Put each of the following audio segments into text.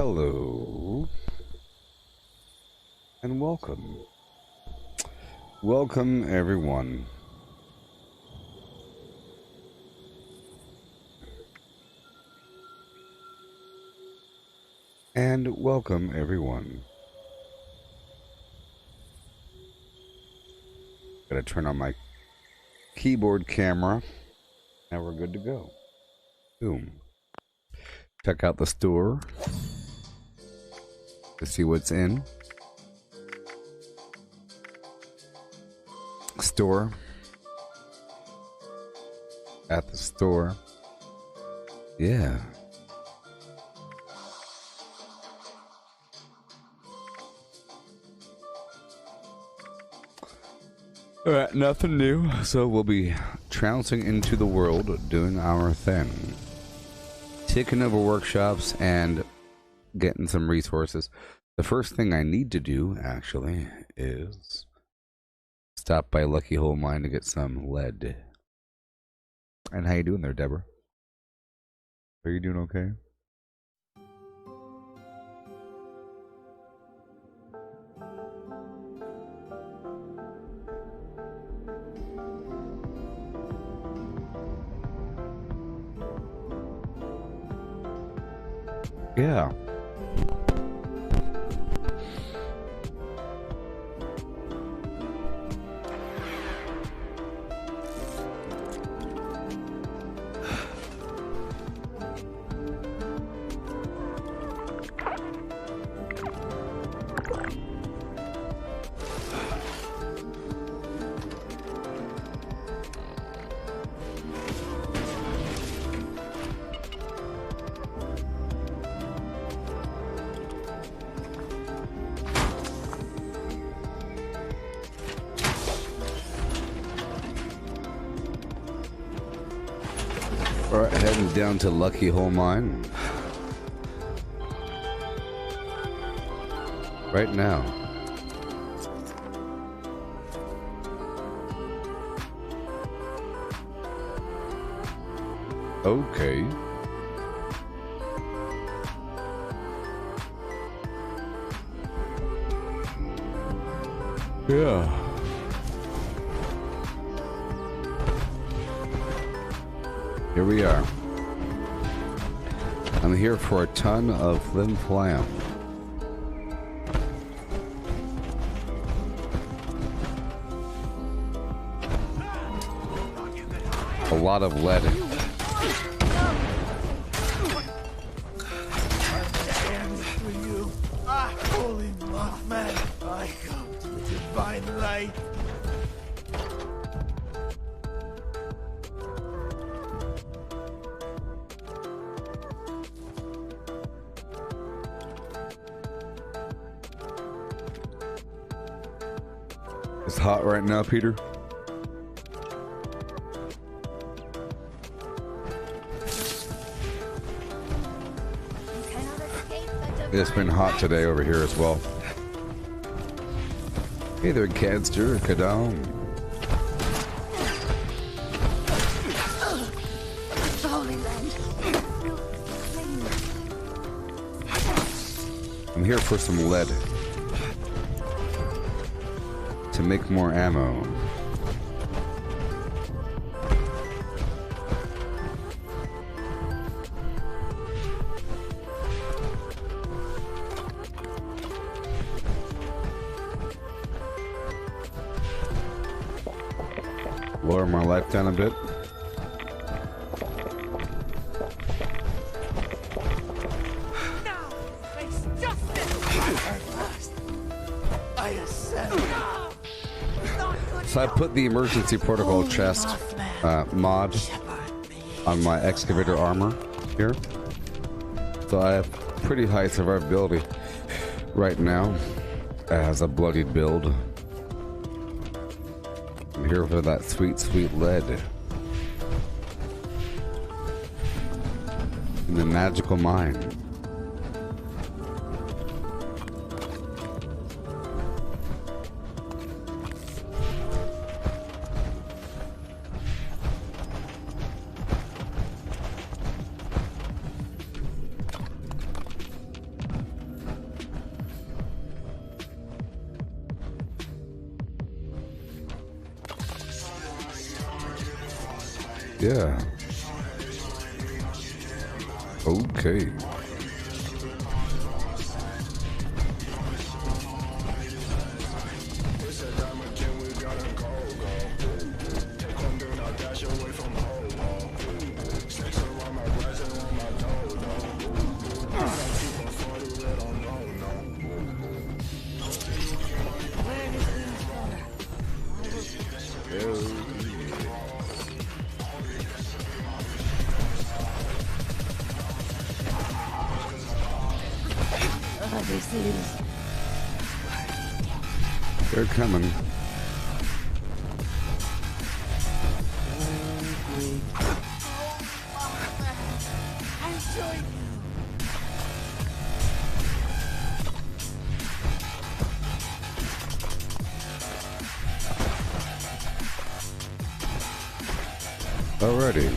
Hello and welcome. Welcome everyone. And welcome everyone. Gotta turn on my keyboard camera. Now we're good to go. Boom. Check out the store to see what's in. Store. At the store. Yeah. Alright, nothing new, so we'll be trouncing into the world, doing our thing. Taking over workshops and getting some resources. The first thing I need to do, actually, is stop by Lucky Hole Mine to get some lead. And how you doing there, Deborah? Are you doing okay? Yeah. Alright, heading down to Lucky Hole Mine. Right now. Okay. Yeah. Here we are. I'm here for a ton of flim flam. A lot of lead. Holy Mothman, I come to the divine light. It's hot right now, Peter. It's been hot today over here as well. Hey there, Cadster, Kadam. I'm here for some lead to make more ammo. Lower my life down a bit. So I put the emergency protocol chest mod on my excavator armor here. So I have pretty high survivability right now as a bloodied build. I'm here for that sweet, sweet lead. In the magical mine. Yeah. Okay. They're coming. Alrighty.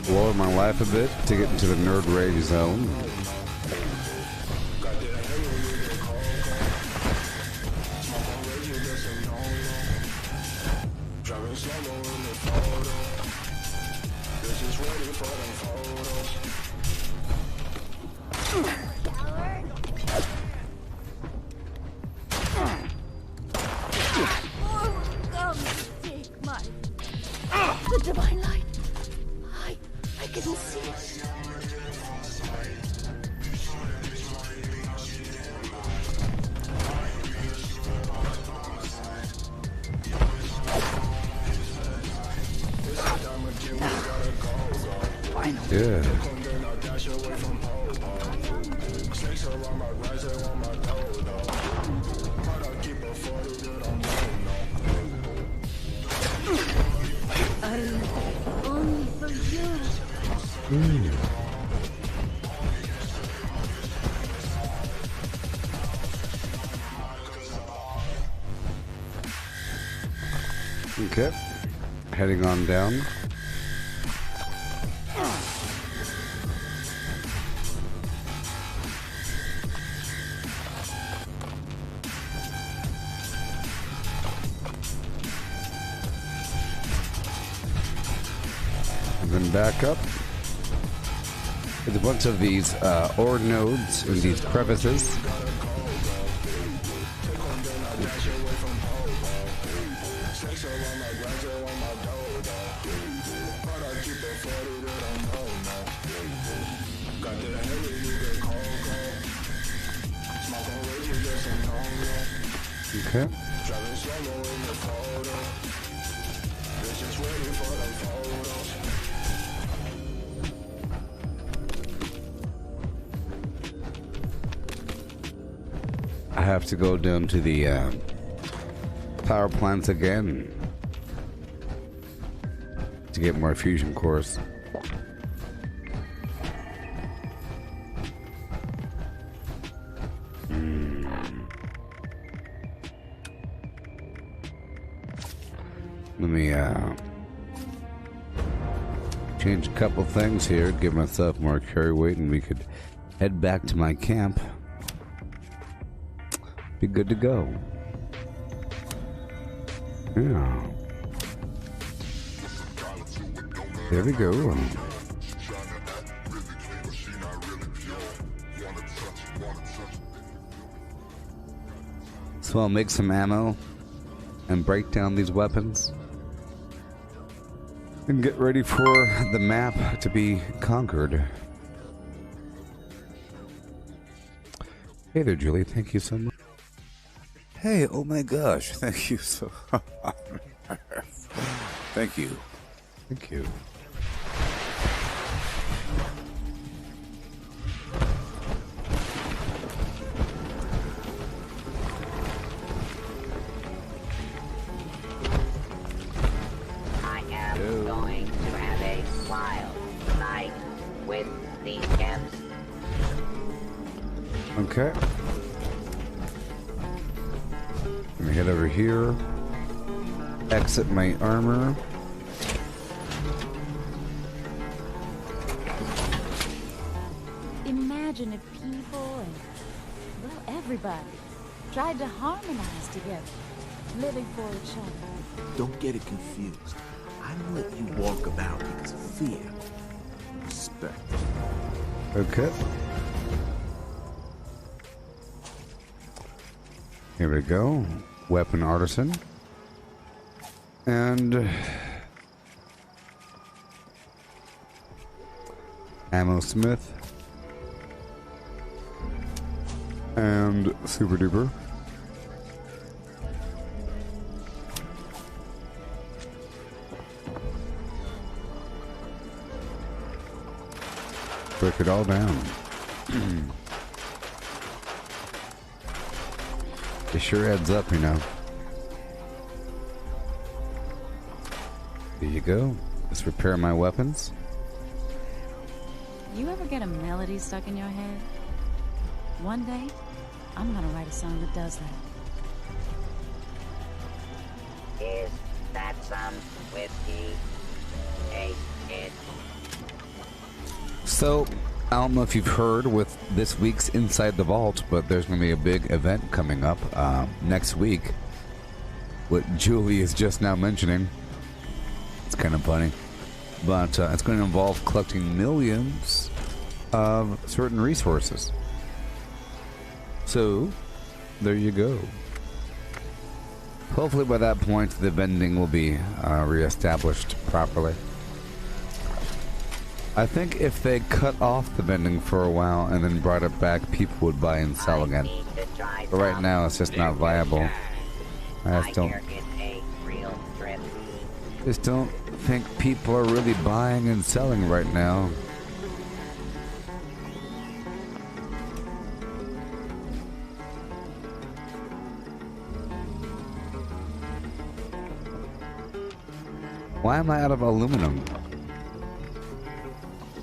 Lower my life a bit to get into the nerd rage zone. The divine light. I couldn't see it. Yeah. Only for you. Okay. Heading on down. And then back up. There's a bunch of these ore nodes in these crevices. Okay. I have to go down to the power plants again to get more fusion cores. Let me change a couple things here, give myself more carry weight, and we could head back to my camp. Be good to go. Yeah. There we go. So I'll make some ammo and break down these weapons and get ready for the map to be conquered. Hey there, Julie. Thank you so much. Hey, oh my gosh. Thank you so Thank you. Thank you. Going to have a wild night with these camps. Okay. Let me head over here. Exit my armor. Imagine if people and, well, everybody tried to harmonize together, living for each other. Don't get it confused. I don't let you walk about because of fear. Respect. Okay. Here we go. Weapon artisan. And ammo smith. And super duper. Break it all down. It sure adds up, you know. There you go. Let's repair my weapons. You ever get a melody stuck in your head? One day, I'm gonna write a song that does that. Is that some whiskey? Taste it. So, I don't know if you've heard with this week's Inside the Vault, but there's going to be a big event coming up next week. What Julie is just now mentioning. It's kind of funny. But it's going to involve collecting millions of certain resources. So, there you go. Hopefully by that point, the vending will be reestablished properly. I think if they cut off the vending for a while and then brought it back, people would buy and sell again. But right now, it's just not viable. I just don't think people are really buying and selling right now. Why am I out of aluminum?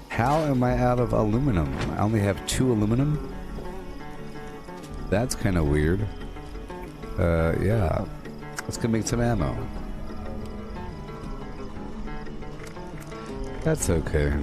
How am I out of aluminum? I only have 2 aluminum? That's kind of weird. Yeah. Let's go make some ammo. That's okay.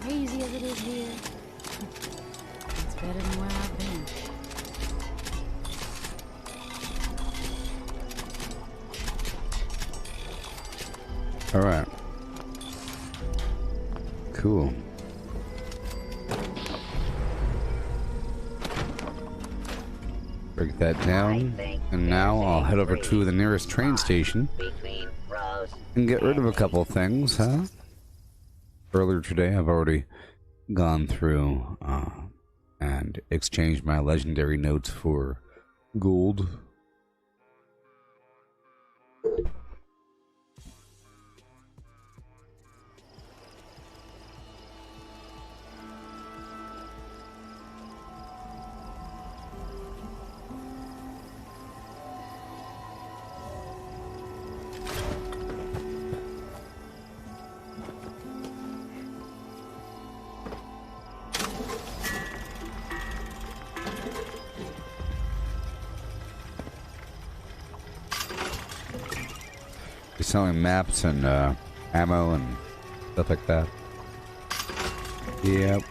Crazy as it is here, it's better than where I've been. All right. Cool. Break that down. And now I'll head over to the nearest train station and get rid of a couple of things, huh? Earlier today, I've already gone through and exchanged my legendary notes for gold. Selling maps and ammo and stuff like that. Yep.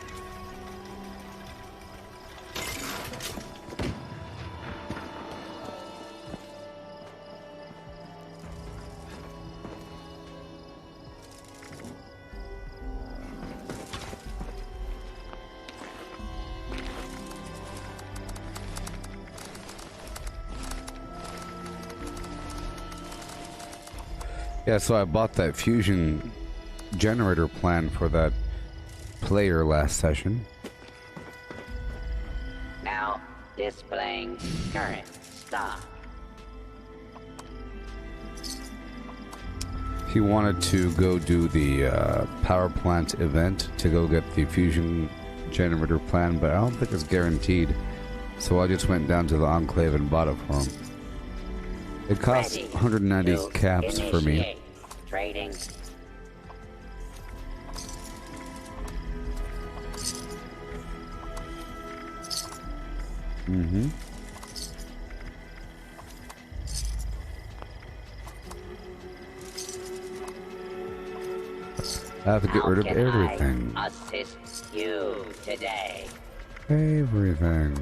Yeah, so I bought that fusion generator plan for that player last session. Now displaying current stock. He wanted to go do the power plant event to go get the fusion generator plan, but I don't think it's guaranteed. So I just went down to the Enclave and bought it for him. It costs 190 caps for me. Trading. Mm-hmm. I have to get rid of everything. I assist you today. Everything.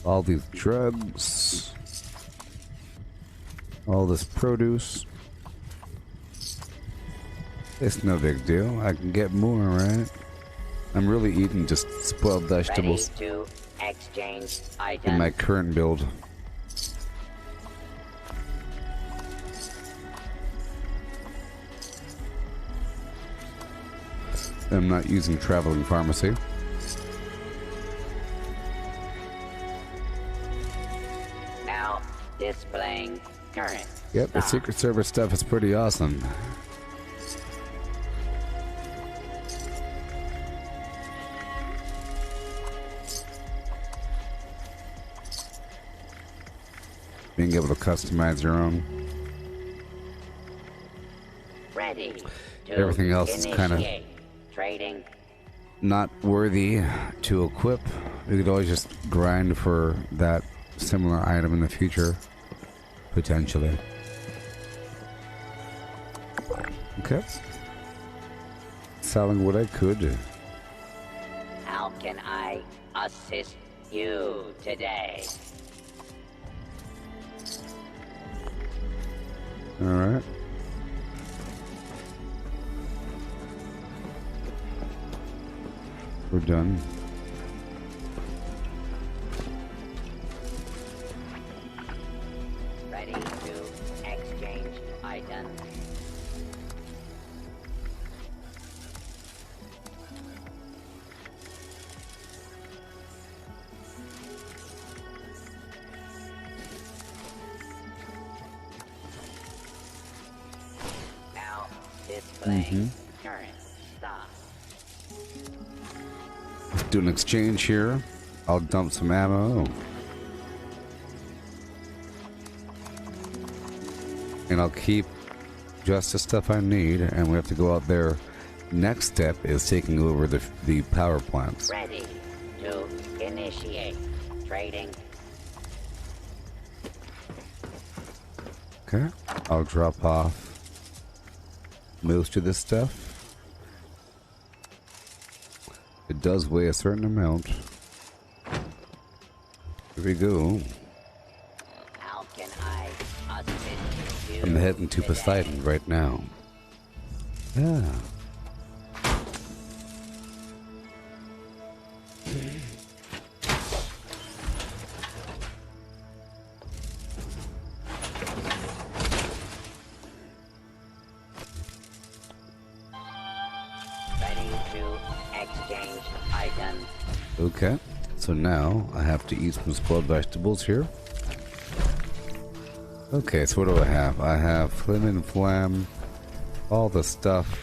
All these drugs. All this produce. It's no big deal. I can get more, right? I'm really eating just spoiled vegetables Ready to exchange in items. my current build. I'm not using traveling pharmacy. Now displaying current. Yep, the stock. Secret Service stuff is pretty awesome. Being able to customize your own. Ready to Everything else is kinda- initiate trading. Not worthy to equip. You could always just grind for that similar item in the future. Potentially. Okay. Selling what I could. How can I assist you today? Alright. We're done. Ready to exchange items. Now displaying current stock. Do an exchange here. I'll dump some ammo. And I'll keep just the stuff I need, and we have to go out there. Next step is taking over the power plants. Ready to initiate trading. Okay. I'll drop off most of this stuff. It does weigh a certain amount. Here we go. How can I assist you? I'm heading to today? Poseidon right now. Yeah. Ready to exchange items. Okay. So now I have to eat some spoiled vegetables here. Okay, so what do I have? I have Flim and Flam, all the stuff.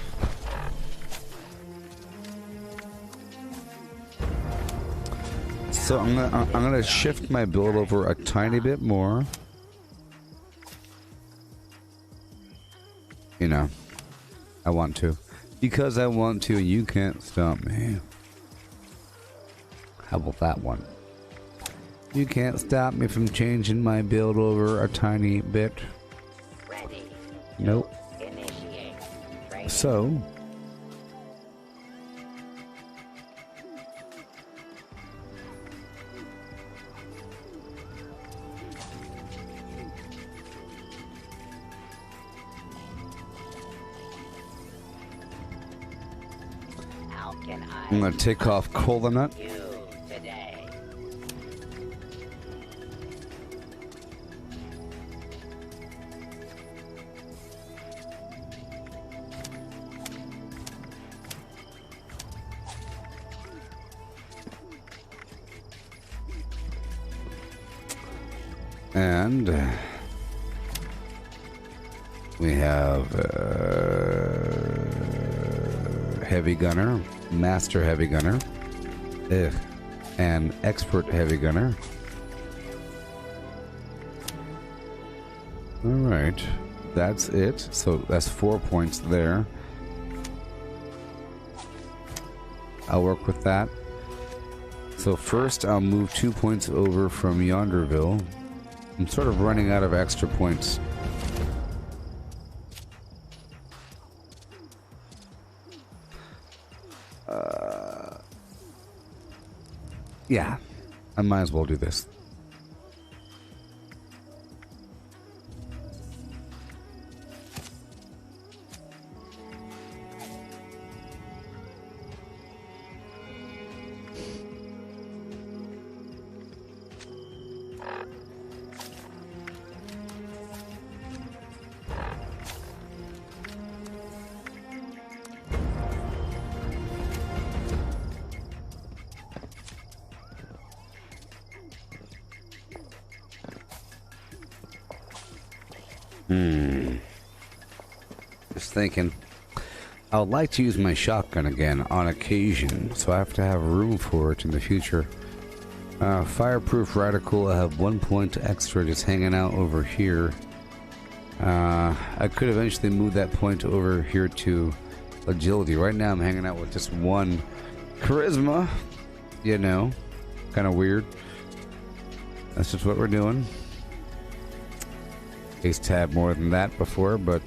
So I'm gonna shift my build over a tiny bit more. You know, I want to. Because I want to, you can't stop me. How about that one? You can't stop me from changing my build over a tiny bit. Ready. Nope. Initiate trading. So, How can I I'm gonna take off Cola Nut. assist you today? And we have Heavy Gunner, Master Heavy Gunner. an expert heavy gunner. Alright, that's it. So that's 4 points there. I'll work with that. So first I'll move 2 points over from Yonderville. I'm sort of running out of extra points. Yeah, I might as well do this. Just thinking. I would like to use my shotgun again on occasion, so I have to have room for it in the future. Fireproof radical, I have 1 point extra just hanging out over here. I could eventually move that point over here to agility. Right now I'm hanging out with just 1 charisma. You know, kind of weird. That's just what we're doing. Case tab more than that before, but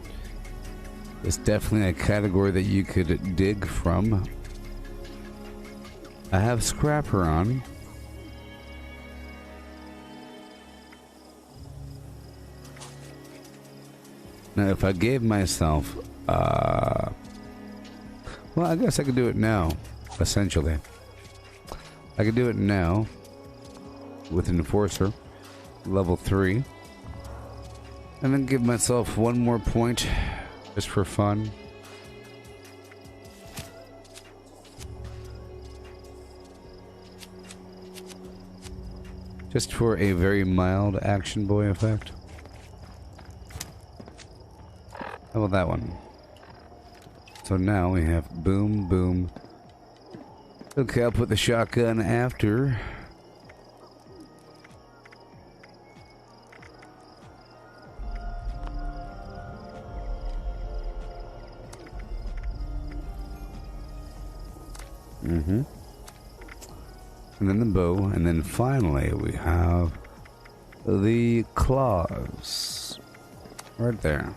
it's definitely a category that you could dig from. I have Scrapper on. Now if I gave myself well, I guess I could do it now, essentially. I could do it now with an Enforcer, level 3. And then give myself 1 more point just for fun. Just for a very mild action boy effect. How about that one? So now we have boom, boom. Okay, I'll put the shotgun after. And then the bow, and then finally we have the claws. Right there.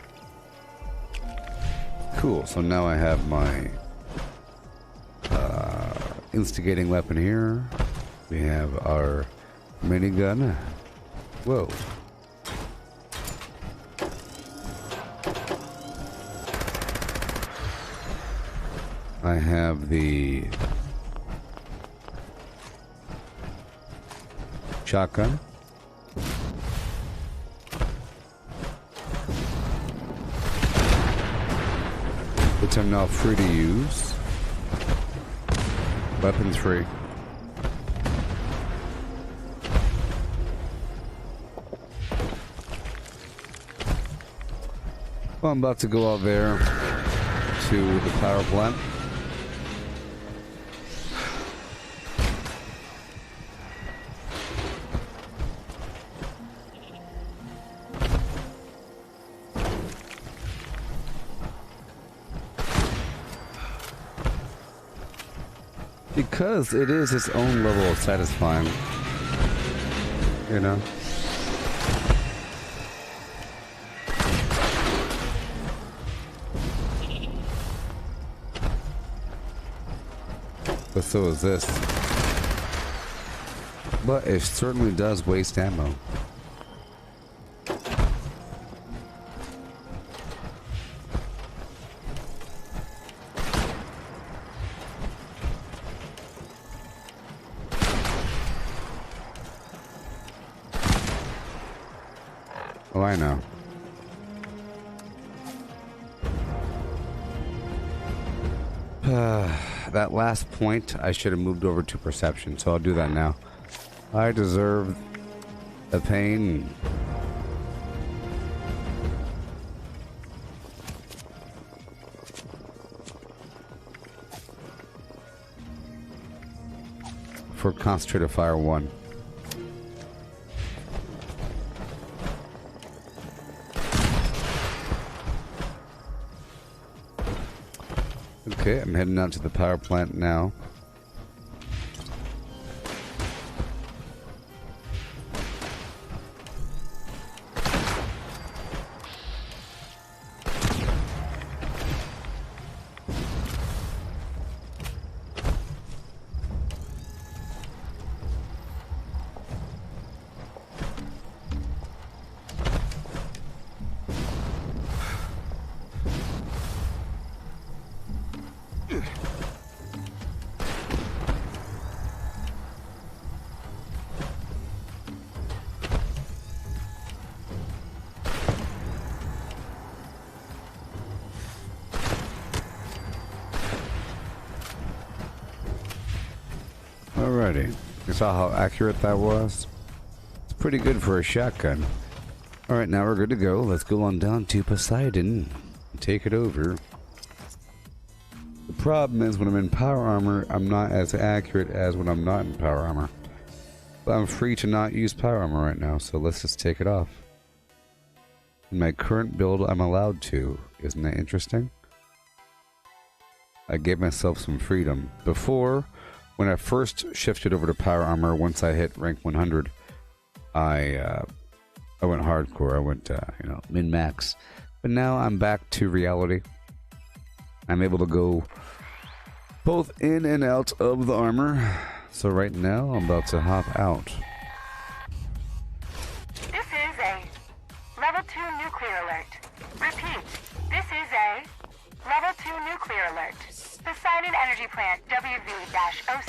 Cool, so now I have my instigating weapon here. We have our minigun. Whoa. I have the shotgun. Which I'm now free to use. Weapons free. Well, I'm about to go out there to the power plant. Because it is its own level of satisfying, you know. But so is this. But it certainly does waste ammo. Oh, I know. That last point, I should have moved over to perception, so I'll do that now. I deserve the pain. for concentrated fire 1. Okay, I'm heading out to the power plant now. Alrighty, you saw how accurate that was? It's pretty good for a shotgun. Alright, now we're good to go. Let's go on down to Poseidon and take it over. The problem is when I'm in power armor, I'm not as accurate as when I'm not in power armor. But I'm free to not use power armor right now, so let's just take it off. In my current build, I'm allowed to. Isn't that interesting? I gave myself some freedom. Before, when I first shifted over to power armor, once I hit rank 100, I went hardcore. I went, min-max. But now I'm back to reality. I'm able to go both in and out of the armor. So right now, I'm about to hop out. This is a level 2 nuclear alert. Repeat, this is a level 2 nuclear alert. Poseidon Energy Plant WV-06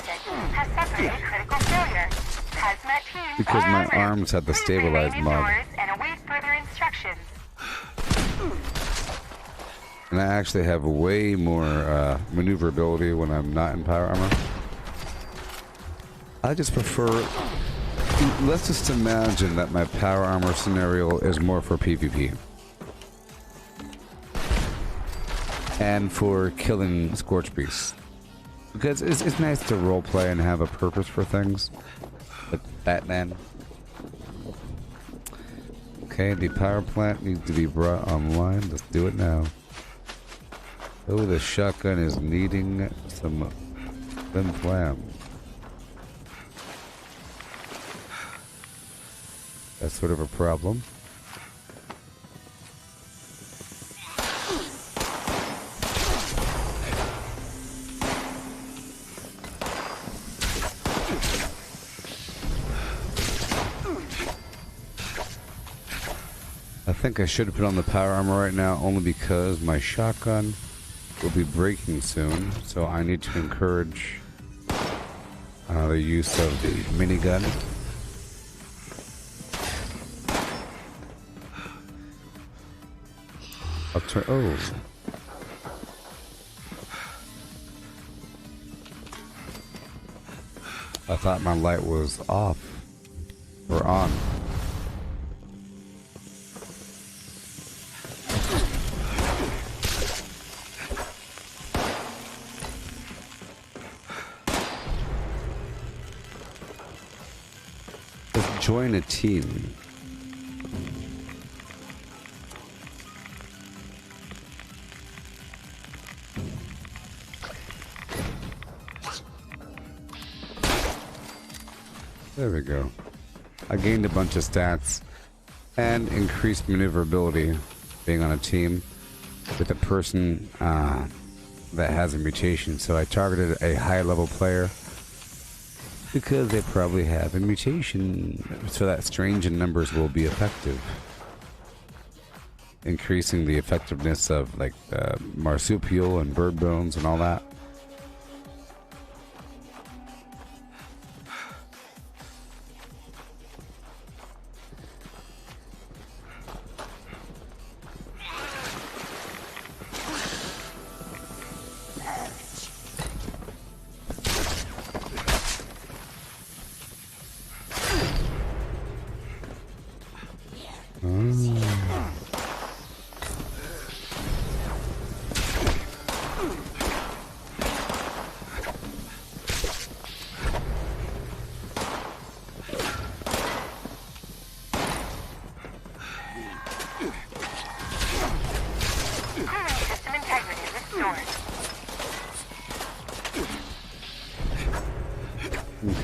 has suffered a critical failure. Hazmat teams Because are my en route. arms had the Please stabilize remain mod. indoors and await further instructions. And I actually have way more maneuverability when I'm not in power armor. I just prefer... Let's just imagine that my power armor scenario is more for PvP. And for killing Scorch Beasts. Because it's nice to roleplay and have a purpose for things. Like Batman. Okay, the power plant needs to be brought online. Let's do it now. Oh, the shotgun is needing some flim flam. That's sort of a problem. I think I should put on the power armor right now only because my shotgun will be breaking soon, so I need to encourage the use of the minigun. I'll turn. Oh. I thought my light was off or on. Let's join a team. There we go. I gained a bunch of stats and increased maneuverability being on a team with a person that has a mutation. So I targeted a high level player because they probably have a mutation, so that strange in numbers will be effective. Increasing the effectiveness of like marsupial and bird bones and all that.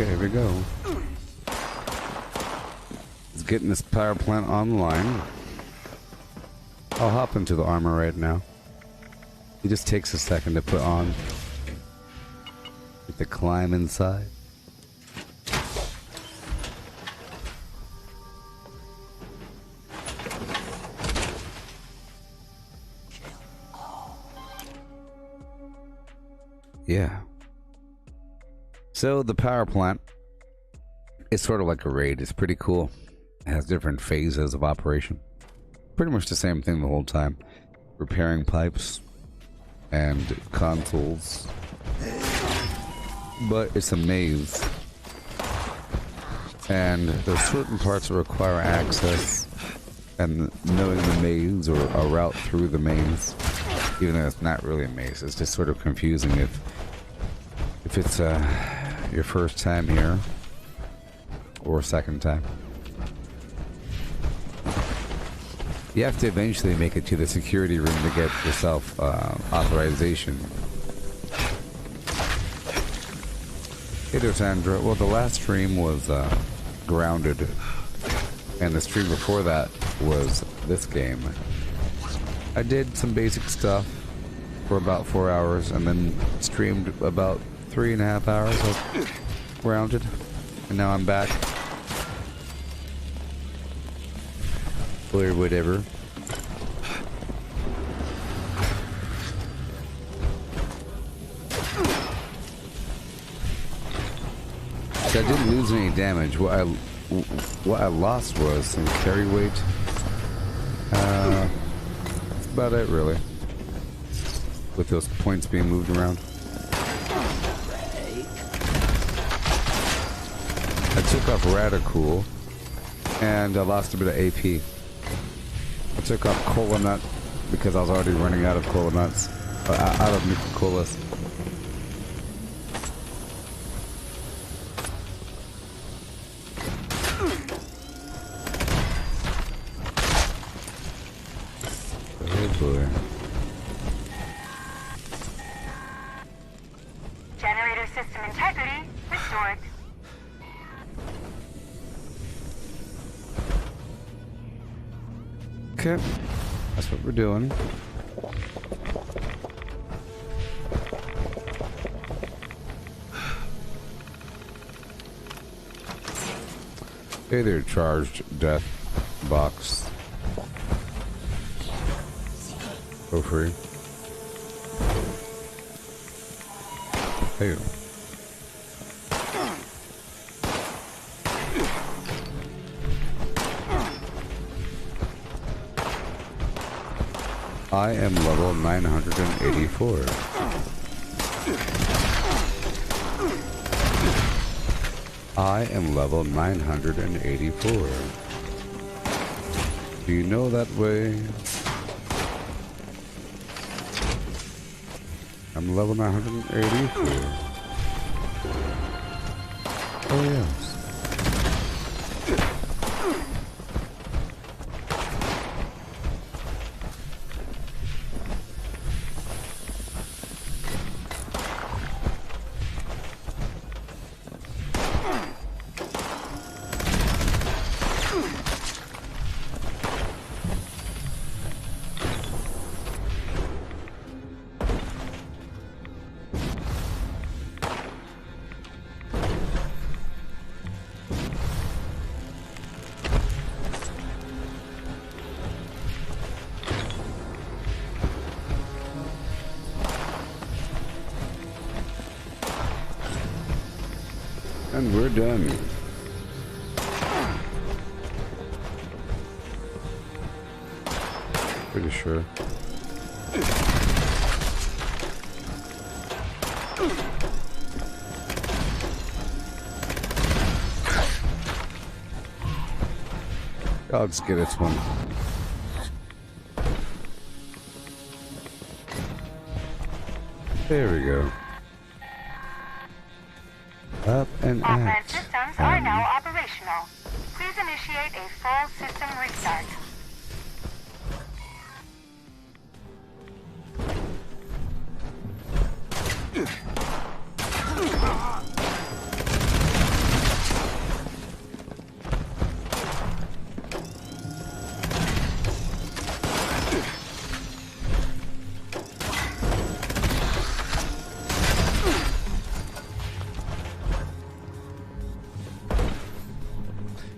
Okay, here we go. Let's get this power plant online. I'll hop into the armor right now. It just takes a second to put on. Get the climb inside. Yeah. So the power plant is sort of like a raid. It's pretty cool. It has different phases of operation. Pretty much the same thing the whole time. Repairing pipes and consoles. But it's a maze. And there's certain parts that require access and knowing the maze or a route through the maze. Even though it's not really a maze, it's just sort of confusing if it's your first time here or second time. You have to eventually make it to the security room to get yourself authorization. Hey there, Sandra. Well, the last stream was Grounded, and the stream before that was this game. I did some basic stuff for about 4 hours, and then streamed about 3.5 hours of Grounded, and now I'm back. Or whatever. So I didn't lose any damage. What I lost was some carry weight. That's about it, really. With those points being moved around. I took off Radicool, and I lost a bit of AP. I took off Cola Nut because I was already running out of Cola Nuts. Out of Nuka Colas. Oh boy. Generator system integrity restored. Okay, that's what we're doing. Hey there, charged death box. Go free. Hey. I am level 984. I am level 984. Do you know that way? I'm level 984. Oh yes. And we're done. Pretty sure. I'll just get this one. There we go. Up and All out. plant systems are now operational. Please initiate a full system restart.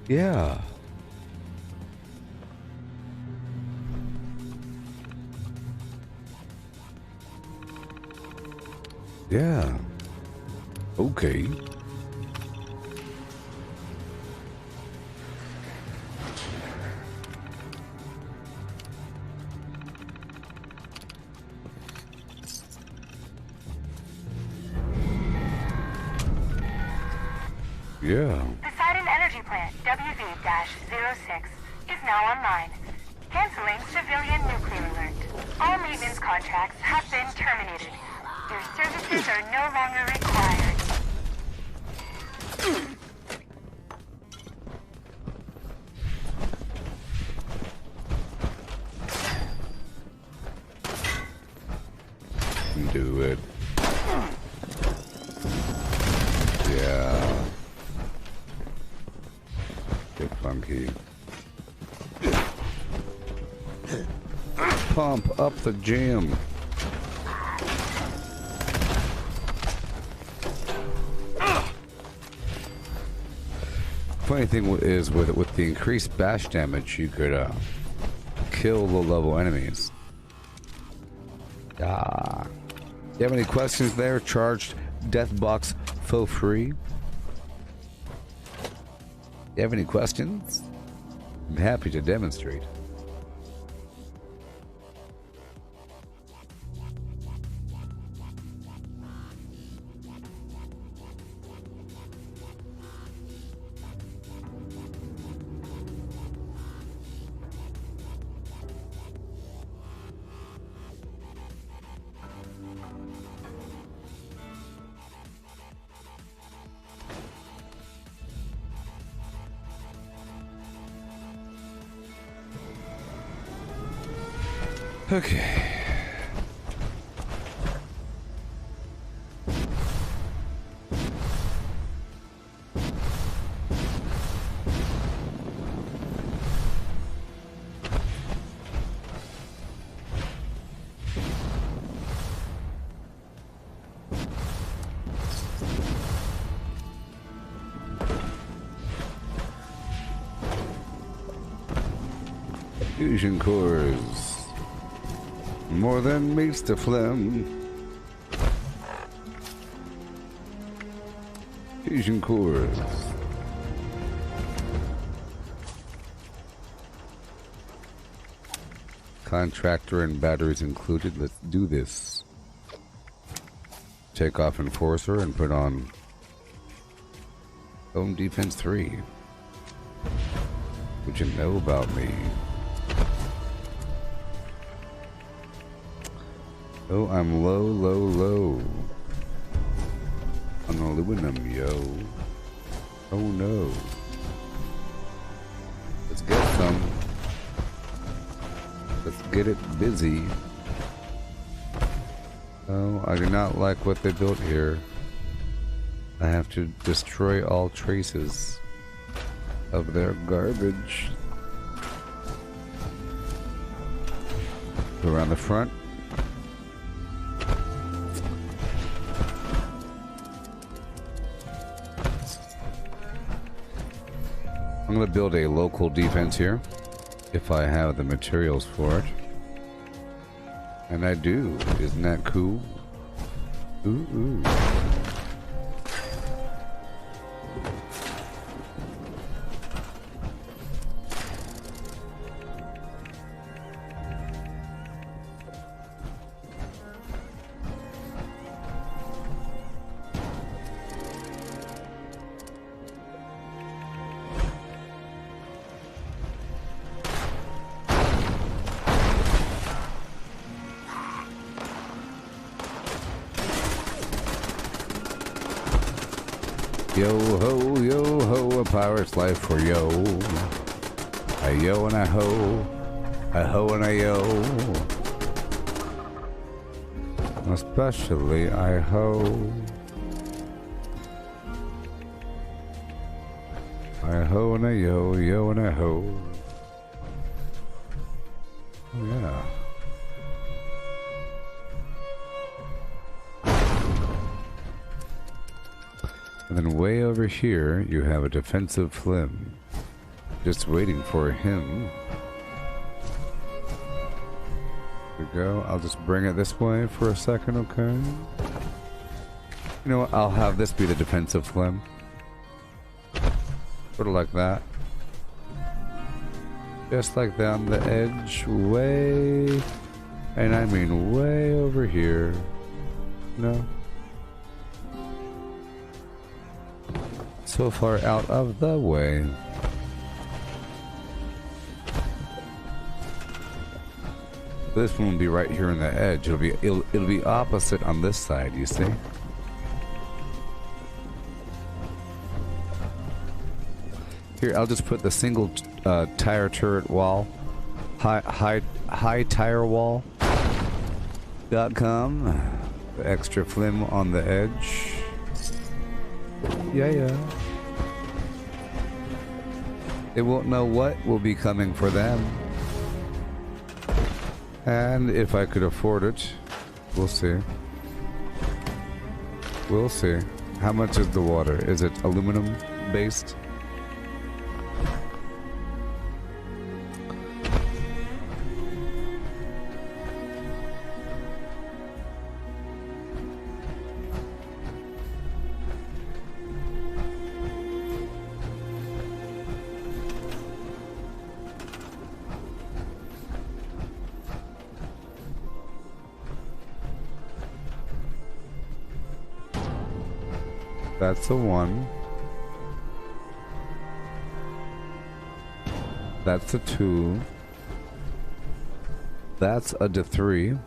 Yeah. Yeah. Okay. Yeah. Poseidon Energy Plant WV-06 is now online. Canceling civilian nuclear alert. All maintenance contracts have been terminated. Your services are no longer required. Do it. Yeah. Get funky. Pump up the jam. Funny thing is with the increased bash damage, you could kill low level enemies. Ah. You have any questions there? Charged death box for free. You have any questions? I'm happy to demonstrate. Okay. Fusion cores. More than meets the phlegm. Fusion cores. Contractor and batteries included. Let's do this. Take off Enforcer and put on Home Defense 3. What you know about me? Oh, I'm low on aluminum, yo. Oh no. Let's get some. Let's get it busy. Oh, I do not like what they built here. I have to destroy all traces of their garbage. Around the front. I'm going to build a local defense here, if I have the materials for it. And I do. Isn't that cool? Ooh, ooh. Yo ho, a pirate's life for yo. A yo and a ho and a yo. Especially I ho. I ho and a yo and a ho. Oh yeah. And then way over here, you have a defensive phlegm. Just waiting for him. There we go. I'll just bring it this way for a second, okay? You know what? I'll have this be the defensive phlegm. Sort of like that. Just like that on the edge. Way... And I mean way over here. No. So far out of the way. This one will be right here on the edge. It'll be opposite on this side, you see? Here, I'll just put the single tire turret wall. High tire wall.com. The extra phlegm on the edge. Yeah. They won't know what will be coming for them. And if I could afford it, we'll see. We'll see. How much is the water? Is it aluminum based? That's a 1. That's a 2. That's a D3.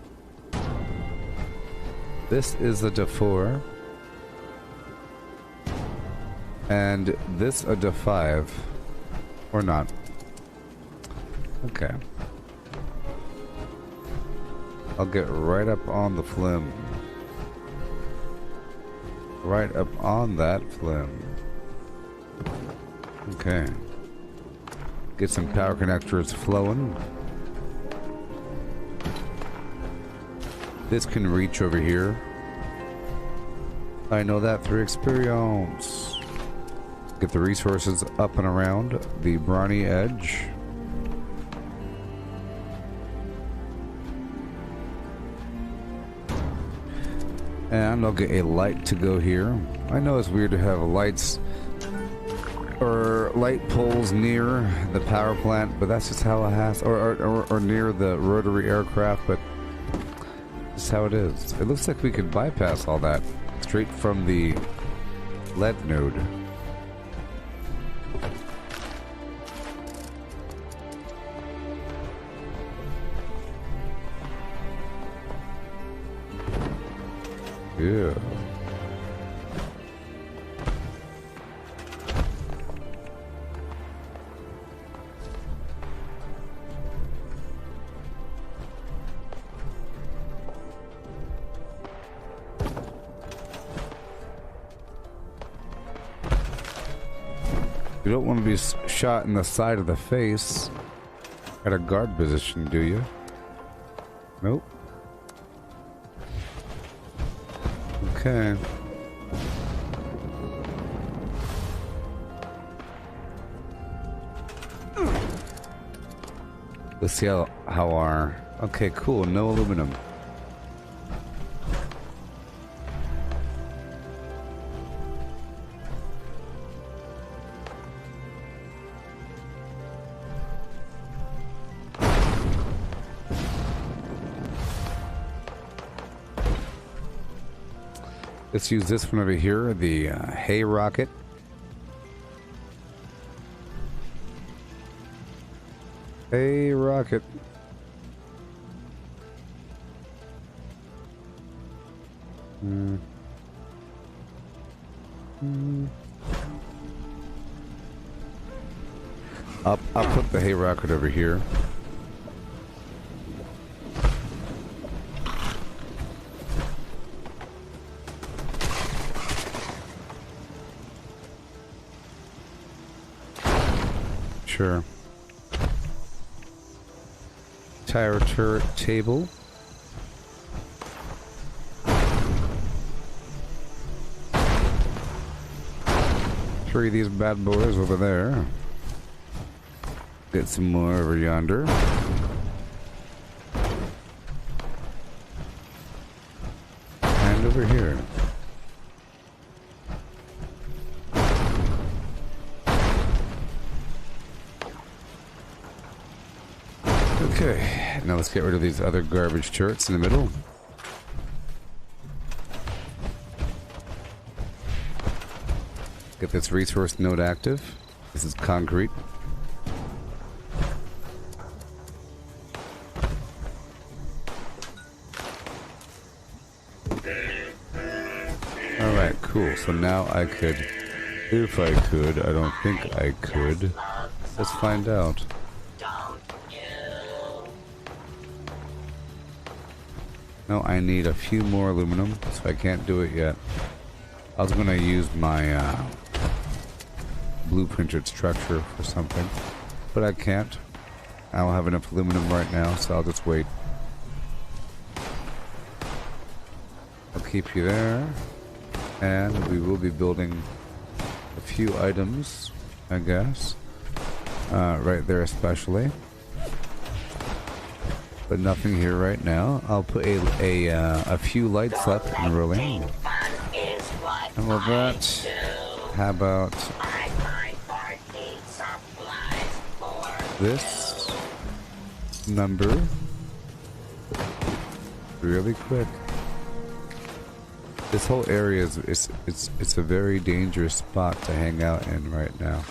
This is a D4. And this a D5. Or not. Okay. I'll get right up on the phlegm. Right up on that phlegm. Okay. Get some power connectors flowing. This can reach over here. I know that through experience. Get the resources up and around the brawny edge. And I'll get a light to go here. I know it's weird to have lights or light poles near the power plant, but that's just how it has, or near the rotary aircraft, but that's how it is. It looks like we could bypass all that straight from the LED node. Yeah. You don't want to be shot in the side of the face at a guard position, do you? Nope. Okay. Let's see how our... Okay, cool. No aluminum. Let's use this one over here, the hay rocket. Hey, rocket. I'll put the hay rocket over here. Sure. Tire turret table. Three of these bad boys over there. Get some more over yonder. And over here. Okay, now let's get rid of these other garbage turrets in the middle. Get this resource node active. This is concrete. Alright, cool. So now I could, if I could, I don't think I could. Let's find out. No, I need a few more aluminum, so I can't do it yet. I was gonna use my blueprinted structure for something, but I can't. I don't have enough aluminum right now, so I'll just wait. I'll keep you there, and we will be building a few items, I guess, right there especially. But nothing here right now. I'll put a few lights up and rolling. How about that? How about this number? Really quick. This whole area is it's a very dangerous spot to hang out in right now.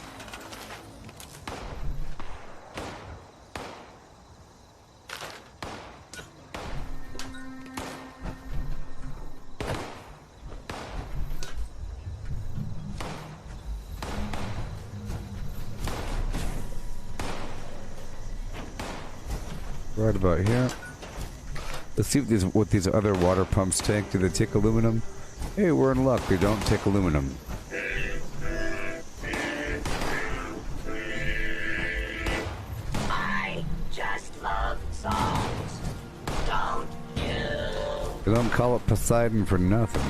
Right about here. Let's see what these other water pumps take. Do they take aluminum? Hey, we're in luck. They don't take aluminum. I just love songs. Don't you? They don't call it Poseidon for nothing.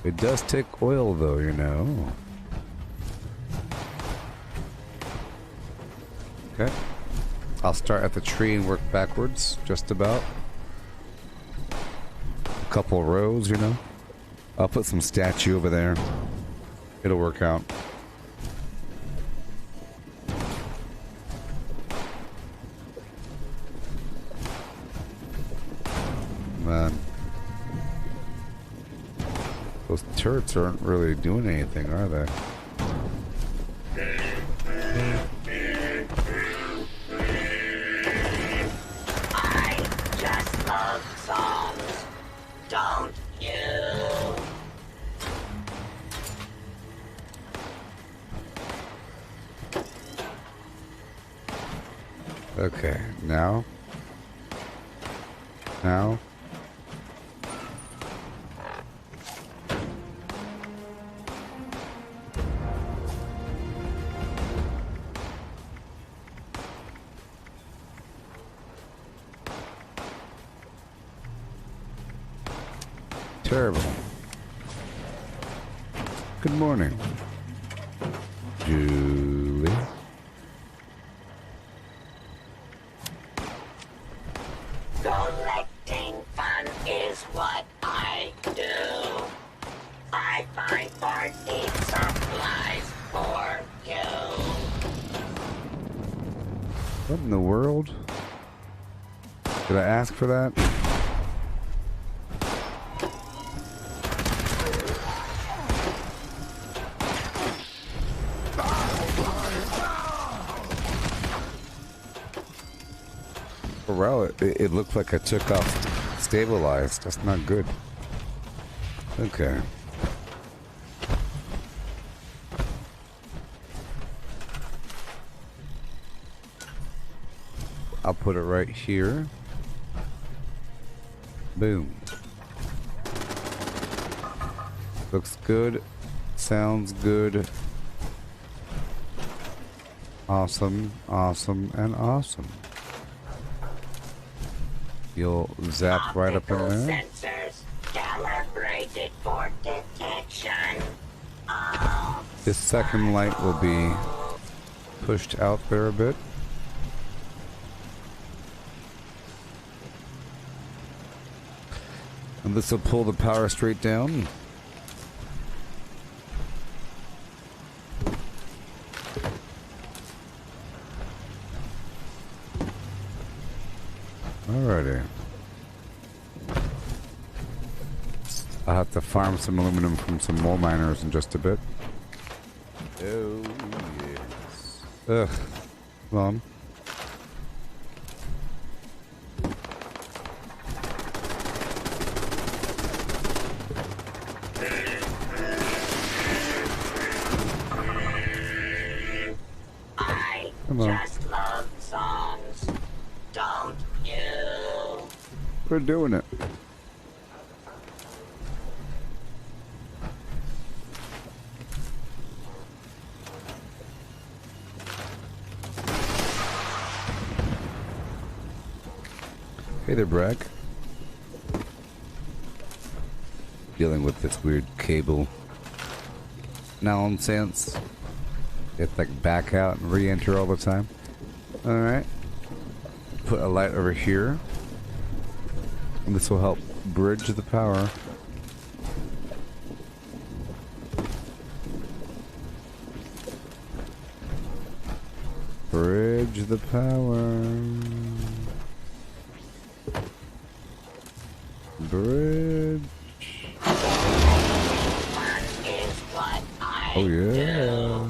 It does take oil though, you know. Okay. I'll start at the tree and work backwards, just about. A couple rows, you know. I'll put some statue over there. It'll work out. Man. Those turrets aren't really doing anything, are they? I just love songs. Don't you? Okay, now. Now. Terrible. Good morning, Julie. Collecting fun is what I do. I find party supplies for you. What in the world? Did I ask for that? Well, it looked like I took off stabilized. That's not good. Okay. I'll put it right here. Boom. Looks good. Sounds good. Awesome, awesome, and awesome. You'll zap right up in there. Sensors calibrate Tested for detection. This second light will be pushed out there a bit. And this will pull the power straight down. Alrighty. I'll have to farm some aluminum from some more miners in just a bit. Oh, yes. Ugh. Come on. Come on. Just love songs. Don't you? We're doing it. Hey there, Bragg. Dealing with this weird cable nonsense. It's like back out and re-enter all the time. Alright. Put a light over here. And this will help bridge the power. Bridge the power. Bridge. Oh yeah.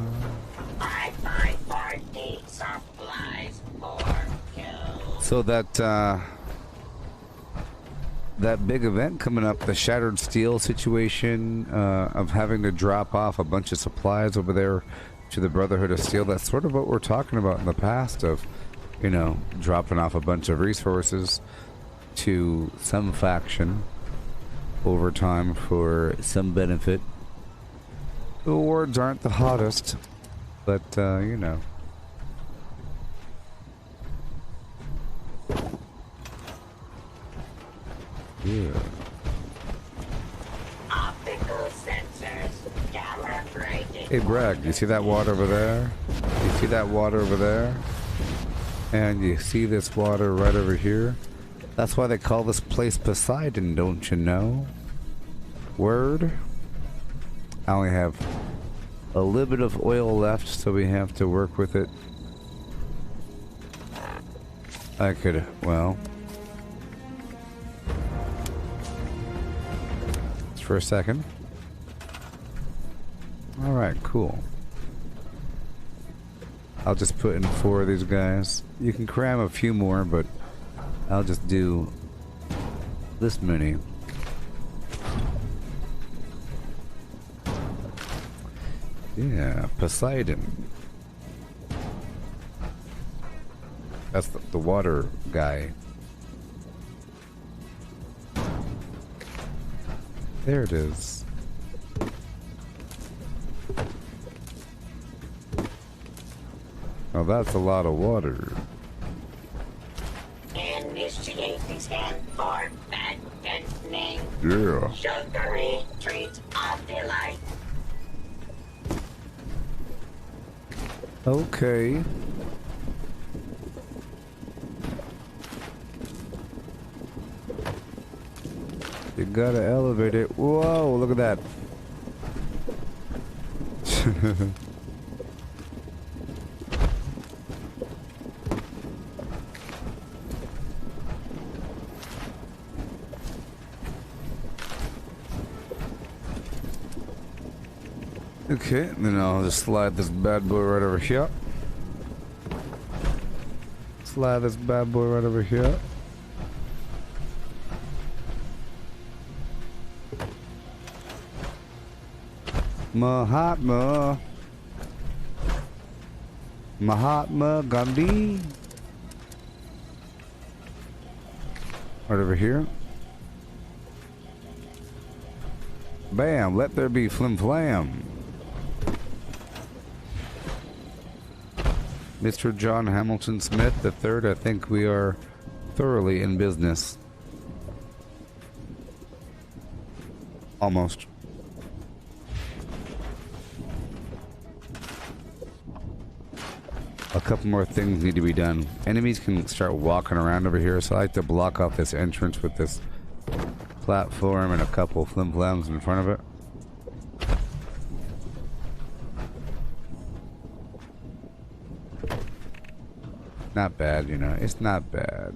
So that big event coming up, the Shattered Steel situation of having to drop off a bunch of supplies over there to the Brotherhood of Steel, that's sort of what we're talking about in the past of, you know, dropping off a bunch of resources to some faction over time for some benefit. The awards aren't the hottest, but, you know. Yeah. Optical sensors calibrated. Hey, Bragg, you see that water over there? You see that water over there? And you see this water right over here? That's why they call this place Poseidon, don't you know? Word? I only have a little bit of oil left, so we have to work with it. I could, well... just for a second. Alright, cool. I'll just put in 4 of these guys. You can cram a few more, but I'll just do this many. Yeah, Poseidon. That's the water guy. There it is. Oh, that's a lot of water. Initiate the scan for fattening. Yeah. Sugary treat of delight. Okay. You gotta elevate it. Whoa, look at that. Okay, then I'll just slide this bad boy right over here. Slide this bad boy right over here. Mahatma Gandhi. Right over here. Bam, let there be flim flam. Mr. John Hamilton Smith III, I think we are thoroughly in business. Almost. A couple more things need to be done. Enemies can start walking around over here, so I like to block off this entrance with this platform and a couple flim-flams in front of it. Not bad, you know. It's not bad.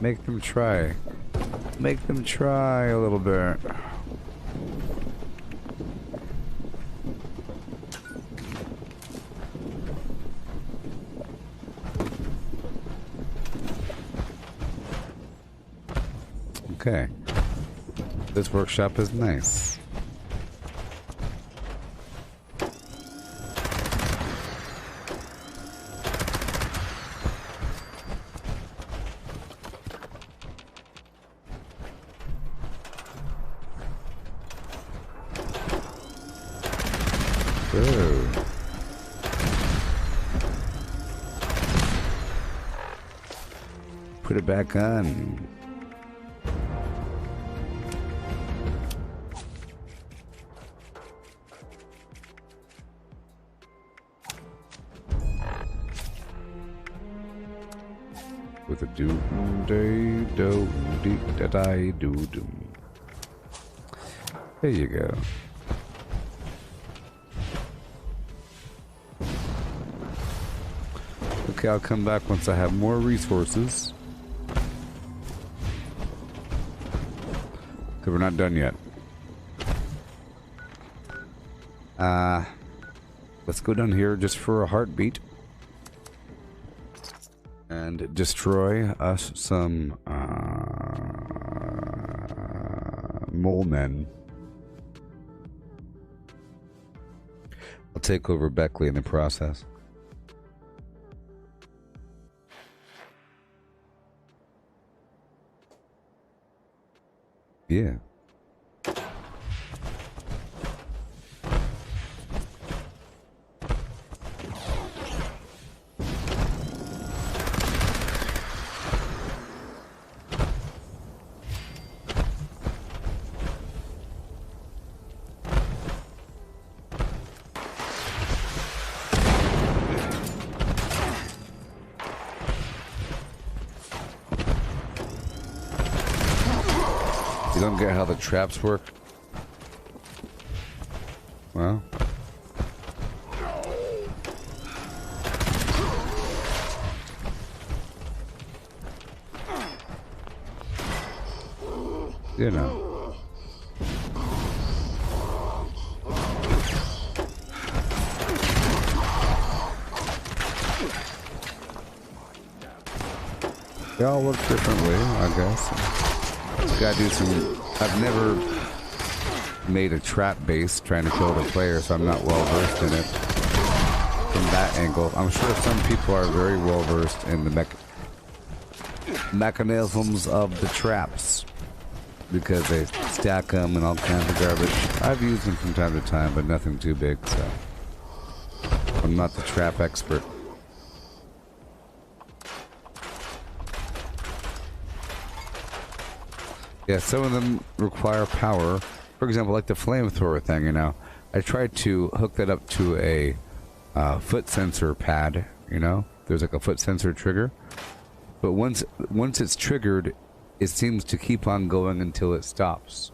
Make them try. Make them try a little bit. Okay. This workshop is nice. Ooh. Put it back on. With a do day do dee da die do do. There you go. Okay, I'll come back once I have more resources. Because we're not done yet. Let's go down here just for a heartbeat. And destroy us some mole men. I'll take over Beckley in the process. Yeah. You don't get how the traps work? Well. You know. They all work differently, I guess. Gotta do some. I've never made a trap base trying to kill the player, so I'm not well versed in it from that angle. I'm sure some people are very well versed in the mechanisms of the traps because they stack them and all kinds of garbage. I've used them from time to time, but nothing too big, so I'm not the trap expert. Yeah, some of them require power. For example, like the flamethrower thing, you know. I tried to hook that up to a foot sensor pad, you know. There's like a foot sensor trigger. But once it's triggered, it seems to keep on going until it stops.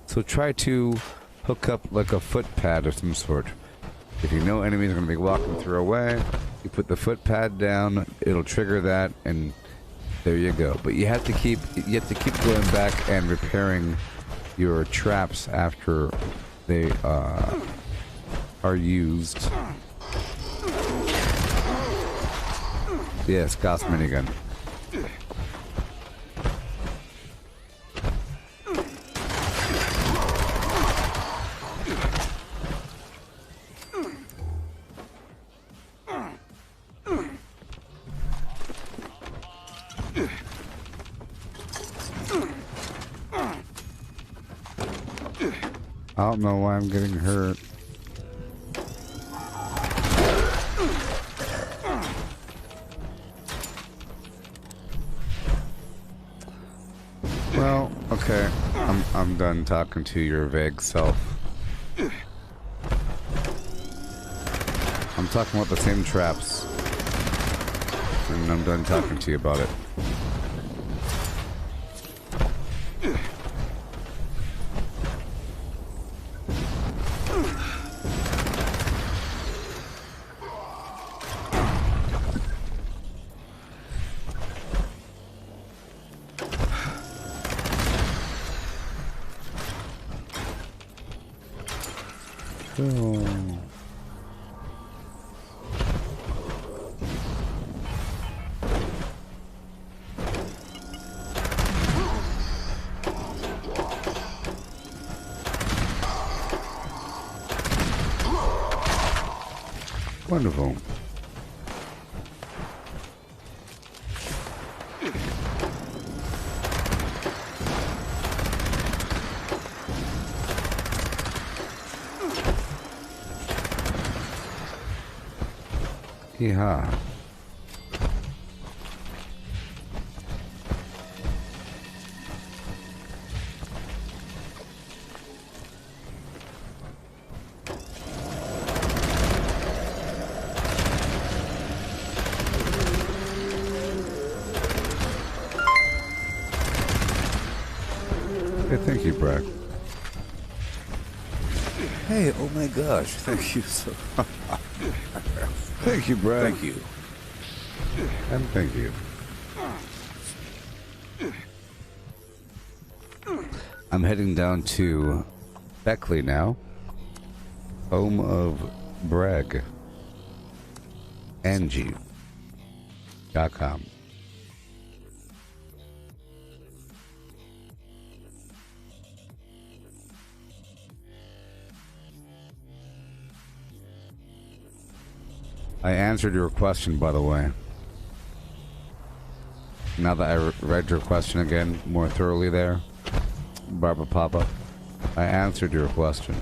So try to hook up like a foot pad of some sort. If you know enemies are going to be walking through a way, you put the foot pad down, it'll trigger that, and there you go. But you have to keep going back and repairing your traps after they are used. Yes, Gauss minigun. I don't know why I'm getting hurt. Well, I'm done talking to your vague self. I'm talking about the same traps. And I'm done talking to you about it. Wonderful. Yeehaw. Hey, thank you, Brad. Hey, oh my gosh, thank you so Thank you, Brad. Thank you. And thank you. I'm heading down to Beckley now, home of Bragg. Angie.com. I answered your question, by the way. Now that I read your question again more thoroughly there, Barbara Papa, I answered your question.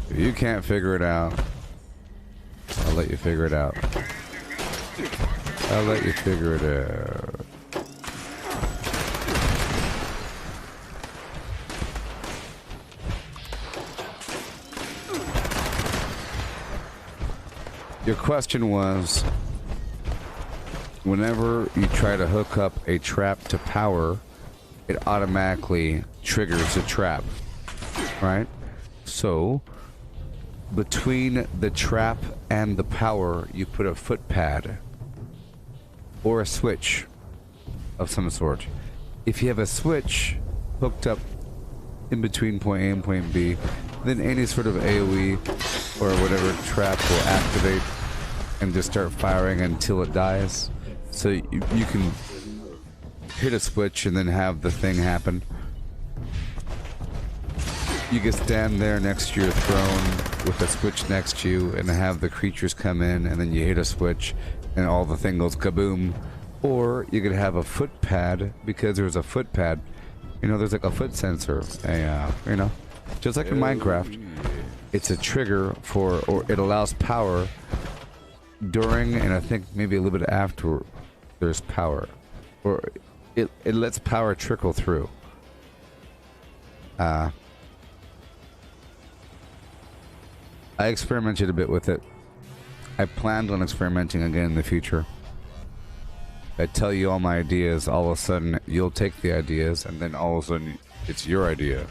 If you can't figure it out, I'll let you figure it out. I'll let you figure it out. Your question was, whenever you try to hook up a trap to power, it automatically triggers a trap, right? So, between the trap and the power, you put a foot pad or a switch of some sort. If you have a switch hooked up in between point A and point B, then any sort of AoE or whatever trap will activate and just start firing until it dies. So you can hit a switch and then have the thing happen. You can stand there next to your throne with a switch next to you and have the creatures come in, and then you hit a switch and all the thing goes kaboom. Or you could have a foot pad, because there's a foot pad. You know, there's like a foot sensor, you know, just like in Minecraft. It's a trigger for, or it allows power during, and I think maybe a little bit after there's power. Or it lets power trickle through. I experimented a bit with it. I planned on experimenting again in the future. I tell you all my ideas, all of a sudden you'll take the ideas, and then all of a sudden it's your idea.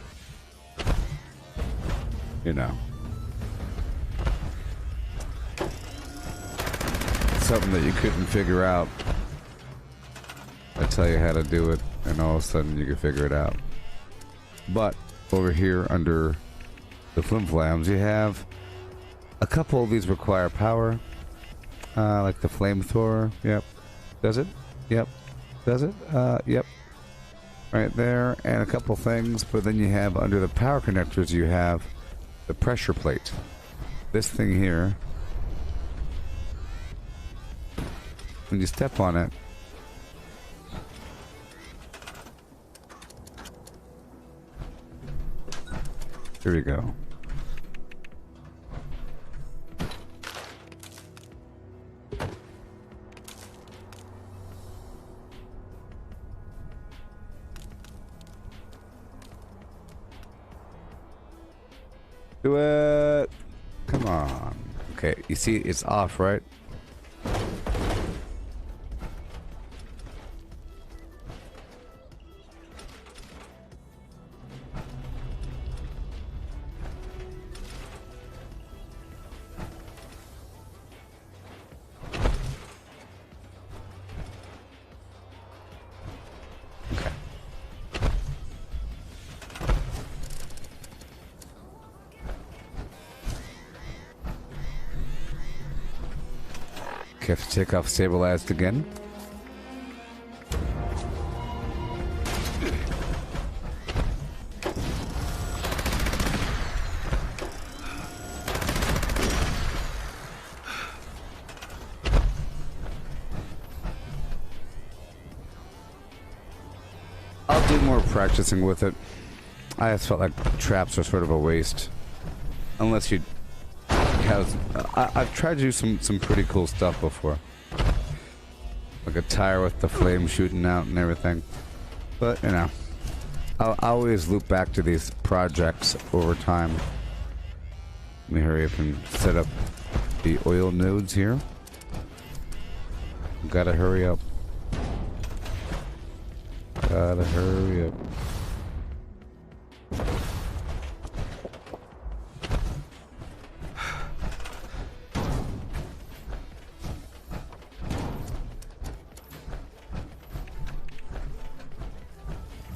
You know. Something that you couldn't figure out. I tell you how to do it, and all of a sudden you can figure it out. But over here under the flimflams, you have a couple of these require power, like the flamethrower. Yep. Does it? Yep. Does it? Yep. Right there, and a couple things. But then you have under the power connectors, you have the pressure plate. This thing here. When you step on it, here we go. Do it. Come on. Okay, you see it's off, right? Okay, have to take off stabilized again. I'll do more practicing with it. I just felt like traps are sort of a waste. Unless you have... I've tried to do some pretty cool stuff before. Like a tire with the flame shooting out and everything. But, you know, I'll always loop back to these projects over time. Let me hurry up and set up the oil nodes here. Gotta hurry up. Gotta hurry up.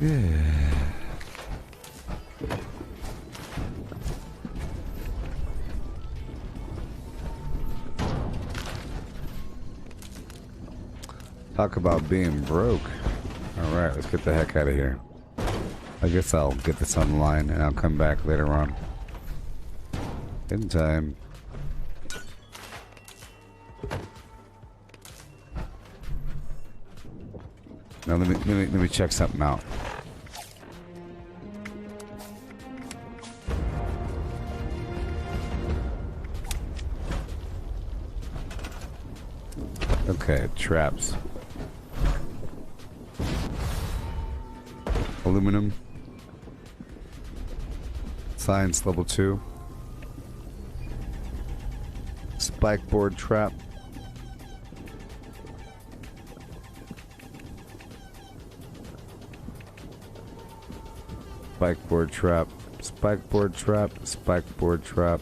Yeah. Talk about being broke. Alright, let's get the heck out of here. I guess I'll get this online and I'll come back later on. In time. Now let me check something out. Okay, traps. Aluminum. Science level 2. Spike board trap. Spike board trap. Spike board trap. Spike board trap.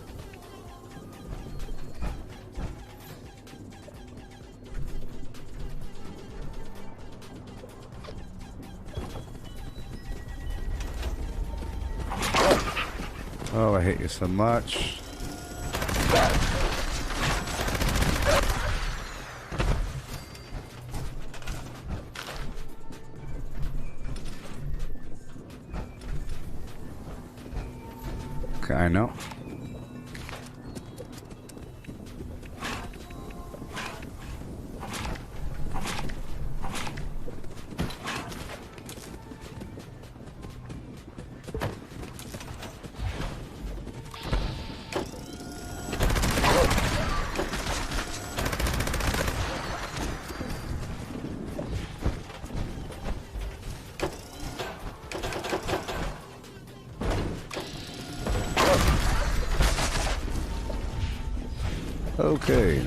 Oh, I hate you so much. Okay, I know. Okay.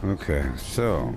Okay, so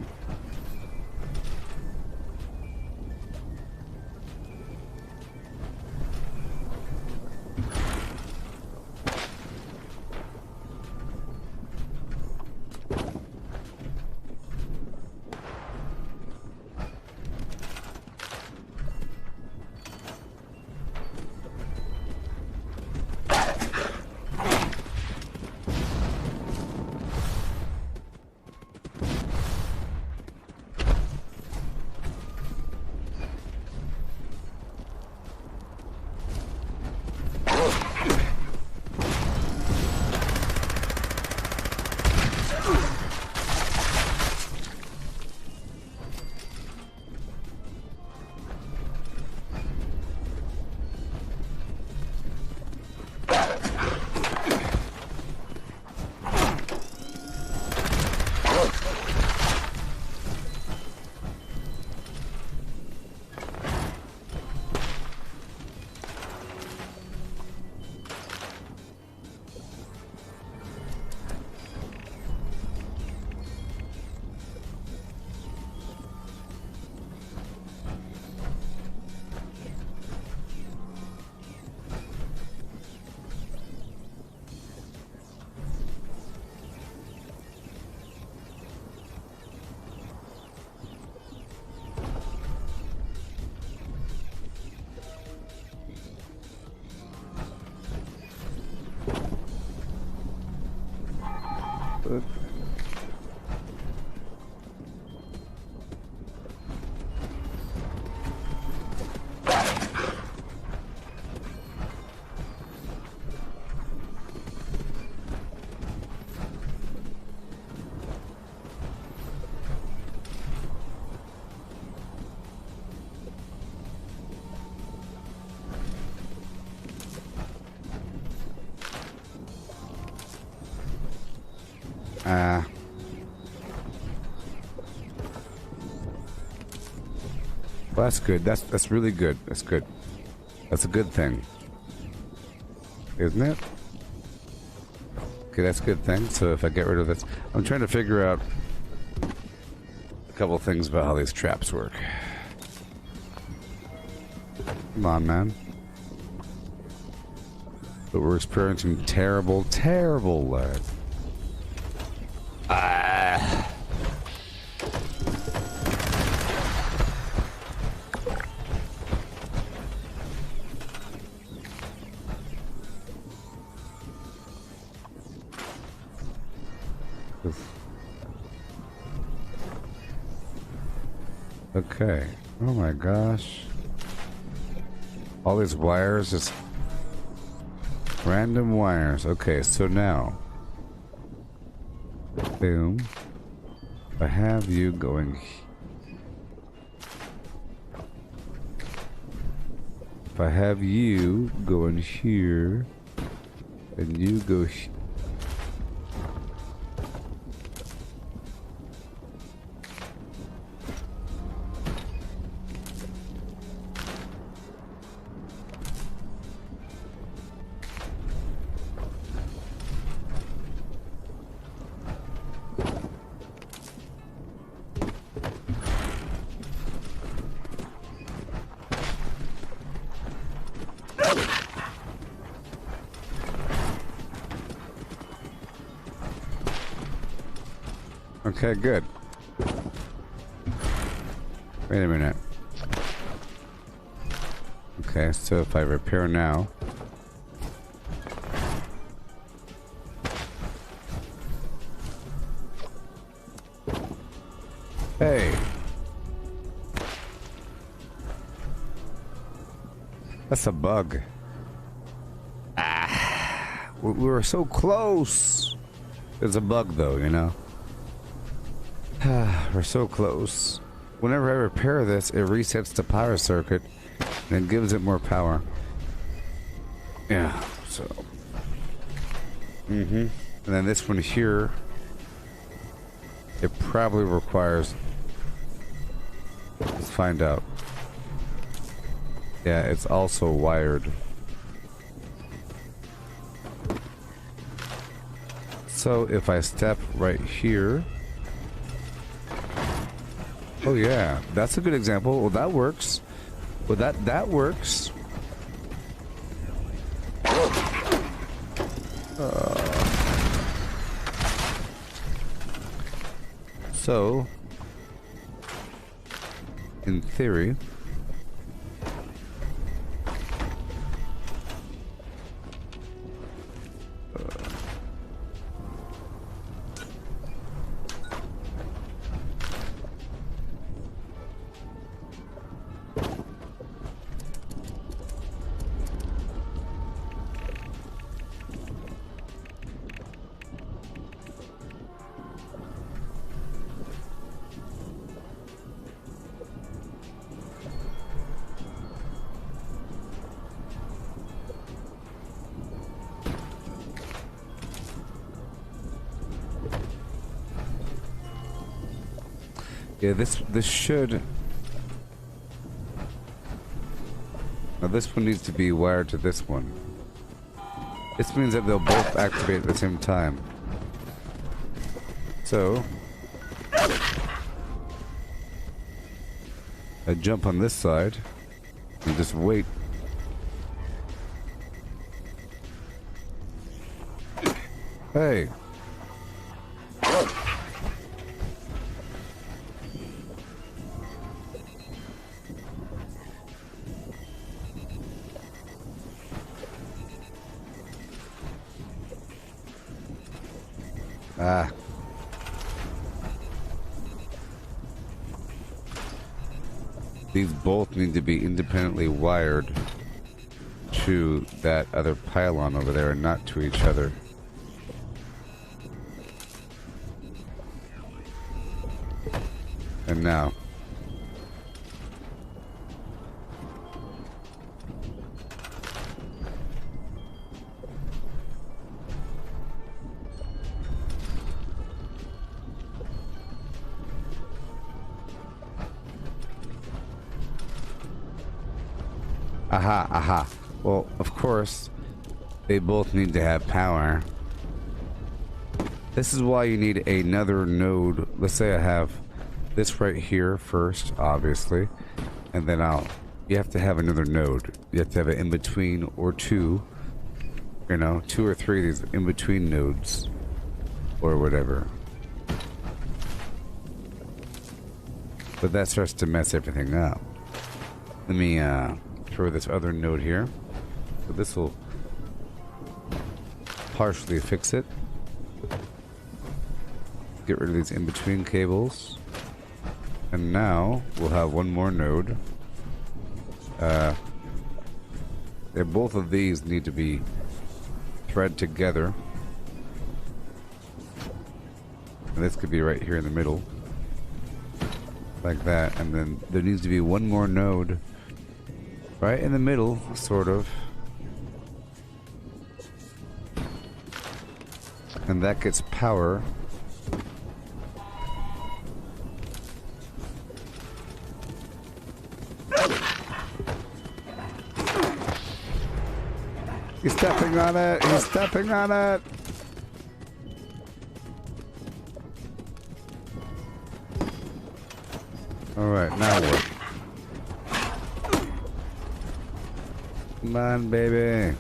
Well, that's good. That's really good. That's good. That's a good thing, isn't it? Okay, that's a good thing. So if I get rid of this, I'm trying to figure out a couple things about how these traps work. Come on, man. But we're experiencing terrible, terrible lag. Okay. Oh my gosh. All these wires, just random wires. Okay, so now, boom. I have you going. If I have you going here, and you go here. Okay, good. Wait a minute. Okay, so if I repair now. Hey. That's a bug. Ah. We were so close. It's a bug though, you know? We're so close. Whenever I repair this, it resets the power circuit and gives it more power. Yeah, so. And then this one here, it probably requires. Let's find out. Yeah, it's also wired. So if I step right here. Oh yeah, that's a good example. Well, that works. Well, that works. So, in theory, yeah, this should. Now this one needs to be wired to this one. This means that they'll both activate at the same time. So I jump on this side and just wait. Hey. Ah. These both need to be independently wired to that other pylon over there and not to each other. And now. Aha, aha. Well, of course, they both need to have power. This is why you need another node. Let's say I have this right here first, obviously, and then you have to have another node. You have to have an in-between or two, you know, 2 or 3 of these in-between nodes or whatever. But that starts to mess everything up. Let me throw this other node here. So this will partially fix it. Get rid of these in-between cables. And now we'll have one more node. Both of these need to be thread together. And this could be right here in the middle. Like that. And then there needs to be one more node right in the middle, sort of. And that gets power. He's stepping on it! He's stepping on it! Alright, now what? Come on, baby.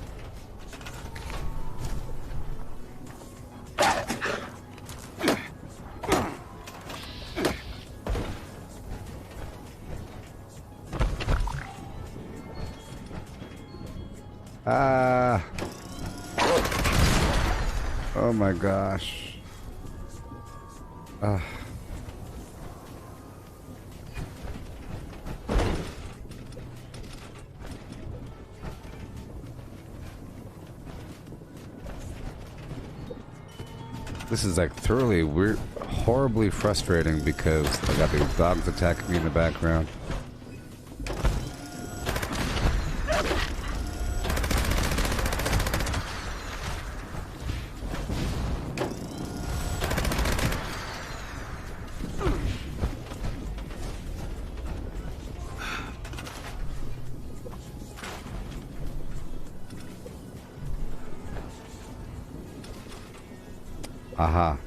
Ah. Oh my gosh. Ah. This is like thoroughly weird, horribly frustrating because I got these dogs attacking me in the background. Aha.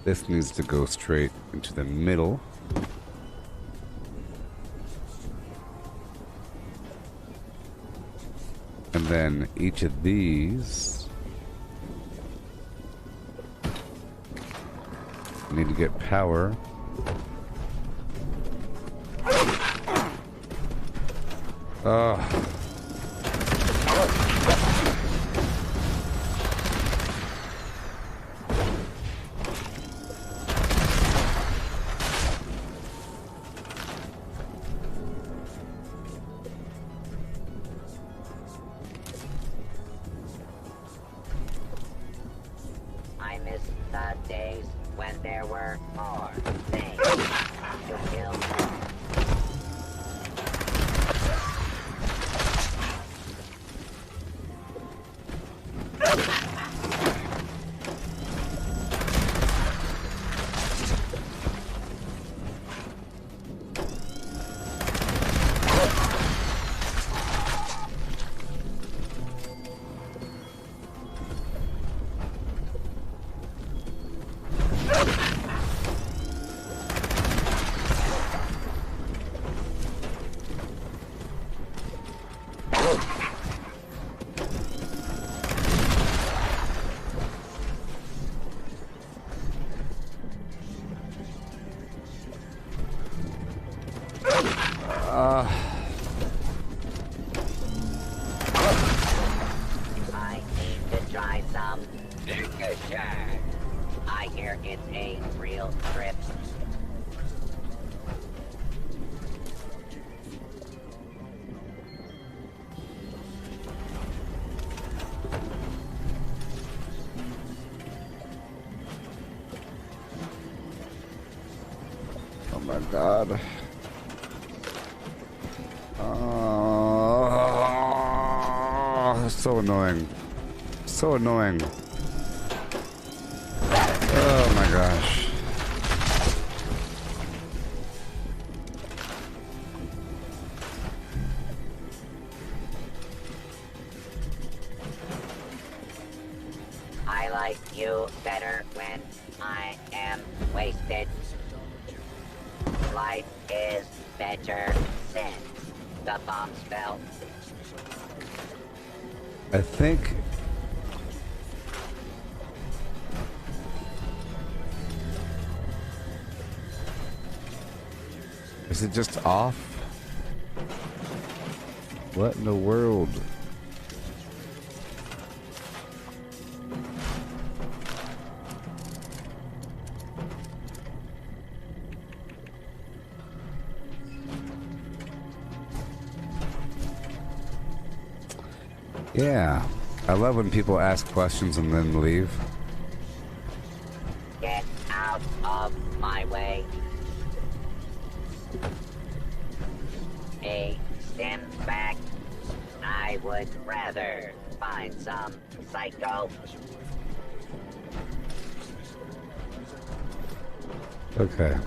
This needs to go straight into the middle. And then each of these need to get power. Oh. I miss the days when there were more things to kill. I need to try some Stagnation. I hear it's a real trip. Oh my god. So annoying. So annoying. Oh my gosh. I like you better when I am wasted. Life is better since the bombs fell. I think is it just off? What in the world? Yeah, I love when people ask questions and then leave. Get out of my way. A stim back. I would rather find some psycho. Okay.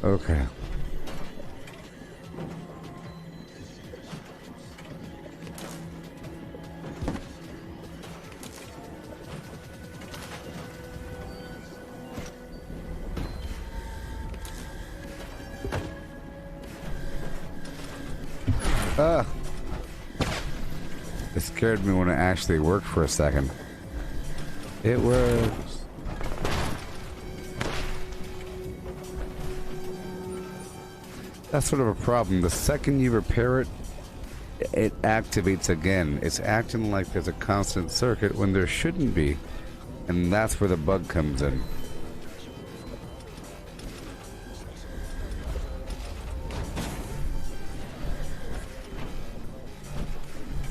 Okay. It scared me when it actually worked for a second. It works. That's sort of a problem. The second you repair it, it activates again. It's acting like there's a constant circuit when there shouldn't be. And that's where the bug comes in.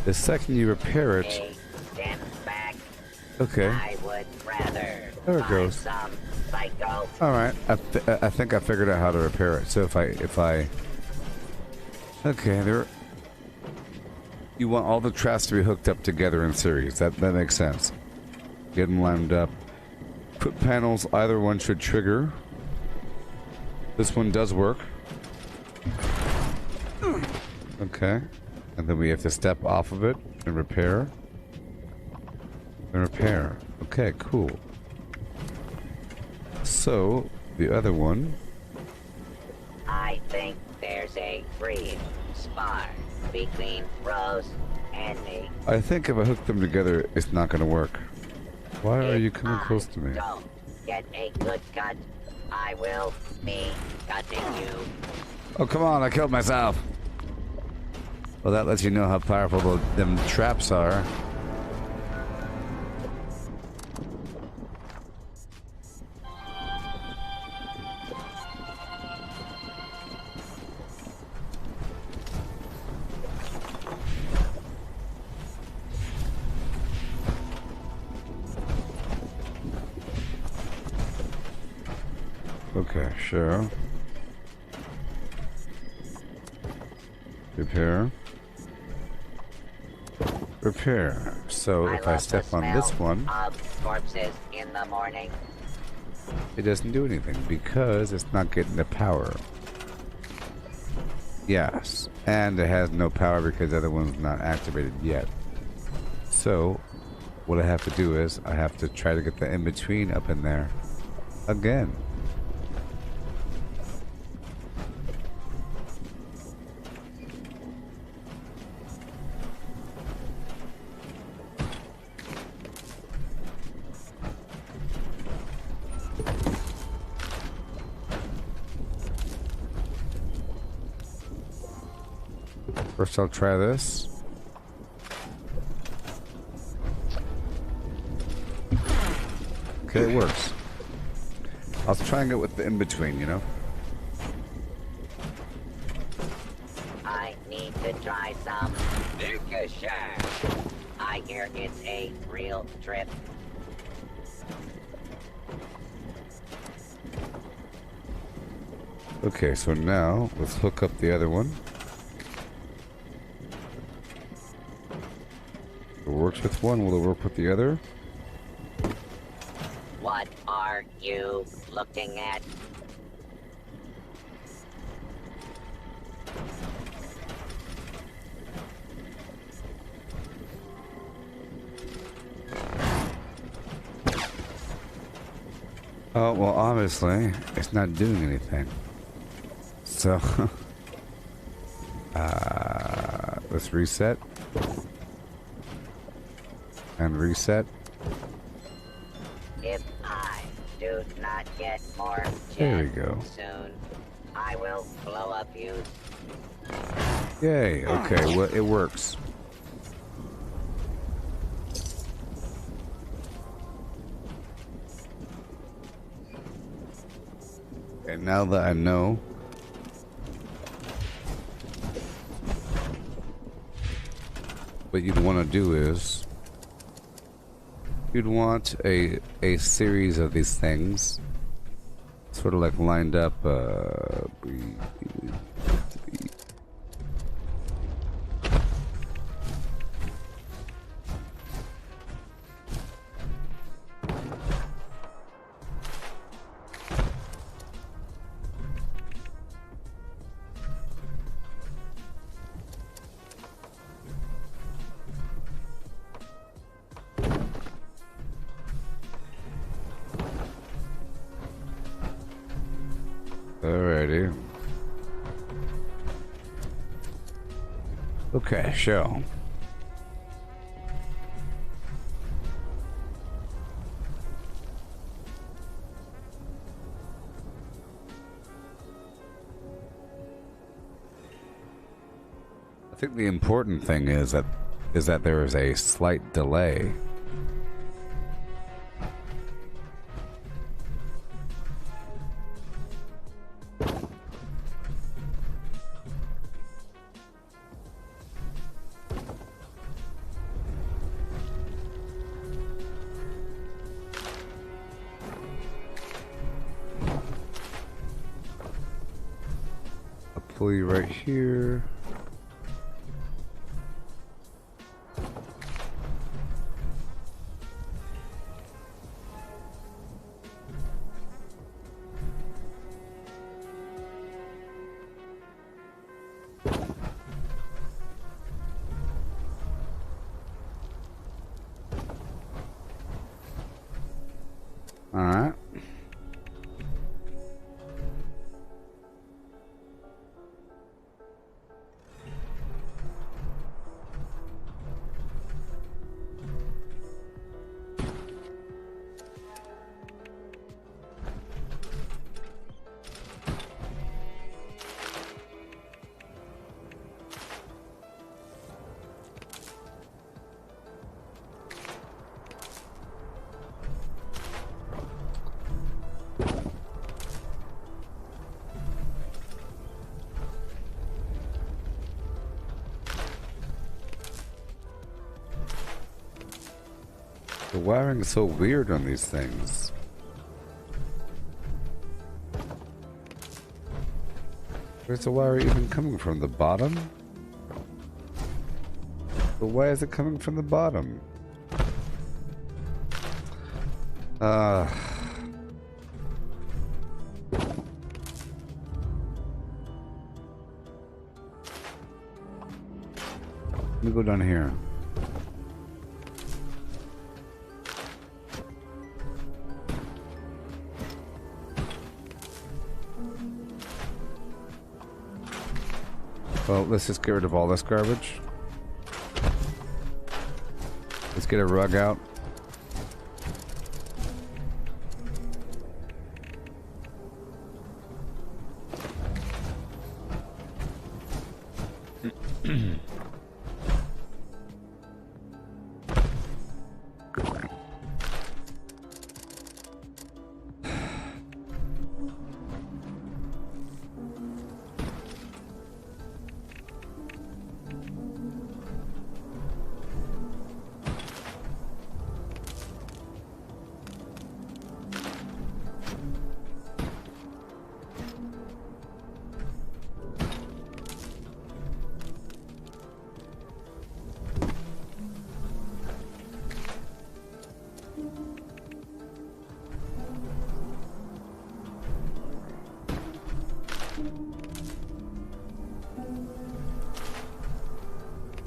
The second you repair it... Okay. I would rather there it goes. some psycho. Alright, I think I figured out how to repair it. So if I... Okay, there... You want all the traps to be hooked up together in series. That makes sense. Get them lined up. Put panels, either one should trigger. This one does work. Okay. And then we have to step off of it and repair. And repair. Okay, cool. So, the other one... I think there's a brief spark between Rose and me. I think if I hook them together, it's not going to work. Why are you coming close to me? Don't get a good cut. I will be cutting you. Oh, come on, I killed myself. Well, that lets you know how powerful them traps are. Okay, sure. Repair. Repair. So if I step on this one, corpses in the morning. it doesn't do anything because it's not getting the power. Yes, and it has no power because the other one's not activated yet. So what I have to do is I have to try to get the in-between up in there again. First I'll try this. Okay, it works. I was trying it with the in-between, you know? I need to try some Lucasher. I hear it's a real trip. Okay, so now let's hook up the other one. If it works with one, will it work with the other? What are you looking at? Oh, well, obviously, it's not doing anything. So, let's reset. And reset. If I do not get more There we gems go. soon, I will blow up you. Yay, okay, well, it works. And now that I know, what you'd want to do is you'd want a series of these things sort of like lined up alrighty. Okay, show. I think the important thing is that there is a slight delay. Pulley right here. All right. The wiring is so weird on these things. Where's the wire even coming from? The bottom? But why is it coming from the bottom? Let me go down here. Well, let's just get rid of all this garbage. Let's get a rug out.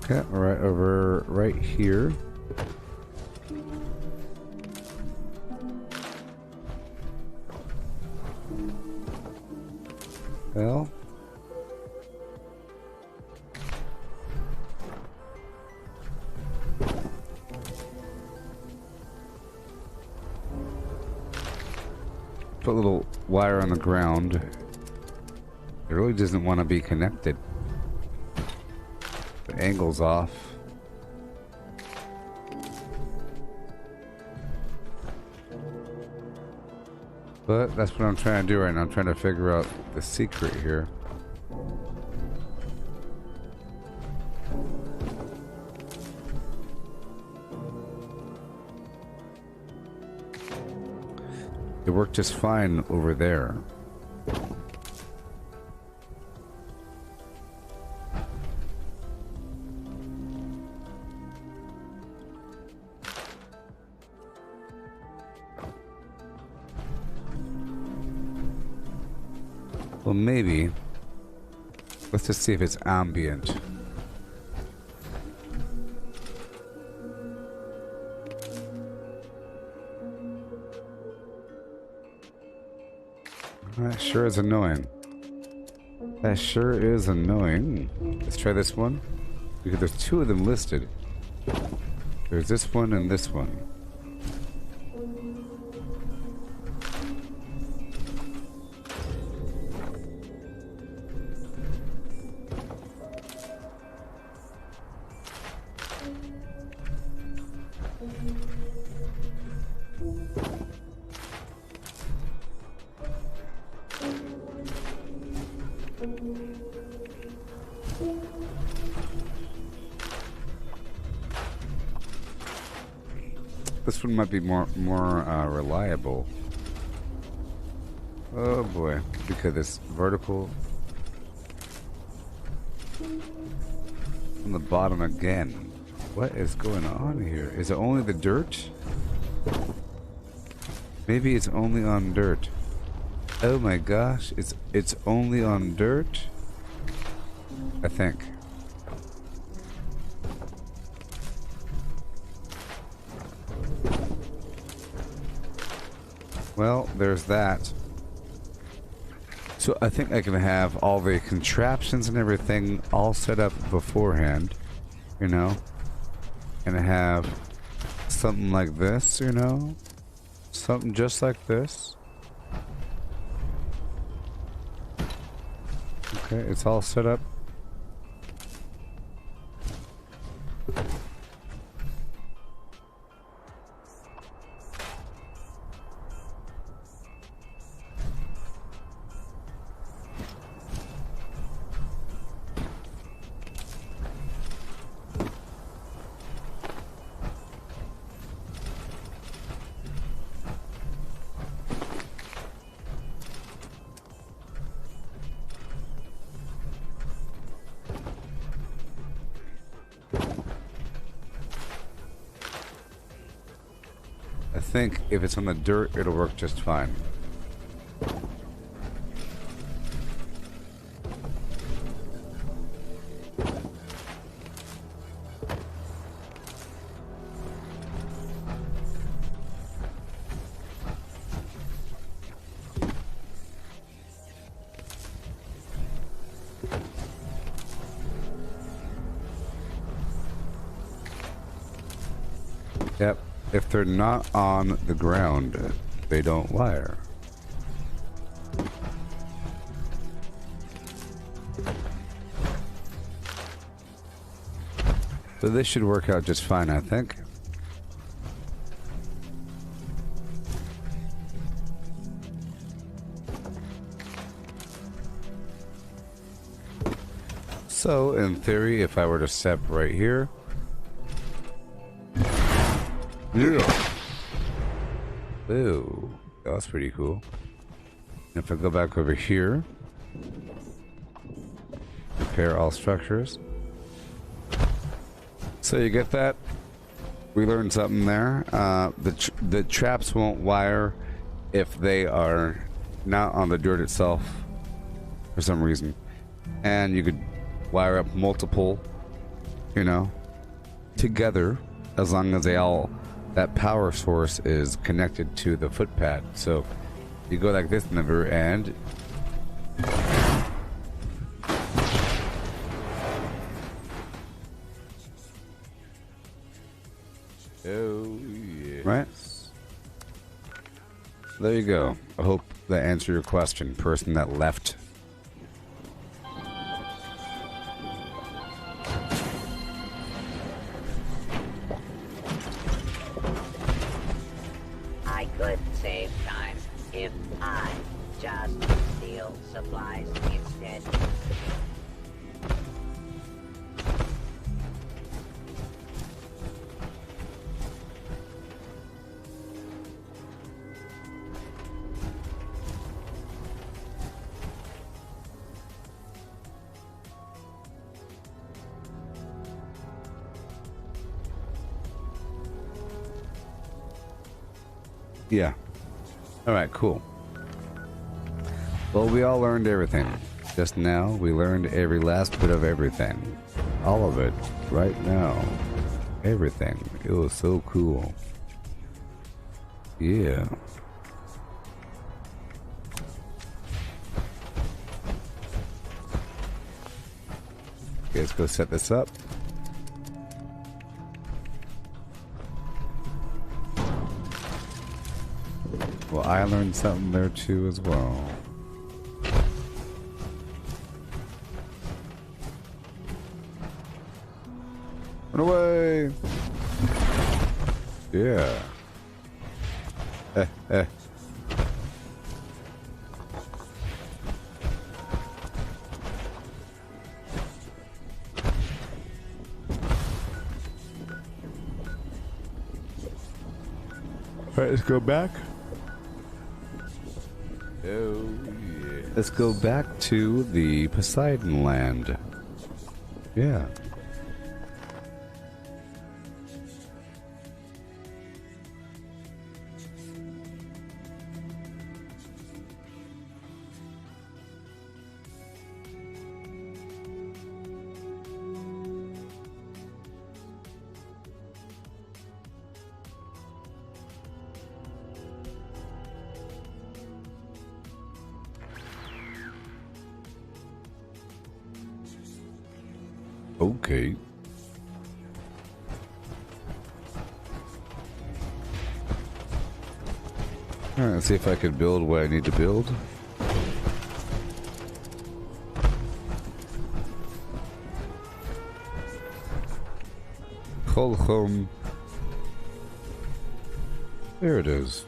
Okay, right over right here. Well, put a little wire on the ground. It really doesn't want to be connected. The angle's off. But that's what I'm trying to do right now. I'm trying to figure out the secret here. It worked just fine over there. Well, maybe. Let's just see if it's ambient. That sure is annoying. That sure is annoying. Let's try this one. Because there's two of them listed. There's this one and this one. This one might be more reliable. Oh boy, because it's vertical. On the bottom again. What is going on here? Is it only the dirt? Maybe it's only on dirt. Oh my gosh, it's only on dirt? I think. Well, there's that. So I think I can have all the contraptions and everything all set up beforehand, you know, and have something like this, you know, something just like this. Okay, it's all set up. I think if it's on the dirt, it'll work just fine. Yep. If they're not on the ground, they don't wire. So this should work out just fine, I think. So, in theory, if I were to step right here, yeah. Ooh, that's pretty cool. If I go back over here, repair all structures. So you get that? We learned something there. The traps won't wire if they are not on the dirt itself for some reason. And you could wire up multiple you know, together, as long as that power source is connected to the footpad. So you go like this in the very end. Oh, yeah. Right? There you go. I hope that answered your question, person that left. I could save time if I just steal supplies instead. Yeah. Alright, cool. Well, we all learned everything. Just now, we learned every last bit of everything. All of it. Right now. Everything. It was so cool. Yeah. Okay, let's go set this up. Well, I learned something there too as well. Run away! Yeah. Alright, let's go back. Oh, yeah. Let's go back to the Poseidon land. Yeah. Okay. Alright, let's see if I can build what I need to build. Kolchom. There it is.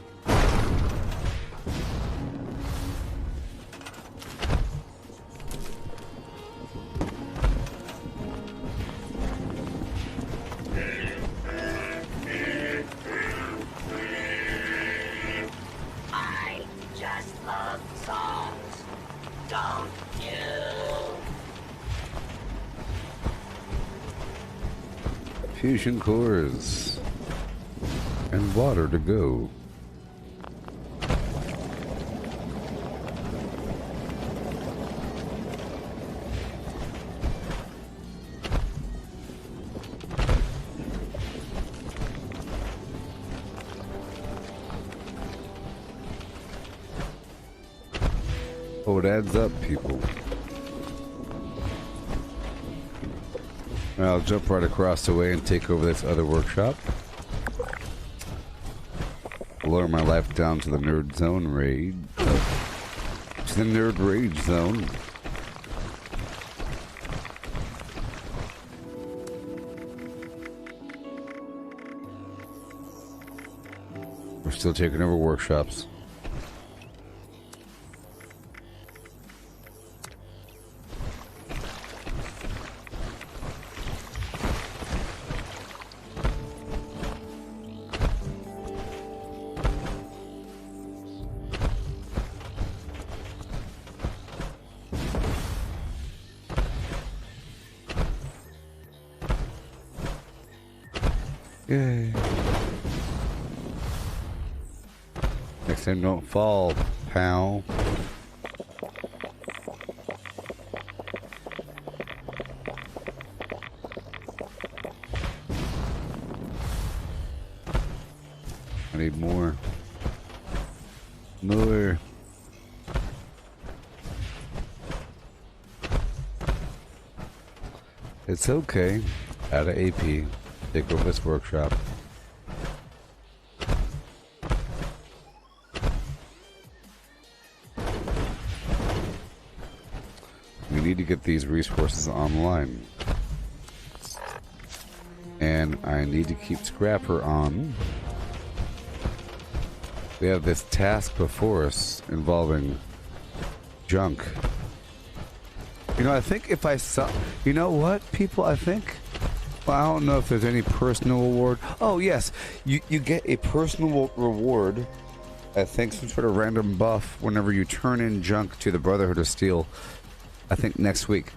Fusion cores and water to go. Oh, it adds up, people. I'll jump right across the way and take over this other workshop. Lower my life down to the nerd zone raid. To the nerd rage zone. We're still taking over workshops. Yay. Next time don't fall, pal. I need more. More. It's okay. Out of AP. Take over this workshop. We need to get these resources online. And I need to keep Scrapper on. We have this task before us involving junk. You know, I think if I saw... You know what, people? I think... Well, I don't know if there's any personal reward. Oh, yes. You get a personal reward. I think some sort of random buff whenever you turn in junk to the Brotherhood of Steel. I think next week.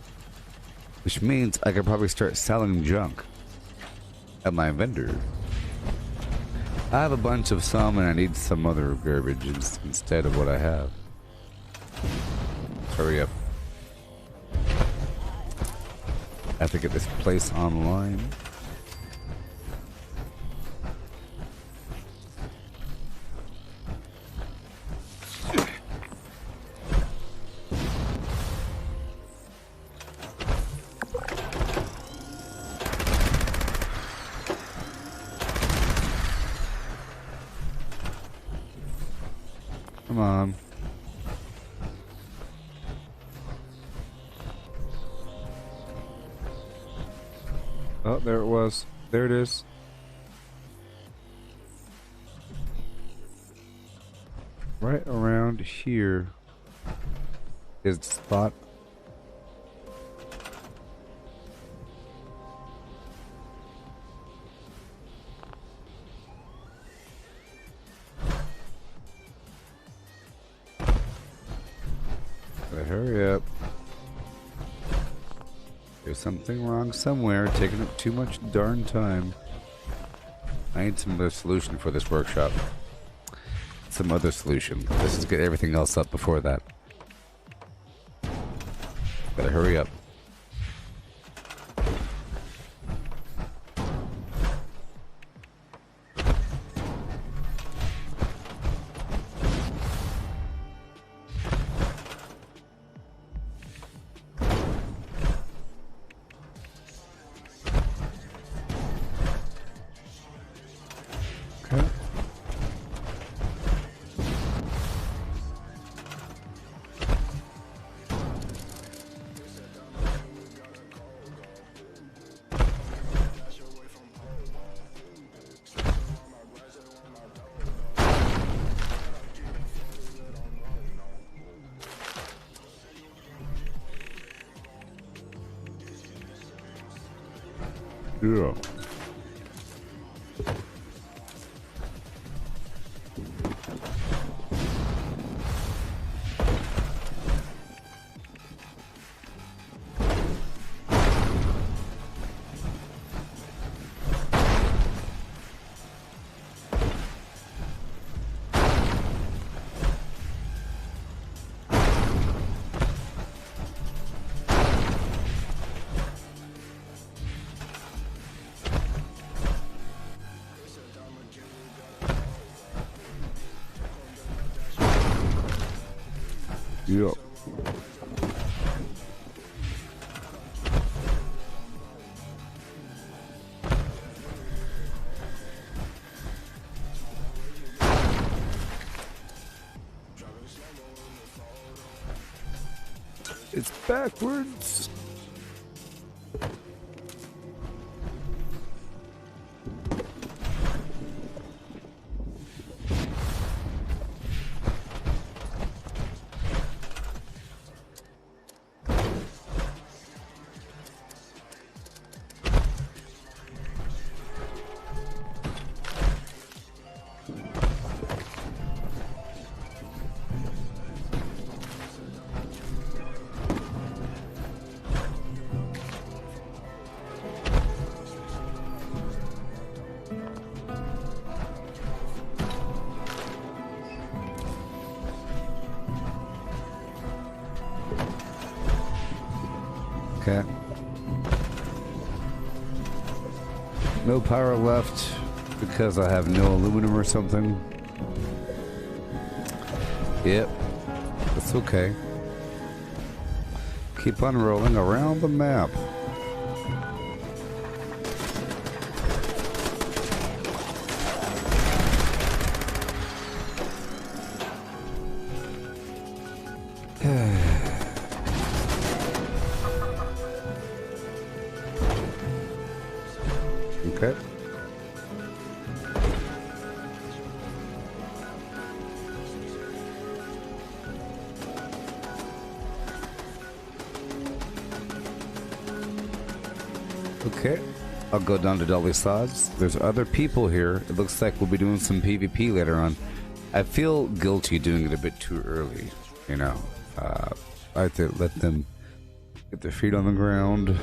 Which means I could probably start selling junk at my vendor. I have a bunch of some and I need some other garbage instead of what I have. Hurry up. I have to get this place online. Come on. Oh, there it was. There it is. Right around here is the spot. Gotta hurry up. There's something wrong somewhere, taking up too much darn time. I need some other solution for this workshop. Some other solution. Let's just get everything else up before that. Gotta hurry up. Yeah. Yep. It's backwards. Okay. No power left Because I have no aluminum or something. Yep. That's okay. Keep on rolling around the map. Okay. Okay, I'll go down to Dolly Sods. There's other people here. It looks like we'll be doing some PvP later on. I feel guilty doing it a bit too early, you know. I have to let them get their feet on the ground.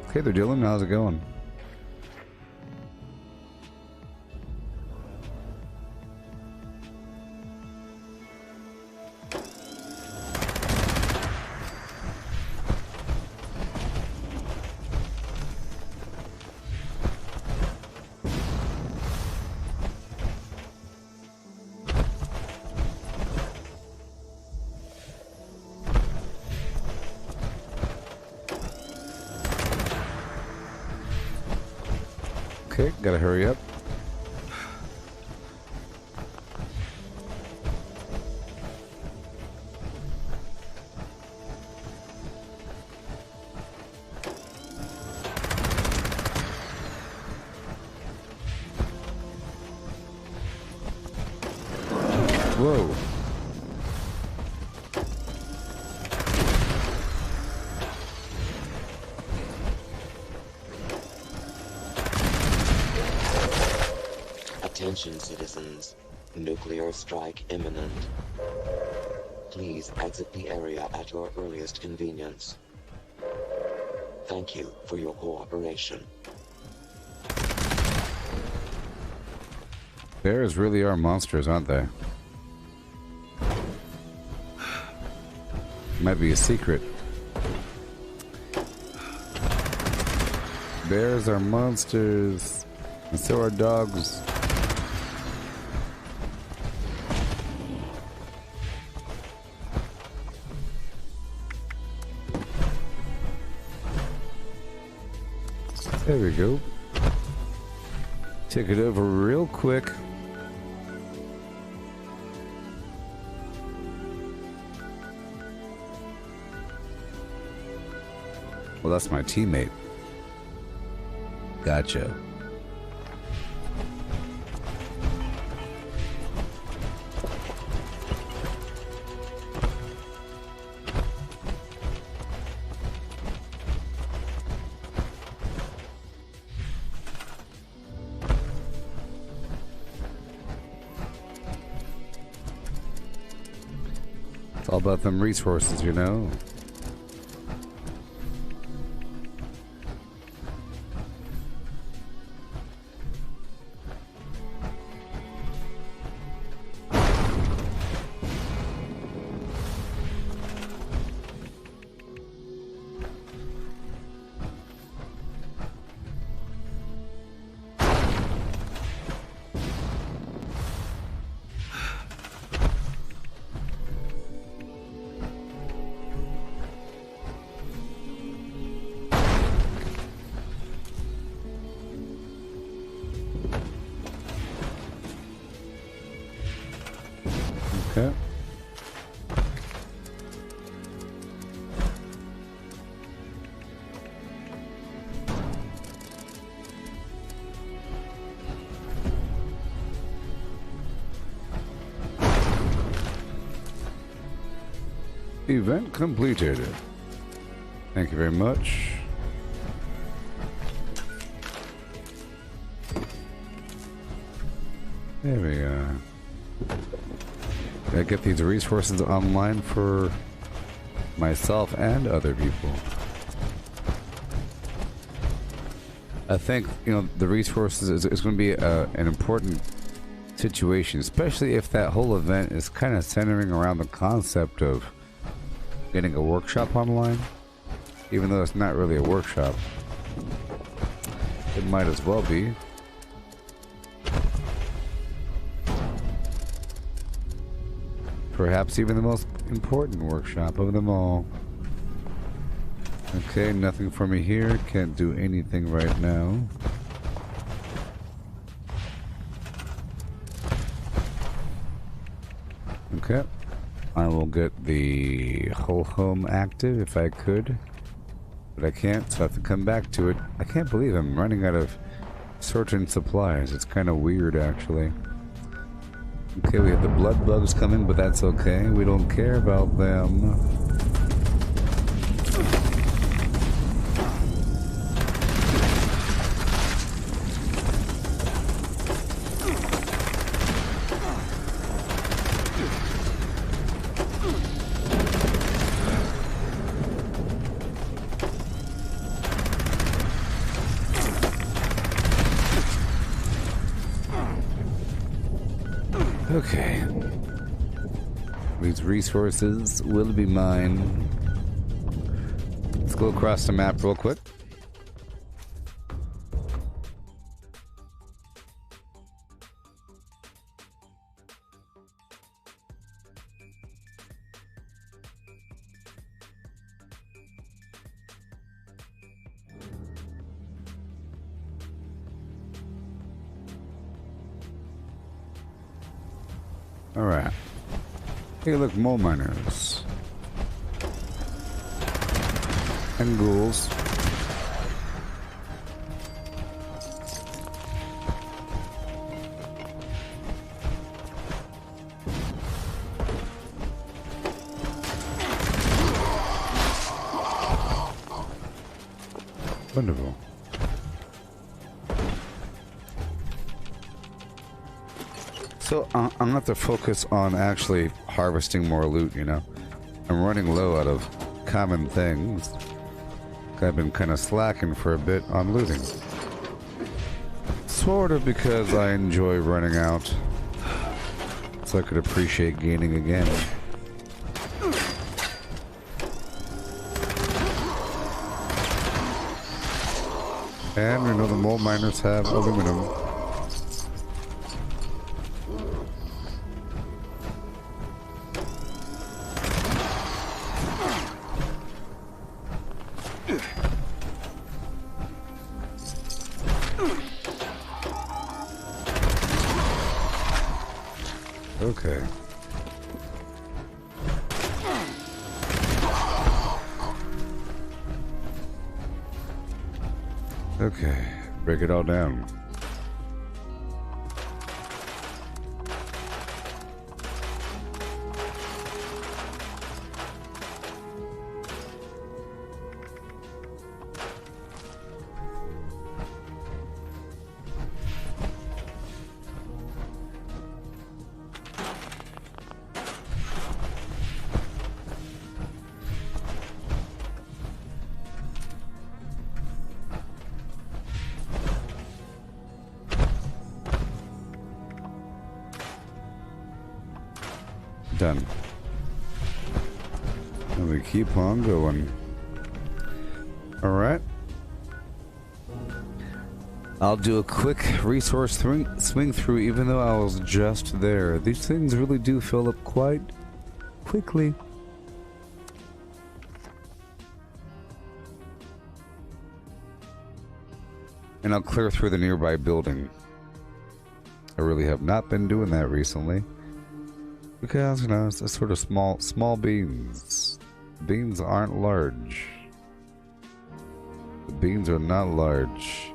Okay, they're Dylan. How's it going? Okay, gotta hurry up. Whoa. Attention citizens, nuclear strike imminent. Please exit the area at your earliest convenience. Thank you for your cooperation. Bears really are monsters, aren't they? Might be a secret. Bears are monsters, and so are dogs. There we go. Take it over real quick. Well, that's my teammate. Gotcha. It's all about them resources, you know. Okay. Event completed. Thank you very much. There we are. Gotta get these resources online for myself and other people. I think, you know, the resources is going to be an important situation, especially if that whole event is kind of centering around the concept of getting a workshop online. Even though it's not really a workshop, it might as well be. Perhaps even the most important workshop of them all. Okay, nothing for me here. Can't do anything right now. Okay. I will get the whole home active if I could. But I can't, so I have to come back to it. I can't believe I'm running out of certain supplies. It's kind of weird, actually. Okay, we have the blood bugs coming, but that's okay. We don't care about them. Okay. These resources will be mine. Let's go across the map real quick. Alright. Hey, look, mole miners. And ghouls. Wonderful. So I'm gonna have to focus on actually harvesting more loot, you know. I'm running low out of common things. I've been kind of slacking for a bit on looting. Sort of because I enjoy running out. So I could appreciate gaining again. And we know the mole miners have aluminum. Okay. Okay, break it all down. Done. And we keep on going. Alright. I'll do a quick resource swing through even though I was just there. These things really do fill up quite quickly. And I'll clear through the nearby building. I really have not been doing that recently. Because, you know, it's a sort of small beans. Beans aren't large. The beans are not large.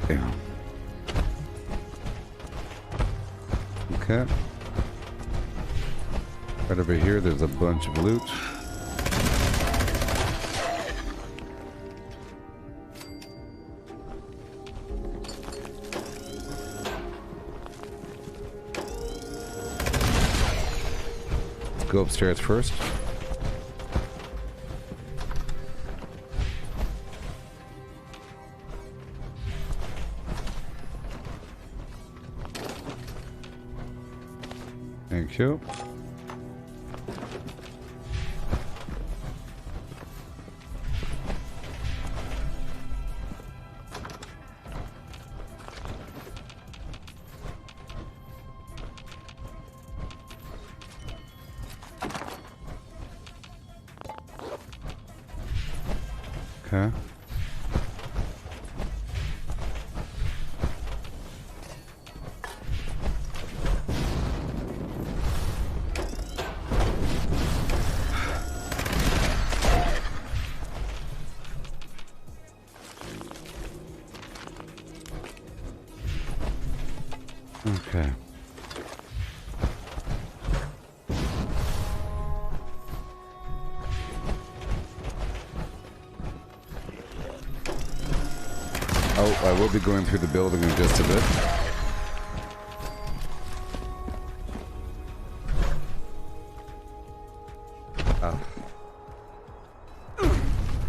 Yeah. Okay. Right over here, there's a bunch of loot. go upstairs first. Thank you. Okay. Okay. Oh, I will be going through the building in just a bit. Oh.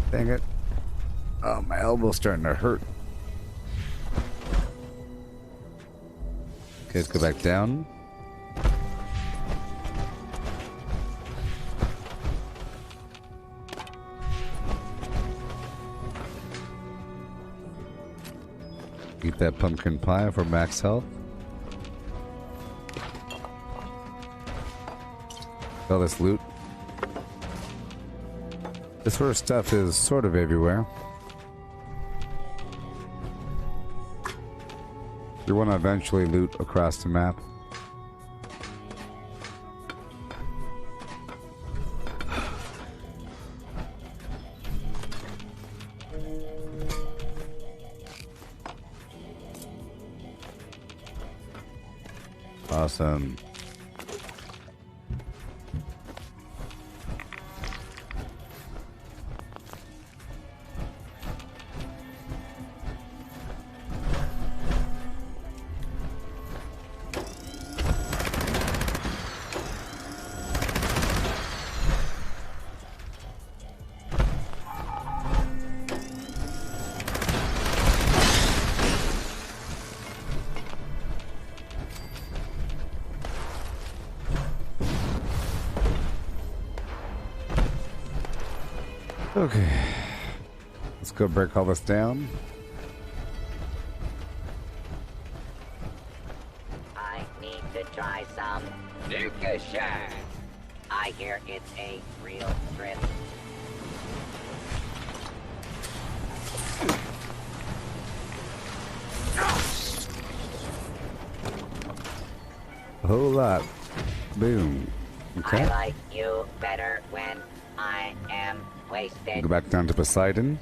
Dang it. Oh, my elbow's starting to hurt. Okay, let's go back down. Eat that pumpkin pie for max health. All this loot. This sort of stuff is sort of everywhere. You want to eventually loot across the map. Awesome. Okay, let's go break all this down. I need to try some Lucasherm. I hear it's a real trip. A whole lot. Boom. Okay. I like you better when I am wasted. Go back down to Poseidon.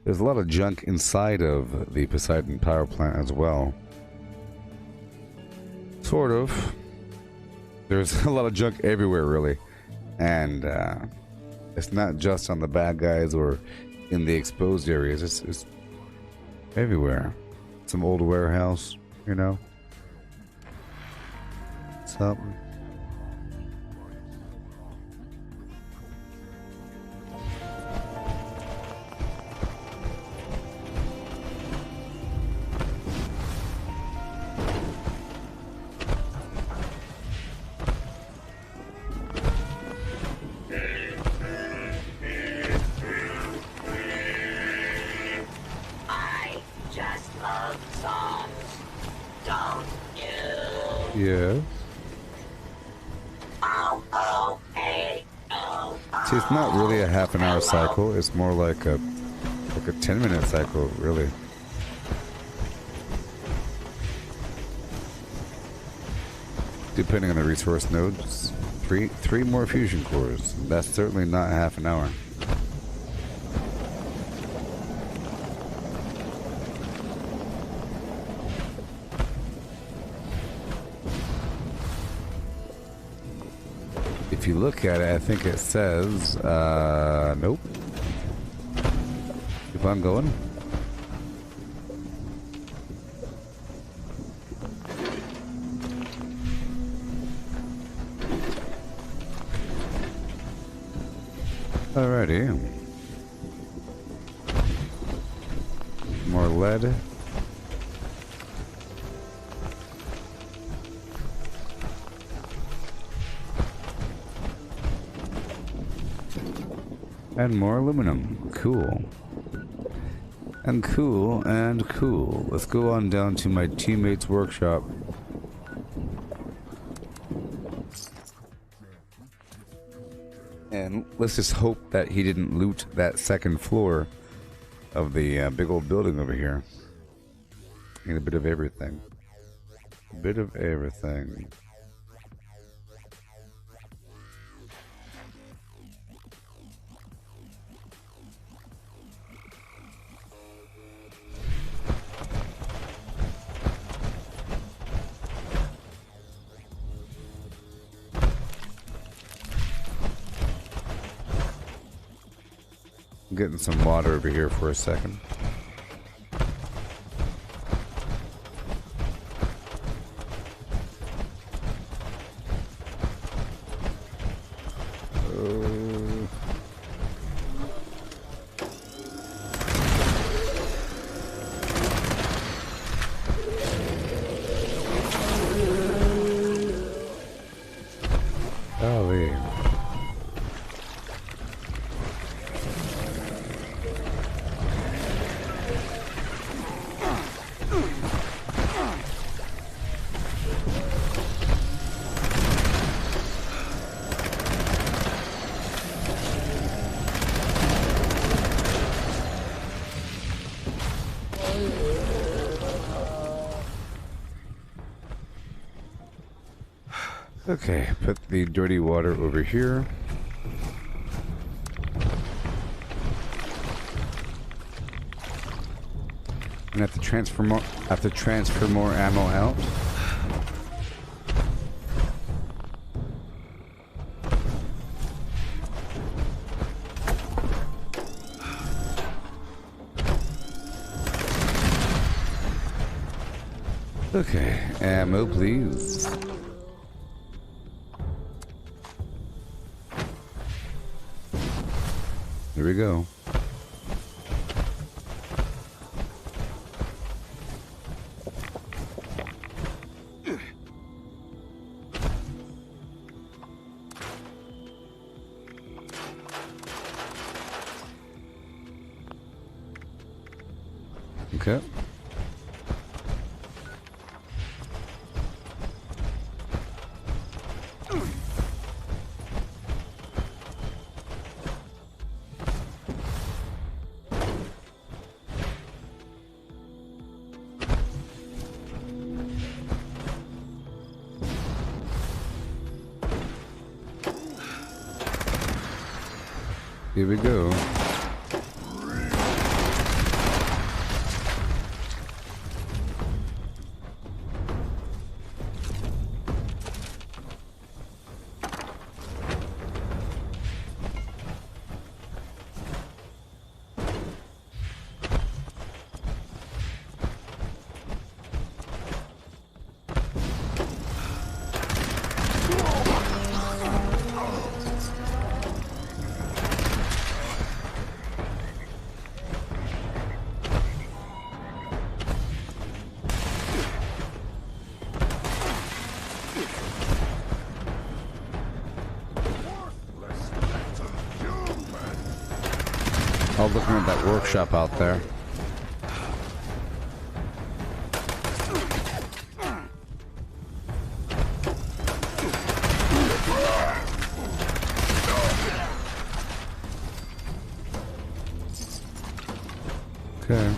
There's a lot of junk inside of the Poseidon power plant as well. Sort of. There's a lot of junk everywhere, really. And it's not just on the bad guys or in the exposed areas. It's everywhere. Some old warehouse, you know. Something. Yeah. See, it's not really a half an hour cycle. It's more like a 10-minute cycle, really. Depending on the resource nodes, three more fusion cores. That's certainly not half an hour. If you look at it, I think it says, nope. Keep on going. Alrighty. More lead. And more aluminum. Cool. And cool and cool. Let's go on down to my teammate's workshop. And let's just hope that he didn't loot that second floor of the big old building over here. And a bit of everything. A bit of everything. I'm getting some water over here for a second. Golly. Okay, put the dirty water over here. And have to transfer more ammo out. Okay, ammo please. Here we go. Okay. Here we go. I was looking at that workshop out there. Okay.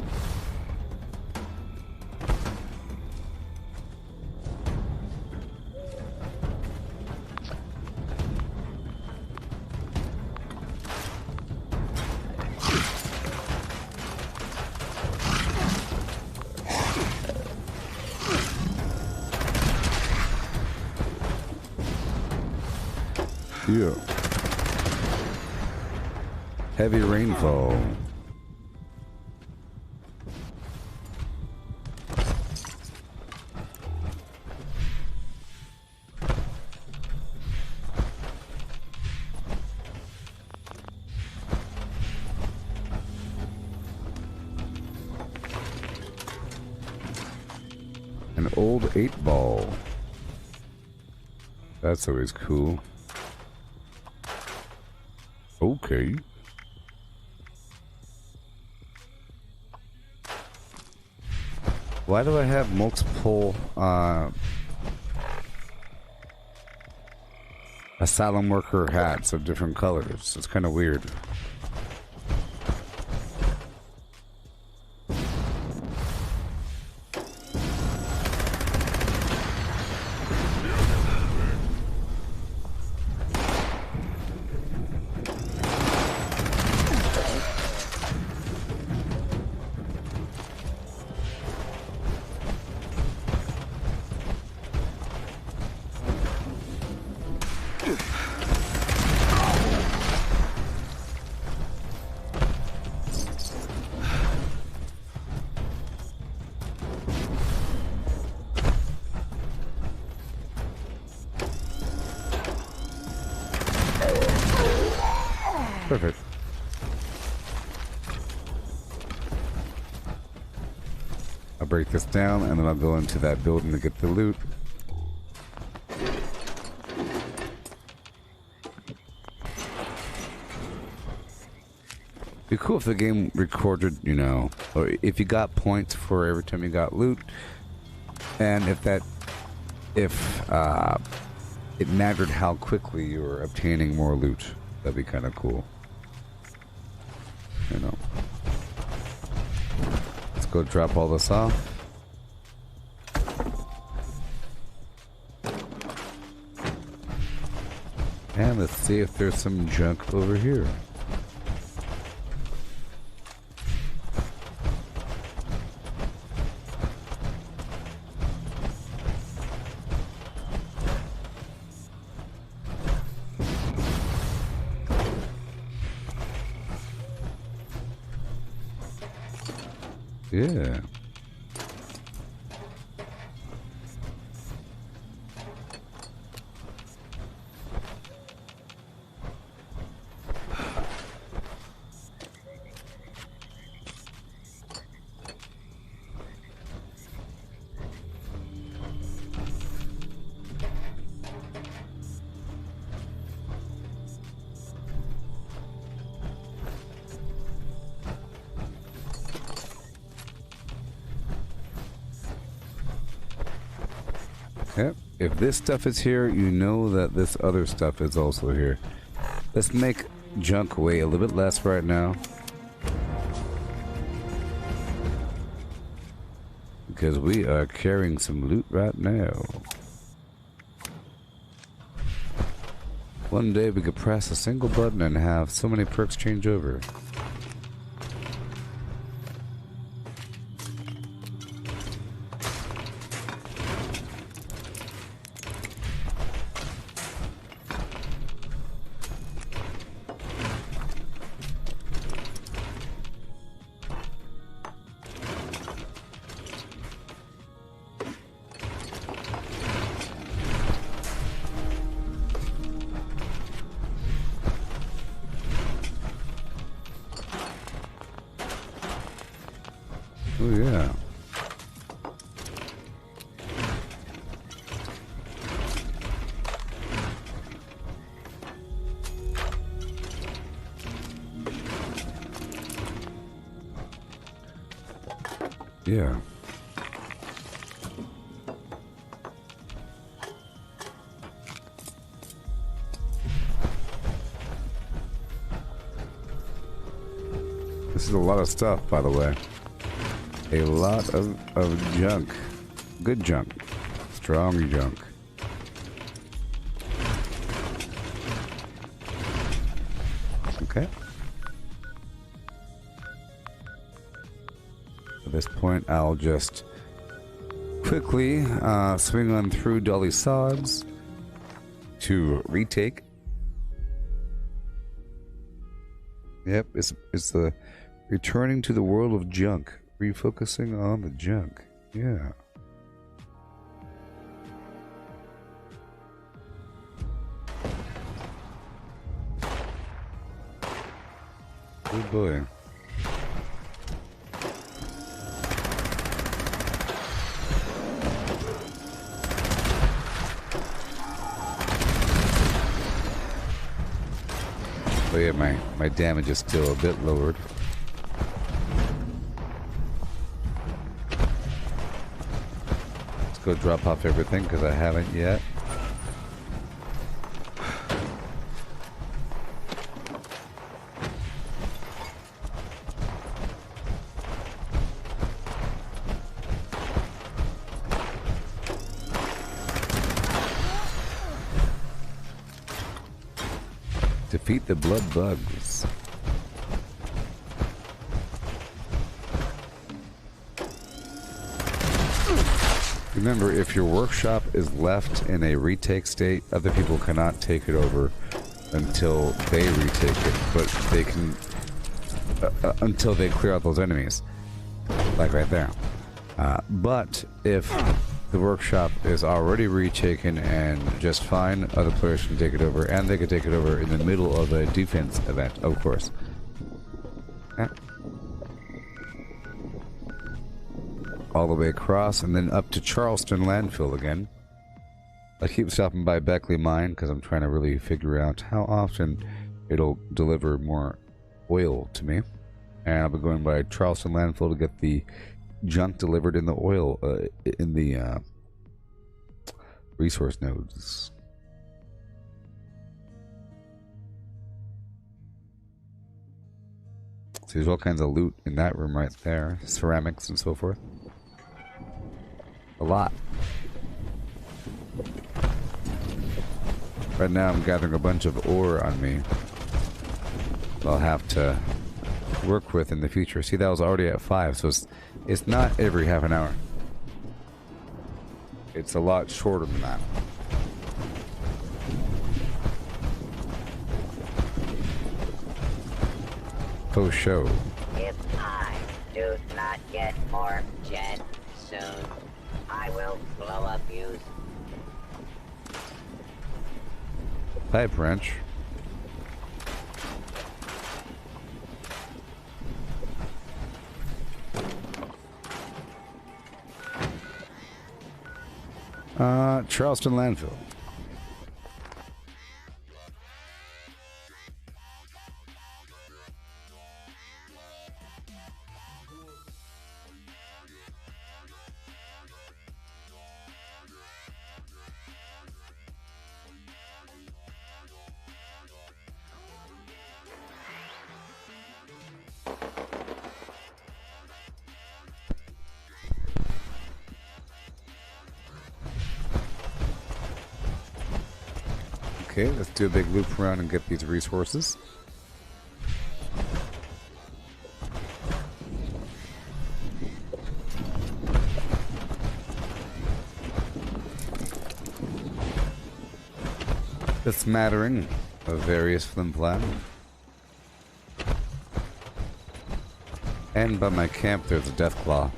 Yeah. Heavy rainfall. old 8-ball. That's always cool. Okay. Why do I have multiple asylum worker hats of different colors? It's kind of weird. Perfect. I'll break this down and then I'll go into that building to get the loot. Be cool if the game recorded, you know, or if you got points for every time you got loot, and if it mattered how quickly you were obtaining more loot. That'd be kind of cool. You know. Let's go drop all this off. And let's see if there's some junk over here. Yeah. Yep. If this stuff is here, you know that this other stuff is also here. Let's make junk weigh a little bit less right now. Because we are carrying some loot right now. One day we could press a single button and have so many perks change over. Oh yeah. Yeah. This is a lot of stuff, by the way. A lot of junk. Good junk. Strong junk. Okay. At this point, I'll just quickly swing on through Dolly Sods to retake. Yep, it's the returning to the world of junk. Refocusing on the junk. Yeah. Good boy. But yeah, my damage is still a bit lowered. Let's go drop off everything because I haven't yet. Defeat the blood bugs. Remember, if your workshop is left in a retake state, other people cannot take it over until they retake it, but they can until they clear out those enemies, like right there. But if the workshop is already retaken and just fine, other players can take it over, and they can take it over in the middle of a defense event, of course. All the way across, and then up to Charleston Landfill again. I keep stopping by Beckley Mine because I'm trying to really figure out how often it'll deliver more oil to me. And I'll be going by Charleston Landfill to get the junk delivered in the oil, in the resource nodes. So there's all kinds of loot in that room right there, ceramics and so forth. A lot. Right now I'm gathering a bunch of ore on me I'll have to work with in the future. See, that was already at 5, so it's not every half an hour. It's a lot shorter than that. Post show. If I do not get more jet soon, I will blow up you. Pipe wrench. Charleston Landfill. Okay, let's do a big loop around and get these resources. A smattering of various flimflam. And by my camp there's a deathclaw.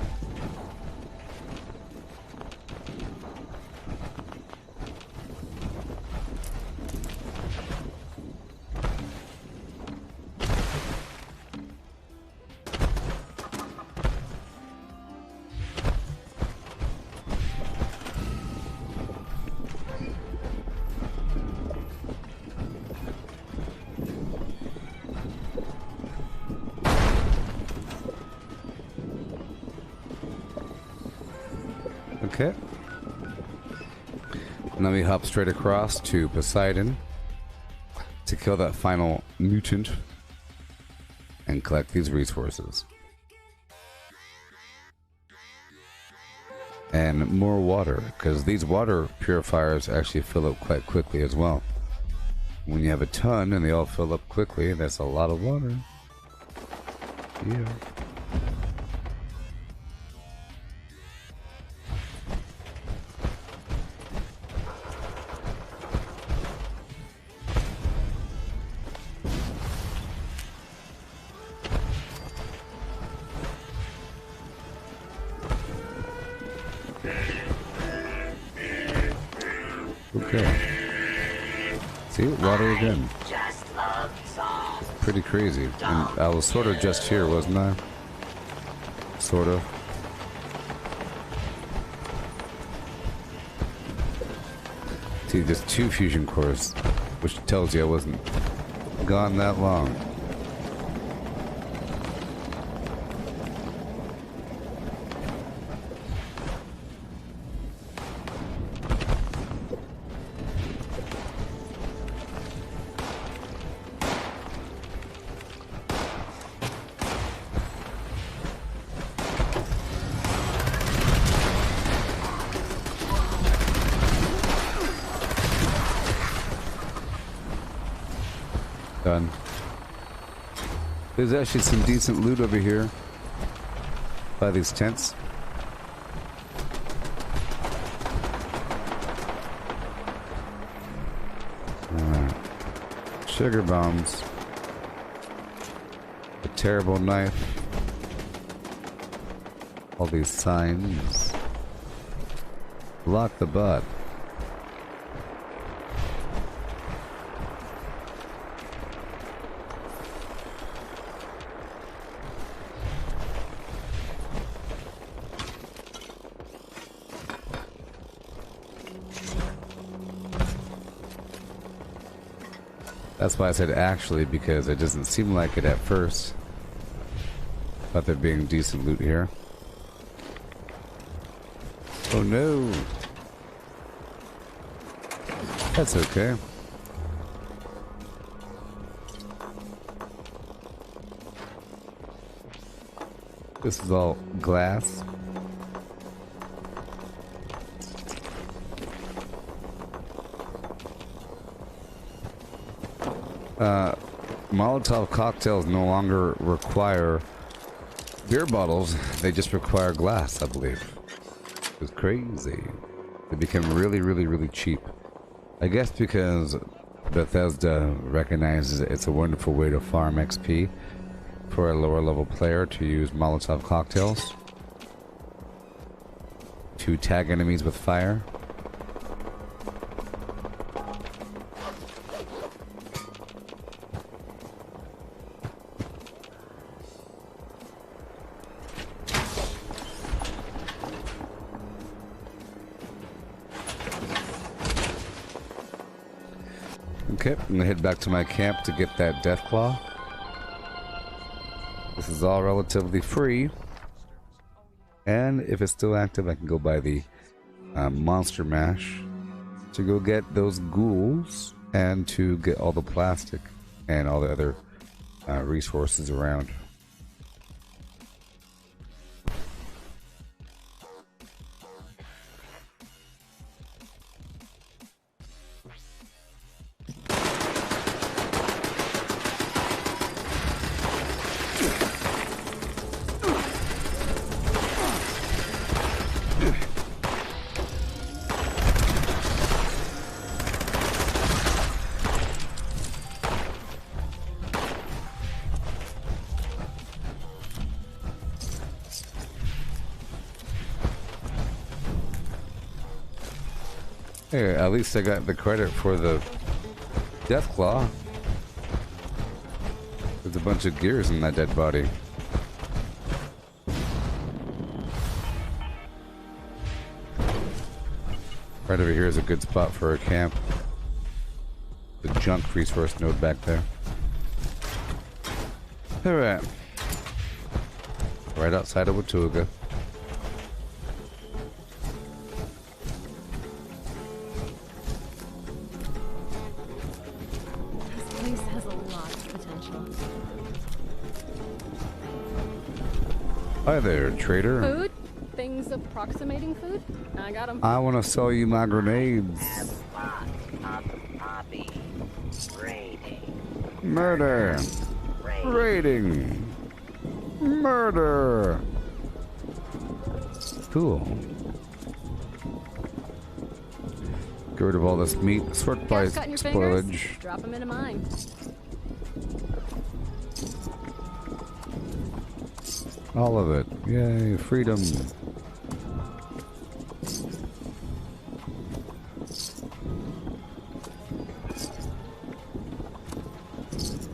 Okay. Now we hop straight across to Poseidon to kill that final mutant and collect these resources. And more water, because these water purifiers actually fill up quite quickly as well. When you have a ton and they all fill up quickly, that's a lot of water. Yeah. Okay. See, water again. Pretty crazy. And I was sort of just here, wasn't I? Sort of. See, there's 2 fusion cores, which tells you I wasn't gone that long. Done. There's actually some decent loot over here by these tents. Sugar bombs. A terrible knife. All these signs. Block the butt. That's why I said actually, because it doesn't seem like it at first. But there being decent loot here. Oh no! That's okay. This is all glass. Molotov cocktails no longer require beer bottles, they just require glass, I believe. It's crazy. They become really, really, really cheap. I guess because Bethesda recognizes it's a wonderful way to farm XP for a lower level player to use Molotov cocktails to tag enemies with fire. Okay, I'm gonna head back to my camp to get that death claw. This is all relatively free, and if it's still active, I can go buy the monster mash to go get those ghouls and to get all the plastic and all the other resources around. Hey, at least I got the credit for the death claw. There's a bunch of gears in that dead body. Right over here is a good spot for a camp. The junk resource node back there. Alright. Right outside of Watuga. Hi there, trader. Food? Things approximating food? I got them. I want to sell you my grenades. Murder. Raiding. Murder. Cool. Get rid of all this meat. Sort by spoilage. Drop them into mine. All of it. Yay, freedom.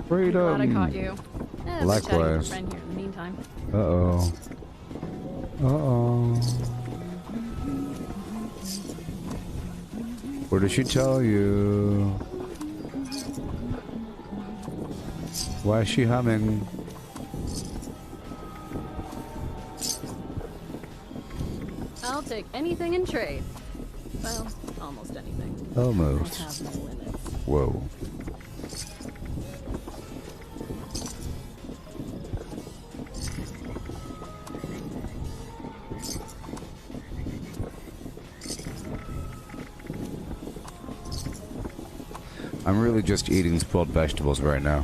Freedom. Glad I caught you. Likewise. Friend here in the meantime. Uh-oh. Uh-oh. What did she tell you? Why is she humming? I'll take anything in trade. Well, almost anything. Almost. I have no limits. Whoa. I'm really just eating spoiled vegetables right now.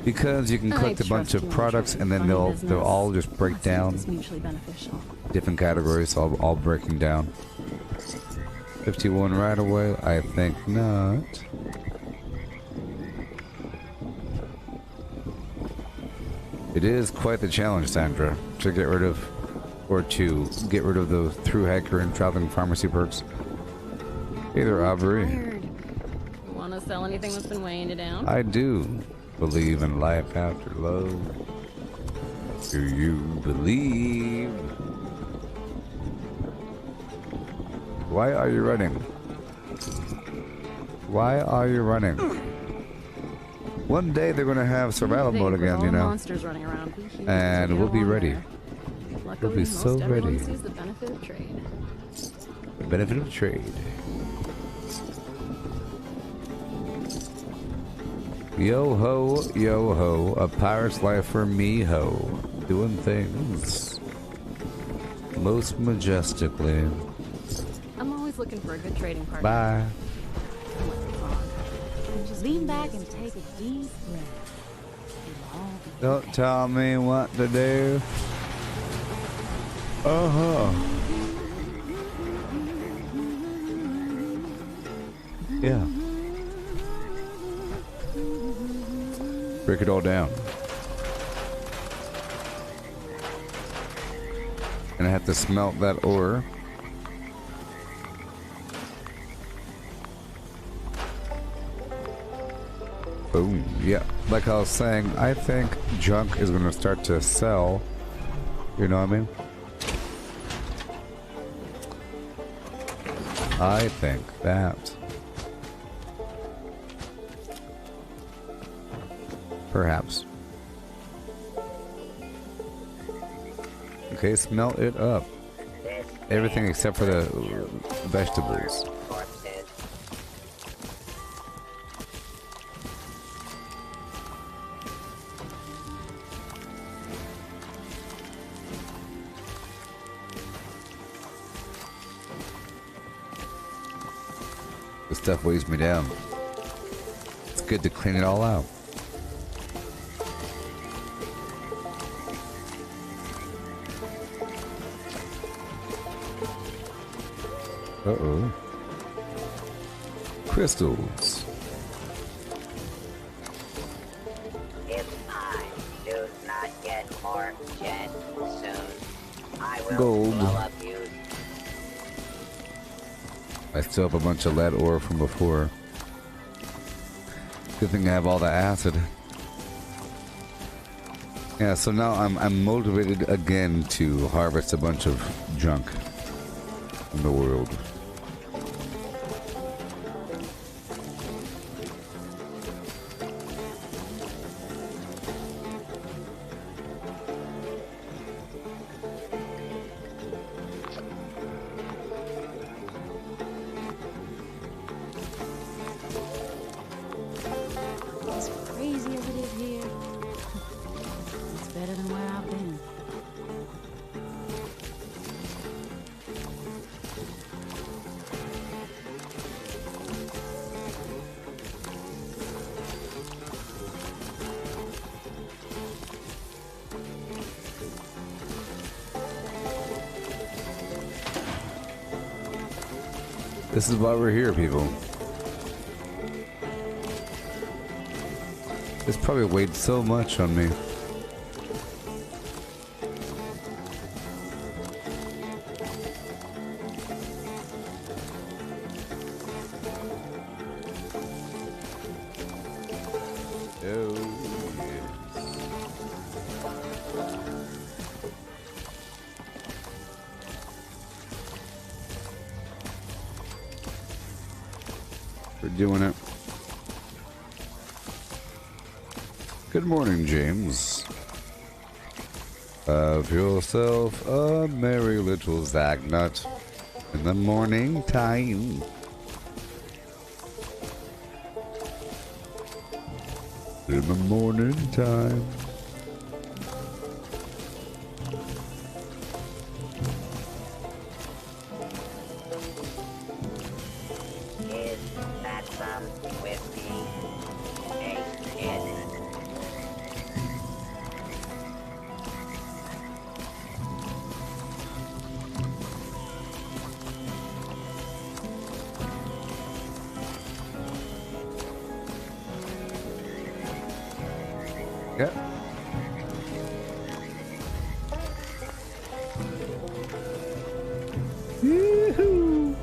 Because you can collect a bunch of products and then they'll all just break down. It's mutually beneficial. Different categories, all breaking down. 51 right away? I think not. It is quite the challenge, Sandra, to get rid of, or to get rid of the through hiker and traveling pharmacy perks. Either Aubrey. You want to sell anything that's been weighing you down? I do believe in life after love. Do you believe? Why are you running? Why are you running? One day they're gonna have survival mode again, you know. Monsters running around. And we'll be ready. Luckily, We'll be so most everyone ready. sees the benefit of trade. The benefit of trade. Yo ho, a pirate's life for me ho. Doing things most majestically. I'm always looking for a good trading partner. Bye. And just lean back and take a deep breath. It'll all be Don't okay. tell me what to do. Yeah. Break it all down. And I have to smelt that ore. Boom. Yeah. Like I was saying, I think junk is going to start to sell. You know what I mean? I think that. Perhaps. Okay, smelt it up. Everything except for the vegetables. Corpses. This stuff weighs me down. It's good to clean it all out. Uh-oh. Crystals. If I do not get more jet soon, I will Gold. blow up you. I still have a bunch of lead ore from before. Good thing I have all the acid. Yeah, so now I'm motivated again to harvest a bunch of junk in the world. As crazy as it is here, it's better than where I've been. This is why we're here, people. This probably weighed so much on me. Oh, yes. We're doing it. Good morning, James. Have yourself a merry little Zagnut in the morning time. In the morning time. Is that some whiskey? Hey, kid. Yep. Yoo-hoo.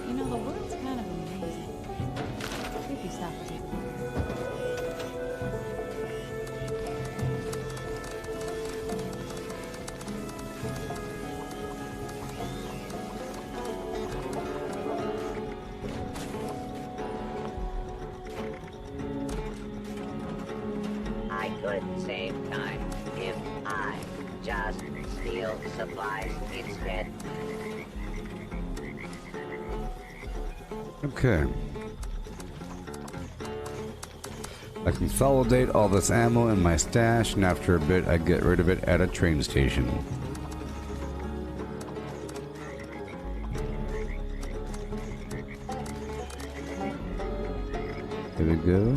You know, the world's kind of amazing. If you stop to take a look. I could save time if I just steal supplies instead. Okay. I consolidate all this ammo in my stash, and after a bit, I get rid of it at a train station. Here we go.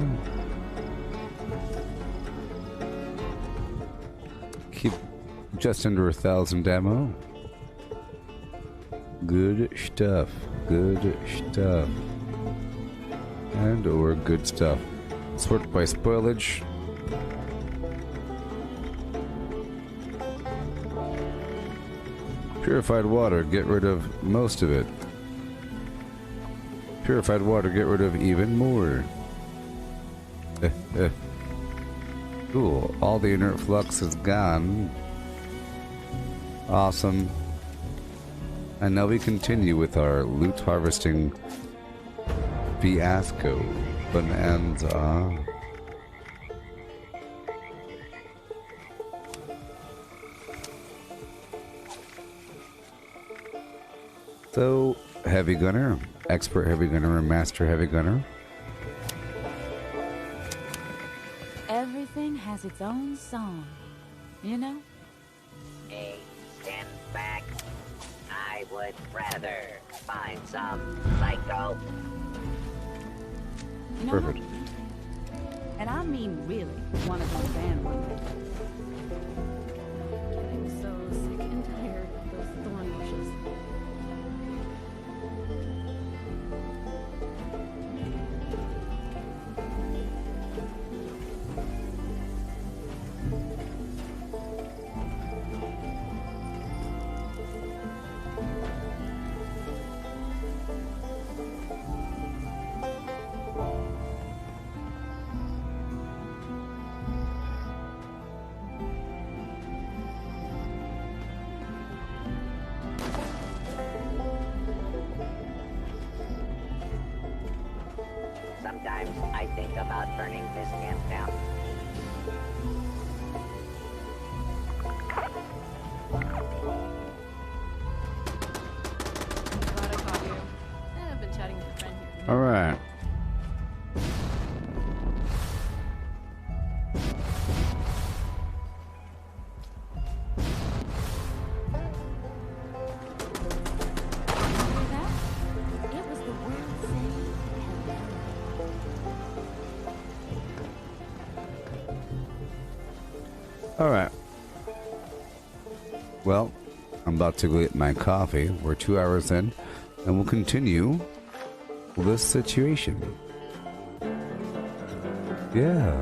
Keep just under 1,000 ammo. Good stuff. Good stuff. And or good stuff. Sort by spoilage. Purified water, get rid of most of it. Purified water, get rid of even more. Cool. All the inert flux is gone. Awesome. And now we continue with our loot harvesting fiasco. Bonanza. So, heavy gunner, expert heavy gunner, and master heavy gunner. Everything has its own song, you know? A stand back. I would rather find some psycho. You know Perfect. what? And I mean really one of those band women. Getting so sick and tired of those thorn bushes. Sometimes I think about burning this camp down. I'm glad I caught you. I've been chatting with a friend here. All right. Hear that? It was the world saying All right. Well, I'm about to go get my coffee. We're 2 hours in, and we'll continue this situation. Yeah.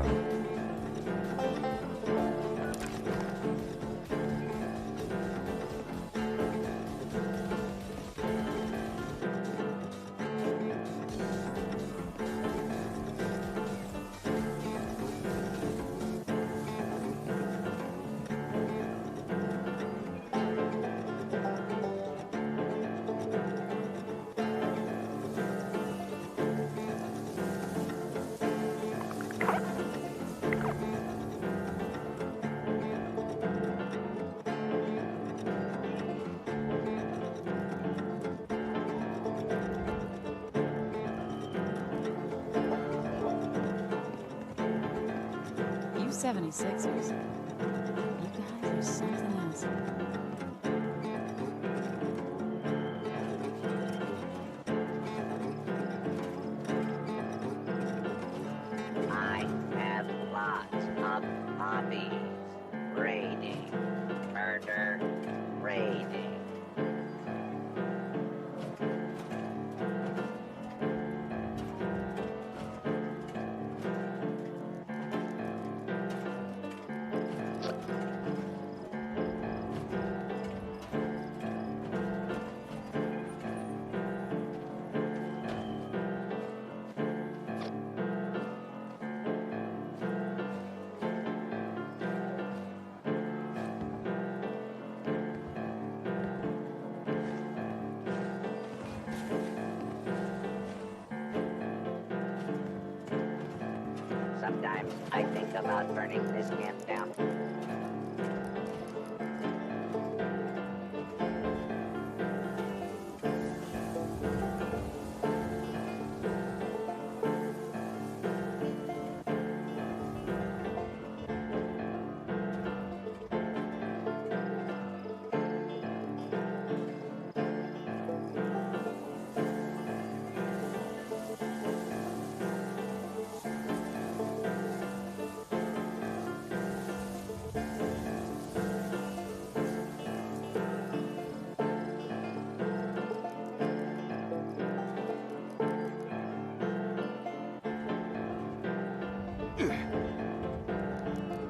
76ers. You guys are something else. I have lots of hobbies. Raiding, murder, raiding. Sometimes I think about burning this camp down.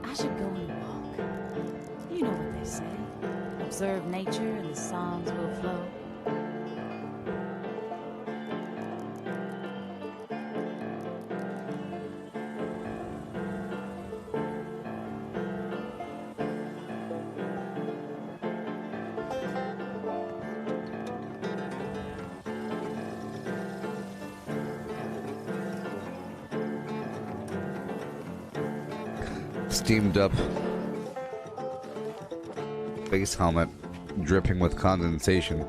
I should go on a walk. You know what they say. Observe nature and the songs will flow. Steamed up face helmet dripping with condensation,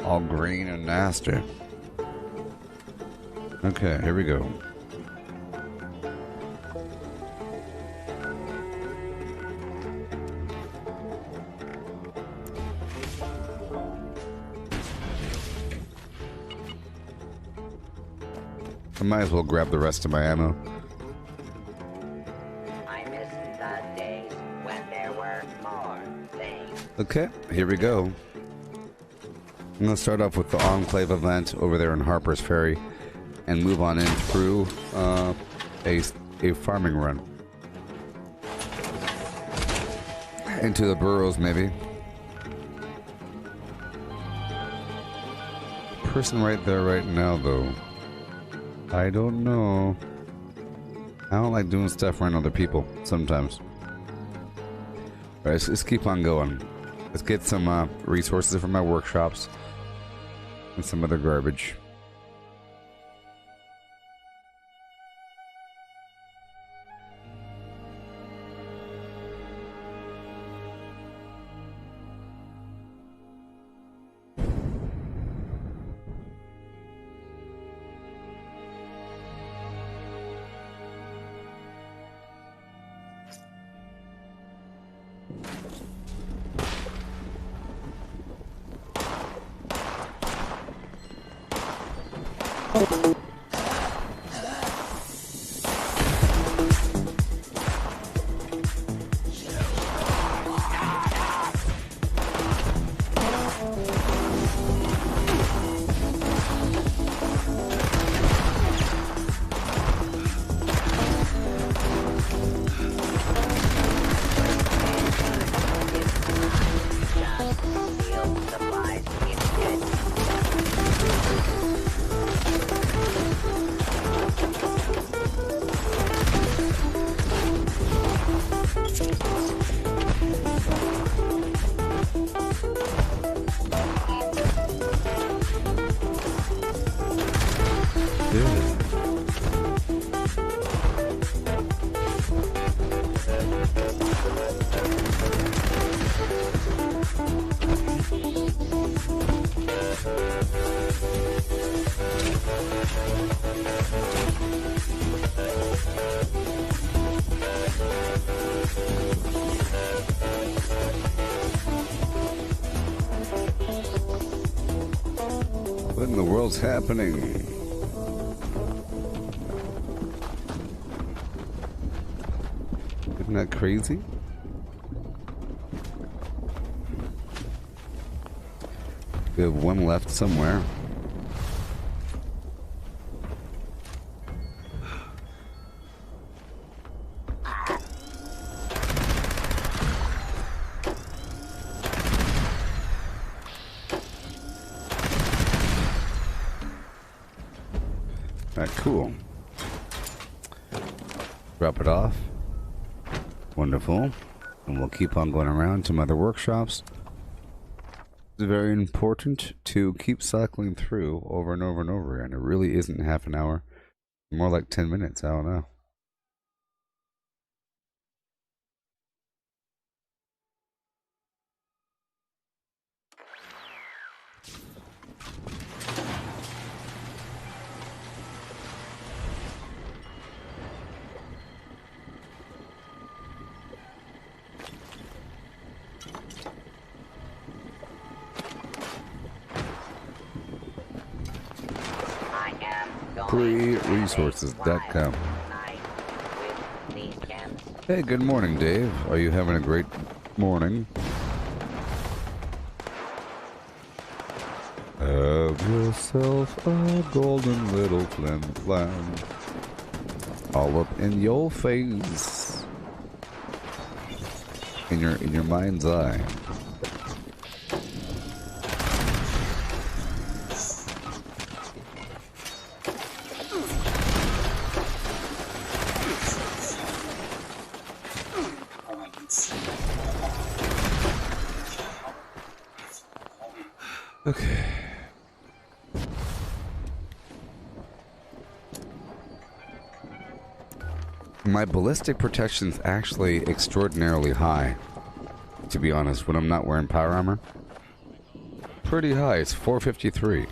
all green and nasty. Okay, here we go. I might as well grab the rest of my ammo. I miss the days when there were more things. Okay, here we go. I'm going to start off with the Enclave event over there in Harper's Ferry and move on in through a farming run. Into the burrows, maybe. Person right there right now, though. I don't know. I don't like doing stuff around other people sometimes. Alright, let's keep on going. Let's get some resources from my workshops and some other garbage. What in the world's happening? Isn't that crazy? We have one left somewhere. Alright, cool. Drop it off. Wonderful. And we'll keep on going around to other workshops. It's very important to keep cycling through over and over and over again. It really isn't half an hour. More like 10 minutes, I don't know. Resources.com. Hey, good morning, Dave. Are you having a great morning? Have yourself a golden little flim flam. All up in your face. In your mind's eye. Okay. My ballistic protection's actually extraordinarily high, to be honest, when I'm not wearing power armor. Pretty high, it's 453.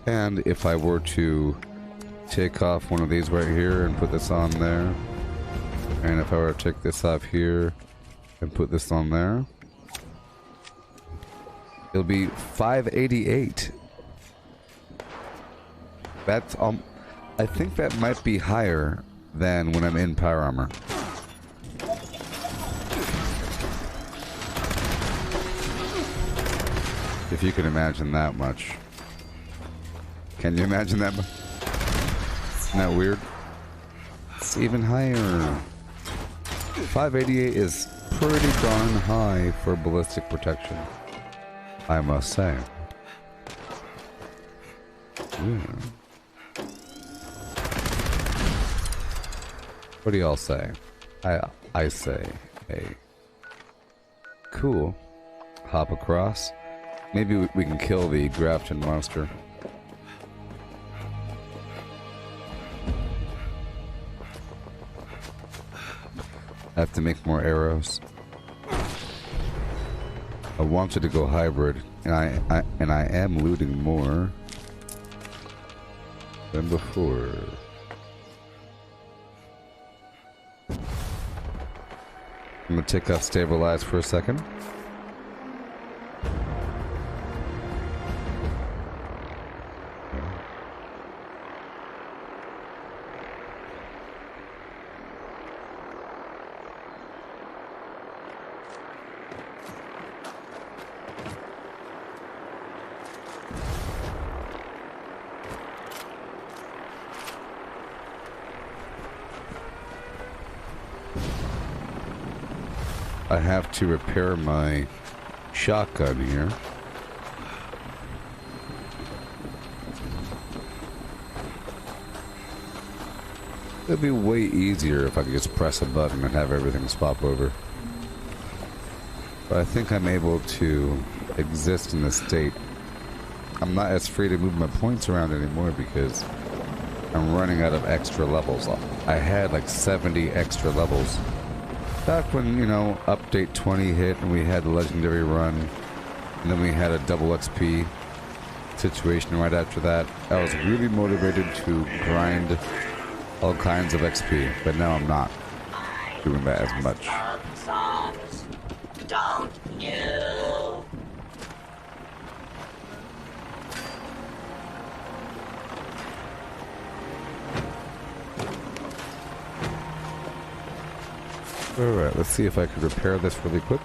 And if I were to take off one of these right here and put this on there, and if I were to take this off here and put this on there, it'll be 588. That's I think that might be higher than when I'm in power armor. If you can imagine that much. Can you imagine that much? Isn't that weird? It's even higher. 588 is pretty darn high for ballistic protection, I must say. Yeah. What do y'all say? I say, hey. Cool. Hop across. Maybe we can kill the Grafton monster. I have to make more arrows. I wanted to go hybrid, and I am looting more than before. I'm gonna take off stabilize for a second. I have to repair my shotgun here. It'd be way easier if I could just press a button and have everything swap over. But I think I'm able to exist in this state. I'm not as free to move my points around anymore because I'm running out of extra levels. I had like 70 extra levels. Back when, you know, update 20 hit and we had the legendary run, and then we had a double XP situation right after that, I was really motivated to grind all kinds of XP, but now I'm not. doing that as much. Songs, don't you? Alright, let's see if I can repair this really quick.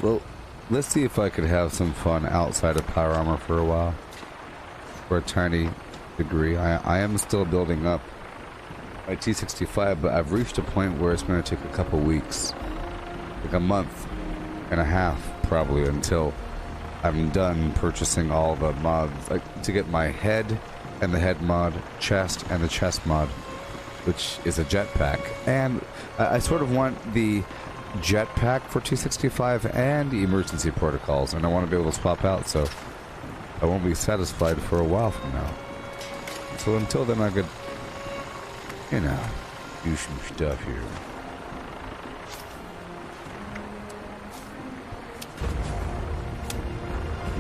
Well, let's see if I could have some fun outside of power armor for a while. For a tiny degree. I am still building up my T65, but I've reached a point where it's going to take a couple weeks. Like a month and a half, probably, until I'm done purchasing all the mods. Like, to get my head and the head mod, chest and the chest mod, which is a jetpack. And I sort of want the jetpack for T65 and emergency protocols, and I want to be able to swap out, so I won't be satisfied for a while from now. So until then I could, you know, do some stuff here.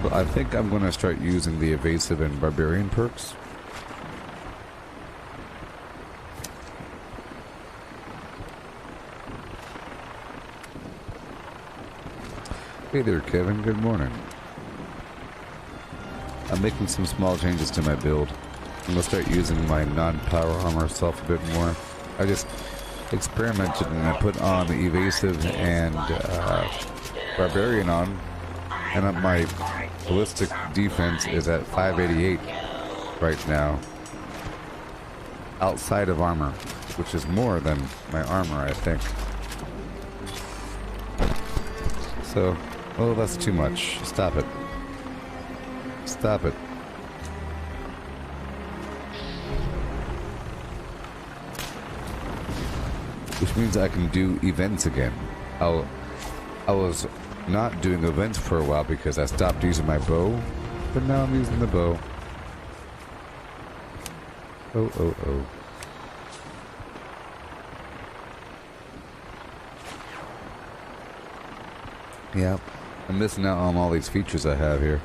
But I think I'm going to start using the evasive and barbarian perks. Hey there, Kevin. Good morning. I'm making some small changes to my build. I'm going to start using my non-power armor self a bit more. I just experimented and I put on the evasive and barbarian on, and my ballistic defense is at 588 right now. Outside of armor, which is more than my armor, I think. So, oh, that's too much. Stop it. Stop it. Which means I can do events again. I was not doing events for a while because I stopped using my bow, but now I'm using the bow. Oh, oh, oh. Yep, I'm missing out on all these features I have here.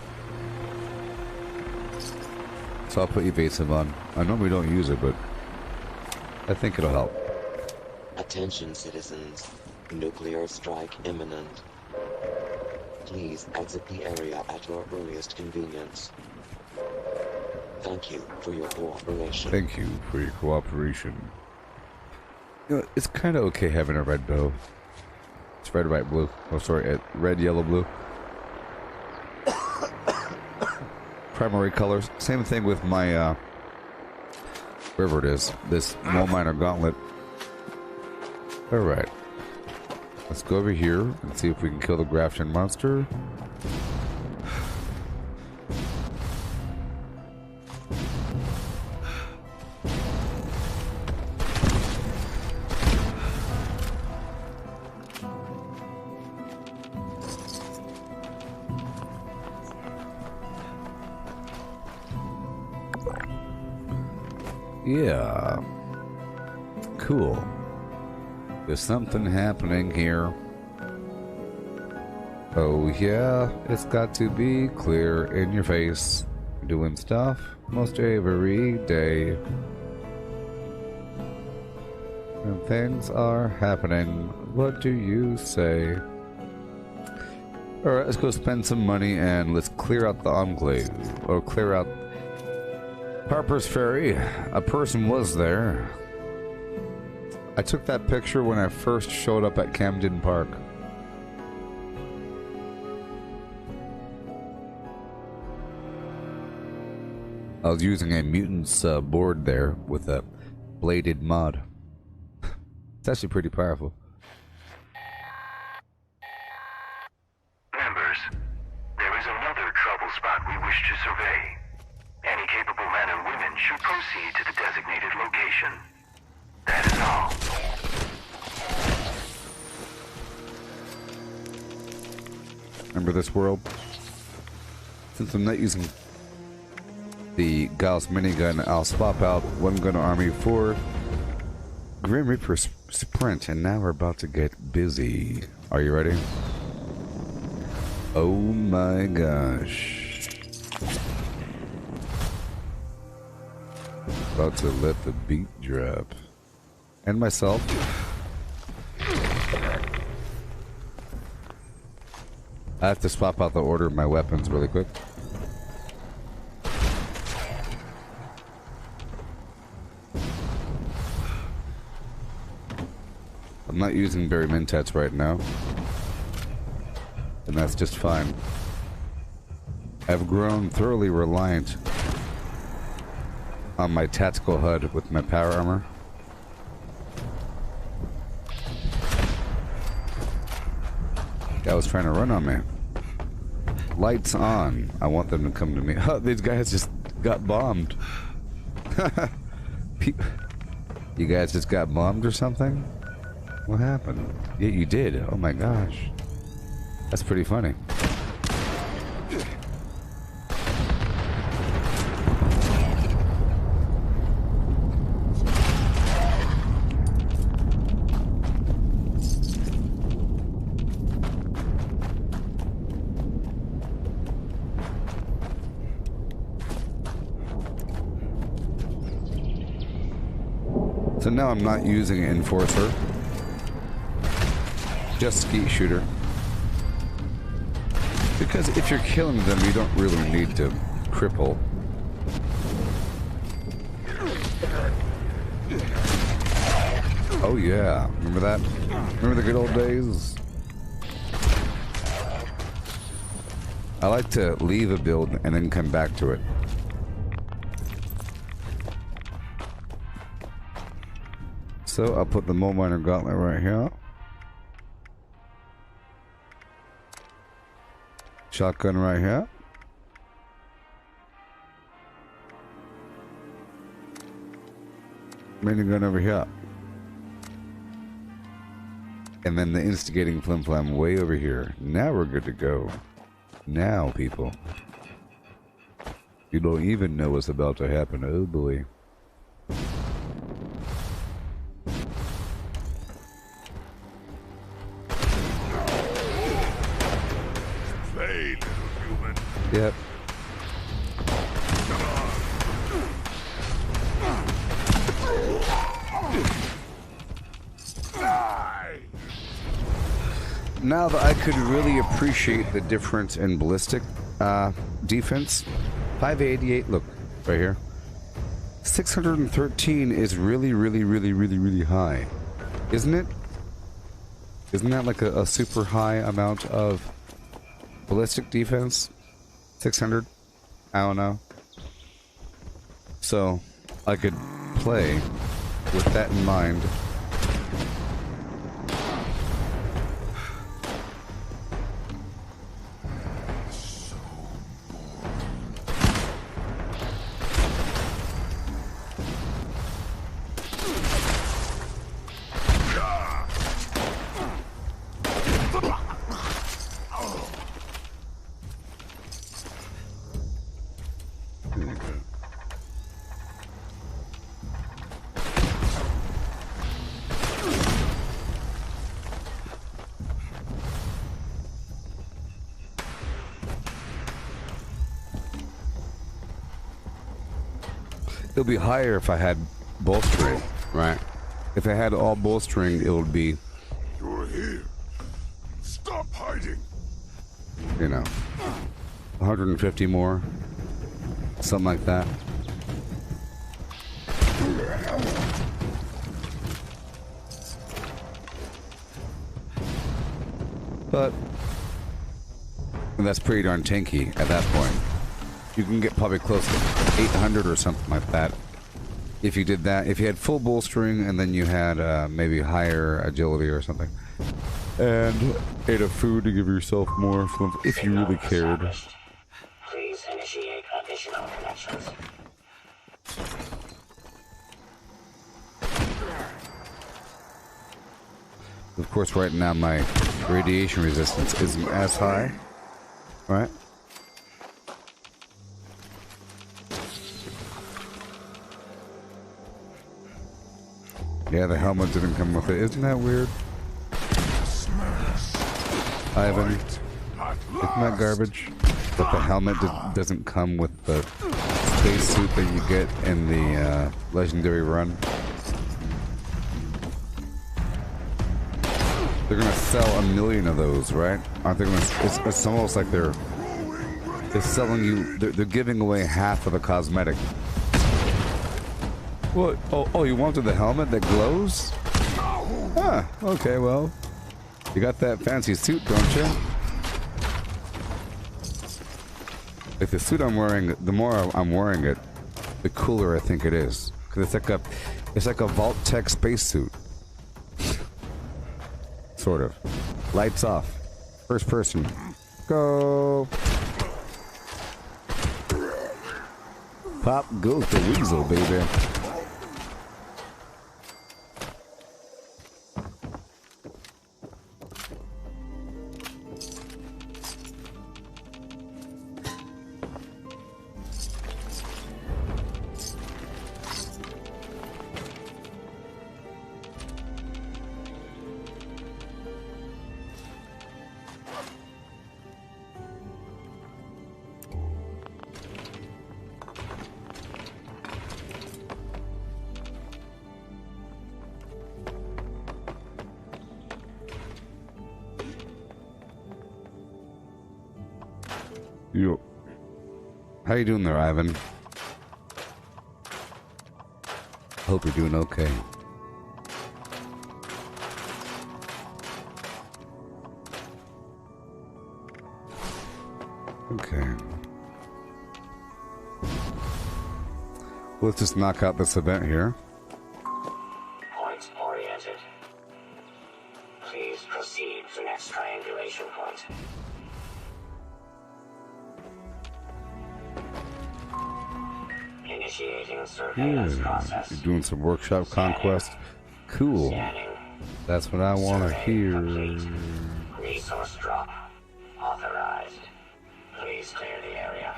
So I'll put evasive on. I normally don't use it, but I think it'll help. Attention, citizens. Nuclear strike imminent. Please exit the area at your earliest convenience. Thank you for your cooperation. Thank you for your cooperation. You know, it's kind of okay having a red bow. It's red, white, blue. Oh, sorry, red, yellow, blue. Primary colors. Same thing with my, wherever it is. This Mole Miner Gauntlet. Alright. Let's go over here and see if we can kill the Grafton monster. Yeah. Cool. There's something happening here. Oh yeah, it's got to be clear in your face. Doing stuff most every day. And things are happening. What do you say? Alright, let's go spend some money and let's clear out the Enclave. Or clear out Harper's Ferry. A person was there. I took that picture when I first showed up at Camden Park. I was using a mutant's board there with a bladed mod. It's actually pretty powerful. Members, there is another trouble spot we wish to survey. Any capable men and women should proceed to the designated location. That is all. Remember this world? Since I'm not using the Gauss minigun, I'll swap out one gun army for Grim Reaper Sprint, and now we're about to get busy. Are you ready? Oh my gosh. About to let the beat drop. And myself. I have to swap out the order of my weapons really quick. I'm not using berry mentats right now. And that's just fine. I've grown thoroughly reliant on my tactical HUD with my power armor. Guy was trying to run on me. Lights on. I want them to come to me. Oh, these guys just got bombed. You guys just got bombed or something? What happened? Yeah, you did. Oh my gosh. That's pretty funny. So now I'm not using Enforcer. Just Skeet Shooter. Because if you're killing them, you don't really need to cripple. Oh yeah, remember that? Remember the good old days? I like to leave a build and then come back to it. So I'll put the Mole Miner Gauntlet right here. Shotgun right here. Minigun over here. And then the instigating flim flam way over here. Now we're good to go. Now, people. You don't even know what's about to happen. Oh boy. Yep. Now that I could really appreciate the difference in ballistic defense, 588, look, right here. 613 is really high. Isn't it? Isn't that like a super high amount of ballistic defense? 600? I don't know. So, I could play with that in mind. It'll be higher if I had bolstering, right? If I had all bolstering, it would be... You're here. Stop hiding. You know, 150 more. Something like that. But... that's pretty darn tanky at that point. You can get probably close to 800 or something like that. If you did that, if you had full bolstering and then you had maybe higher agility or something. And ate a food to give yourself more if you really cared. Please initiate additional connections. Of course, right now my radiation resistance isn't as high. Right? Yeah, the helmet didn't come with it. Isn't that weird? Ivan, isn't that garbage? But the helmet doesn't come with the spacesuit that you get in the legendary run. They're gonna sell 1 million of those, right? Aren't they gonna? It's almost like they're selling you. They're giving away half of the cosmetic. What? Oh, you wanted the helmet that glows? Ah, okay, well, you got that fancy suit, don't you? Like the suit I'm wearing, the more I'm wearing it, the cooler I think it is. Cause it's like a Vault Tech spacesuit. Sort of. Lights off. First person. Go. Pop goes the weasel, baby. Yo. How you doing there, Ivan? Hope you're doing okay. Okay. Let's just knock out this event here. Point oriented. Please proceed to next triangulation point. Initiating surveillance process. You're doing some workshop conquest. Cool. Scanning. That's what I want to hear. Complete. Resource drop authorized. Please clear the area.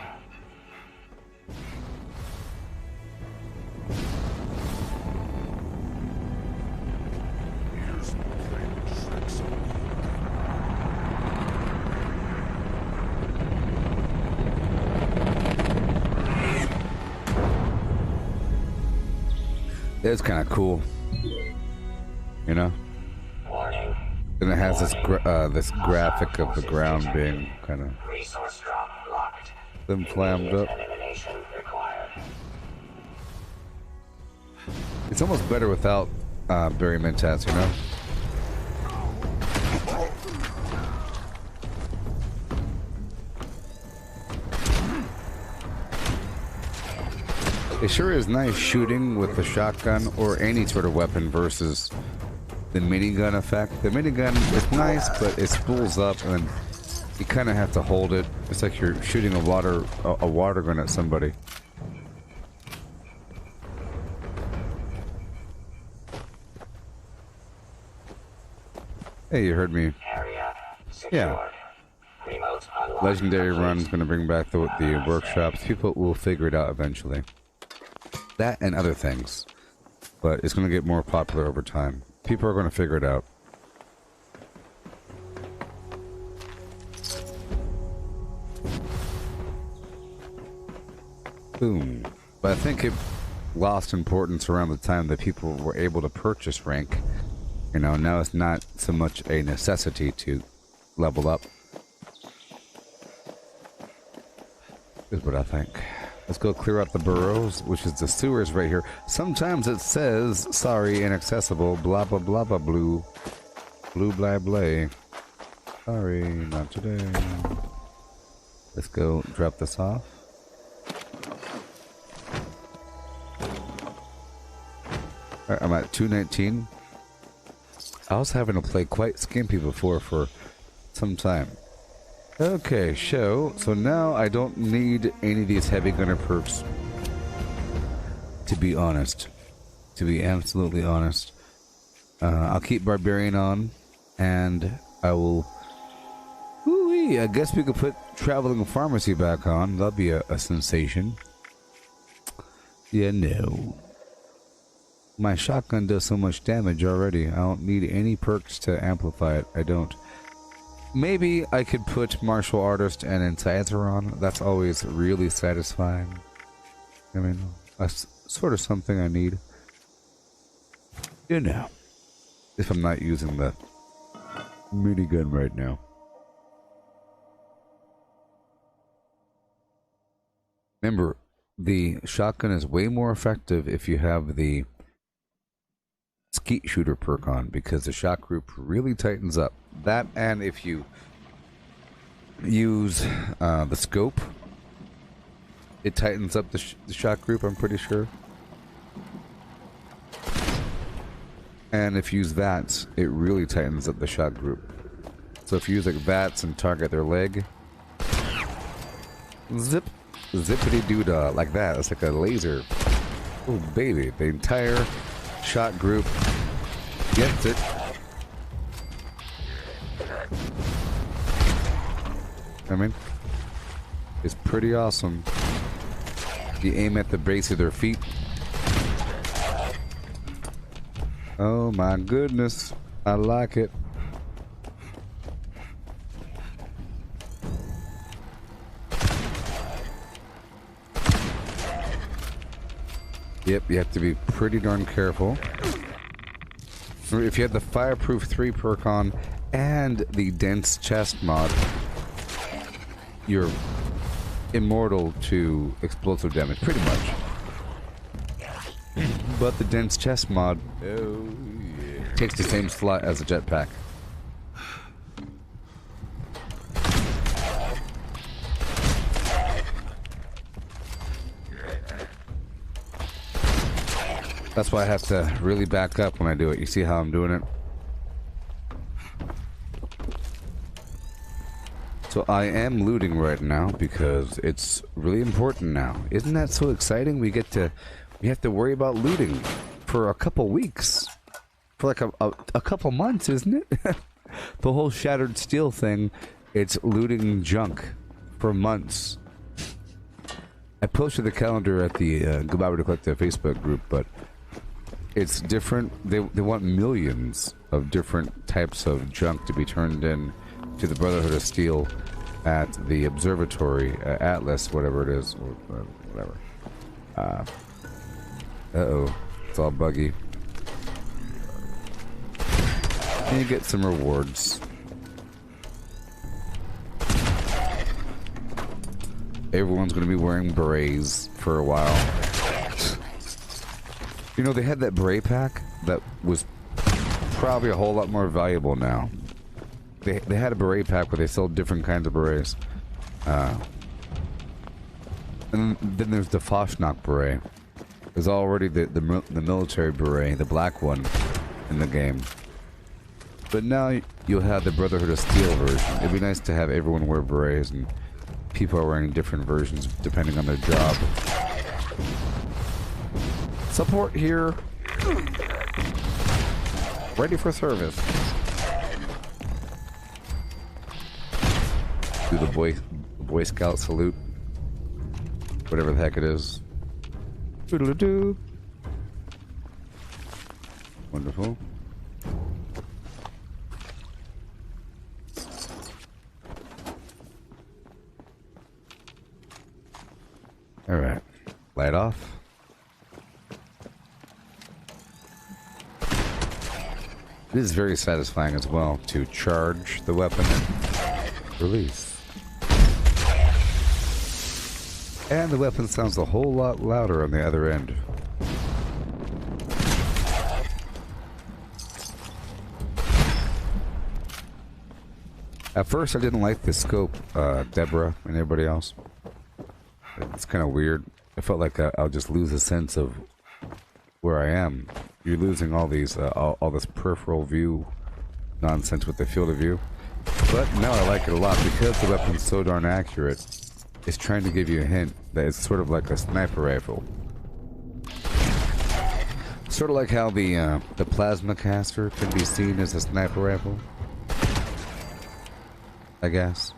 It's kind of cool, you know. Warning. And it has this graphic of the ground being kind of Resource drop locked. them flammed up. Elimination required. It's almost better without Barry Mentats, you know. It sure is nice shooting with the shotgun or any sort of weapon versus the minigun effect. The minigun is nice, but it spools up and you kind of have to hold it. It's like you're shooting a water gun at somebody. Hey, you heard me. Area secured. Yeah. Remote unlock Legendary complete. Run's going to bring back the workshops. People will figure it out eventually. That and other things. But it's going to get more popular over time. People are going to figure it out. Boom. But I think it lost importance around the time that people were able to purchase rank. You know, now it's not so much a necessity to level up. Is what I think. Let's go clear out the burrows, which is the sewers right here. Sometimes it says, sorry, inaccessible, blah, blah, blah, blah, blue. Blue, blah, blah. Sorry, not today. Let's go drop this off. Alright, I'm at 219. I was having to play quite skimpy before for some time. Okay, so now I don't need any of these heavy gunner perks. To be honest. To be absolutely honest. I'll keep Barbarian on, and I will... Ooh-wee, I guess we could put Traveling Pharmacy back on. That'll be a sensation. Yeah, no. My shotgun does so much damage already. I don't need any perks to amplify it. I don't. Maybe I could put Martial Artist and Incisor on. That's always really satisfying. I mean, that's sort of something I need. You know, if I'm not using the minigun right now. Remember, the shotgun is way more effective if you have the skeet shooter perk on, because the shot group really tightens up. That, and if you use the scope, it tightens up the shot group, I'm pretty sure. And if you use VATS, it really tightens up the shot group. So if you use like VATS and target their leg, zip, zippity doo-dah, like that. It's like a laser. Oh baby, the entire shot group gets it. I mean, it's pretty awesome. You aim at the base of their feet. Oh my goodness, I like it. Yep, you have to be pretty darn careful. If you have the Fireproof 3 perk on and the Dense Chest mod, you're immortal to explosive damage, pretty much. But the Dense Chest mod takes the same slot as a jetpack. That's why I have to really back up when I do it. You see how I'm doing it? So I am looting right now because it's really important now. Isn't that so exciting? We have to worry about looting for a couple weeks. For like a couple months, isn't it? The whole Shattered Steel thing, it's looting junk for months. I posted the calendar at the Gooboberti Collective Facebook group, but it's different. They want millions of different types of junk to be turned in to the Brotherhood of Steel at the observatory, Atlas, whatever it is, or whatever. Uh-oh, it's all buggy. And you get some rewards. Everyone's going to be wearing berets for a while. You know, they had that beret pack that was probably a whole lot more valuable now. They had a beret pack where they sold different kinds of berets. And then there's the Foshnok beret. There's already the military beret, the black one, in the game. But now you'll have the Brotherhood of Steel version. It'd be nice to have everyone wear berets, and people are wearing different versions depending on their job. Support here. Ready for service. Do the Boy Scout salute. Whatever the heck it is. Doodle-doo. Wonderful. Alright. Light off. It is very satisfying as well to charge the weapon and release. And the weapon sounds a whole lot louder on the other end. At first I didn't like the scope, Deborah and everybody else. It's kind of weird. I felt like I'll just lose a sense of where I am. You're losing all these, all this peripheral view nonsense with the field of view. But now I like it a lot because the weapon's so darn accurate. It's trying to give you a hint that it's sort of like a sniper rifle. Sort of like how the plasma caster can be seen as a sniper rifle, I guess.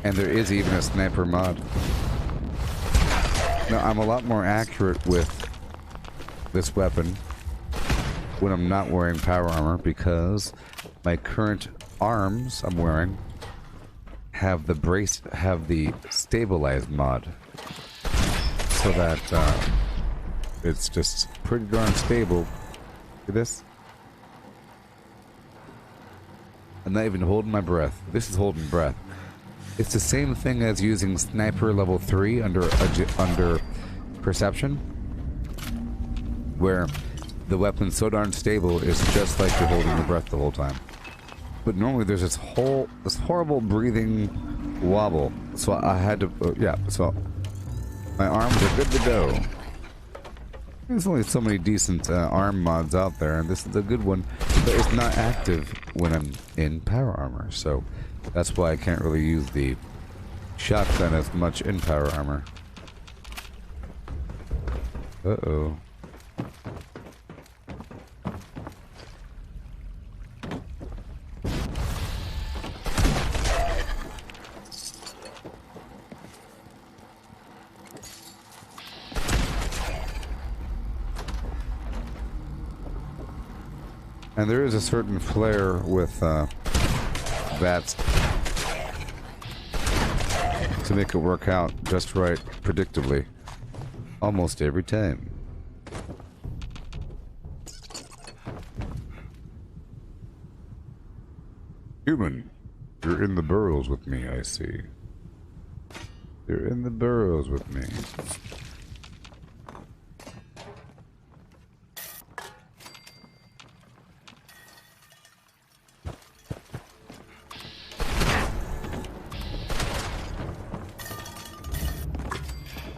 And there is even a sniper mod. Now I'm a lot more accurate with this weapon when I'm not wearing power armor because my current arms I'm wearing have the stabilize mod, so that it's just pretty darn stable. Look at this. I'm not even holding my breath. This is holding breath. It's the same thing as using sniper level 3 under perception, where the weapon's so darn stable it's just like you're holding your breath the whole time. But normally there's this horrible breathing wobble. So I had to so my arms are good to go. There's only so many decent arm mods out there, and this is a good one, but it's not active when I'm in power armor, so that's why I can't really use the shotgun as much in power armor. Uh-oh. And there is a certain flair with bats to make it work out just right, predictably, almost every time. Human, you're in the burrows with me, I see. You're in the burrows with me.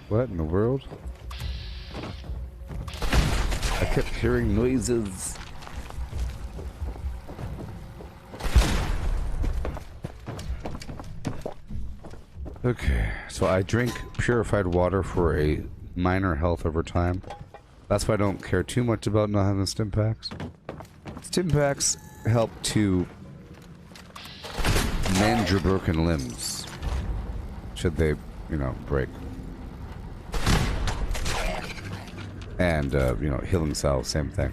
What in the world? I kept hearing noises. Okay, so I drink purified water for a minor health over time. That's why I don't care too much about not having stim packs. Stim packs help to mend your broken limbs, should they, you know, break. And, you know, healing cells, same thing.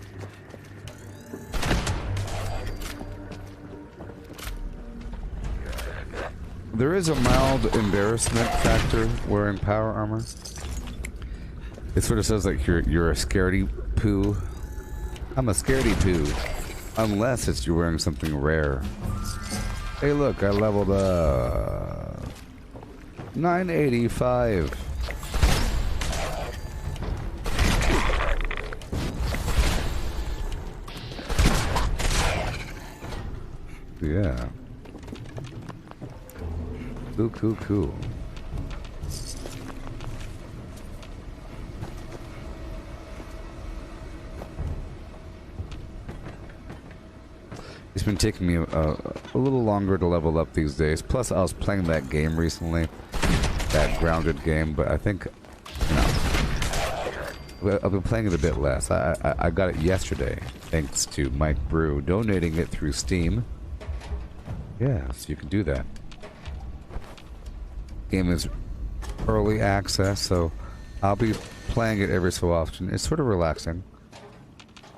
There is a mild embarrassment factor wearing power armor. It sort of says like you're a scaredy poo. I'm a scaredy poo. Unless it's you're wearing something rare. Hey look, I leveled up 985. Yeah. Cool. It's been taking me a little longer to level up these days. Plus, I was playing that game recently, that grounded game, but I think, you know, I've been playing it a bit less. I got it yesterday, thanks to Mike Brew donating it through Steam. Yeah, so you can do that. Game is early access, so I'll be playing it every so often. It's sort of relaxing.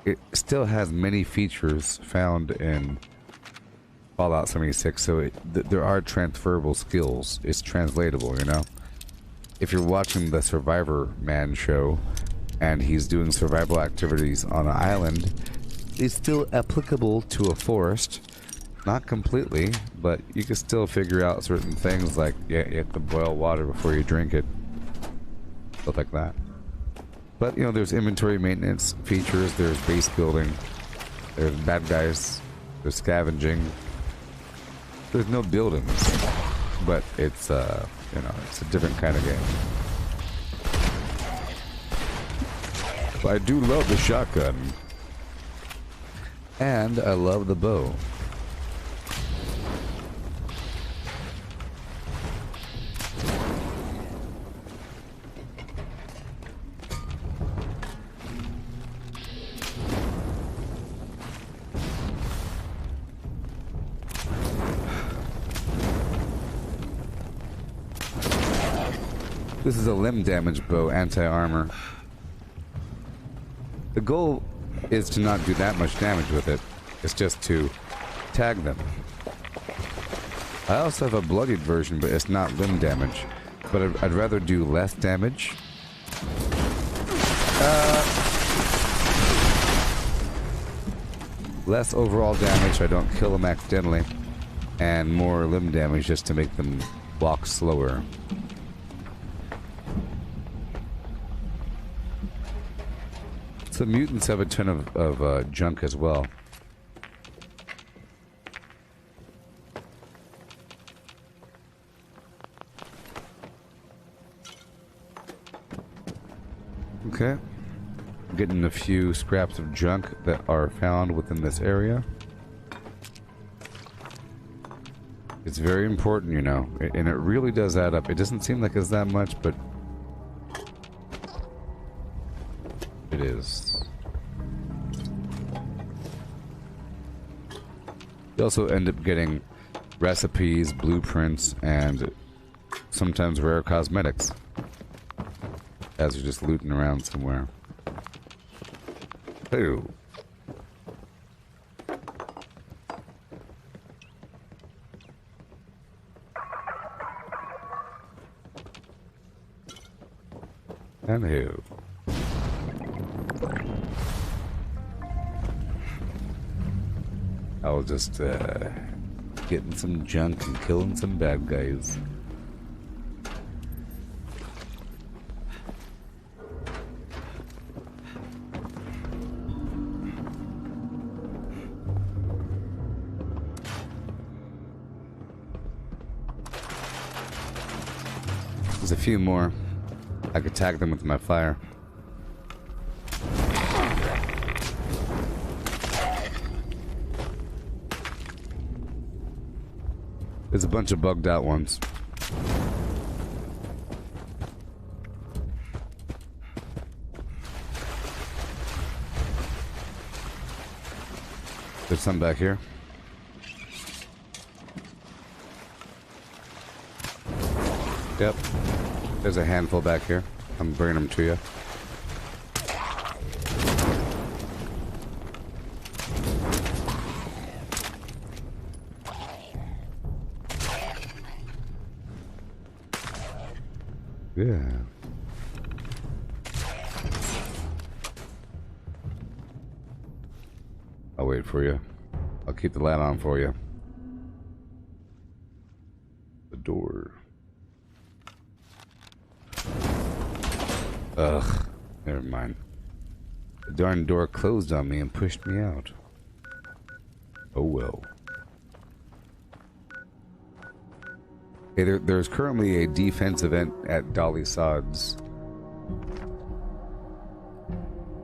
It still has many features found in Fallout 76, so there are transferable skills. It's translatable, you know? If you're watching the Survivor Man show, and he's doing survival activities on an island, it's still applicable to a forest. Not completely, but you can still figure out certain things like, yeah, you have to boil water before you drink it. Stuff like that. But, you know, there's inventory maintenance features, there's base building, there's bad guys, there's scavenging. There's no buildings, but it's, you know, it's a different kind of game. But I do love the shotgun. And I love the bow. This is a limb damage bow, anti-armor. The goal is to not do that much damage with it. It's just to tag them. I also have a bloodied version, but it's not limb damage. But I'd rather do less damage. Less overall damage so I don't kill them accidentally. And more limb damage just to make them walk slower. So mutants have a ton of junk as well. Okay. Getting a few scraps of junk that are found within this area. It's very important, you know, and it really does add up. It doesn't seem like it's that much, but it is. You also end up getting recipes, blueprints, and sometimes rare cosmetics as you're just looting around somewhere. Ooh. And who? I was just getting some junk and killing some bad guys. There's a few more. I could tag them with my fire. There's a bunch of bugged out ones. There's some back here. Yep. There's a handful back here. I'm bringing them to you. Yeah. I'll wait for you. I'll keep the light on for you. The door. Ugh, never mind. The darn door closed on me and pushed me out. Oh well. Hey, there's currently a defense event at Dolly Sod's.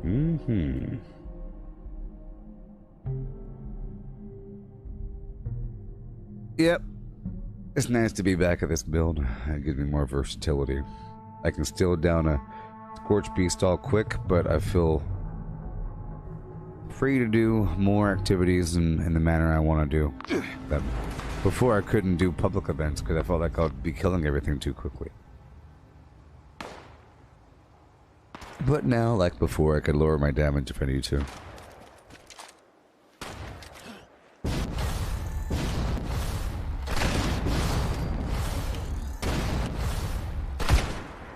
Mm-hmm. Yep. It's nice to be back at this build. It gives me more versatility. I can still down a Scorch Beast all quick, but I feel free to do more activities in the manner I want to do. That before I couldn't do public events because I felt like I'd be killing everything too quickly. But now, like before, I could lower my damage if I need to.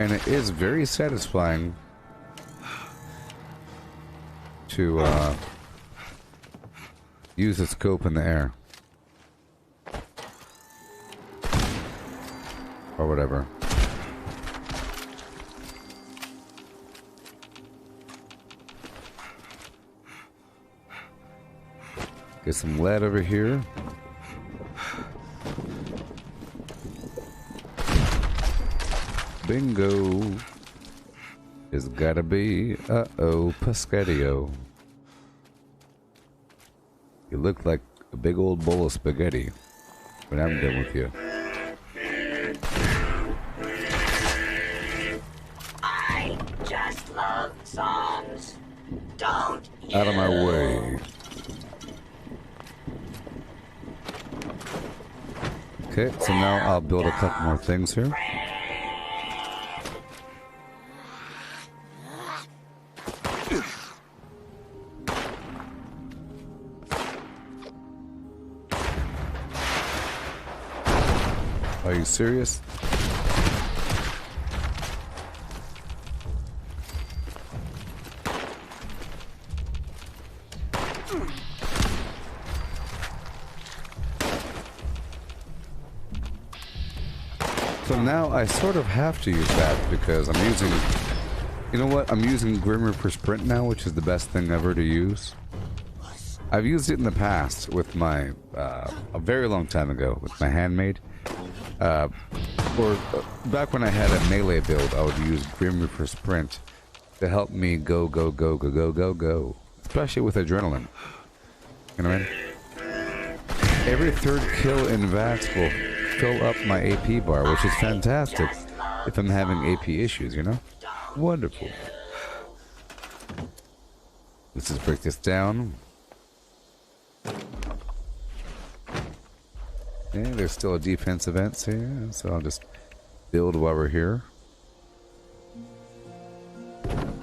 And it is very satisfying to use the scope in the air. Or whatever. Get some lead over here. Bingo. It's gotta be, uh-oh, Pescatio. You look like a big old bowl of spaghetti when I'm done with you. I just love songs. Don't you? Out of my way. Okay, so now I'll build a couple more things here. Are you serious? So now I sort of have to use that because I'm using... You know what? I'm using Grim Reaper Sprint now, which is the best thing ever to use. I've used it in the past with my... a very long time ago with my handmade. Or back when I had a melee build, I would use Grim Reaper Sprint to help me go. Especially with adrenaline. You know what I mean? Every third kill in VATS will fill up my AP bar, which is fantastic if I'm having AP issues, you know? Wonderful. Let's just break this down. Okay, there's still a defense event here, so I'll just build while we're here.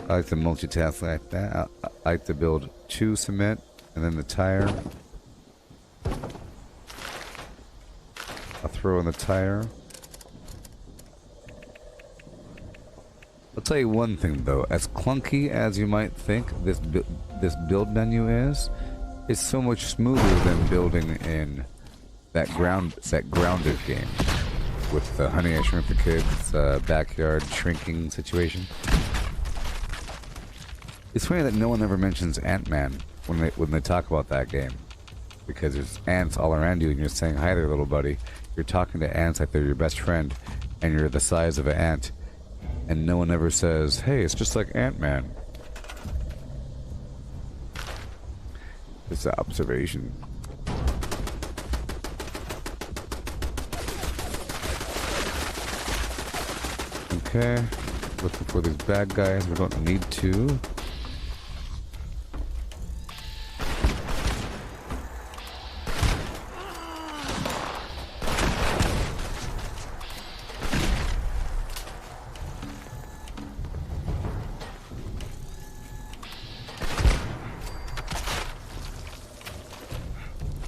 I like to multitask like that. I like to build 2 cement and then the tire. I'll throw in the tire. I'll tell you one thing though, as clunky as you might think this build menu is, it's so much smoother than building in that grounded game with the Honey I Shrunk the Kids backyard shrinking situation. It's funny that no one ever mentions Ant-Man when they talk about that game, because there's ants all around you and you're saying hi there, little buddy. You're talking to ants like they're your best friend and you're the size of an ant, and no one ever says, hey, it's just like Ant-Man. It's an observation. Okay, looking for these bad guys. We don't need to.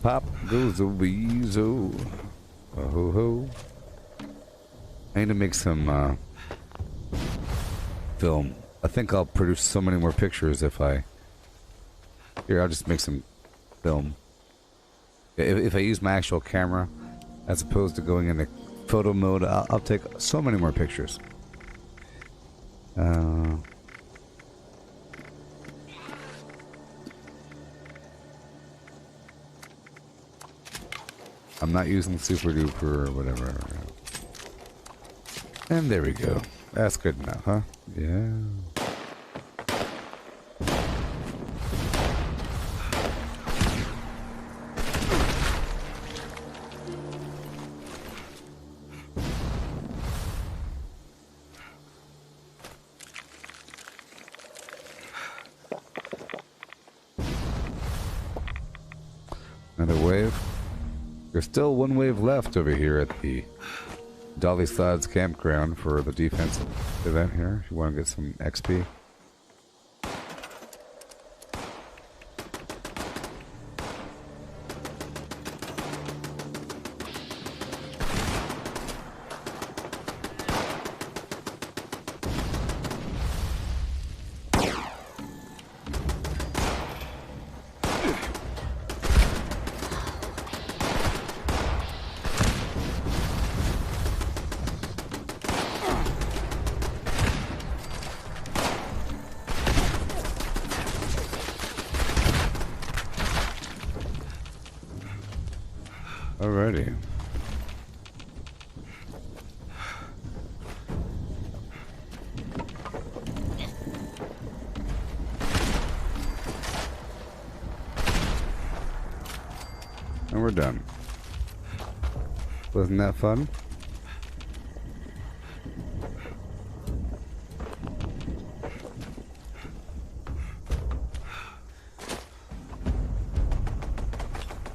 Pop goes the weasel. Oh ho ho. I need to make some film. I think I'll produce so many more pictures if I... Here, I'll just make some film. If I use my actual camera, as opposed to going into photo mode, I'll take so many more pictures. I'm not using Super Duper or whatever. And there we go. That's good enough, huh? Yeah. Another wave. There's still 1 wave left over here at the Dolly Sod's campground for the defensive event here, if you want to get some XP. Alrighty. And we're done. Wasn't that fun?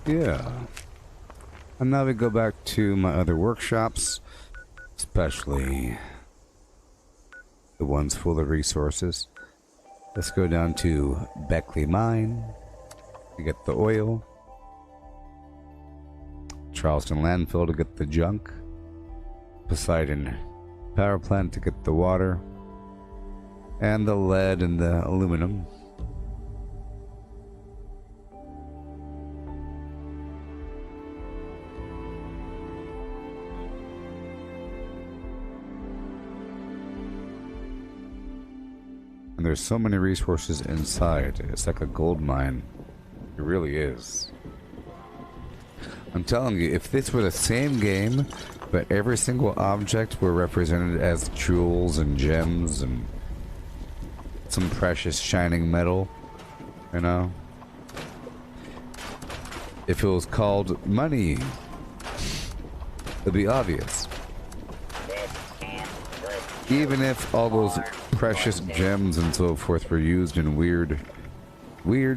Yeah. And now we go back to my other workshops, especially the ones full of resources. Let's go down to Beckley Mine to get the oil, Charleston Landfill to get the junk, Poseidon power plant to get the water and the lead and the aluminum. And there's so many resources inside. It's like a gold mine. It really is. I'm telling you, if this were the same game, but every single object were represented as jewels and gems and some precious shining metal, you know? If it was called money, it'd be obvious. Even if all those precious gems and so forth were used in weird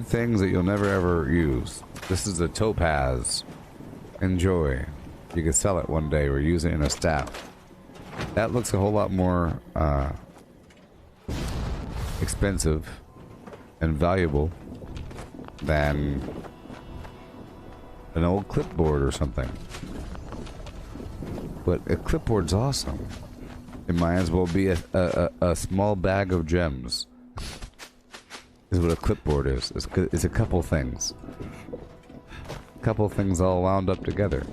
things that you'll never ever use. This is a topaz. Enjoy. You can sell it one day or use it in a staff. That looks a whole lot more expensive and valuable than an old clipboard or something. But a clipboard's awesome. It might as well be a small bag of gems. Is what a clipboard is. It's a couple things. A couple things all wound up together.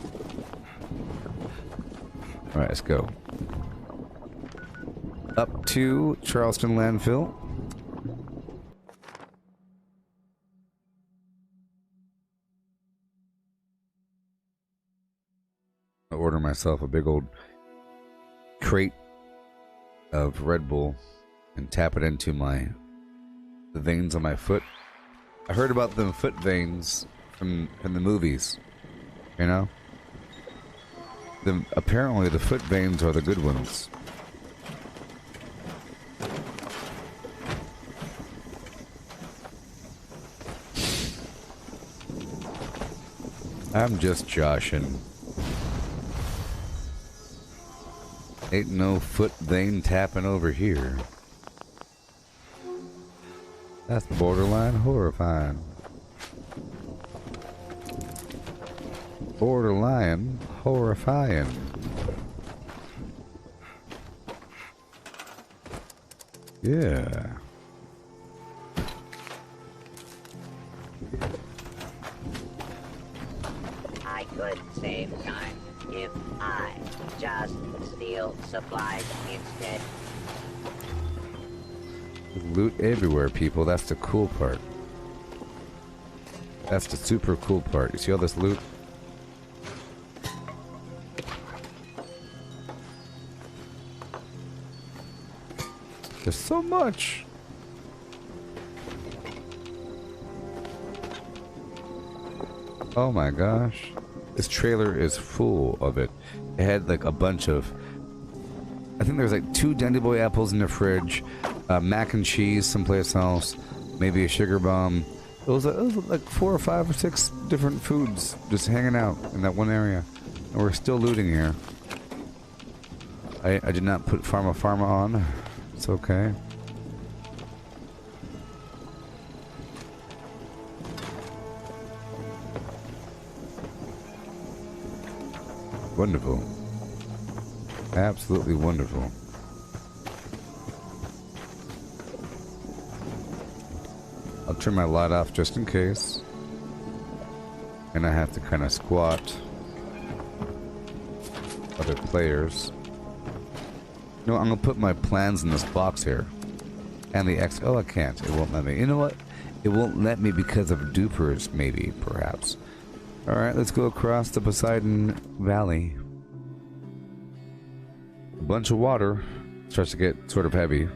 Alright, let's go. Up to Charleston Landfill. I order myself a big old crate of Red Bull and tap it into the veins on my foot. I heard about the foot veins from the movies, you know? Apparently the foot veins are the good ones. I'm just joshing. Ain't no foot vein tapping over here. That's borderline horrifying. Borderline horrifying. Yeah. I could save time if I just steal supplies instead. Loot everywhere, people. That's the cool part. That's the super cool part. You see all this loot? There's so much. Oh my gosh. This trailer is full of it. It had like a bunch of... I think there's like 2 Dandy Boy apples in the fridge, mac and cheese someplace else, maybe a sugar bomb. It was like 4 or 5 or 6 different foods just hanging out in that one area. And we're still looting here. I did not put Pharma on. It's okay. Wonderful. Absolutely wonderful. I'll turn my light off just in case. And I have to kind of squat other players. No, I'm gonna put my plans in this box here. And the X. Oh, I can't. It won't let me. You know what? It won't let me because of dupers, maybe, perhaps. Alright, let's go across the Poseidon Valley. A bunch of water. Starts to get sort of heavy.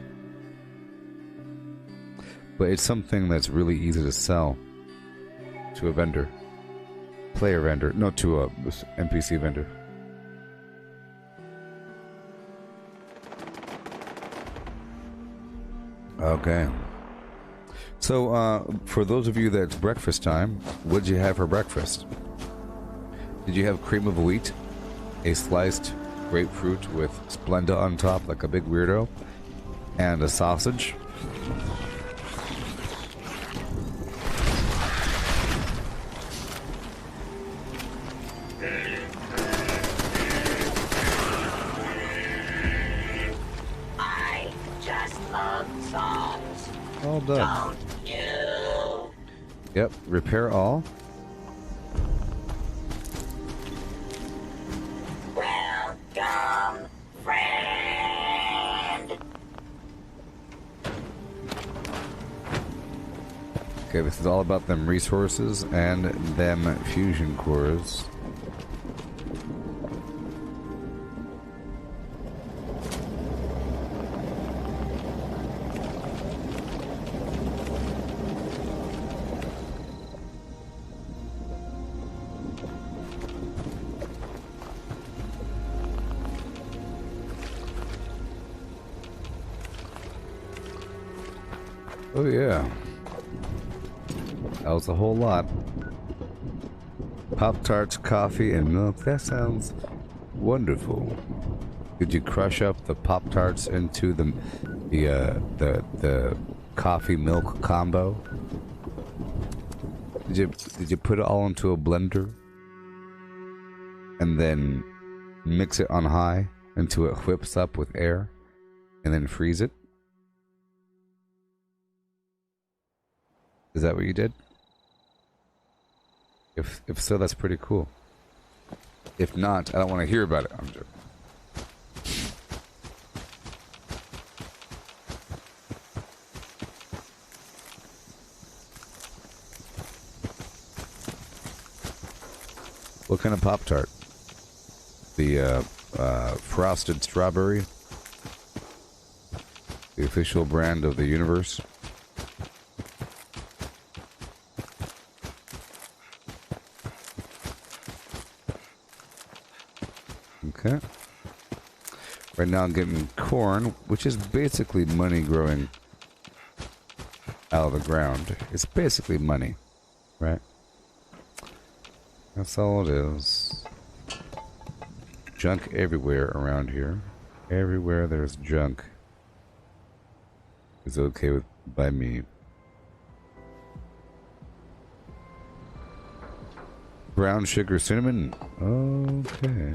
But it's something that's really easy to sell to a vendor. Player vendor. No, to a NPC vendor. Okay. So, for those of you that's breakfast time, what did you have for breakfast? Did you have cream of wheat, a sliced grapefruit with Splenda on top like a big weirdo, and a sausage? done. Don't you? Yep, repair all. Welcome, friend. Okay, this is all about them resources and them fusion cores. Oh yeah. That was a whole lot. Pop-Tarts, coffee, and milk. That sounds wonderful. Did you crush up the Pop-Tarts into the coffee milk combo? Did you put it all into a blender and then mix it on high until it whips up with air and then freeze it? Is that what you did? If so, that's pretty cool. If not, I don't want to hear about it. I'm joking. What kind of Pop-Tart? The frosted strawberry? The official brand of the universe? Okay. Right now I'm getting corn, which is basically money growing out of the ground. It's basically money, right? That's all it is. Junk everywhere around here. Everywhere there's junk is okay with by me. Brown sugar cinnamon? Okay.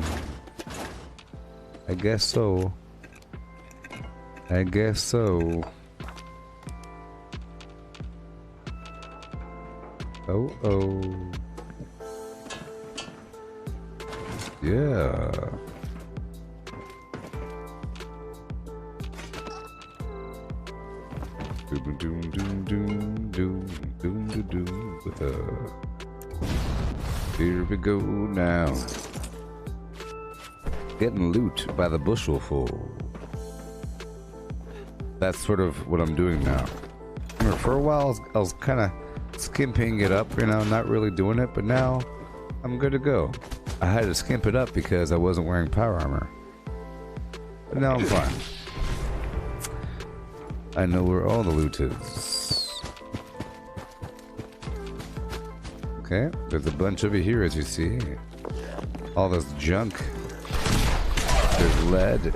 I guess so. I guess so. Oh, oh. Yeah. Doom, doom, doom, doom, doom, doom, doom, with a... Here we go now. Getting loot by the bushelful. That's sort of what I'm doing now. For a while, I was kind of skimping it up, you know, not really doing it, but now I'm good to go. I had to skimp it up because I wasn't wearing power armor. But now I'm fine. I know where all the loot is. Okay, there's a bunch over here, as you see. All this junk. There's lead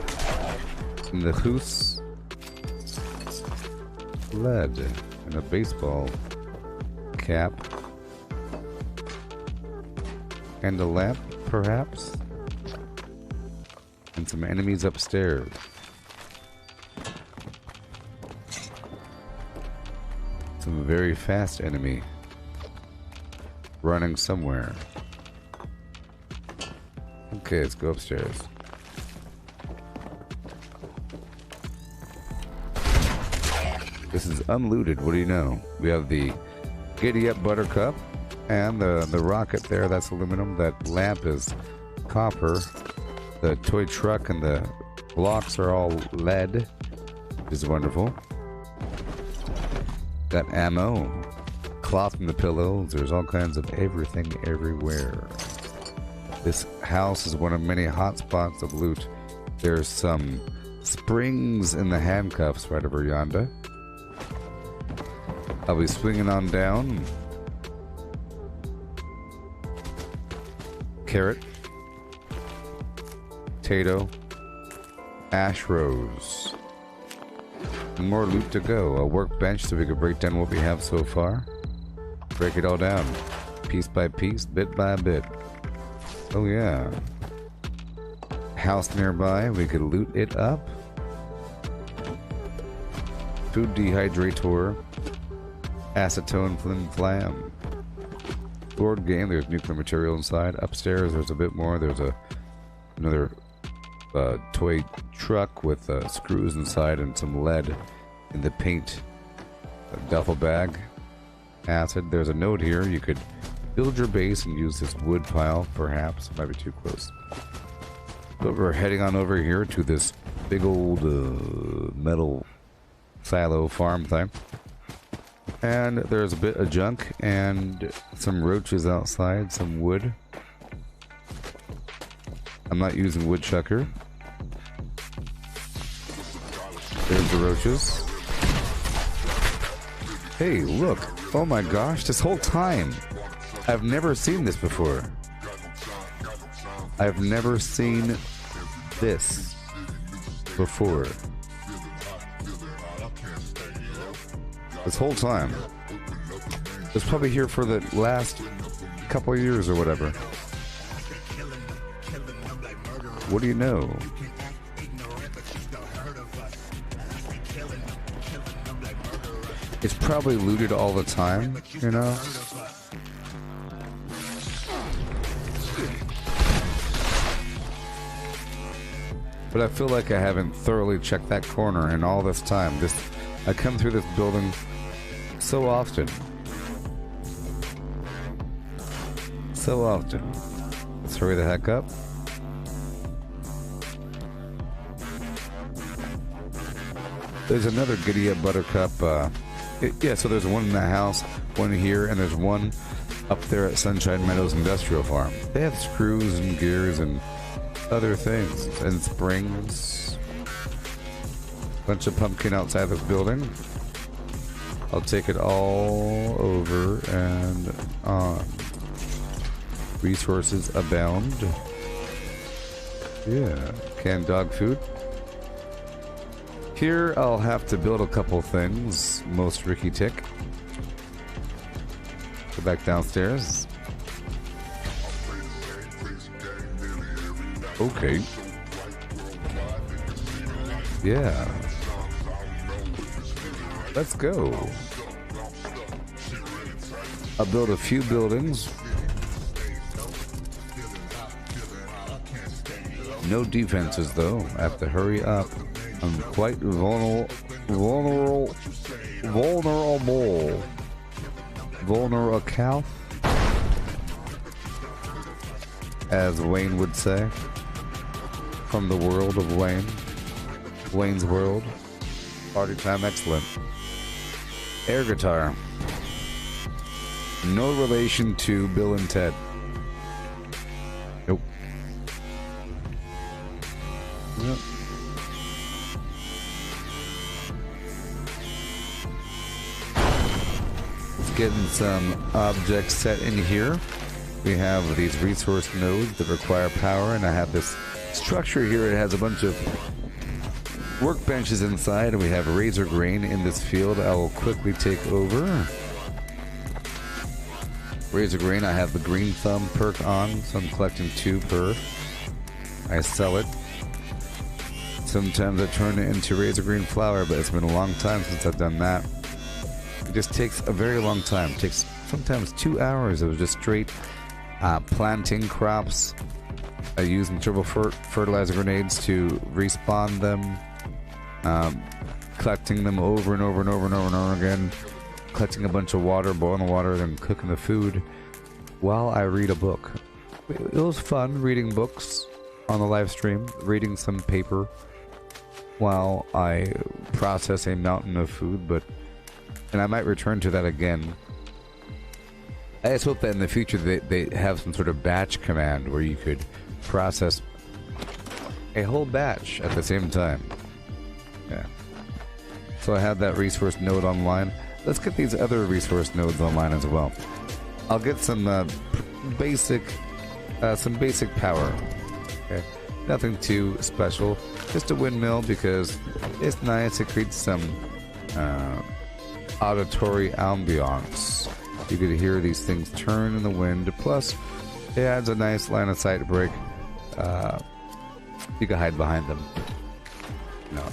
in the hoose. Lead and a baseball cap. And a lamp, perhaps? And some enemies upstairs. Some very fast enemy. Running somewhere. Okay, let's go upstairs. This is unlooted. What do you know? We have the Giddy Up Buttercup and the rocket there. That's aluminum. That lamp is copper. The toy truck and the blocks are all lead, which is wonderful. Got ammo, cloth from the pillows. There's all kinds of everything everywhere. This house is one of many hotspots of loot. There's some springs in the handcuffs right over yonder. I'll be swinging on down. Carrot. Potato. Ash rose. And more loot to go. A workbench so we can break down what we have so far. Break it all down. Piece by piece, bit by bit. Oh yeah. House nearby, we could loot it up. Food dehydrator. acetone flim flam. Board game, there's nuclear material inside. Upstairs, there's a bit more. There's another toy truck with screws inside and some lead in the paint. A duffel bag. Acid. There's a note here. You could build your base and use this wood pile, perhaps. Might be too close. But we're heading on over here to this big old metal silo farm thing. And there's a bit of junk and some roaches outside, some wood. I'm not using woodchucker. There's the roaches. Hey, look. Oh my gosh, this whole time. I've never seen this before. I've never seen this before. This whole time. It's probably here for the last couple of years or whatever. What do you know? It's probably looted all the time, you know? But I feel like I haven't thoroughly checked that corner in all this time. I come through this building so often. So often. Let's hurry the heck up. There's another Giddy Up Buttercup. Yeah, so there's one in the house, one here, and there's one up there at Sunshine Meadows Industrial Farm. They have screws and gears and other things, and springs. Bunch of pumpkin outside this building. I'll take it all over and on. Resources abound. Yeah, canned dog food. Here I'll have to build a couple things. Most Ricky Tick. Go back downstairs. Okay. Yeah. Let's go. I'll build a few buildings. No defenses though. I have to hurry up. I'm quite vulnerable. As Wayne would say. From the world of Wayne. Wayne's World. Party time excellent. Air guitar. No relation to Bill and Ted. Nope. Yep. Let's get in some objects set in here. We have these resource nodes that require power, and I have this structure here. It has a bunch of workbenches inside, and we have razor grain in this field. I will quickly take over. Razor grain, I have the green thumb perk on, so I'm collecting 2 per. I sell it. Sometimes I turn it into razor green flour, but it's been a long time since I've done that. It just takes a very long time. It takes sometimes 2 hours of just straight planting crops. Using turbo fertilizer grenades to respawn them. Collecting them over and over and over and over and over again. Collecting a bunch of water, boiling the water, then cooking the food while I read a book. It was fun reading books on the live stream, reading some paper while I process a mountain of food, and I might return to that again. I just hope that in the future they have some sort of batch command where you could process a whole batch at the same time. Yeah. So I have that resource node online. Let's get these other resource nodes online as well. I'll get some basic power. Okay. Nothing too special. Just a windmill because it's nice. It creates some auditory ambiance. You could hear these things turn in the wind. Plus, it adds a nice line of sight break. You can hide behind them.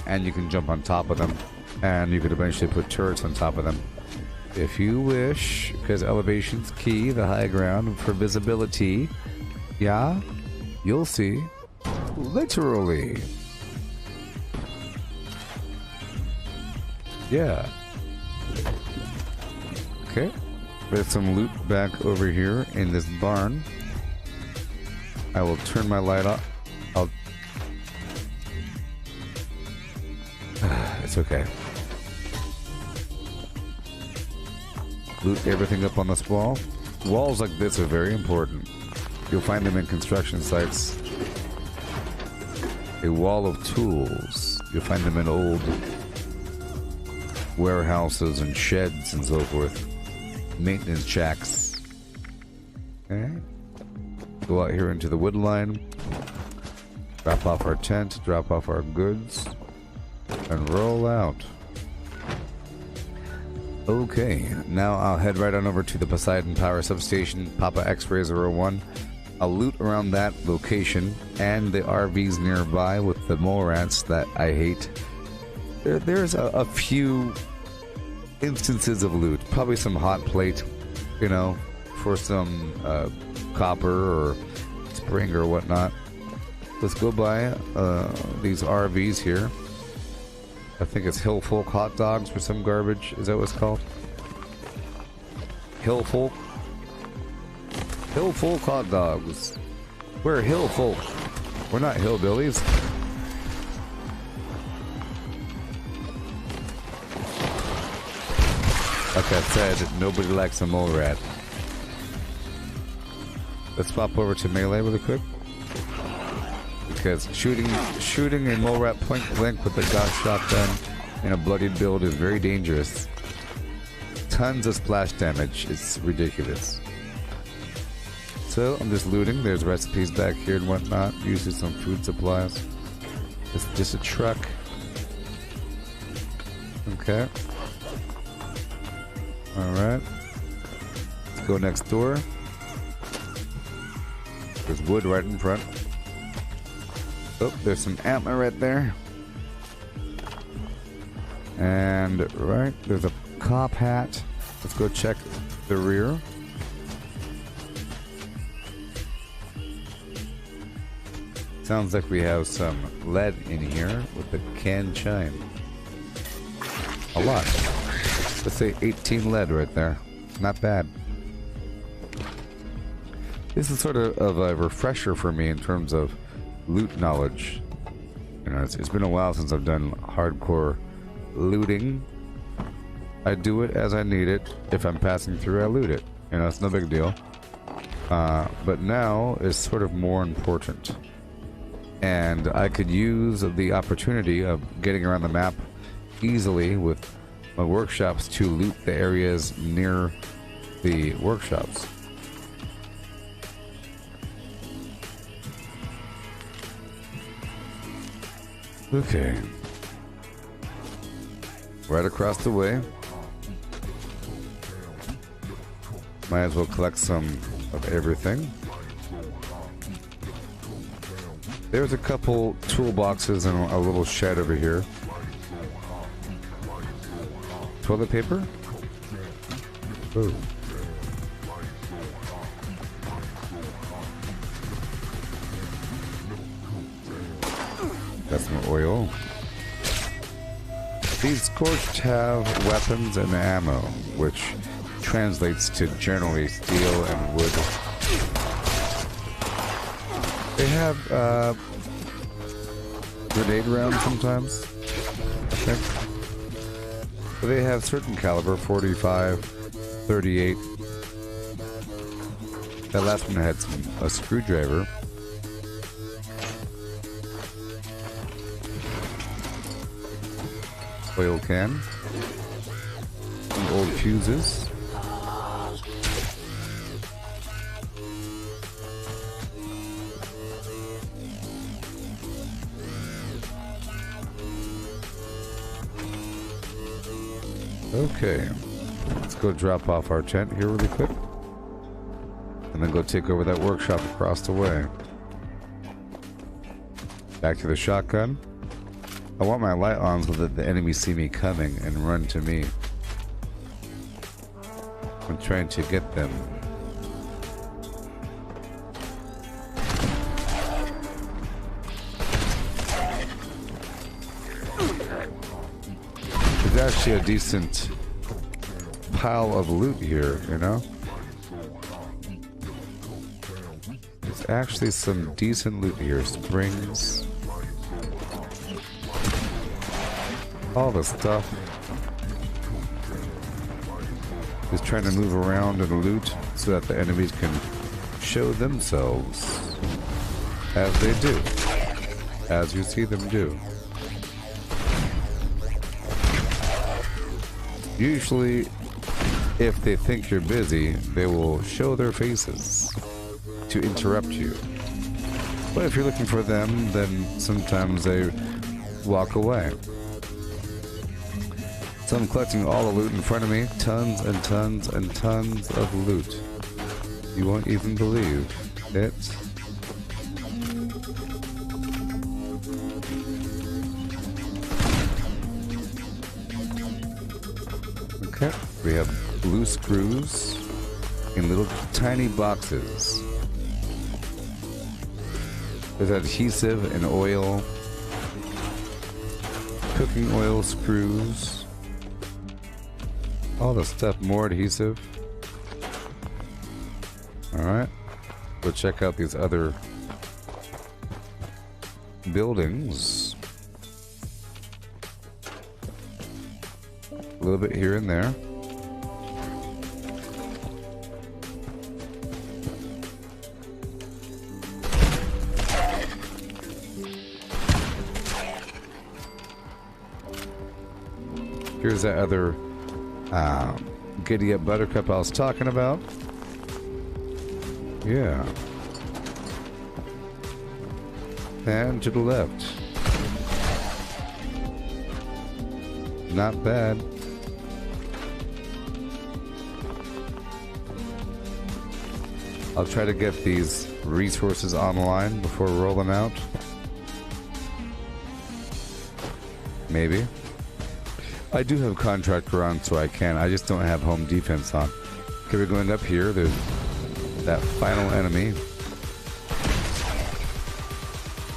And you can jump on top of them. And you could eventually put turrets on top of them. if you wish, because elevation's key, the high ground for visibility. Yeah, you'll see. Literally. Yeah. Okay. There's some loot back over here in this barn. I will turn my light off. It's okay. Loot everything up on this wall. Walls like this are very important. You'll find them in construction sites. A wall of tools. You'll find them in old warehouses and sheds and so forth. Maintenance shacks. Okay. Go out here into the wood line. Drop off our tent. Drop off our goods. And roll out. Okay, now I'll head right on over to the Poseidon Power Substation, Papa X-Ray 01. I'll loot around that location and the RVs nearby with the mole rats that I hate. There's a few instances of loot, probably some hot plate, you know, for some copper or spring or whatnot. Let's go by these RVs here. I think it's Hill Folk hot dogs for some garbage. Is that what it's called? Hill Folk? Hill Folk hot dogs. We're Hill Folk. We're not hillbillies. Like I said, nobody likes a mole rat. Let's pop over to melee really quick. Because shooting a mole rat point blank with a Gauss shotgun in a bloodied build is very dangerous. Tons of splash damage. It's ridiculous. So I'm just looting. There's recipes back here and whatnot. Usually some food supplies. It's just a truck. Okay. Alright. Let's go next door. There's wood right in front. Oh, there's some antler right there. And right, there's a cop hat. Let's go check the rear. Sounds like we have some lead in here with the can chime. A lot. Let's say 18 lead right there. Not bad. This is sort of a refresher for me in terms of loot knowledge. You know, it's been a while since I've done hardcore looting. I do it as I need it. If I'm passing through, I loot it. You know, it's no big deal. But now is sort of more important. And I could use the opportunity of getting around the map easily with my workshops to loot the areas near the workshops. Okay. Right across the way. Might as well collect some of everything. There's a couple toolboxes and a little shed over here. Toilet paper? Ooh. Got some oil. These scorched have weapons and ammo, which translates to generally steel and wood. They have grenade rounds sometimes, I think. But they have certain caliber, 45, 38. That last one had a screwdriver. Oil can. Some old fuses. Okay, let's go drop off our tent here really quick. And then go take over that workshop across the way. Back to the shotgun. I want my light on so that the enemies see me coming and run to me. I'm trying to get them. There's actually a decent pile of loot here, you know? There's actually some decent loot here. Springs. All the stuff. Just trying to move around and loot so that the enemies can show themselves as they do. As you see them do. Usually, if they think you're busy, they will show their faces to interrupt you. But if you're looking for them, then sometimes they walk away. So I'm collecting all the loot in front of me. Tons and tons and tons of loot. You won't even believe it. Okay, we have blue screws in little tiny boxes. There's adhesive and oil, cooking oil screws, all the stuff, more adhesive. Alright, go check out these other buildings. A little bit here and there. Here's that other giddy up buttercup I was talking about. Yeah. And to the left. Not bad. I'll try to get these resources online before rolling out. Maybe. I do have contractor on, so I can. I just don't have home defense on. Okay, we're going up here. There's that final enemy.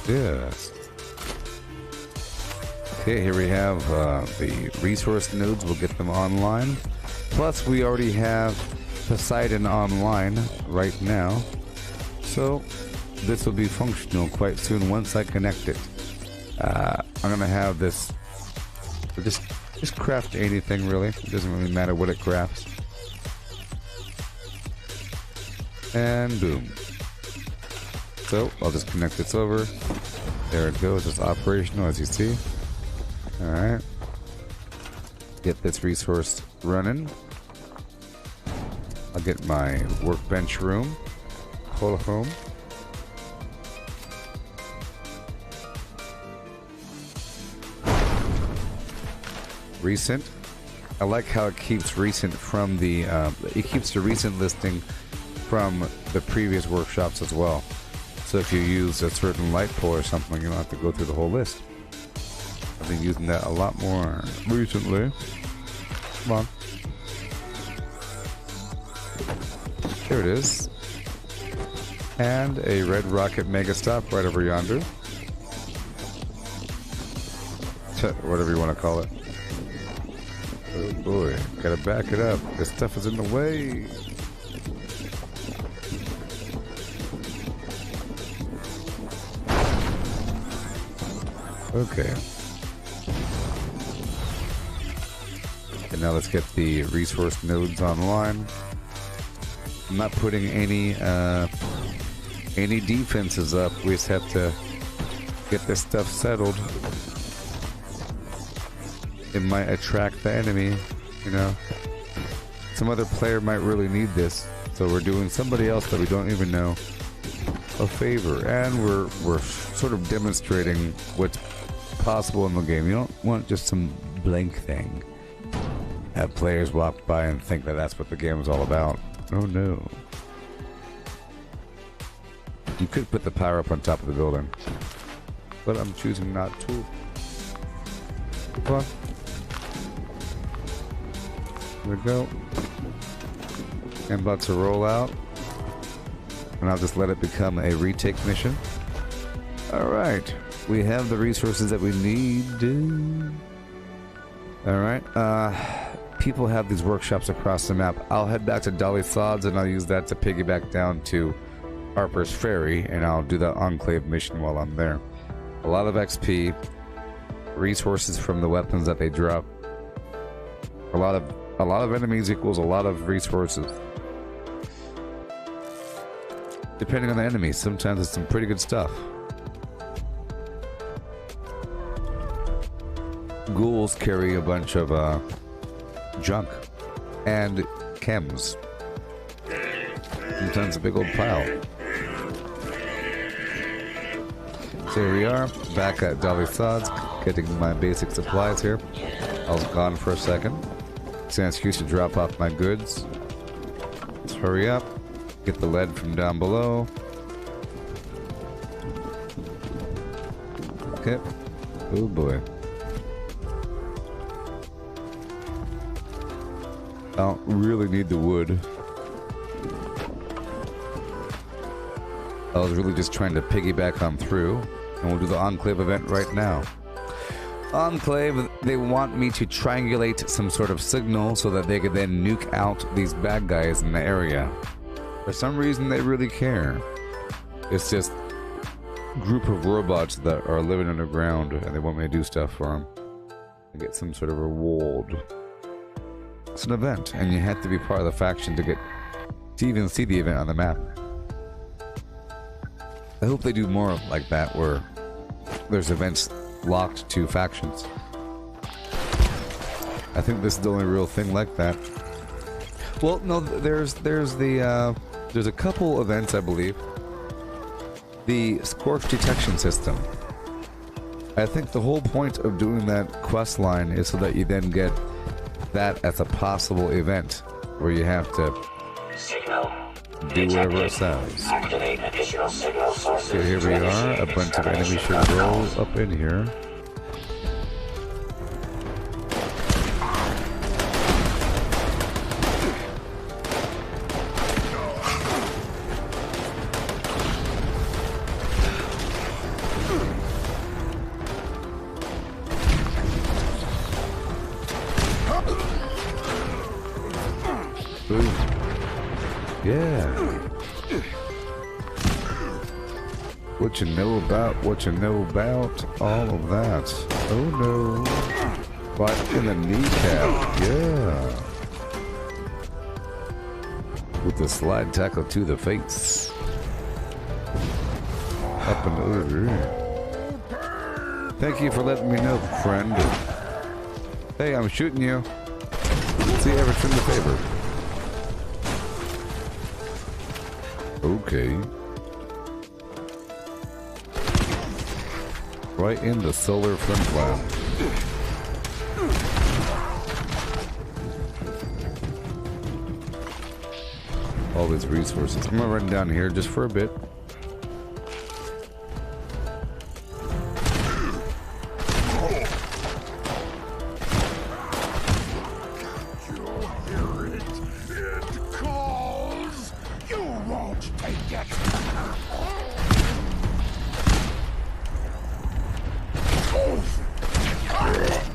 Yes. Okay, here we have the resource nodes. We'll get them online. Plus, we already have Poseidon online right now. So, this will be functional quite soon once I connect it. I'm going to have this... Just craft anything, really. It doesn't really matter what it crafts. And boom. So, I'll just connect this over. There it goes. It's operational, as you see. Alright. Get this resource running. I'll get my workbench room. Call home. Recent. I like how it keeps recent from the it keeps the recent listing from the previous workshops as well. So if you use a certain light pole or something, you don't have to go through the whole list. I've been using that a lot more recently. Come on. Here it is. And a red rocket mega stop right over yonder. Whatever you want to call it. Oh boy, gotta back it up. This stuff is in the way. Okay. And now let's get the resource nodes online. I'm not putting any defenses up. We just have to get this stuff settled. It might attract the enemy, you know. Some other player might really need this, so we're doing somebody else that we don't even know a favor, and we're sort of demonstrating what's possible in the game. You don't want just some blank thing. Have players walk by and think that that's what the game is all about. Oh no. You could put the power up on top of the building, but I'm choosing not to. Come on. Here we go. I'm about to roll out. And I'll just let it become a retake mission. Alright. We have the resources that we need. Alright. People have these workshops across the map. I'll head back to Dolly Sods and I'll use that to piggyback down to Harper's Ferry, and I'll do the Enclave mission while I'm there. A lot of XP, resources from the weapons that they drop. A lot of enemies equals a lot of resources. Depending on the enemy, sometimes it's some pretty good stuff. Ghouls carry a bunch of junk and chems. Sometimes a big old pile. So here we are, back at Dolly Sods, getting my basic supplies here. I was gone for a second. It's an excuse to drop off my goods. Let's hurry up. Get the lead from down below. Okay. Oh boy. I don't really need the wood. I was really just trying to piggyback on through. And we'll do the Enclave event right now. Enclave, they want me to triangulate some sort of signal so that they could then nuke out these bad guys in the area. For some reason, they really care. It's just a group of robots that are living underground, and they want me to do stuff for them. And get some sort of reward. It's an event, and you have to be part of the faction to even see the event on the map. I hope they do more like that, where there's events locked to factions. I think this is the only real thing like that. Well, no, there's a couple events, I believe. The Scorch detection system. I think the whole point of doing that quest line is so that you then get that as a possible event where you have to Signal. do whatever it says. Activate additional signal sources. So here we are, a bunch of enemies should roll up in here. Ooh. Yeah. What you know about all of that. Oh no. Right in the kneecap. Yeah. With the slide tackle to the face. Up and over. Thank you for letting me know, friend. Hey, I'm shooting you. See you ever turn the favor. Okay. Right in the solar flim flam. All these resources. I'm gonna run down here just for a bit.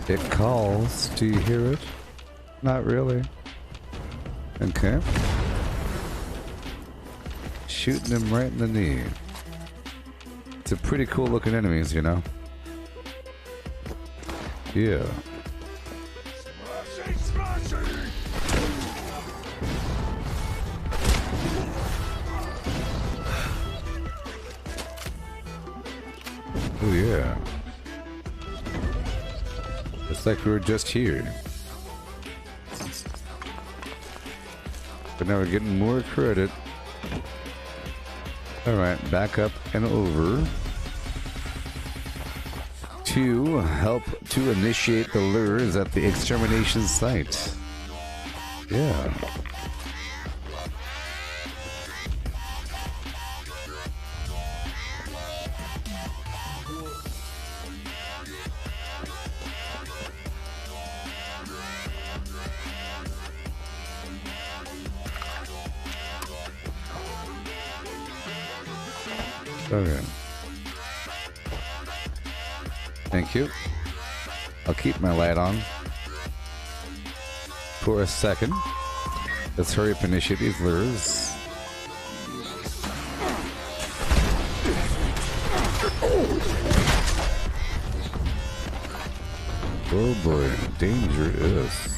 It calls. Do you hear it? Not really. Okay. Shooting him right in the knee. It's a pretty cool looking enemies, you know? Yeah. Oh yeah. It's like we were just here. But now we're getting more credit. Alright, back up and over. To help to initiate the lures at the extermination site. Yeah. Okay. Thank you. I'll keep my light on for a second. Let's hurry up and initiate these lures. Oh boy, dangerous.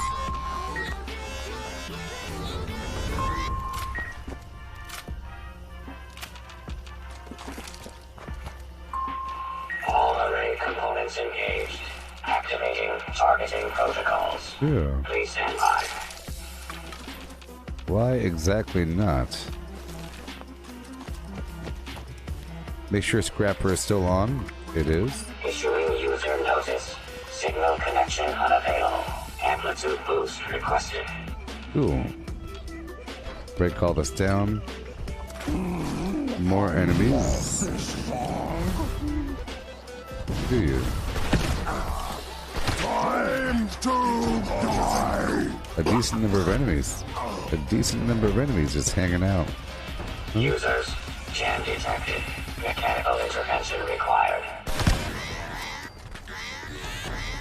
All array components engaged. Activating targeting protocols. Yeah. Please stand by. Why exactly not? Make sure Scrapper is still on. It is. Issuing user notice. Signal connection unavailable. Amplitude boost requested. Cool. Break all this down. More enemies. Do you? Time to die! A decent number of enemies. A decent number of enemies just hanging out. Huh? Users, jam detected. Mechanical intervention required.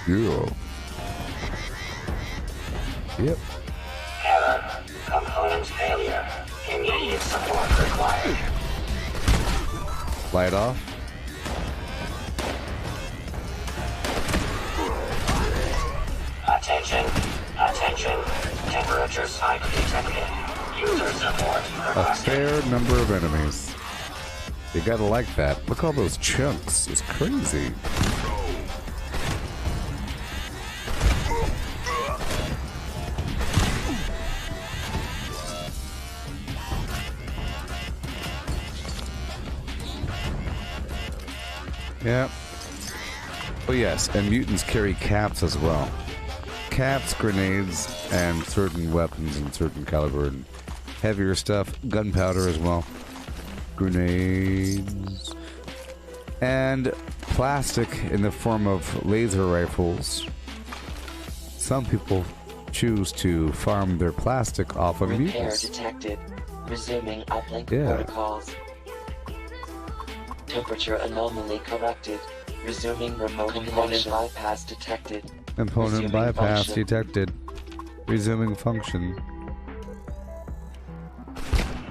Yeah. Yep. Error. Component failure. Immediate support required. Light off. Attention. Attention. Temperature spike detected. User support A requested. fair number of enemies. You gotta like that. Look at all those chunks. It's crazy. Yeah. Oh yes, and mutants carry caps as well. Caps, grenades, and certain weapons and certain caliber and heavier stuff. Gunpowder as well. Grenades. And plastic in the form of laser rifles. Some people choose to farm their plastic off of Repair mutants. detected. Resuming uplink Yeah. protocols. Temperature anomaly corrected. Resuming remote component bypass detected. Component Resuming bypass function. detected. Resuming function.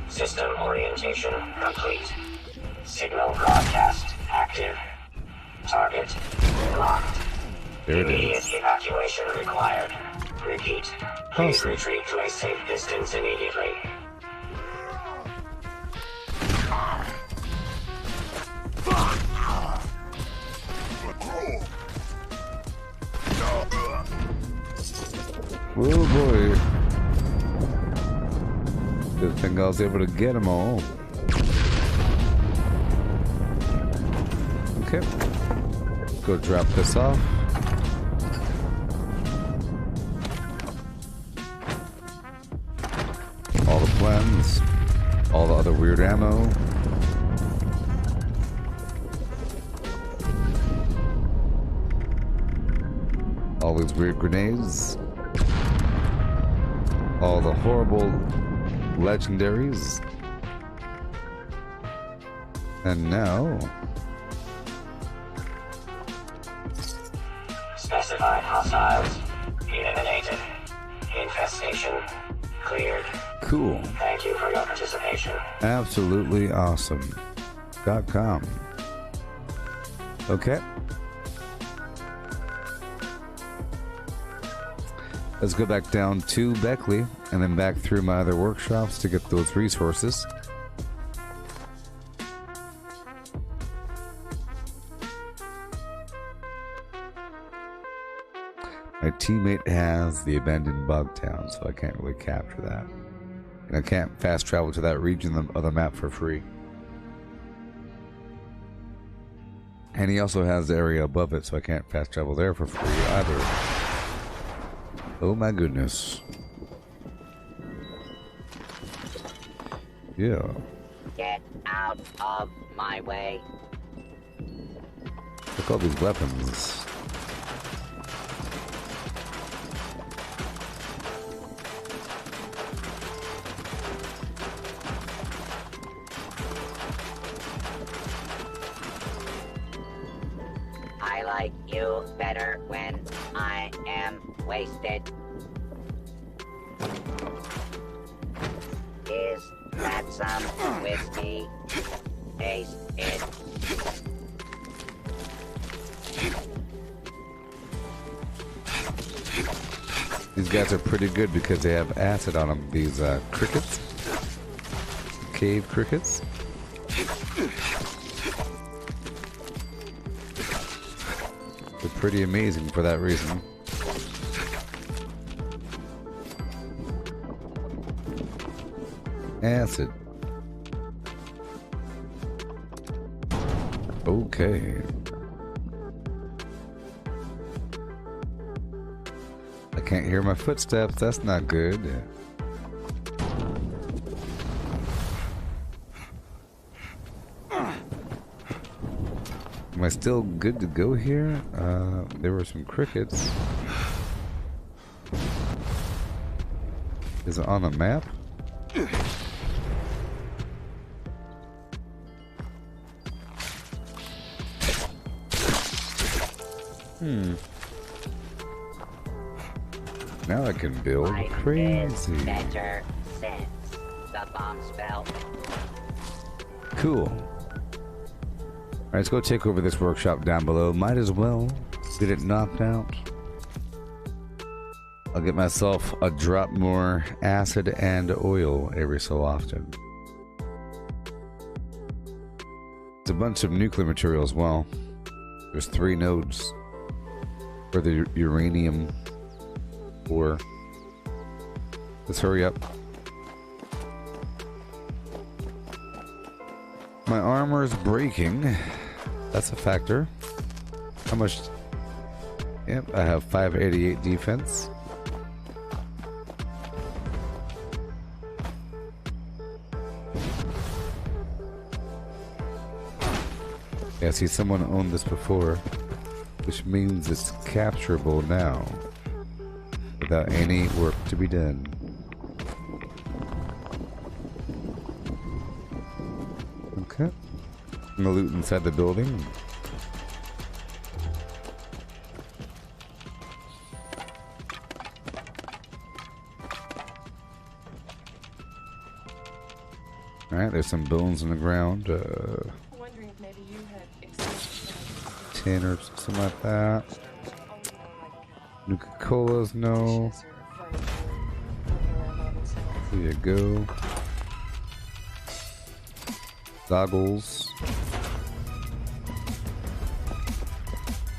System orientation complete. Signal broadcast active. Target locked. There it Immediate is. evacuation required. Repeat. Please Awesome. retreat to a safe distance immediately. Oh boy. Good thing I was able to get them all. Okay. Go drop this off. All the plans. All the other weird ammo. All these weird grenades. All the horrible legendaries. And now... Specified hostiles eliminated. Infestation cleared. Cool. Thank you for your participation. Absolutely awesome. .com. Okay. Let's go back down to Beckley and then back through my other workshops to get those resources. My teammate has the abandoned bug town, so I can't really capture that. And I can't fast travel to that region of the map for free. And he also has the area above it, so I can't fast travel there for free either. Oh my goodness. Yeah. Get out of my way. Look at all these weapons. like you better when I am wasted. Is that some whiskey? Taste it. These guys are pretty good because they have acid on them. These crickets. Cave crickets. They're pretty amazing for that reason. Acid. Okay. I can't hear my footsteps. That's not good. Am I still good to go here? There were some crickets. Is it on the map? Now I can build crazy. Better since the bomb spell. Cool. Alright, let's go take over this workshop down below. Might as well get it knocked out. I'll get myself a drop more acid and oil every so often. It's a bunch of nuclear material as well. There's 3 nodes for the uranium ore. Let's hurry up. My armor is breaking. That's a factor. How much? Yep, I have 588 defense. Yeah, see, someone owned this before, which means it's capturable now without any work to be done. Okay. I'm gonna loot inside the building. Alright, there's some bones on the ground. Wondering if maybe you had tin or something like that. Nuka-Colas, no. There you go. Goggles.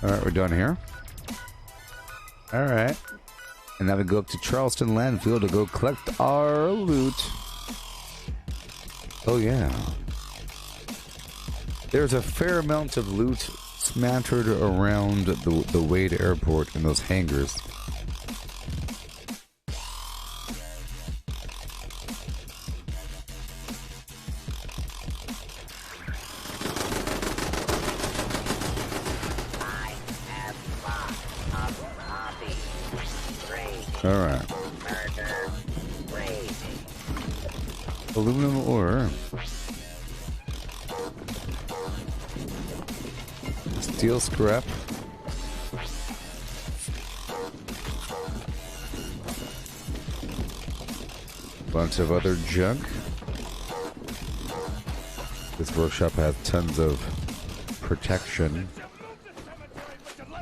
Alright, we're done here. Alright. And now we go up to Charleston Landfill to go collect our loot. Oh yeah. There's a fair amount of loot smattered around the Wade Airport in those hangars. Alright. Aluminum ore. Steel scrap. Bunch of other junk. This workshop has tons of protection.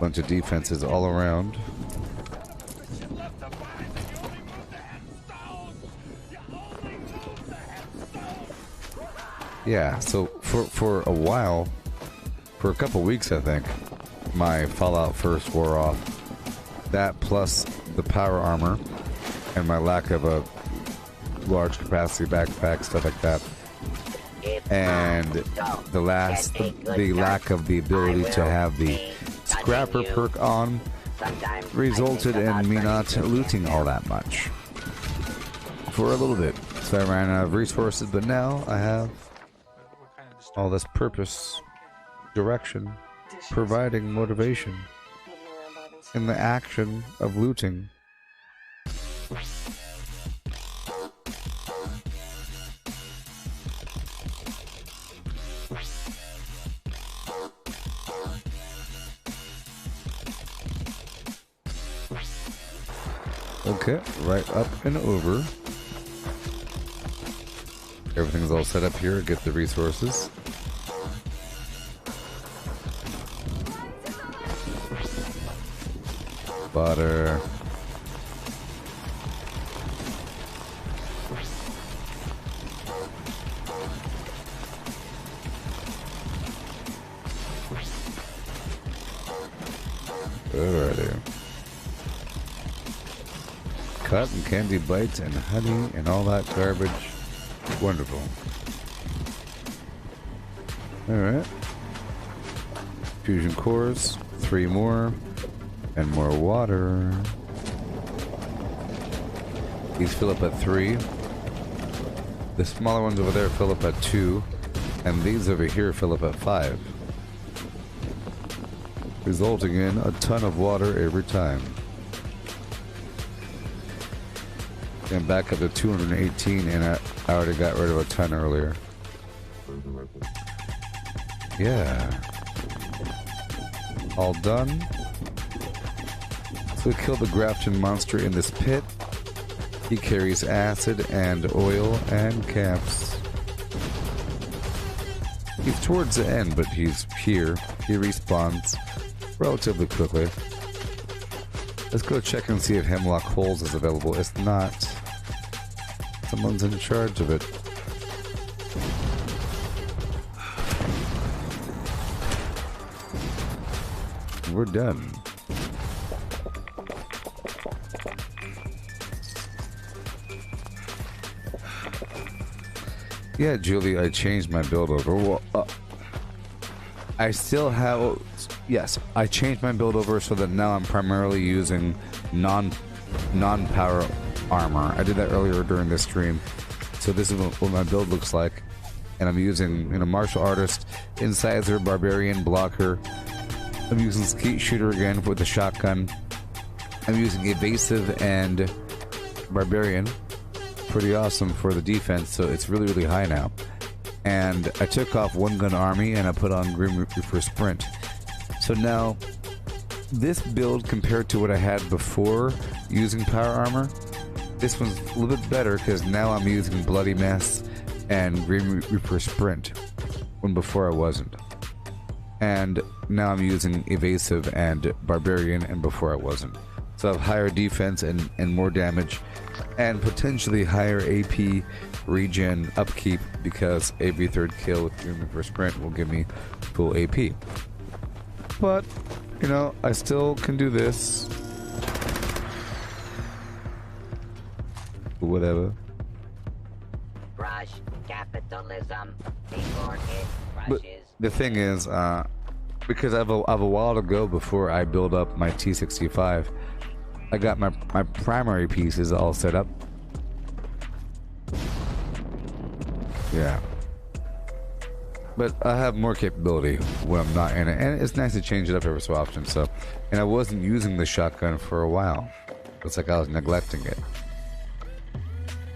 Bunch of defenses all around. Yeah, so for a while, for a couple weeks I think, my Fallout first wore off. That plus the power armor and my lack of a large capacity backpack, stuff like that. And the lack of the ability to have the scrapper perk on resulted in me not looting all that much for a little bit. So I ran out of resources, but now I have all this purpose, direction, providing motivation in the action of looting. Okay, right up and over. Everything's all set up here. Get the resources. Butter. Alrighty. Cotton candy bites and honey and all that garbage. Wonderful. Alright. Fusion cores. 3 more. And more water. These fill up at 3. The smaller ones over there fill up at 2. And these over here fill up at 5. Resulting in a ton of water every time. And back up to 218, and I already got rid of a ton earlier. Yeah. All done. So we killed the Grafton monster in this pit. He carries acid and oil and caps. He's towards the end, but he's here. He respawns relatively quickly. Let's go check and see if Hemlock Holes is available. It's not. Someone's in charge of it. We're done. Yeah, Julie, I changed my build over. Well, I still have... Yes, I changed my build over so that now I'm primarily using non-power armor. I did that earlier during this stream. So this is what my build looks like. And I'm using, martial artist, incisor, barbarian, blocker. I'm using skeet shooter again with the shotgun. I'm using evasive and barbarian. Pretty awesome for the defense, so it's really, really high now. And I took off one gun army and I put on Grim Reaper Sprint. So now, this build compared to what I had before using power armor, this one's a little bit better because now I'm using Bloody Mess and Grim Reaper Sprint, when before I wasn't. And now I'm using evasive and barbarian, and before I wasn't. So I have higher defense and more damage, and potentially higher AP regen upkeep because every third kill with Grim Reaper Sprint will give me full AP. But, I still can do this. Whatever. Brush capitalism before it crushes. But the thing is, because I have a while to go before I build up my T65, I got my primary pieces all set up. Yeah. But I have more capability when I'm not in it, and it's nice to change it up every so often. So, and I wasn't using the shotgun for a while. It's like I was neglecting it.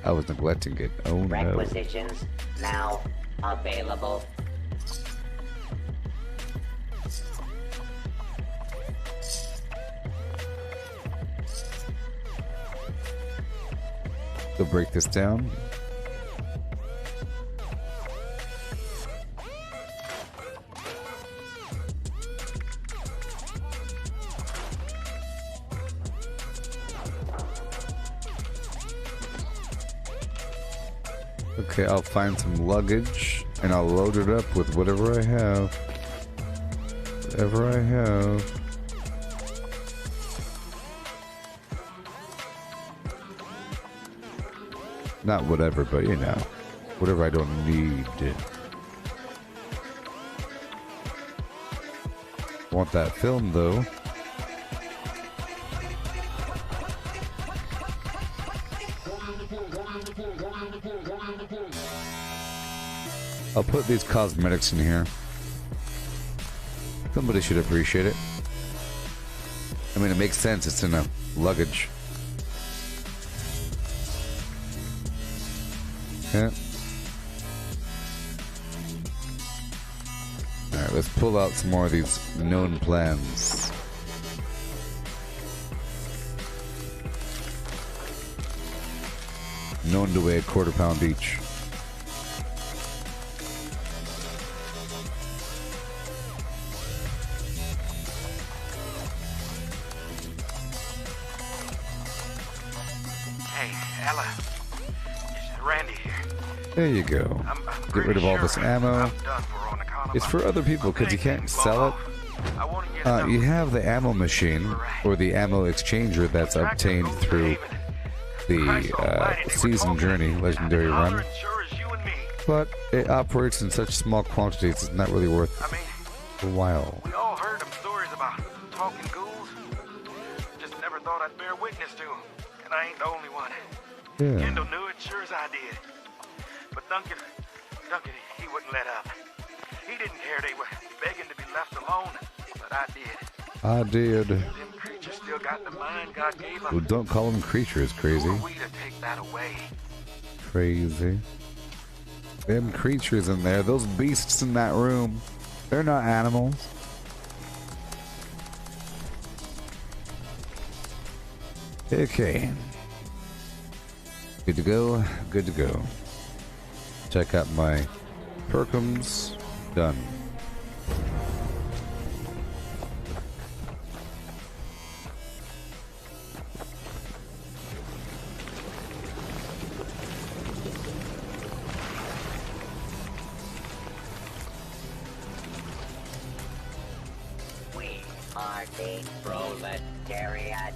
I was neglecting it. Oh no. Requisitions now available. So break this down. Okay, I'll find some luggage and I'll load it up with whatever I have. Whatever I have. Not whatever, but whatever I don't need. Want that film though. I'll put these cosmetics in here. Somebody should appreciate it. I mean, it makes sense. It's in a luggage. Yeah. Alright, let's pull out some more of these known plans. known to weigh a quarter-pound each. Hey, Ella. It's Randy here. There you go. Get rid of all this ammo. It's for other people because you can't sell it. You have the ammo machine or the ammo exchanger that's obtained through the season journey legendary run, but it operates in such small quantities it's not really worth a while. We all heard them stories about talking ghouls. Just never thought I'd bear witness to them, and I ain't the only one. Yeah. Kendall knew it, sure as I did. But Duncan, he wouldn't let up. He didn't care they were begging to be left alone, but I did. I did. Them creatures still got the mind God gave them. Well, don't call them creatures, crazy. Who are we to take that away? Crazy. Them creatures in there, those beasts in that room, they're not animals. Okay. Good to go, good to go. Check out my Perkums. Done. We are the proletariat.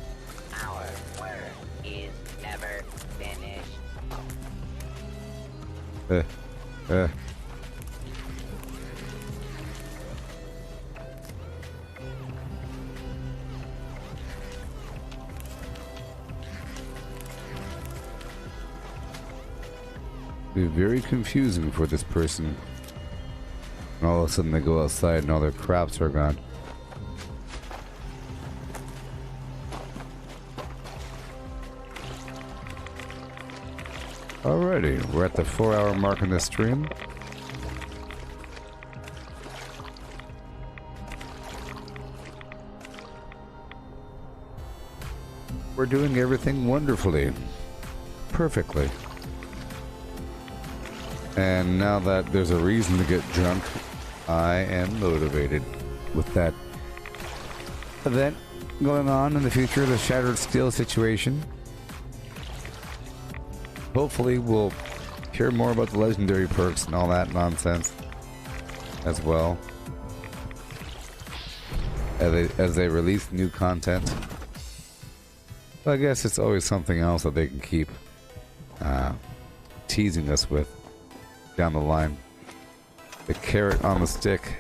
Our work is never finished. Be very confusing for this person. And all of a sudden they go outside and all their crops are gone. Alrighty, we're at the 4-hour mark in this stream. We're doing everything wonderfully. Perfectly. And now that there's a reason to get drunk, I am motivated with that event going on in the future, the Shattered Steel situation. Hopefully we'll hear more about the legendary perks and all that nonsense as well as they release new content. But I guess it's always something else that they can keep teasing us with down the line. The carrot on the stick,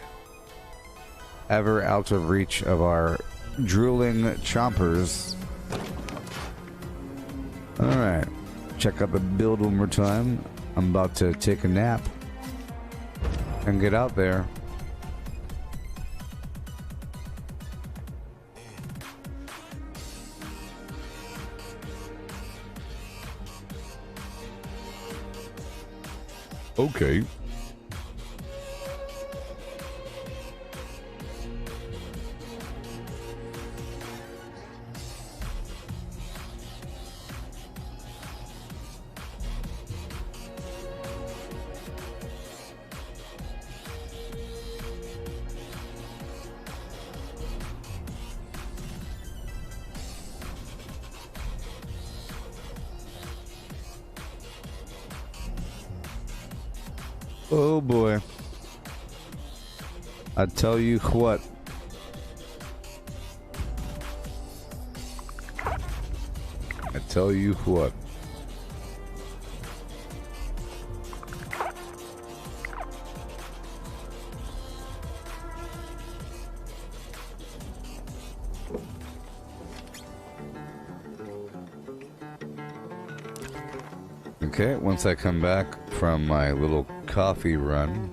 ever out of reach of our drooling chompers. Alright, check out the build one more time. I'm about to take a nap and get out there. Okay. Oh boy. I tell you what. I tell you what. Okay, once I come back from my little coffee run,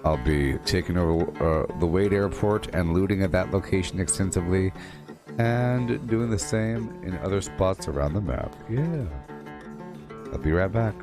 I'll be taking over the Wade Airport and looting at that location extensively and doing the same in other spots around the map. Yeah. I'll be right back.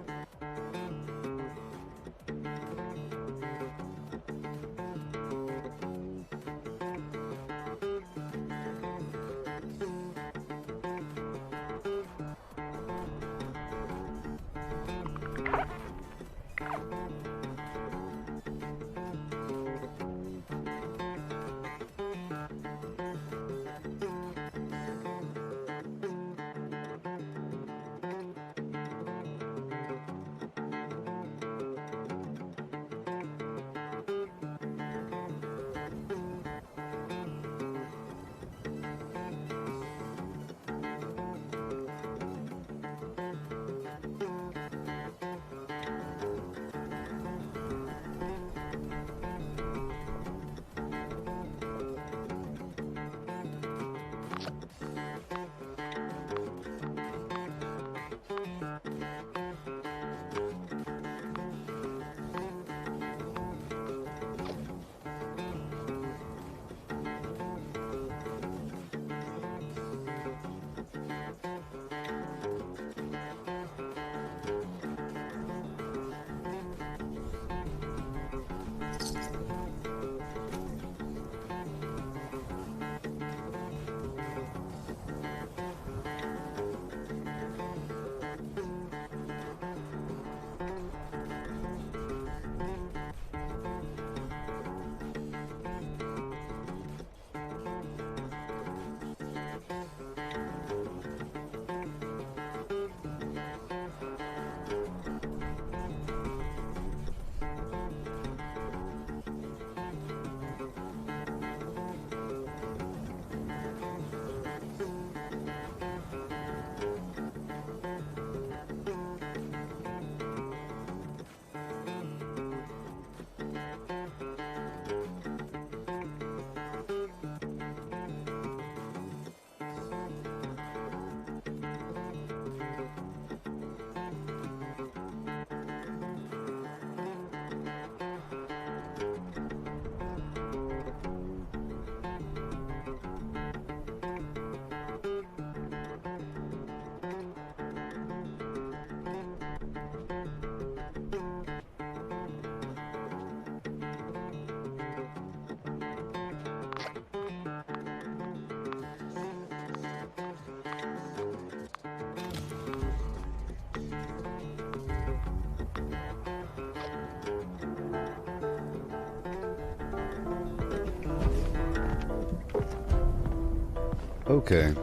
Okay.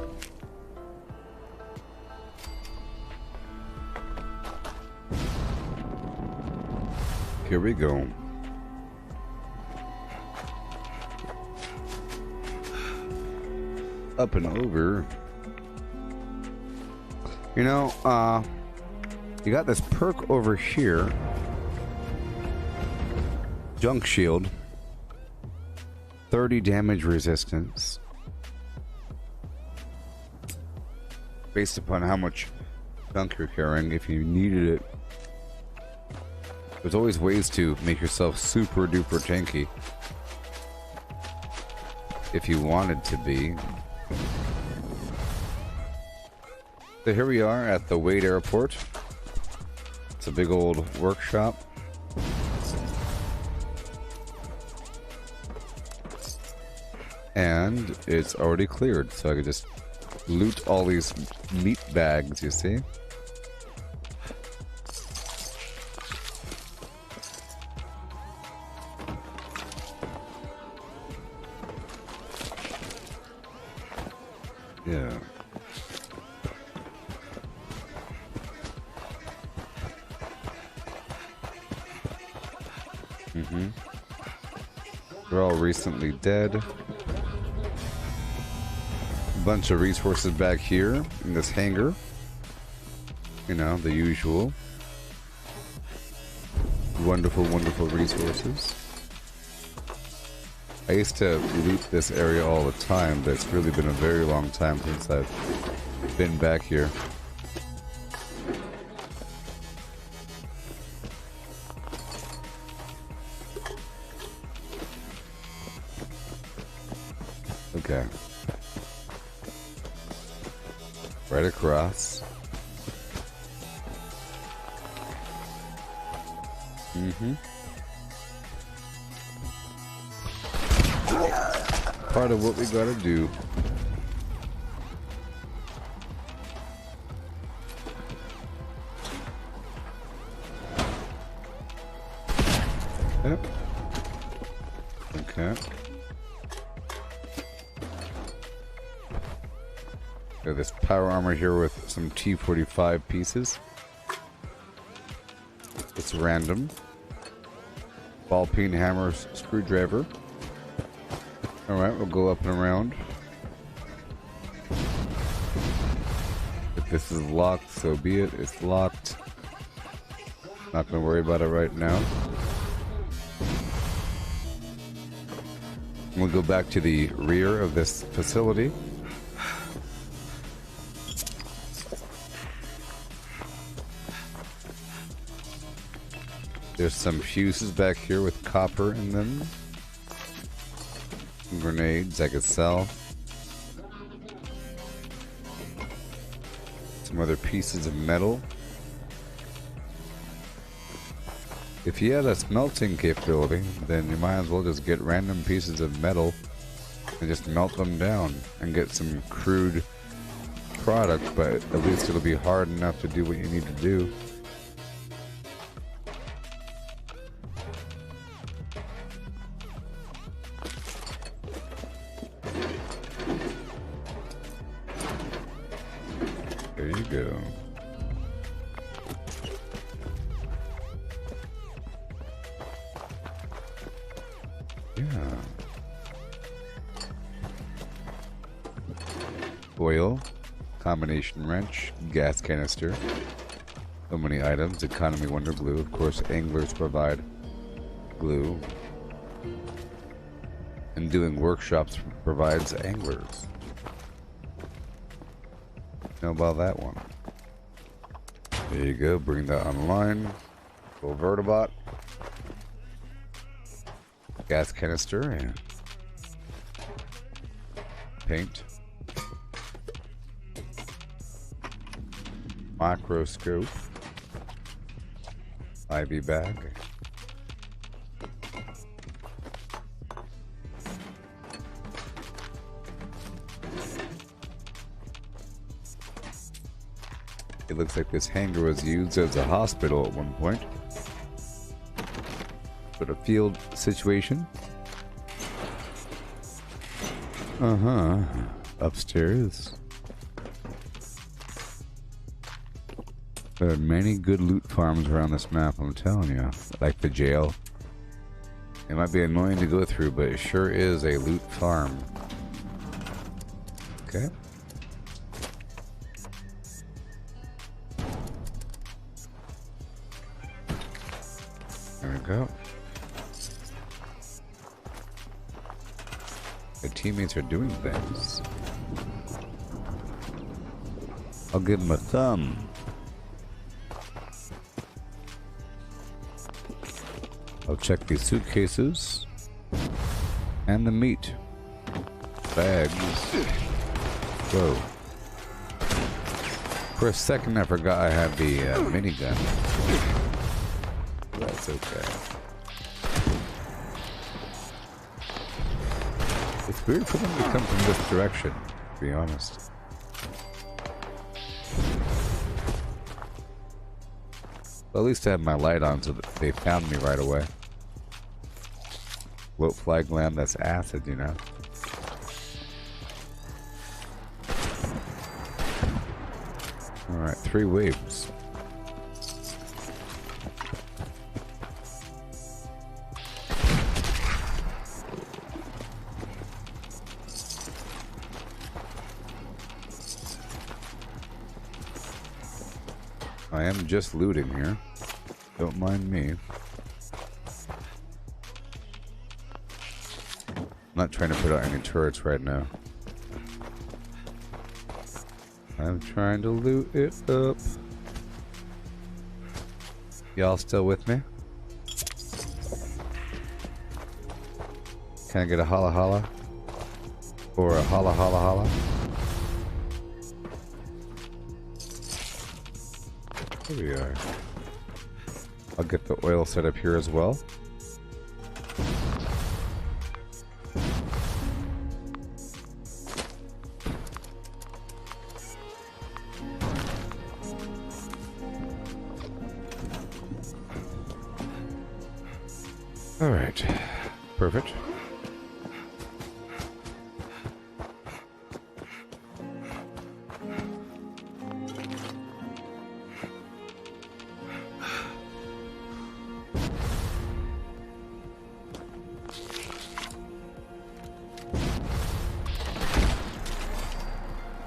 Here we go. Up and over. You know, you got this perk over here. Junk shield. 30 damage resistance. Based upon how much junk you're carrying, if you needed it. There's always ways to make yourself super duper tanky. If you wanted to be. So here we are at the Wade Airport. It's a big old workshop. And it's already cleared, so I could just loot all these meat bags, you see? Yeah. Mm-hmm. They're all recently dead. Bunch of resources back here in this hangar. You know, the usual. Wonderful, wonderful resources. I used to loot this area all the time, but it's really been a very long time since I've been back here. Okay. Right across. Mm-hmm. Part of what we gotta do. Yep. Okay. Got this power armor here with some T45 pieces. It's random. Ball peen hammer screwdriver. Alright, we'll go up and around. If this is locked, so be it. It's locked. Not gonna worry about it right now. We'll go back to the rear of this facility. There's some fuses back here with copper in them. Some grenades I could sell. Some other pieces of metal. If you had a smelting capability, then you might as well just get random pieces of metal and just melt them down and get some crude product, but at least it'll be hard enough to do what you need to do. There you go. Yeah. Oil, combination wrench, gas canister. So many items. Economy wonder glue. Of course, anglers provide glue. And doing workshops provides anglers. Know about that one. There you go. Bring that online. Full vertibot. Gas canister and paint. Microscope. IV bag. It looks like this hangar was used as a hospital at one point. Sort of field situation. upstairs. There are many good loot farms around this map, I'm telling you. Like the jail. It might be annoying to go through, but it sure is a loot farm. Okay. There we go. The teammates are doing things. I'll give them a thumb. I'll check these suitcases and the meat bags. Whoa. For a second I forgot I had the minigun. That's okay. It's weird for them to come from this direction, to be honest. Well, at least I had my light on so that they found me right away. Float flag land, that's acid, you know. Alright, 3 waves. I am just looting here. Don't mind me. I'm not trying to put out any turrets right now. I'm trying to loot it up. Y'all still with me? Can I get a holla holla? Or a holla holla holla? Here we are. I'll get the oil set up here as well. All right, perfect.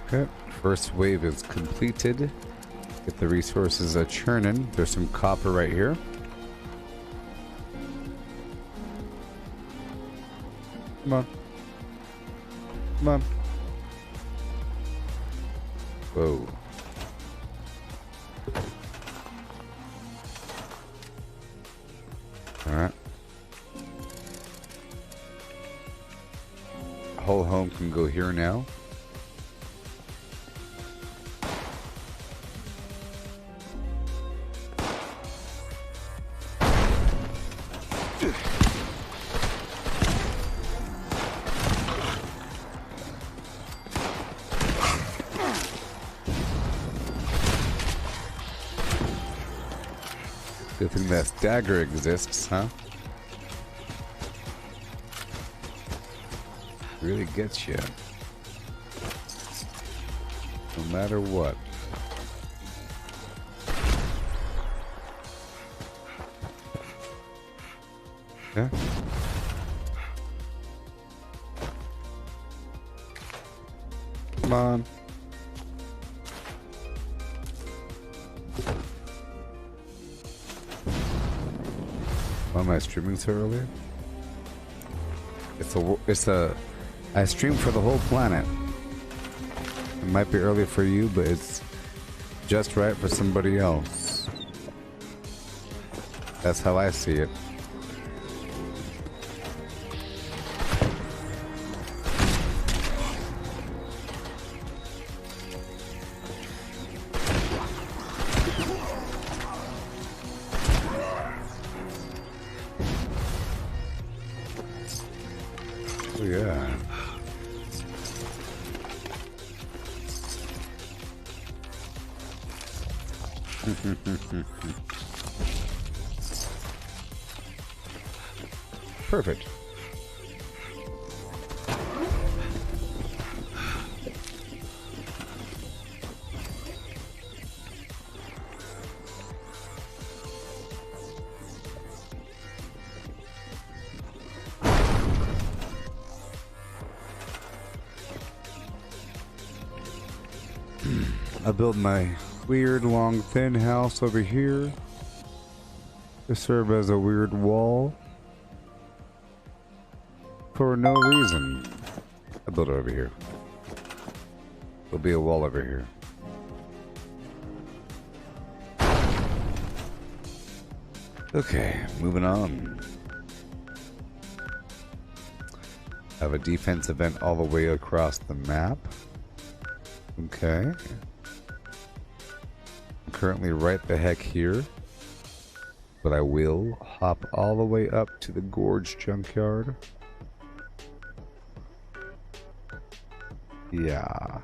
Okay, first wave is completed. Get the resources churning. There's some copper right here. Come on. Come on. Whoa. Alright. Whole home can go here now. Good thing that dagger exists, huh? Really gets you. No matter what. Yeah. Come on. Why am I streaming so early? I stream for the whole planet. It might be early for you, but it's just right for somebody else. That's how I see it. Oh, yeah. Perfect. I build my weird long thin house over here to serve as a weird wall for no reason. I build it over here. There'll be a wall over here. Okay, moving on. Have a defense event all the way across the map. Okay. I'm currently right the heck here. But I will hop all the way up to the Gorge Junkyard. Yeah.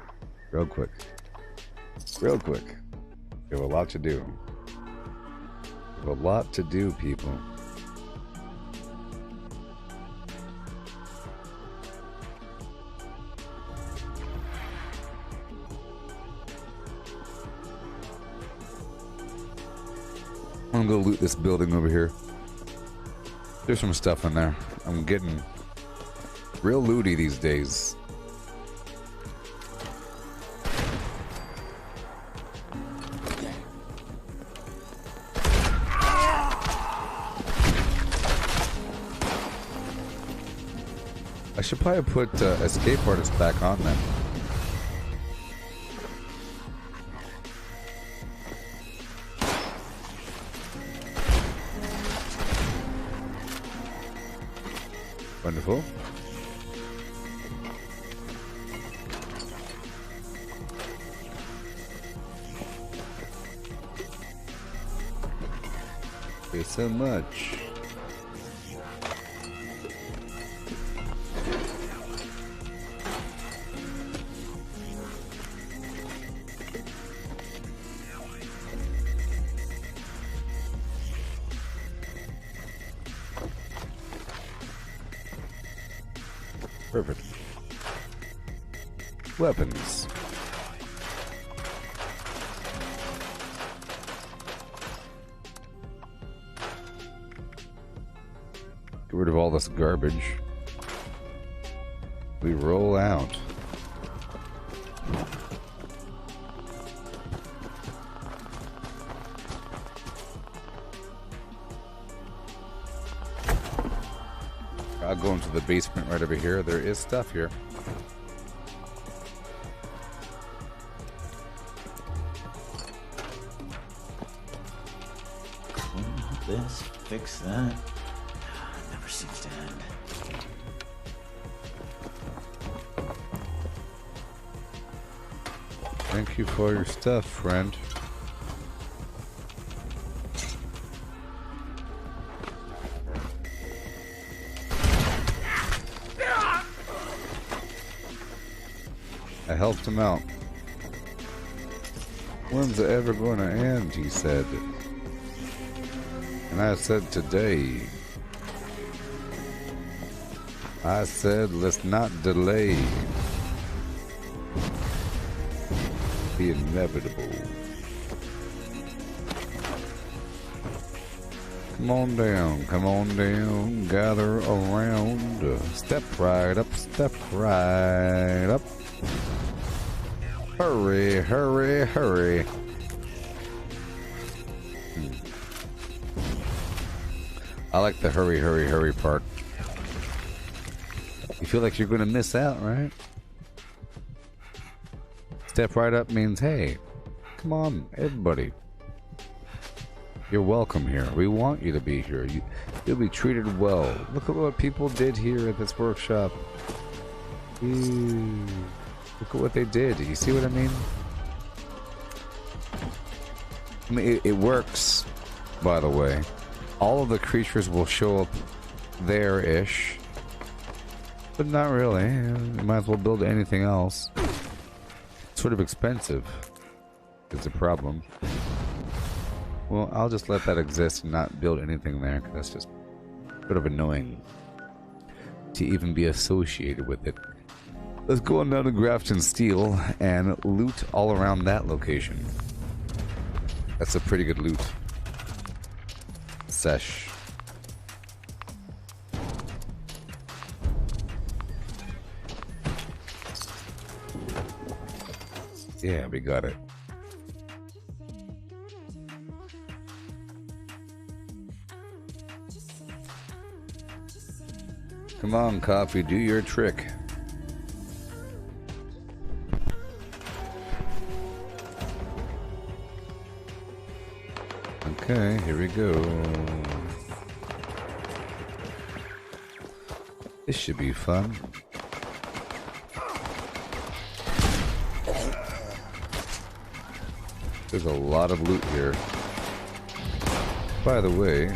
Real quick. Real quick. We have a lot to do. We have a lot to do, people. I'm gonna go loot this building over here. There's some stuff in there. I'm getting real looty these days. I should probably put escape artist back on then. Wonderful. Thank you so much. Perfect. Weapons. Get rid of all this garbage. We roll out. I'll go into the basement right over here. There is stuff here. This, fix that. Never seems to end. Thank you for your stuff, friend. I helped him out. When's it ever going to end, he said. And I said today. I said let's not delay the inevitable. Come on down, gather around. Step right up, step right up. Hurry, hurry, hurry. I like the hurry, hurry, hurry part. You feel like you're gonna miss out, right? Step right up means, hey, come on, everybody. You're welcome here. We want you to be here. You'll be treated well. Look at what people did here at this workshop. Ew. Look at what they did. You see what I mean? I mean, it works, by the way. All of the creatures will show up there-ish. But not really. You might as well build anything else. It's sort of expensive. It's a problem. Well, I'll just let that exist and not build anything there, because that's just sort of annoying to even be associated with it. Let's go on down to Grafton Steel and loot all around that location. That's a pretty good loot. Sesh. Yeah, we got it. Come on, coffee, do your trick. Okay, here we go. This should be fun. There's a lot of loot here. By the way,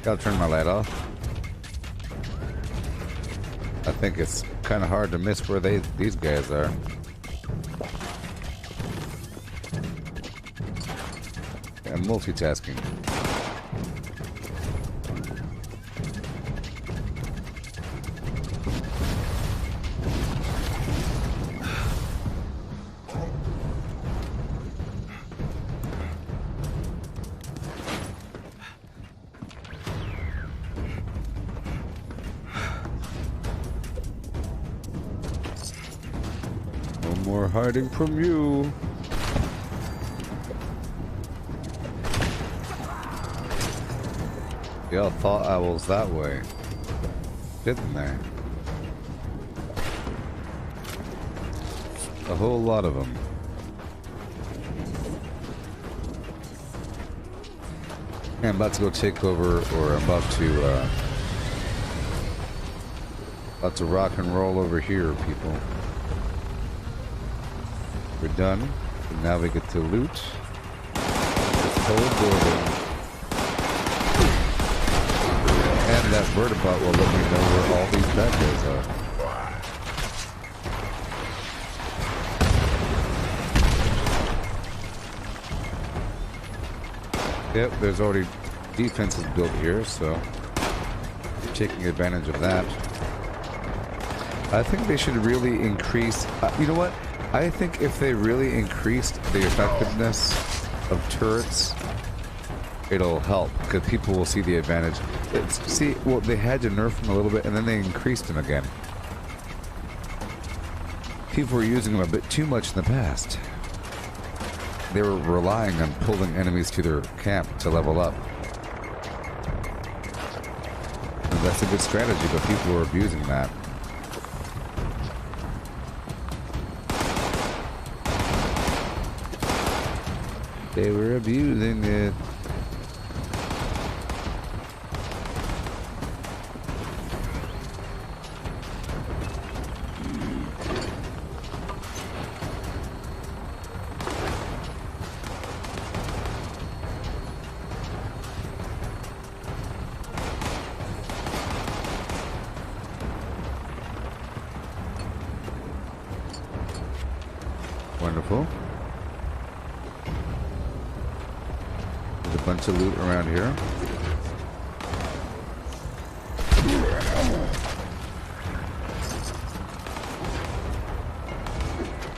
gotta turn my light off. I think it's kind of hard to miss where these guys are. And multitasking. No more hiding from you. Y'all thought I was that way, didn't they? A whole lot of them. I'm about to go take over, or I'm about to rock and roll over here, people. We're done. And now we get to loot this whole building. And that vertibot will let me know where all these bad guys are. Yep, there's already defenses built here, so taking advantage of that. I think they should really increase... you know what? I think if they really increased the effectiveness of turrets, it'll help, because people will see the advantage. See, well, they had to nerf them a little bit, and then they increased them again. People were using them a bit too much in the past. They were relying on pulling enemies to their camp to level up. And that's a good strategy, but people were abusing that. They were abusing it. Wonderful. There's a bunch of loot around here.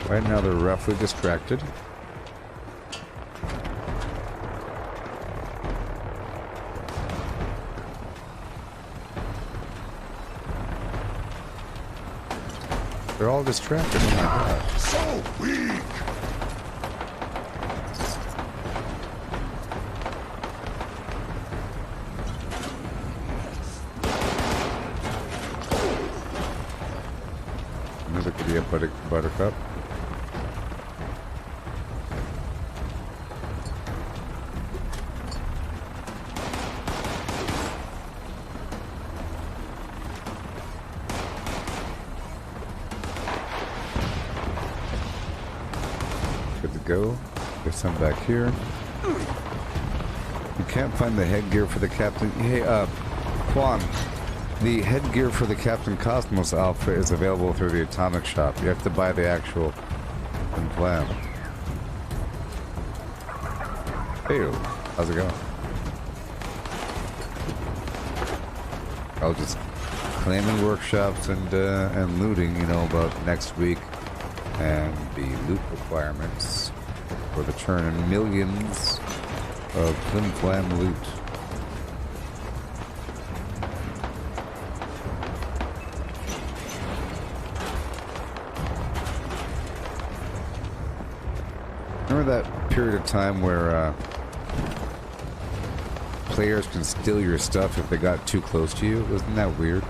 Right now they're roughly distracted. They're all distracted. Oh my God. So weak. Another could be a buttercup. Good to go. There's some back here. You can't find the headgear for the captain. Hey, Quan. The headgear for the Captain Cosmos outfit is available through the Atomic Shop. You have to buy the actual plan. Hey, how's it going? I was just claiming workshops and looting, you know, about next week and the loot requirements for the turn, and millions of flim-flam loot. remember that period of time where players can steal your stuff if they got too close to you? Wasn't that weird?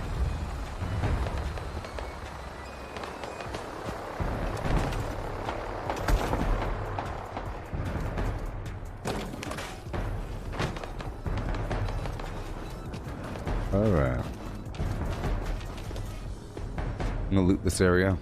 Alright. I'm gonna loot this area.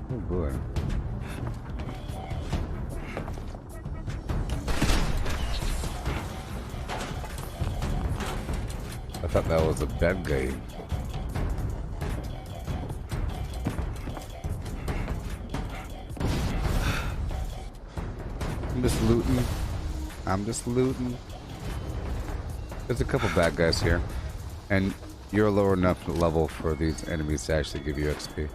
Oh boy. I thought that was a bad guy. I'm just looting. I'm just looting. There's a couple bad guys here. And you're low enough level for these enemies to actually give you XP.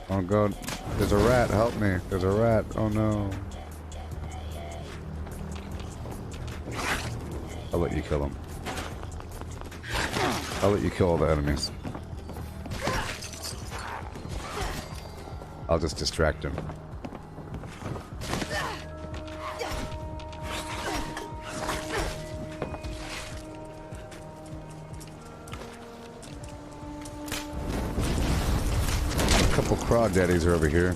Oh god, there's a rat, help me. There's a rat, oh no. I'll let you kill him. I'll let you kill all the enemies. I'll just distract him. A couple crawdaddies are over here.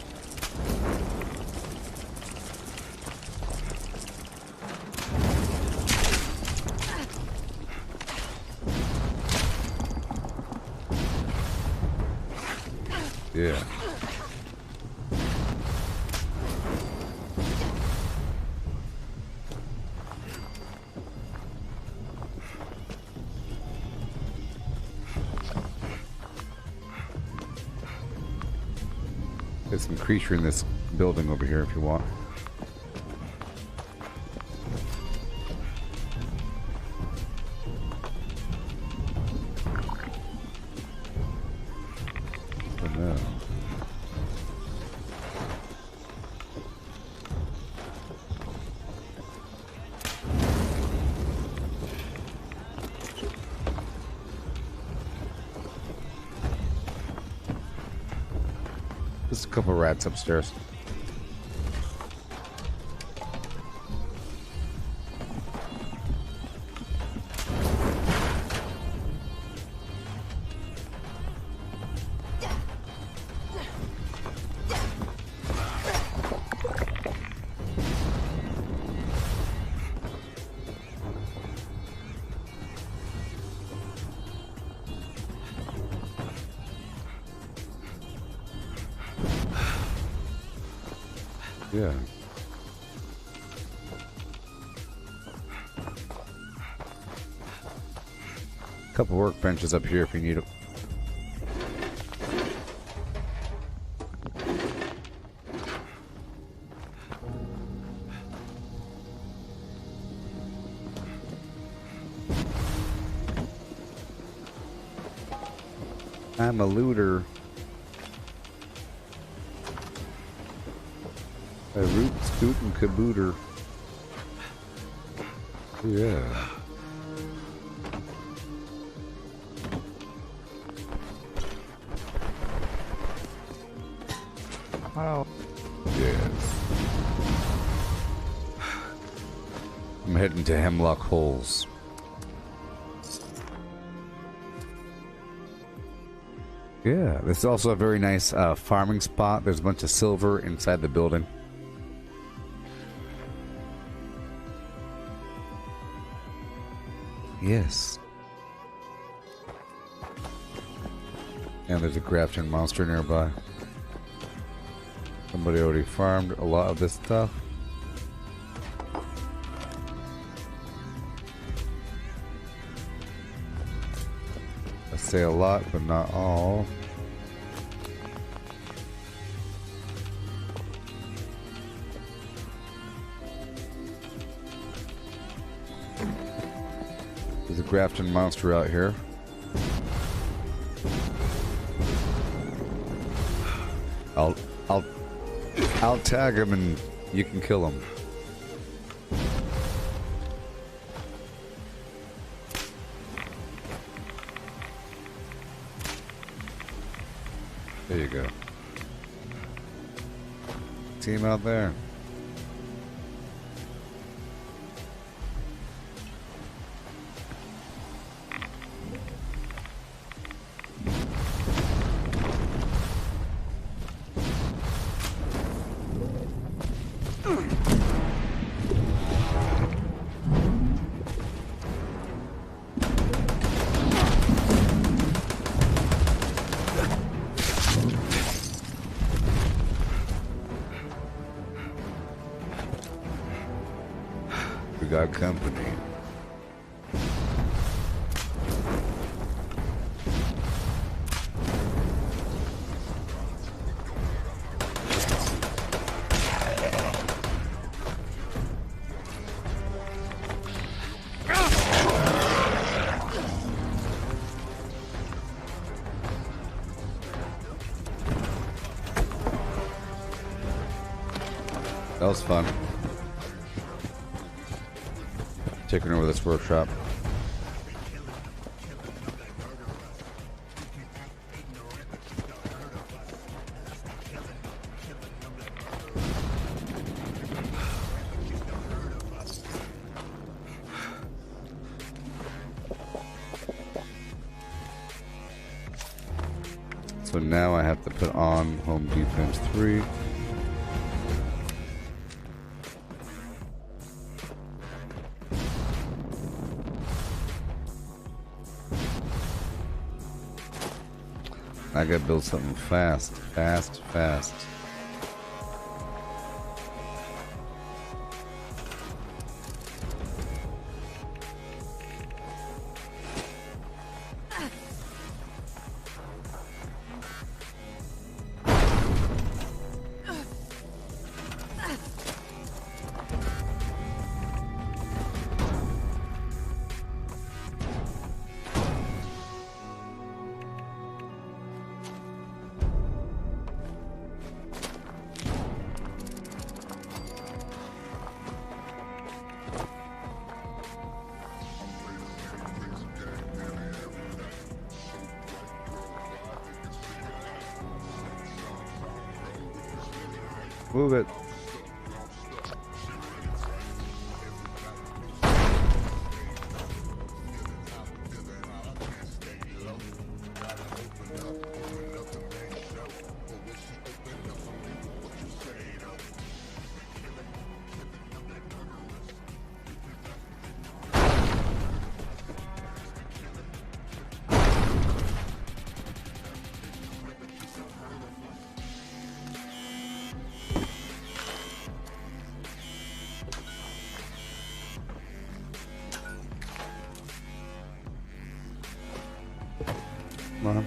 Yeah. There's some creature in this building over here if you want. Oh no. There's a couple rats upstairs. Yeah. Couple workbenches up here if you need it. I'm a looter. A root, scoot, and cabooter. Yeah. Oh. Yes. I'm heading to Hemlock Holes. Yeah, this is also a very nice farming spot. There's a bunch of silver inside the building. Yes. And there's a grafting monster nearby. Somebody already farmed a lot of this stuff. I say a lot, but not all. There's a Grafton monster out here. I'll tag him and you can kill him. There you go. Team out there. We got company. That was fun. Taking over this workshop. So now I have to put on home defense 3. I gotta build something fast. Move it. Come on.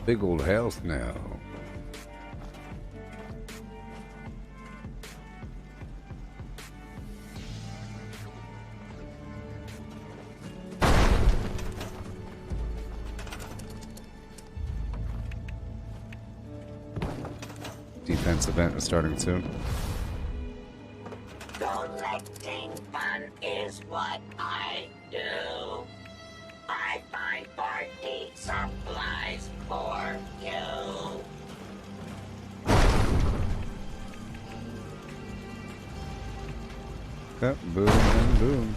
Big old house now. Defense event is starting soon. Collecting fun is what I do. I find party supplies for you. Okay, boom and boom.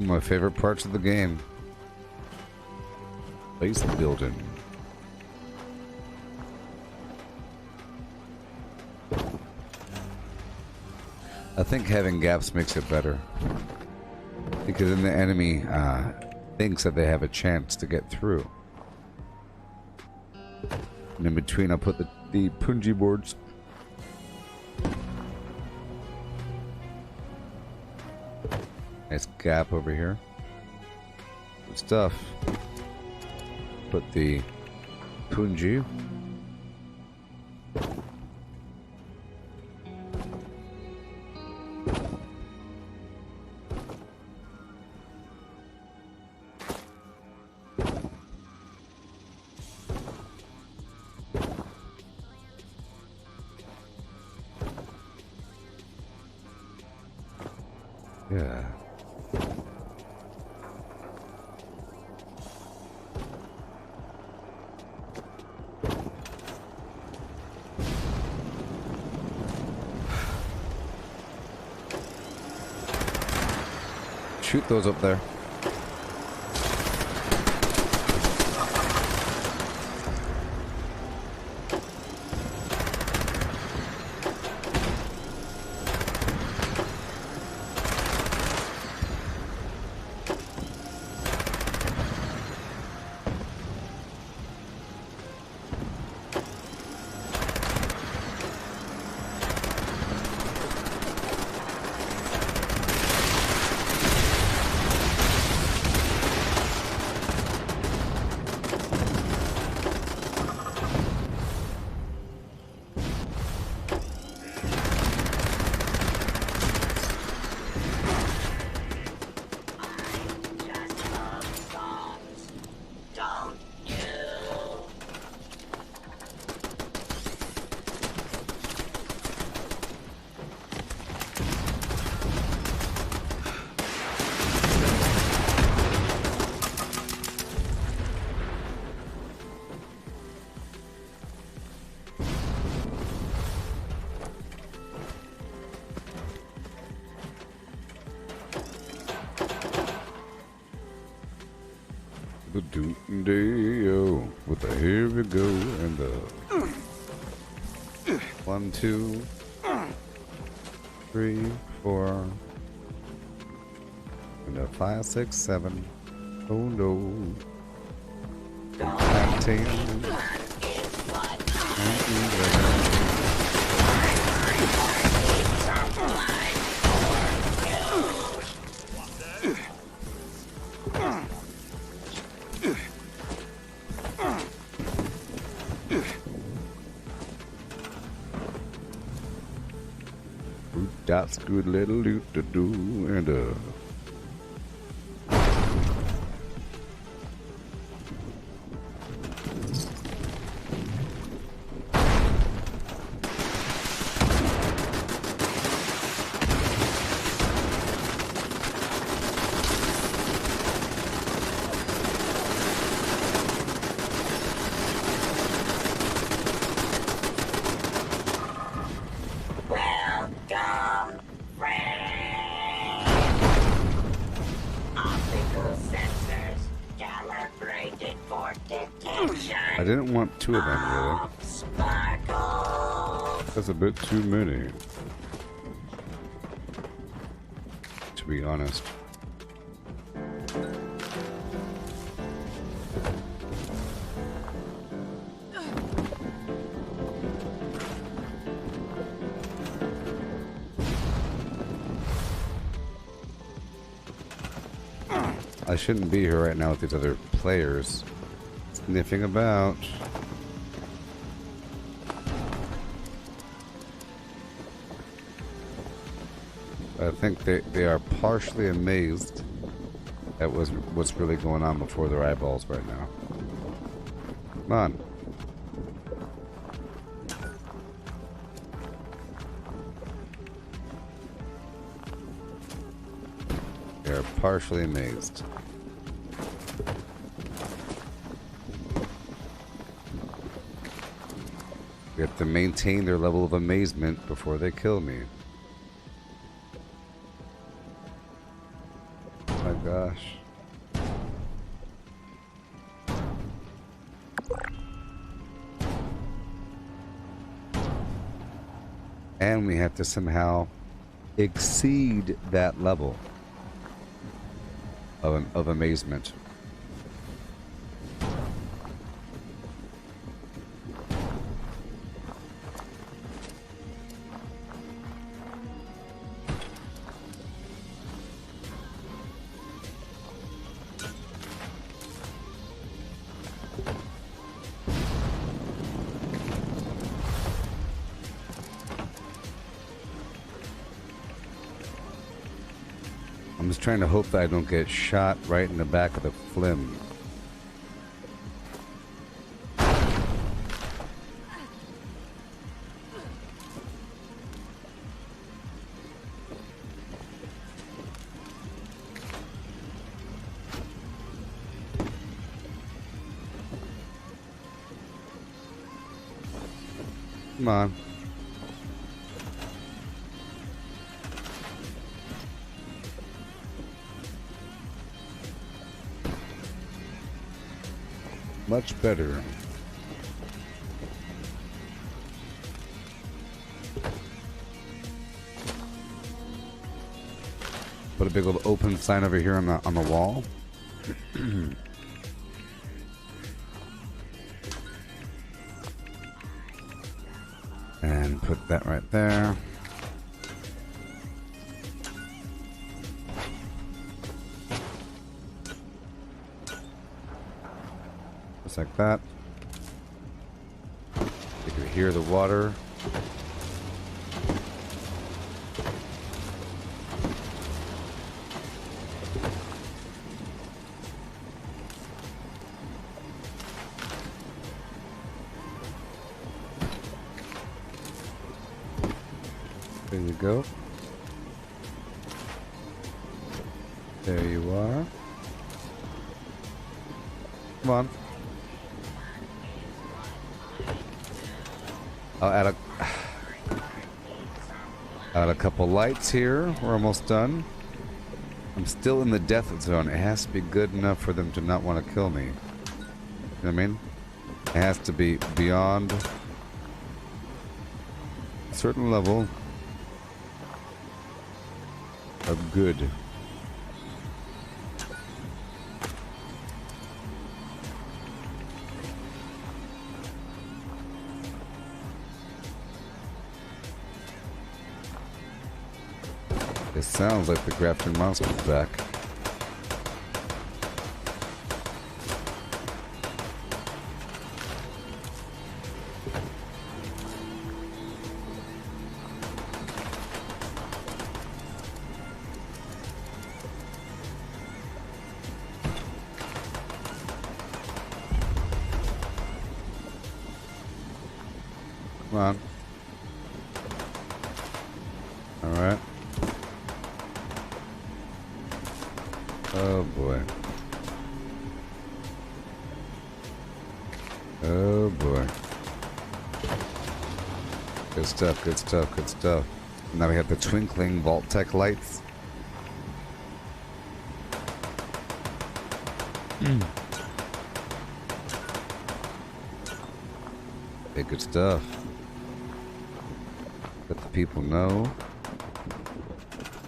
My favorite parts of the game. Base building. I think having gaps makes it better. Because then the enemy thinks that they have a chance to get through. And in between I'll put the punji boards. Nice gap over here. Good stuff. Put the punji. Yeah. Shoot those up there. The do-day-o with the here we go and the 1, 2, 3, 4 and a 5, 6, 7. Oh no. 19. 11. That's good little loot to do and I didn't want 2 of them really. That's a bit too many, to be honest. I shouldn't be here right now with these other players sniffing about. I think they are partially amazed at what's really going on before their eyeballs right now. Come on. They are partially amazed. We have to maintain their level of amazement before they kill me. Oh my God. gosh. And we have to somehow exceed that level of amazement. I'm just trying to hope that I don't get shot right in the back of the flim. Come on. Much better. Put a big old open sign over here on the wall. And put that right there. Just like that. You can hear the water. There you go. There you are. Come on. I'll add a couple lights here. We're almost done. I'm still in the death zone. It has to be good enough for them to not want to kill me. You know what I mean? It has to be beyond a certain level of good. It sounds like the Grafton Monster's back. Come on. All right. Oh boy. Oh boy. Good stuff, good stuff, good stuff. Now we have the twinkling Vault Tech lights. Hey, good stuff. Let the people know.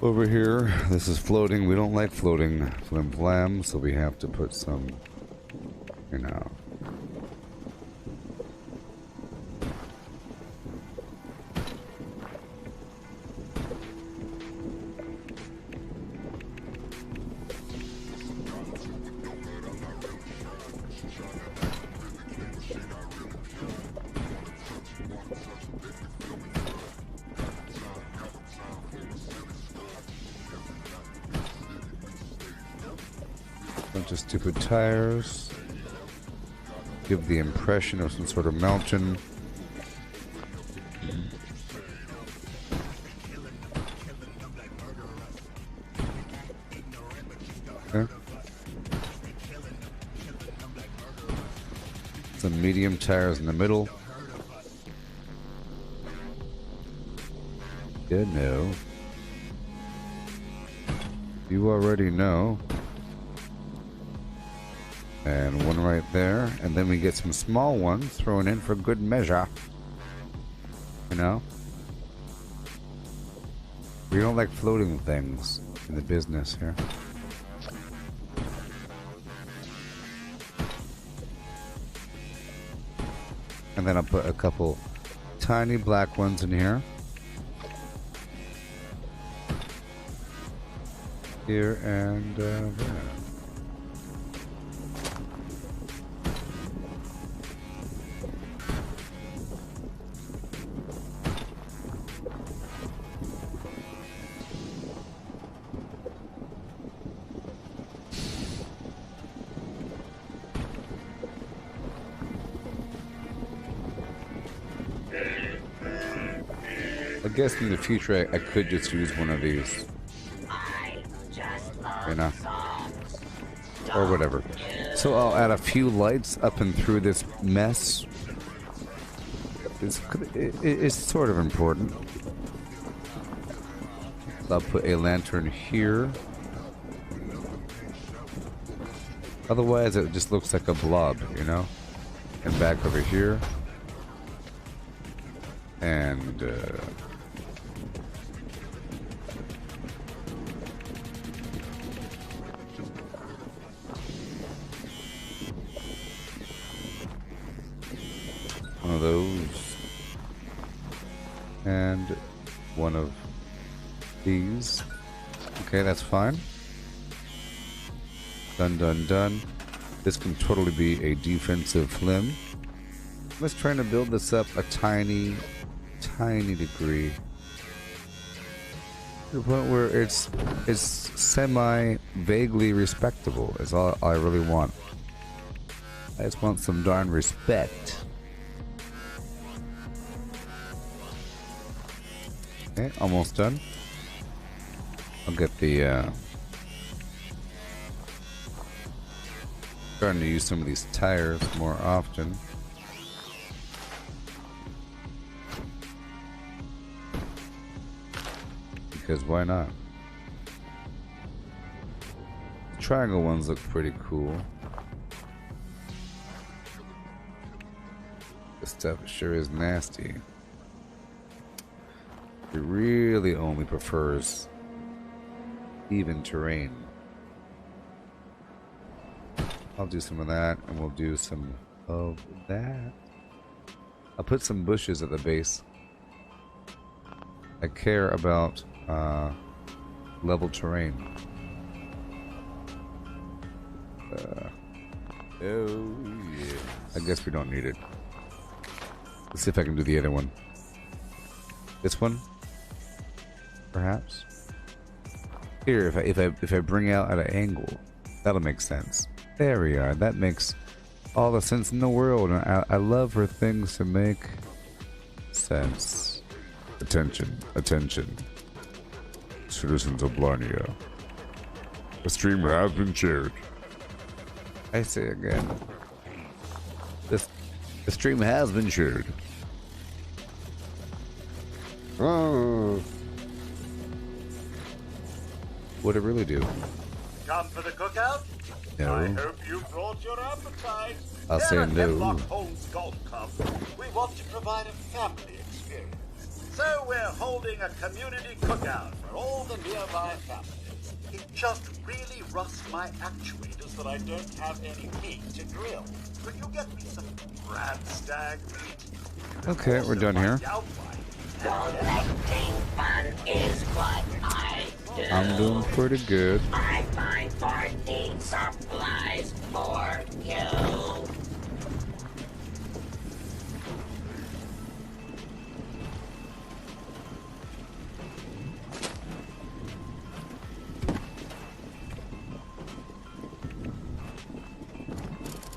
Over here, this is floating. We don't like floating flim flam, so we have to put some, you know. Bunch of stupid tires. Give the impression of some sort of mountain. Okay. Some medium tires in the middle. You know. You already know. And one right there. And then we get some small ones thrown in for good measure. You know? We don't like floating things in the business here. And then I'll put a couple tiny black ones in here. Here and there. I guess in the future I could just use one of these. You know? Or whatever. So I'll add a few lights up and through this mess. It's sort of important. So I'll put a lantern here. Otherwise it just looks like a blob, you know? And back over here. And one of those, and one of these. Okay, that's fine. Done, done, done. This can totally be a defensive limb. Let's try to build this up a tiny degree. To the point where it's semi-vaguely respectable is all I really want. I just want some darn respect. Okay, almost done. I'll get the starting to use some of these tires more often. Because why not? The triangle ones look pretty cool. This stuff sure is nasty. It really only prefers even terrain. I'll do some of that, and we'll do some of that. I'll put some bushes at the base. I care about level terrain. Oh yeah. I guess we don't need it. Let's see if I can do the other one. This one, perhaps. Here, if I bring out at an angle, that'll make sense. There we are. That makes all the sense in the world. And I love for things to make sense. Attention, attention. Citizens of Blarnea. The stream has been shared. I say again. The stream has been shared. Oh. What'd it really do? Come for the cookout? No. I hope you brought your appetite. I'll say Here at no. Hemlock Holmes Golf Club, we want to provide a family experience. So we're holding a community cookout for all the nearby families. It just really rusts my actuators that I don't have any meat to grill. Could you get me some brand stag meat? Okay, we're done here. Collecting fun is what I do. I'm doing pretty good. I find farting supplies for you.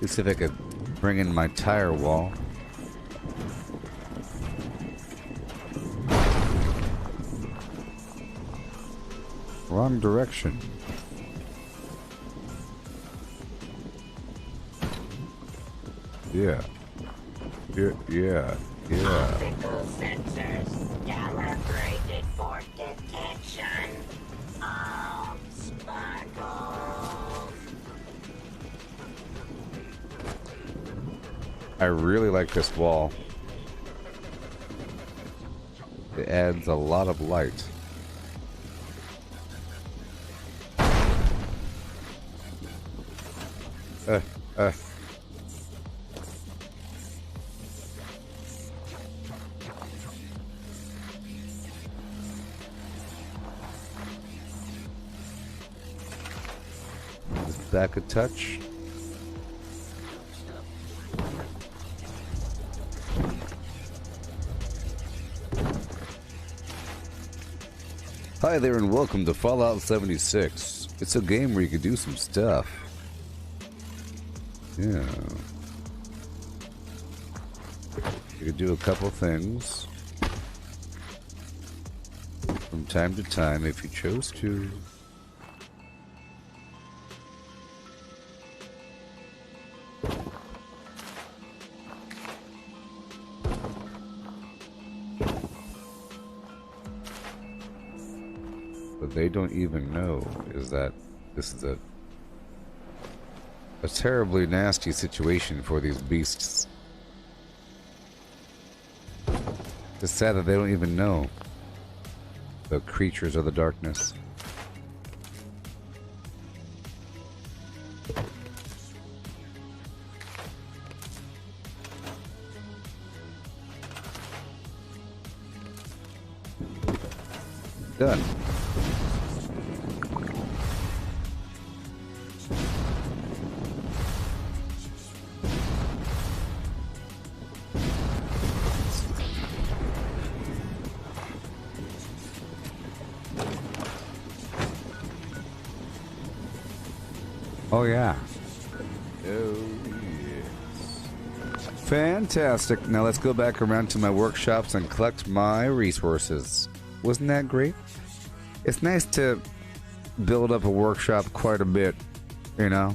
Let's see if I could bring in my tire wall. Wrong direction. Yeah. Yeah. Optical sensors calibrated for detection of sparkles. I really like this wall. It adds a lot of light. Back a touch. Hi there and welcome to Fallout 76. It's a game where you can do some stuff. Yeah. You can do a couple things from time to time if you chose to. What they don't even know is that this is a terribly nasty situation for these beasts. It's sad that they don't even know the creatures of the darkness. Done. Oh yeah. Oh yes. Fantastic. Now let's go back around to my workshops and collect my resources. Wasn't that great? It's nice to build up a workshop quite a bit, you know,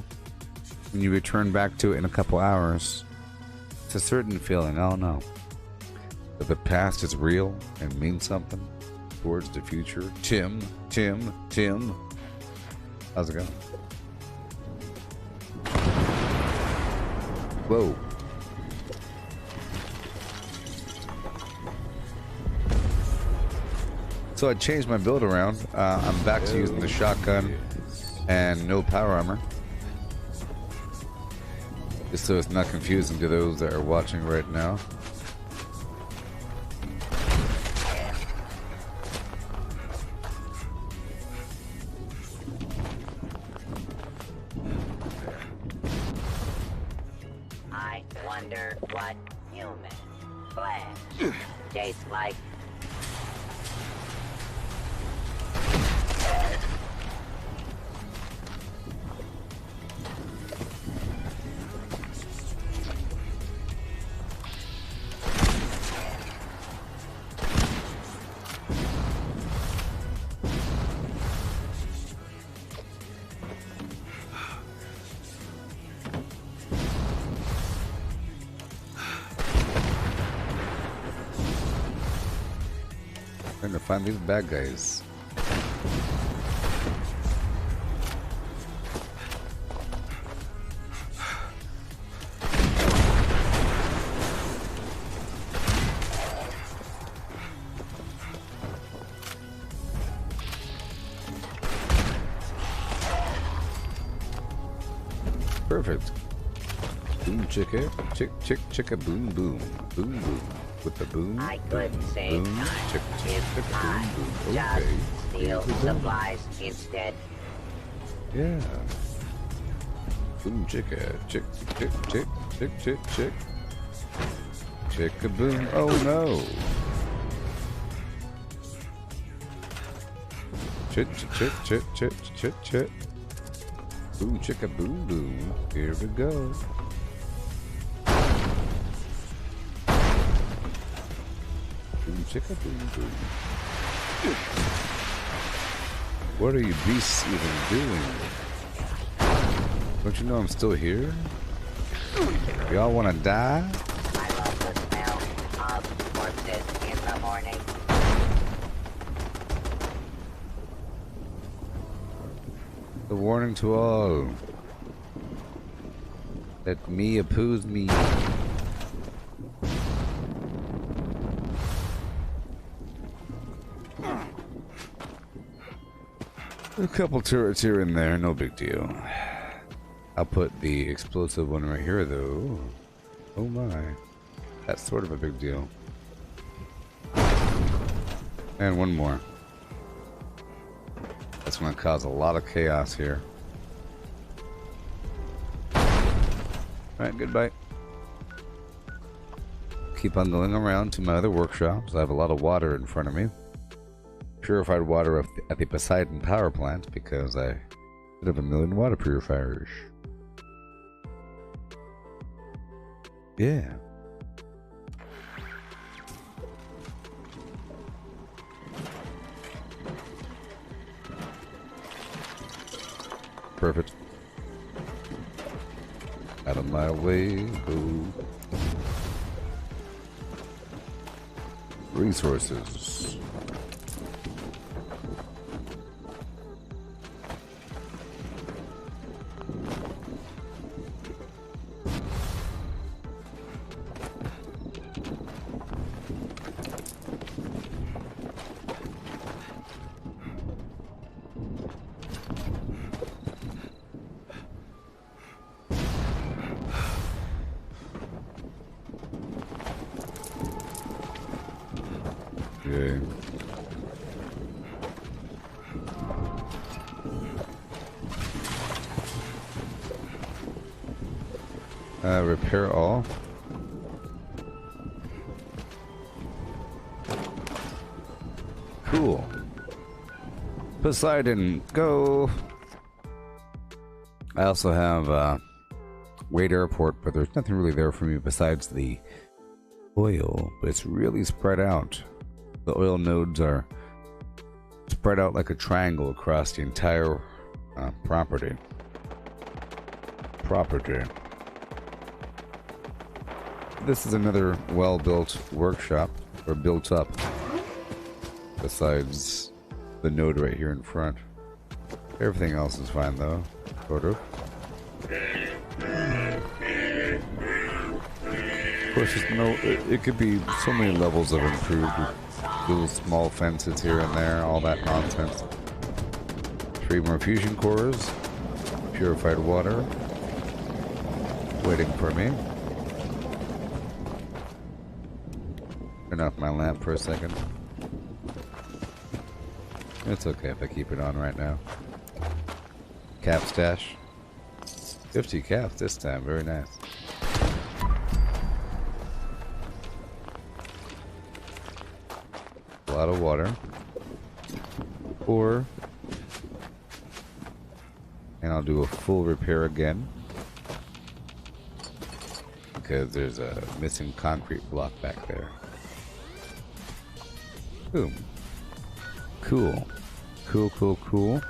when you return back to it in a couple hours. It's a certain feeling, I don't know, that the past is real and means something towards the future. Tim. How's it going? Whoa. So I changed my build around. I'm back to using the shotgun and no power armor. Just so it's not confusing to those that are watching right now. I wonder what human flesh tastes like. Trying to find these bad guys. Perfect. Boom chicka, chicka boom boom, boom boom. With the boom, I could save boom, time chick, if I boom, boom. just Okay. steal Here's the boom. supplies instead. Yeah. Boom chicka, chick. Chicka boom. Oh no. Chit. Boom chicka boom boom. Here we go. Boom chicka boom boom. What are you beasts even doing? Don't you know I'm still here? Y'all wanna die? I love the smell of corpses in the morning. The warning to all. Let me oppose me. A couple turrets here and there, no big deal. I'll put the explosive one right here, though. Oh my. That's sort of a big deal. And one more. That's going to cause a lot of chaos here. Alright, goodbye. Keep on going around to my other workshops. I have a lot of water in front of me. Purified water at the Poseidon power plant because I should have 1 million water purifiers. Yeah. Perfect. Out of my way, go. Resources. Okay. Repair all. Cool. Poseidon, go! I also have Wade Airport, but there's nothing really there for me besides the oil, but it's really spread out. The oil nodes are spread out like a triangle across the entire property. This is another well-built workshop, or built up, besides the node right here in front. Everything else is fine though, sort of. Of course, it could be so many levels of improved. Little small fences here and there, all that nonsense. 3 more fusion cores, purified water, waiting for me. Turn off my lamp for a second. It's okay if I keep it on right now. Cap stash. 50 caps this time, very nice. A lot of water. And I'll do a full repair again. Because there's a missing concrete block back there. Boom. Cool. Cool.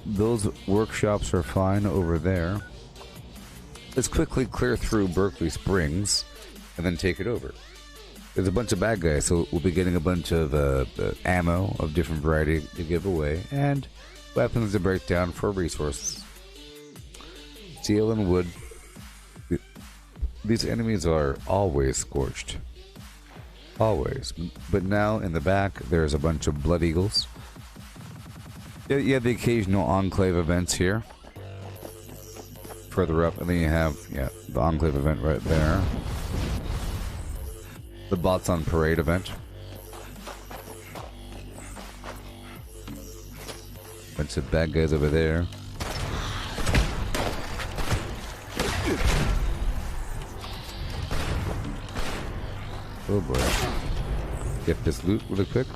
Those workshops are fine over there. Let's quickly clear through Berkeley Springs and then take it over. There's a bunch of bad guys, so we'll be getting a bunch of ammo of different variety to give away, and weapons to break down for resources. Steel and wood. These enemies are always scorched. Always. But now in the back, there's a bunch of Blood Eagles. You have the occasional Enclave events here. Further up, and then you have, the Enclave event right there. The Bots on Parade event. Bunch of bad guys over there. Oh boy. Get this loot really quick.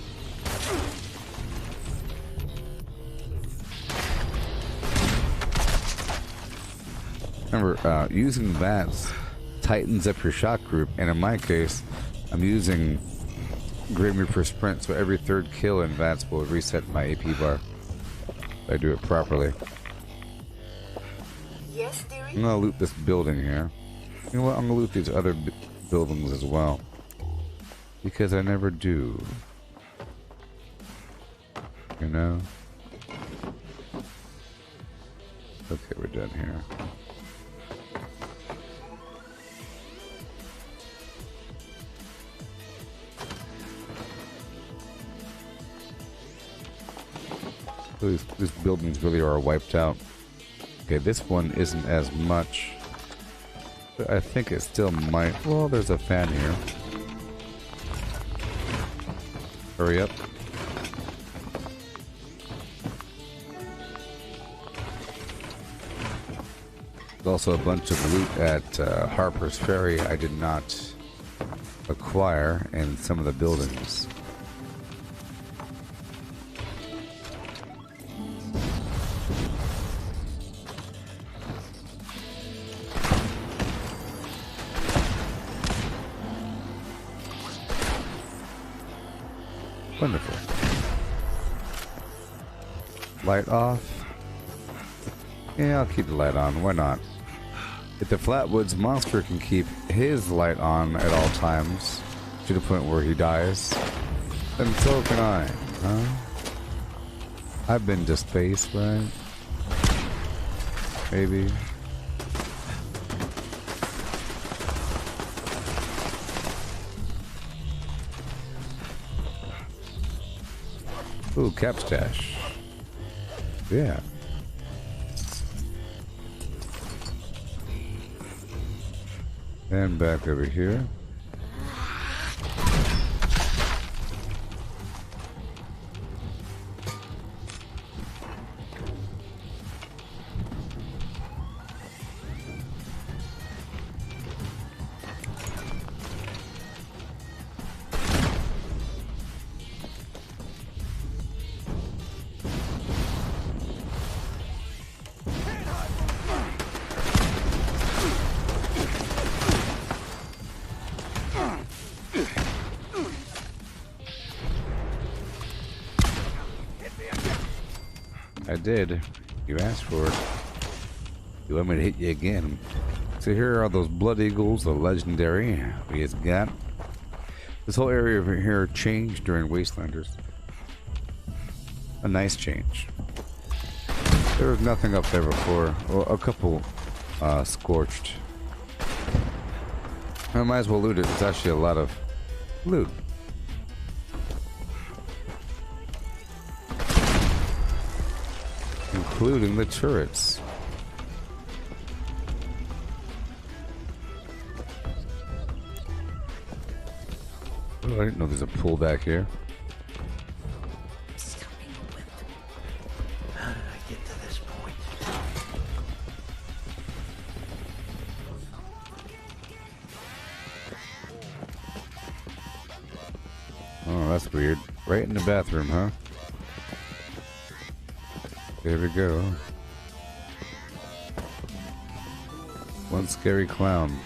Remember, using VATS tightens up your shot group, and in my case, I'm using Grim Reaper Sprint, so every third kill in VATS will reset my AP bar. If I do it properly. Yes, dearie? I'm gonna loot this building here. You know what? I'm gonna loot these other buildings as well. Because I never do. You know? Okay, we're done here. These buildings really are wiped out. Okay, this one isn't as much. But I think it still might. Well, there's a fan here. Hurry up. There's also a bunch of loot at Harper's Ferry I did not acquire in some of the buildings. Wonderful. Light off. Yeah, I'll keep the light on. Why not? If the Flatwoods monster can keep his light on at all times, to the point where he dies, then so can I, huh? I've been to space, right? Maybe. Ooh, cap stash. Yeah. And back over here. I did. You asked for it. You want me to hit you again? So here are those Blood Eagles, the legendary we just got. This whole area over here changed during Wastelanders. A nice change. There was nothing up there before. Well, a couple scorched. I might as well loot it. It's actually a lot of loot. Including the turrets. Oh, I didn't know there's a pool back here. How did I get to this point? Oh, that's weird. Right in the bathroom, huh? There we go. One scary clown.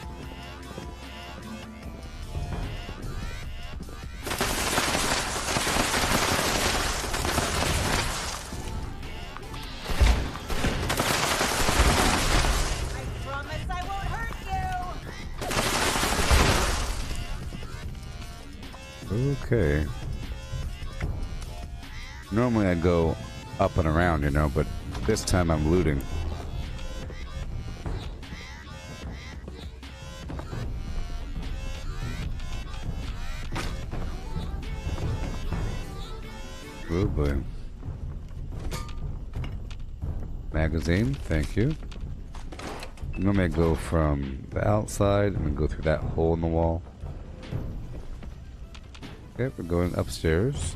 Okay. Normally I go up and around, you know, but this time I'm looting. Oh boy. Magazine, thank you. Normally I go from the outside and then go through that hole in the wall. Okay, we're going upstairs.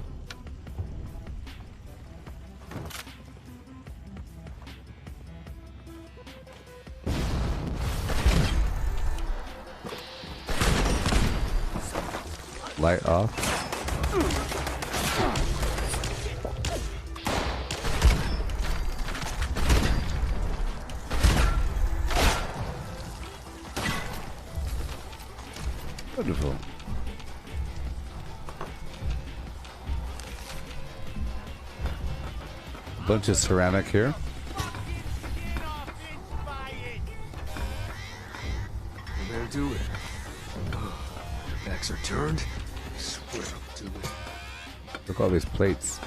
Light off. Wonderful. Bunch of ceramic here. They'll do it. Their backs are turned. I swear I'll do it. Look at all these plates.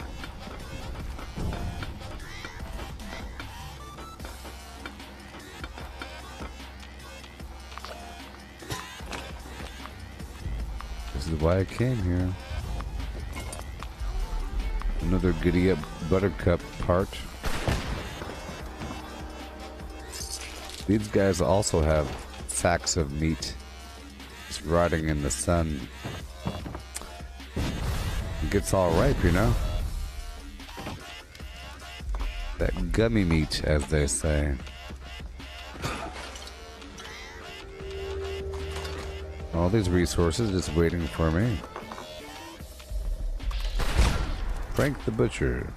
This is why I came here. Another giddy up buttercup part. These guys also have sacks of meat just rotting in the sun. It gets all ripe, you know? That gummy meat, as they say. All these resources just waiting for me. Frank the Butcher.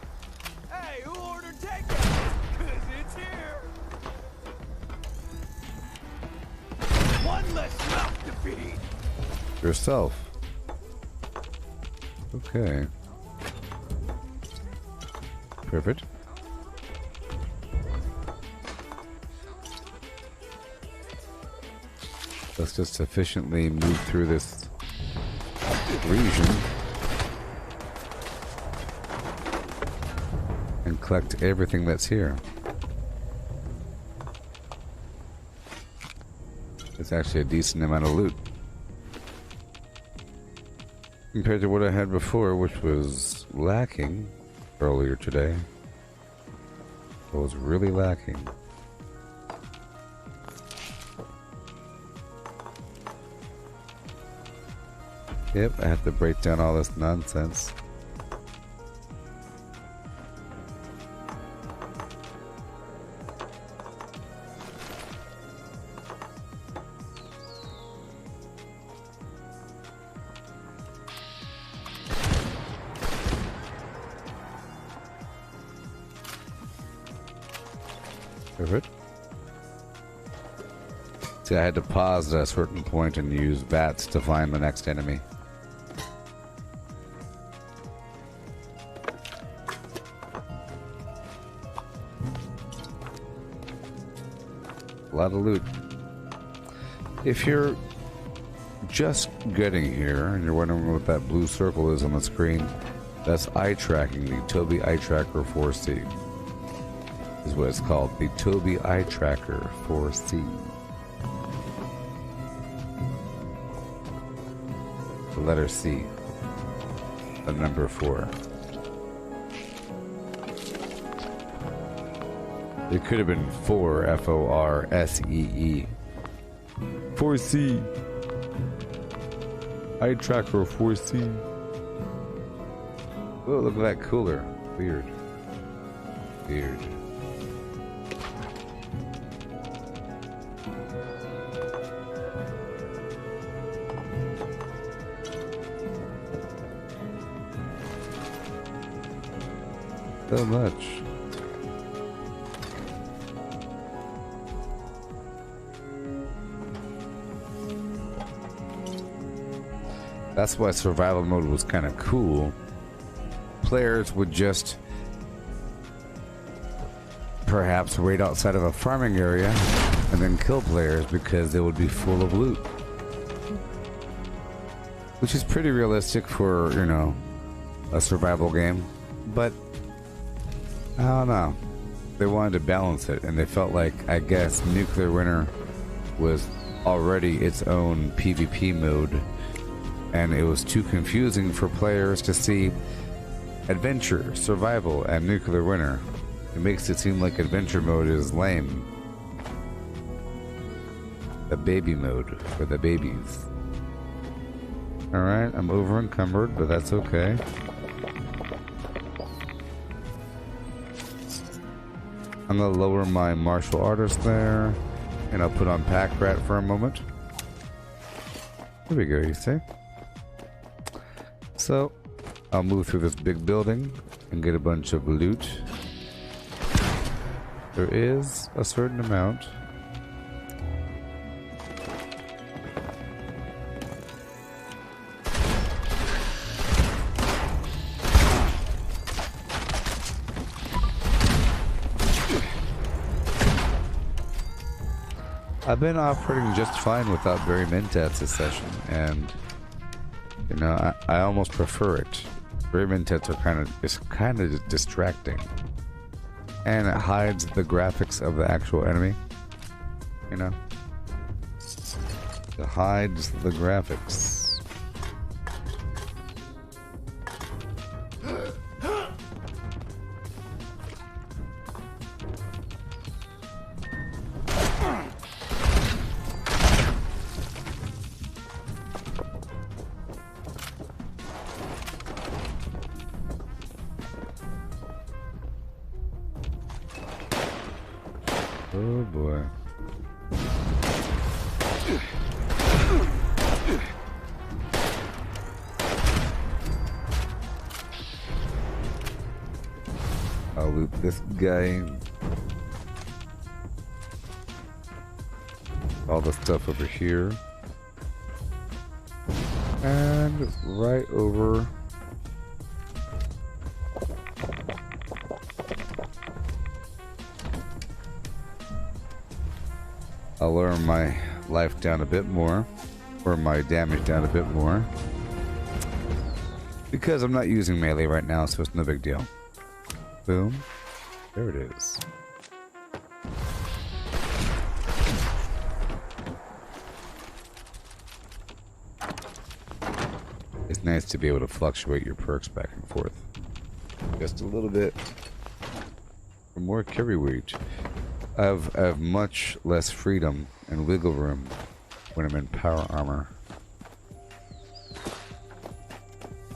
Hey, who ordered takeout? 'Cause it's here. One less mouth to feed. Yourself. Okay. Perfect. Let's just efficiently move through this region and collect everything that's here. It's actually a decent amount of loot compared to what I had before, which was lacking earlier today. It was really lacking. Yep, I have to break down all this nonsense. Perfect. See, I had to pause at a certain point and use bats to find the next enemy. A lot of loot. If you're just getting here and you're wondering what that blue circle is on the screen, that's eye tracking, the Tobii Eye Tracker 4C. Is what it's called, the Tobii Eye Tracker 4C. The letter C. The number 4. It could have been 4, F-O-R-S-E-E. 4C. Eye Tracker 4C. Oh, look at that cooler. Weird. Weird. So much. That's why survival mode was kind of cool. Players would just perhaps wait outside of a farming area and then kill players because they would be full of loot. Which is pretty realistic for, you know, a survival game. But I don't know. They wanted to balance it, and they felt like, I guess, Nuclear Winter was already its own PvP mode, and it was too confusing for players to see adventure, survival, and Nuclear Winter. It makes it seem like adventure mode is lame. The baby mode for the babies. Alright, I'm over encumbered, but that's okay. I'm gonna lower my martial artist there, and I'll put on Pack Rat for a moment. There we go, you see? So, I'll move through this big building and get a bunch of loot. There is a certain amount. I've been operating just fine without Barry Mentats this session, and you know, I almost prefer it. Barry Mentats are kind of distracting, and it hides the graphics of the actual enemy. You know, it hides the graphics. Oh boy. I'll loot this guy. All the stuff over here. And right over. I'll lower my life down a bit more, or my damage down a bit more, because I'm not using melee right now, so it's no big deal. Boom. There it is. It's nice to be able to fluctuate your perks back and forth. Just a little bit for more carry weight. I have much less freedom and wiggle room when I'm in power armor.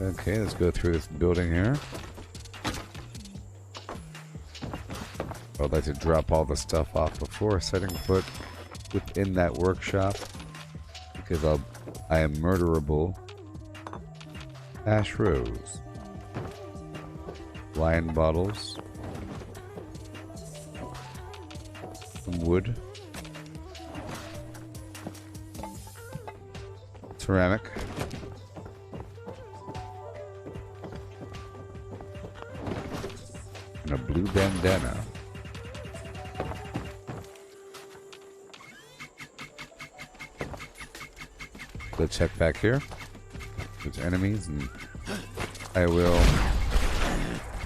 Okay, let's go through this building here. I'd like to drop all the stuff off before setting foot within that workshop, because I am murderable. Ash rose. Wine bottles. Some wood. Ceramic. And a blue bandana. Let's check back here. There's enemies, and I will.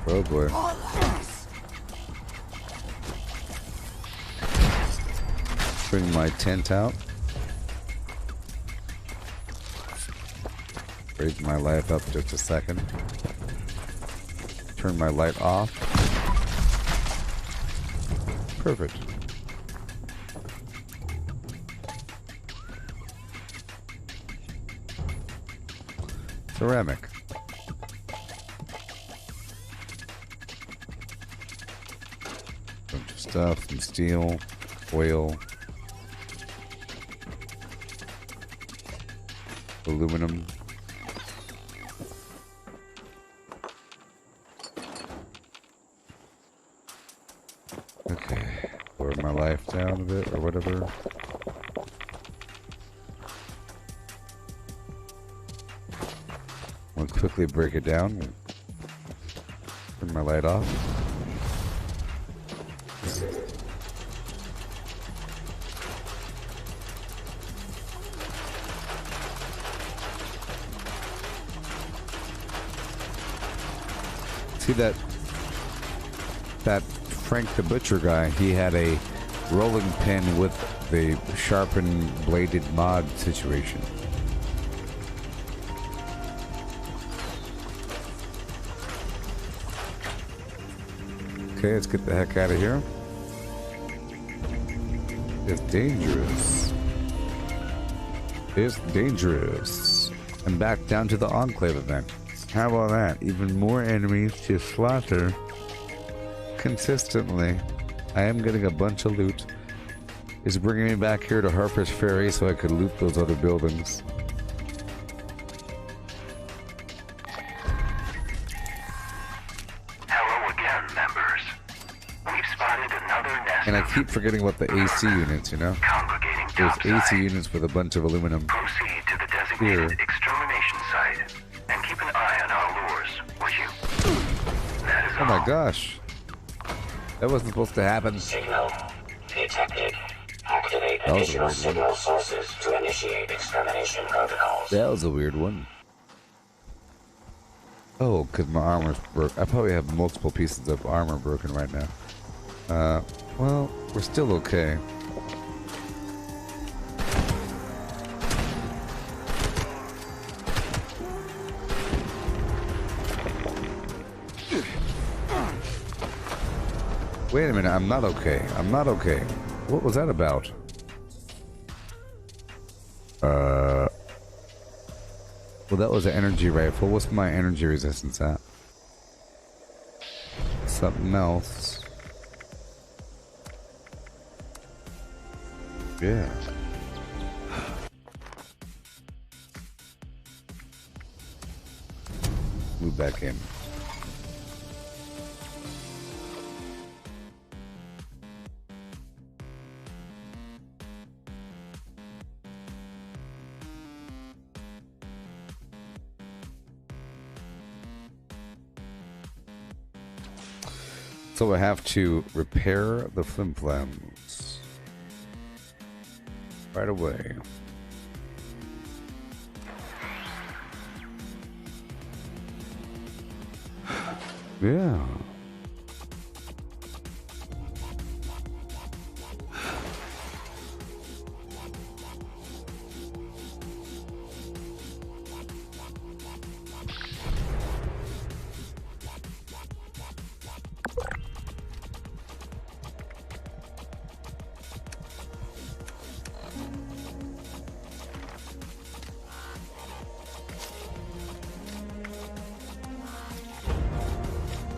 Oh boy. Bring my tent out. Raise my life up just a second. Turn my light off. Perfect. Ceramic. Bunch of stuff, some steel, oil, aluminum. Okay, lower my life down a bit or whatever. Let's quickly break it down. Turn my light off. See that Frank the Butcher guy, he had a rolling pin with the sharpened bladed mod situation. Okay, let's get the heck out of here. It's dangerous. It's dangerous. And back down to the Enclave event. How about that? Even more enemies to slaughter consistently. I am getting a bunch of loot. It's bringing me back here to Harper's Ferry so I could loot those other buildings. And I keep forgetting about the AC units, you know? There's AC units with a bunch of aluminum. Proceed to the designated extermination site and keep an eye on our lures, will you? That is oh my gosh. That wasn't supposed to happen. Signal detected. Activate additional signal sources to initiate extermination protocols. That was a weird one. Oh, because my armor's broke. I probably have multiple pieces of armor broken right now. Well, we're still okay. Wait a minute, I'm not okay. I'm not okay. What was that about? Well, that was an energy rifle. What's my energy resistance at? Something else. Yeah. Move back in. So I have to repair the flim-flams right away. Yeah.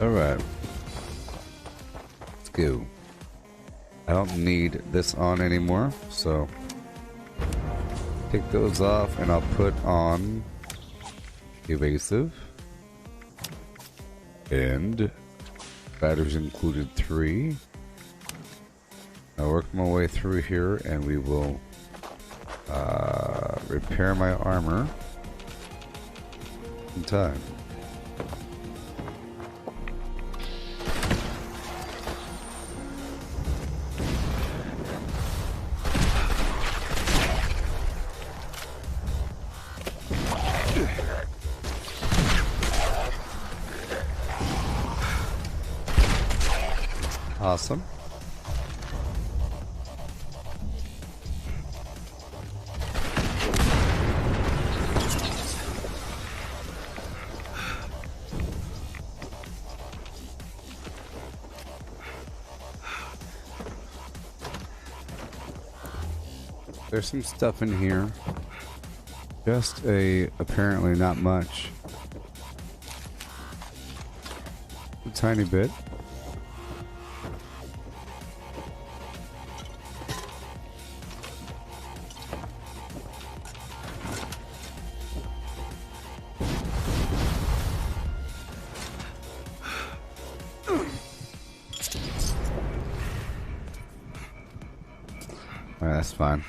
All right. Let's go. I don't need this on anymore, so take those off and I'll put on evasive and batteries included 3. I'll work my way through here and we will repair my armor in time. Awesome. There's some stuff in here. Just apparently not much. A tiny bit. That's fine.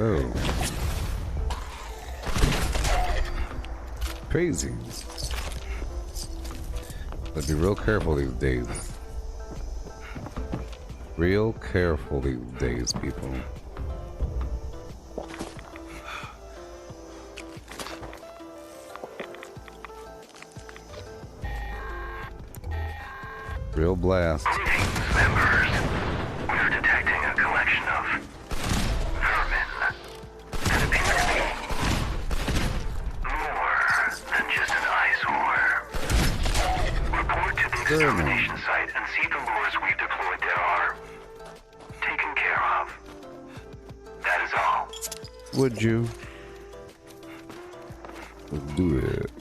Oh. Crazy. But be real careful these days. Real careful these days, people. Real blast. Members, we're detecting a collection of vermin that appear to be more than just an eyesore. Report to the extermination site and see the lures we've deployed there are taken care of. That is all. Would you? Let's do it.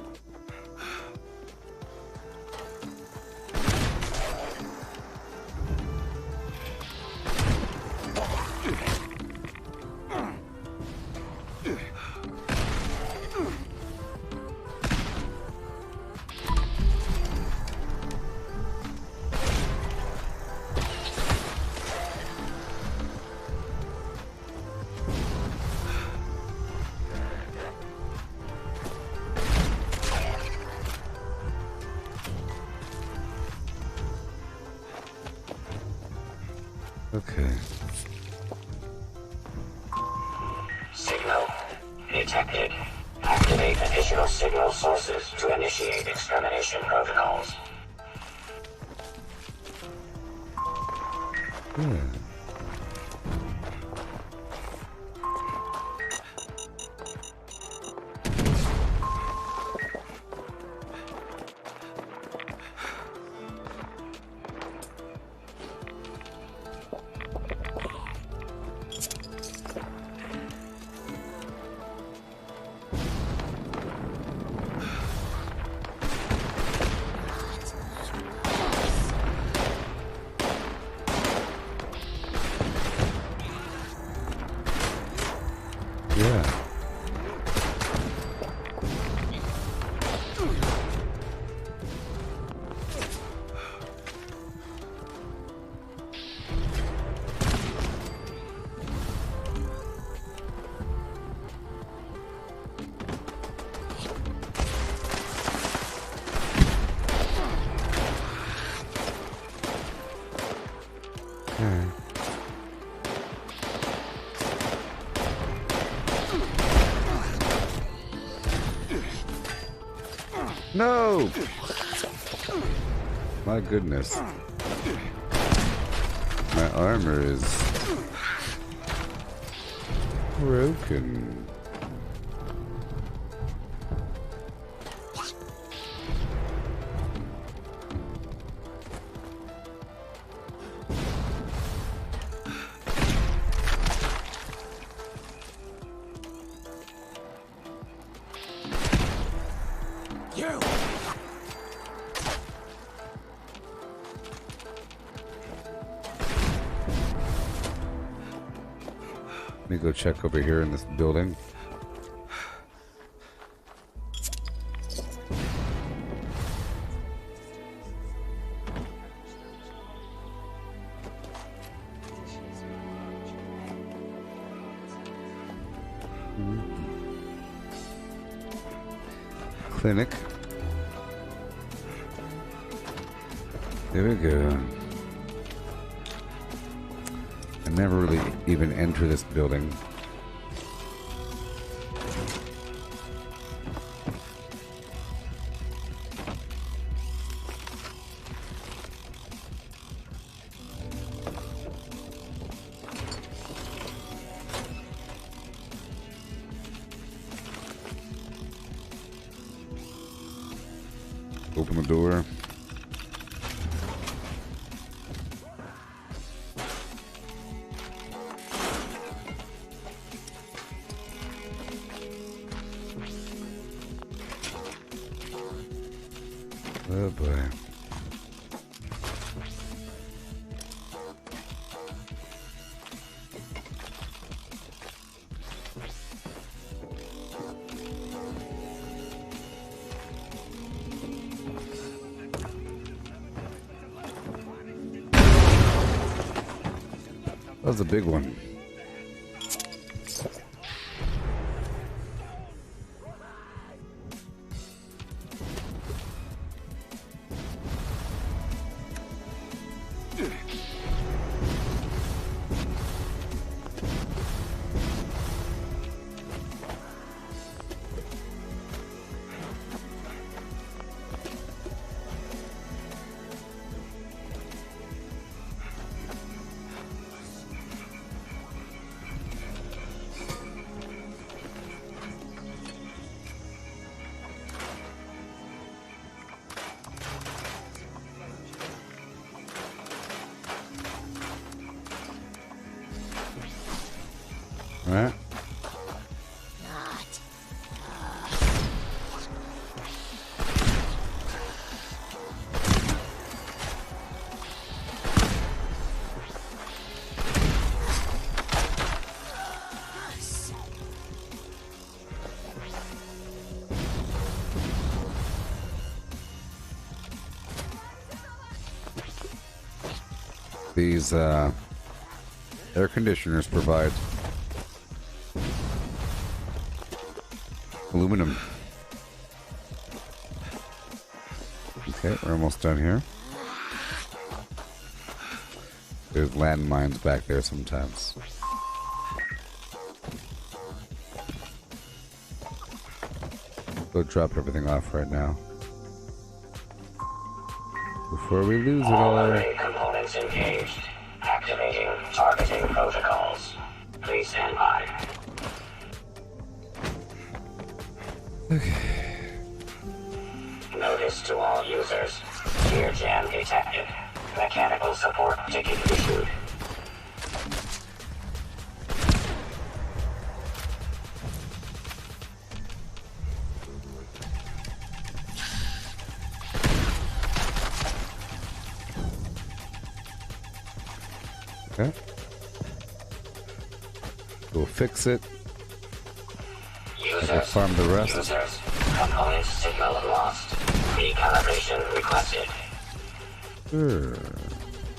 Okay. Signal detected. Activate additional signal sources to initiate extermination protocols. yeah. No! My goodness. My armor is broken. Let me go check over here in this building. Clinic. There we go. I never really even enter this building. Open the door. Oh boy. That was a big one. Right. These air conditioners provide aluminum. Okay, we're almost done here. There's landmines back there sometimes. Go drop everything off right now before we lose it all. Array components engaged. Activating targeting protocols. Please stand by. Okay. Notice to all users. Gear jam detected. Mechanical support ticket issued. Okay. We'll fix it. I farm the rest. Users. Component signal lost. Recalibration requested. Sure.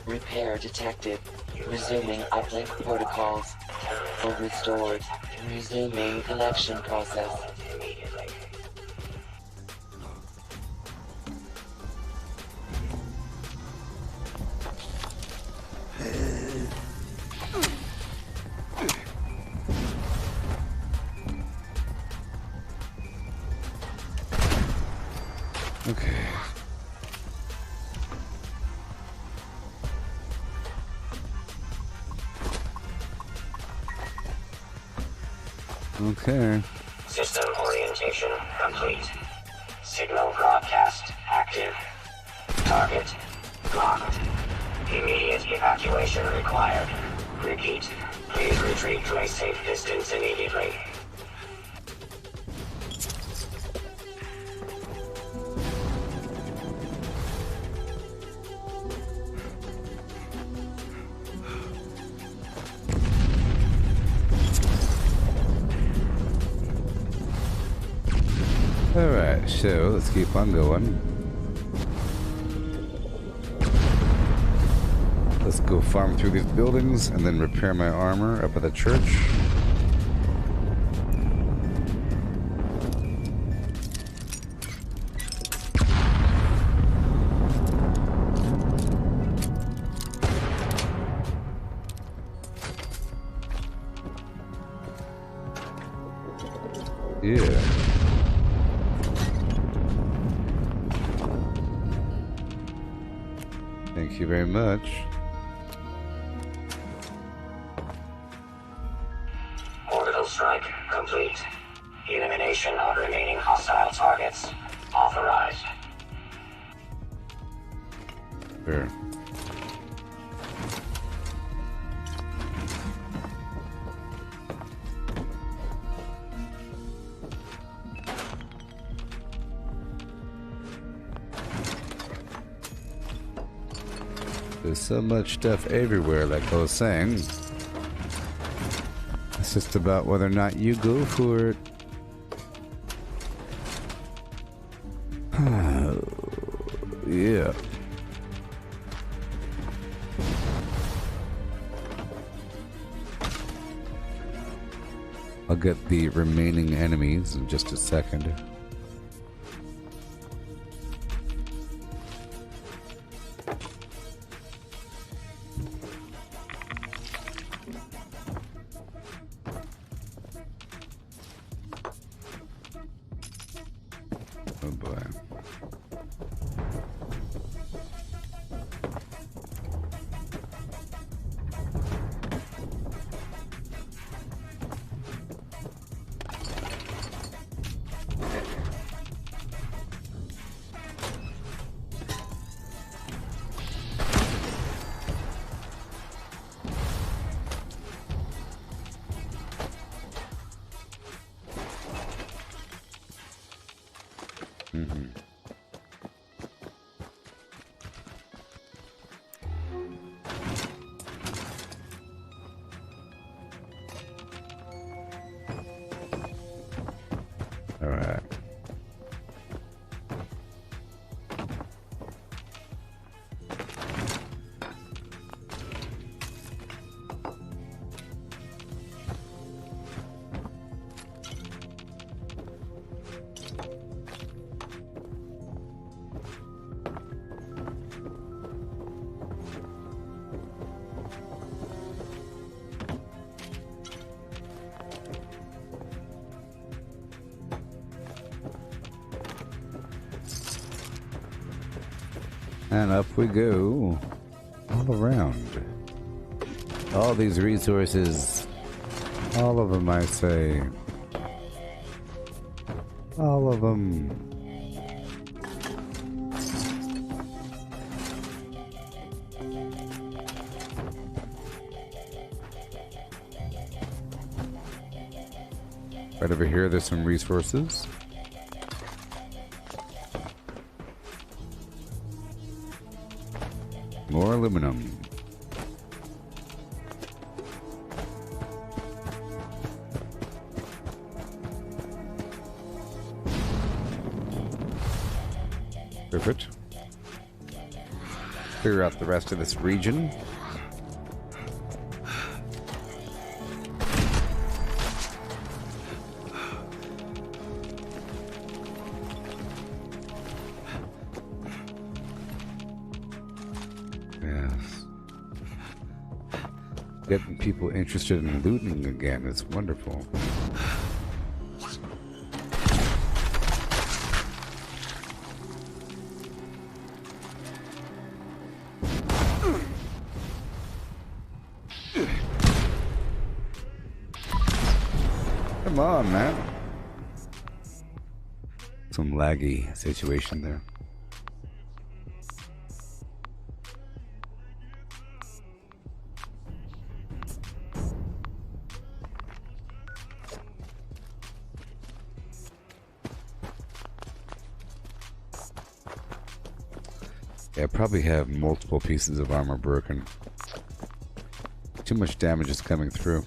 Repair detected. Resuming uplink protocols. Restored. Resuming connection process. Okay. Okay. System orientation complete. Signal broadcast active. Target locked. Immediate evacuation required. Repeat. Please retreat to a safe distance immediately. Alright, so let's keep on going. Let's go farm through these buildings and then repair my armor up at the church. Yeah. Thank you very much. Orbital strike complete. Elimination of remaining hostile targets authorized. Sure. There's so much stuff everywhere, like I was saying. It's just about whether or not you go for it. Yeah. I'll get the remaining enemies in just a second. Oh boy. Mm-hmm. All right. And up we go, all around. All these resources, all of them, I say. All of them. Right over here, there's some resources. More aluminum. Perfect. Clear out the rest of this region. Yes. Getting people interested in looting again is wonderful. Come on, man. Some laggy situation there. Yeah, I probably have multiple pieces of armor broken. Too much damage is coming through.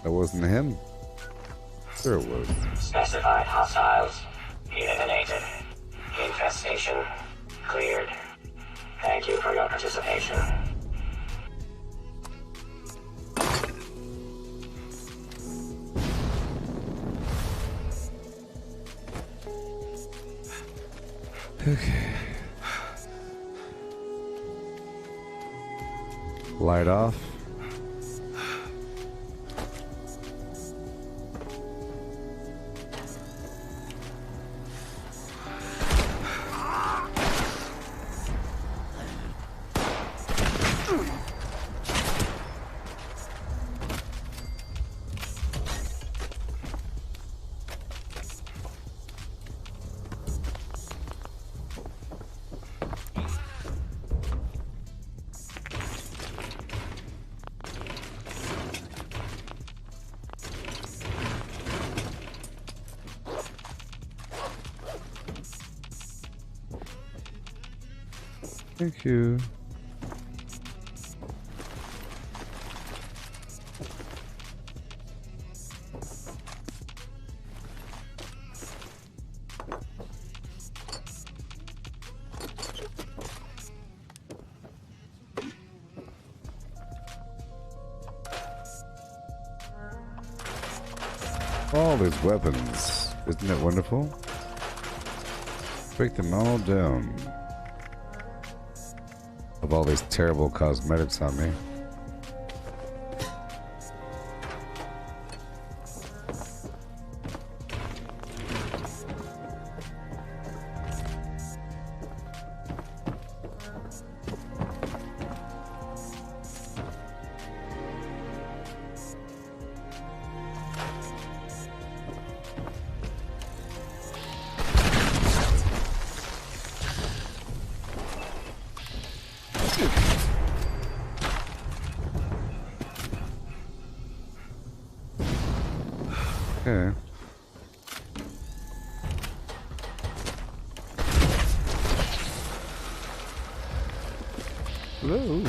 That wasn't him. Sure it was. Specified hostiles. Eliminated. Infestation. Cleared. Thank you for your participation. Okay. Light off. Thank you. All these weapons. Isn't it wonderful? Break them all down. Of all these terrible cosmetics on me. Okay. Hello.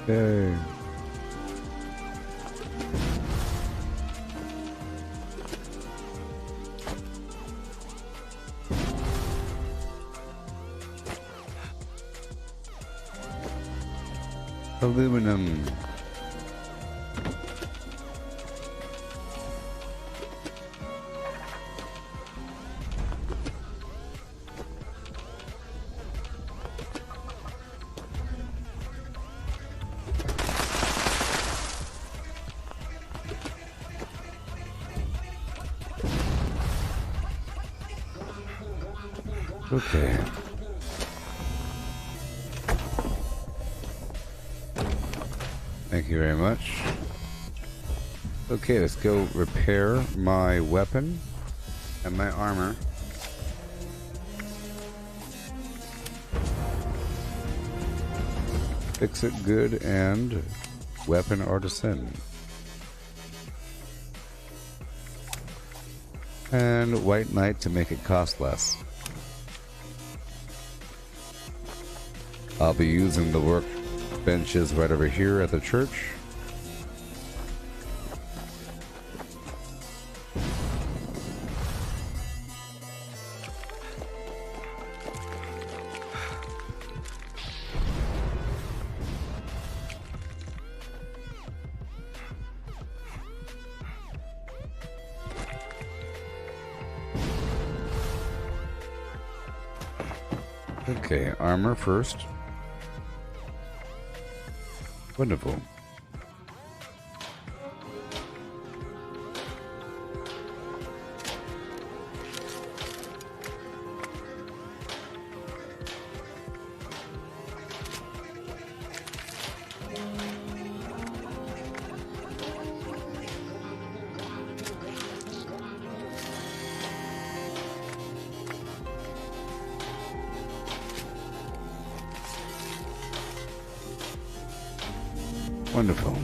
Yay. Aluminum. Okay. Thank you very much. Okay, let's go repair my weapon and my armor. Fix it good and weapon artisan. And white knight to make it cost less. I'll be using the workbenches right over here at the church. Okay, armor first. Wonderful. Wonderful.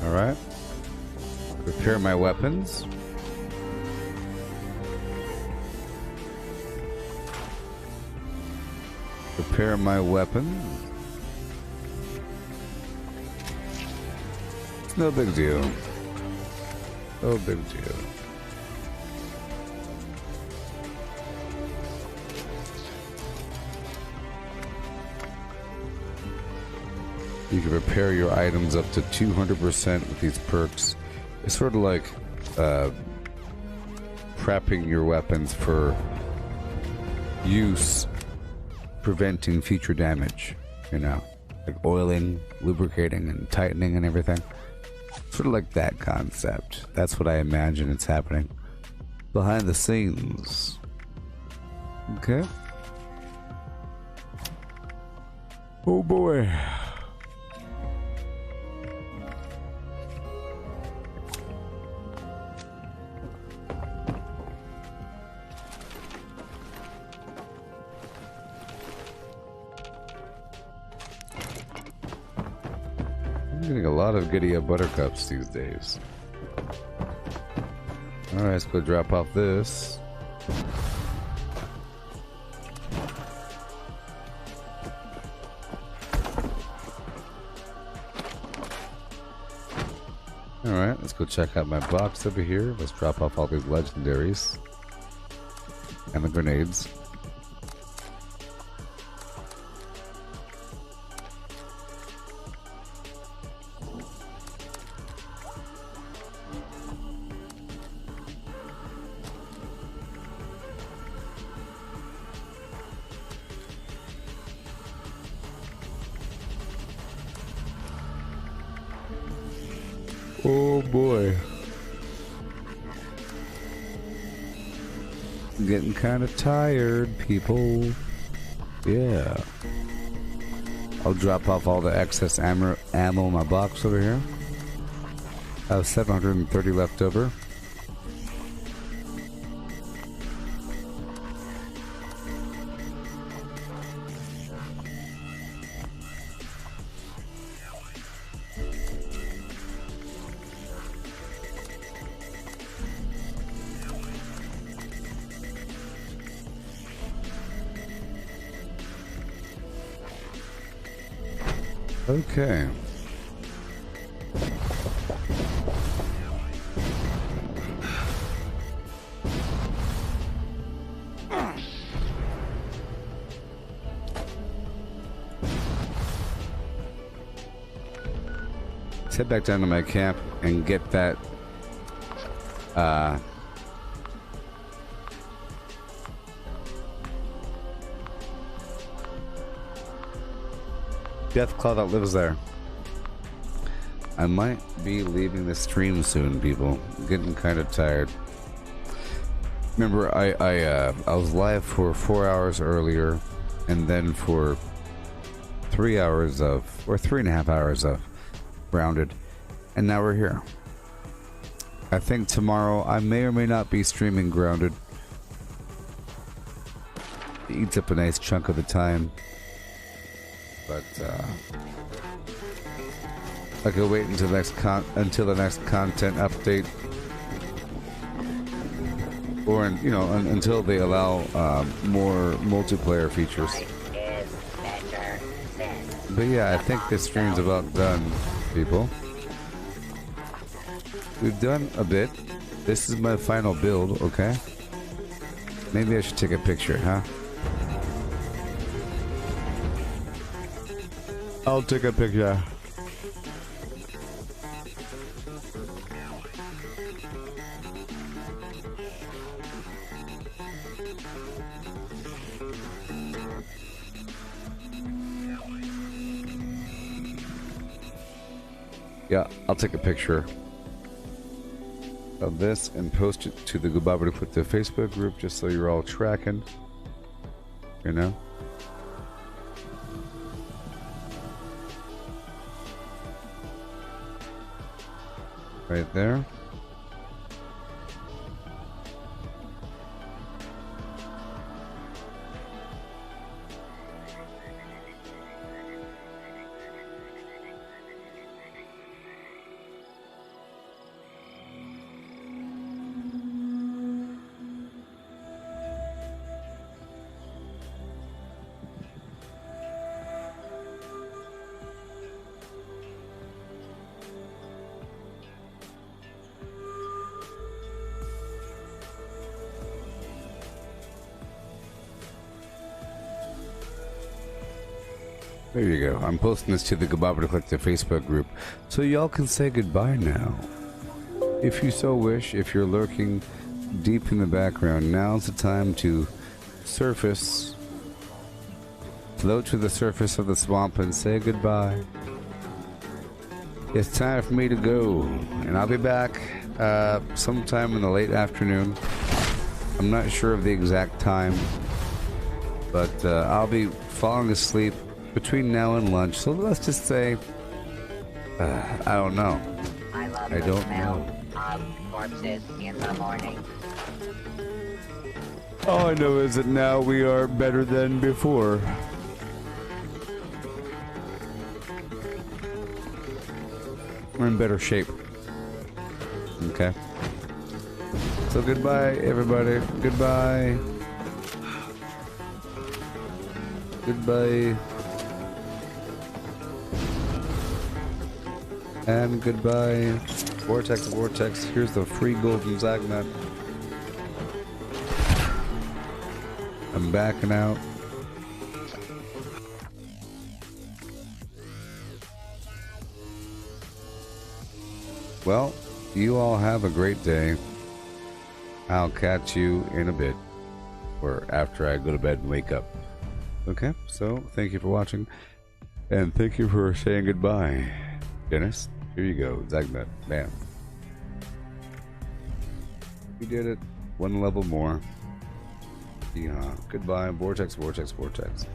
All right. Repair my weapons. Repair my weapons. It's no big deal. No big deal. You can repair your items up to 200% with these perks. It's sort of like prepping your weapons for use, preventing future damage, you know, like oiling, lubricating, and tightening and everything. Sort of like that concept. That's what I imagine it's happening behind the scenes. Okay. Oh boy. I'm getting a lot of giddy up buttercups these days. Alright, let's go drop off this. Alright, let's go check out my box over here. Let's drop off all these legendaries. And the grenades. Oh boy. I'm getting kind of tired, people. Yeah. I'll drop off all the excess ammo in my box over here. I have 730 left over. Okay. Let's head back down to my camp and get that Deathclaw that lives there. I might be leaving the stream soon, people. I'm getting kind of tired. Remember, I was live for 4 hours earlier, and then for 3 hours of, or 3.5 hours of Grounded, and now we're here. I think tomorrow I may or may not be streaming Grounded. It eats up a nice chunk of the time, but I could wait until the next content update, or until they allow more multiplayer features. But yeah, I think this stream's about done, people. We've done a bit. This is my final build, okay? Maybe I should take a picture, huh? I'll take a picture. Yeah, I'll take a picture of this and post it to the Gooboberti Facebook group just so you're all tracking. You know? Right there. There you go. I'm posting this to the Gooboberti Facebook group, so y'all can say goodbye now. If you so wish, if you're lurking deep in the background, now's the time to surface, float to the surface of the swamp and say goodbye. It's time for me to go, and I'll be back sometime in the late afternoon. I'm not sure of the exact time, but I'll be falling asleep between now and lunch, so let's just say I don't know. I don't know. Corpses in the morning. All I know is that now we are better than before. We're in better shape. Okay. So goodbye, everybody. Goodbye. Goodbye. And goodbye. Vortex, Vortex. Here's the free golden Zagnet. I'm backing out. Well, you all have a great day. I'll catch you in a bit, or after I go to bed and wake up. Okay, so thank you for watching, and thank you for saying goodbye. Dennis, here you go, Zagnet, bam. You did it, one level more. Yeah, goodbye, Vortex, Vortex, Vortex.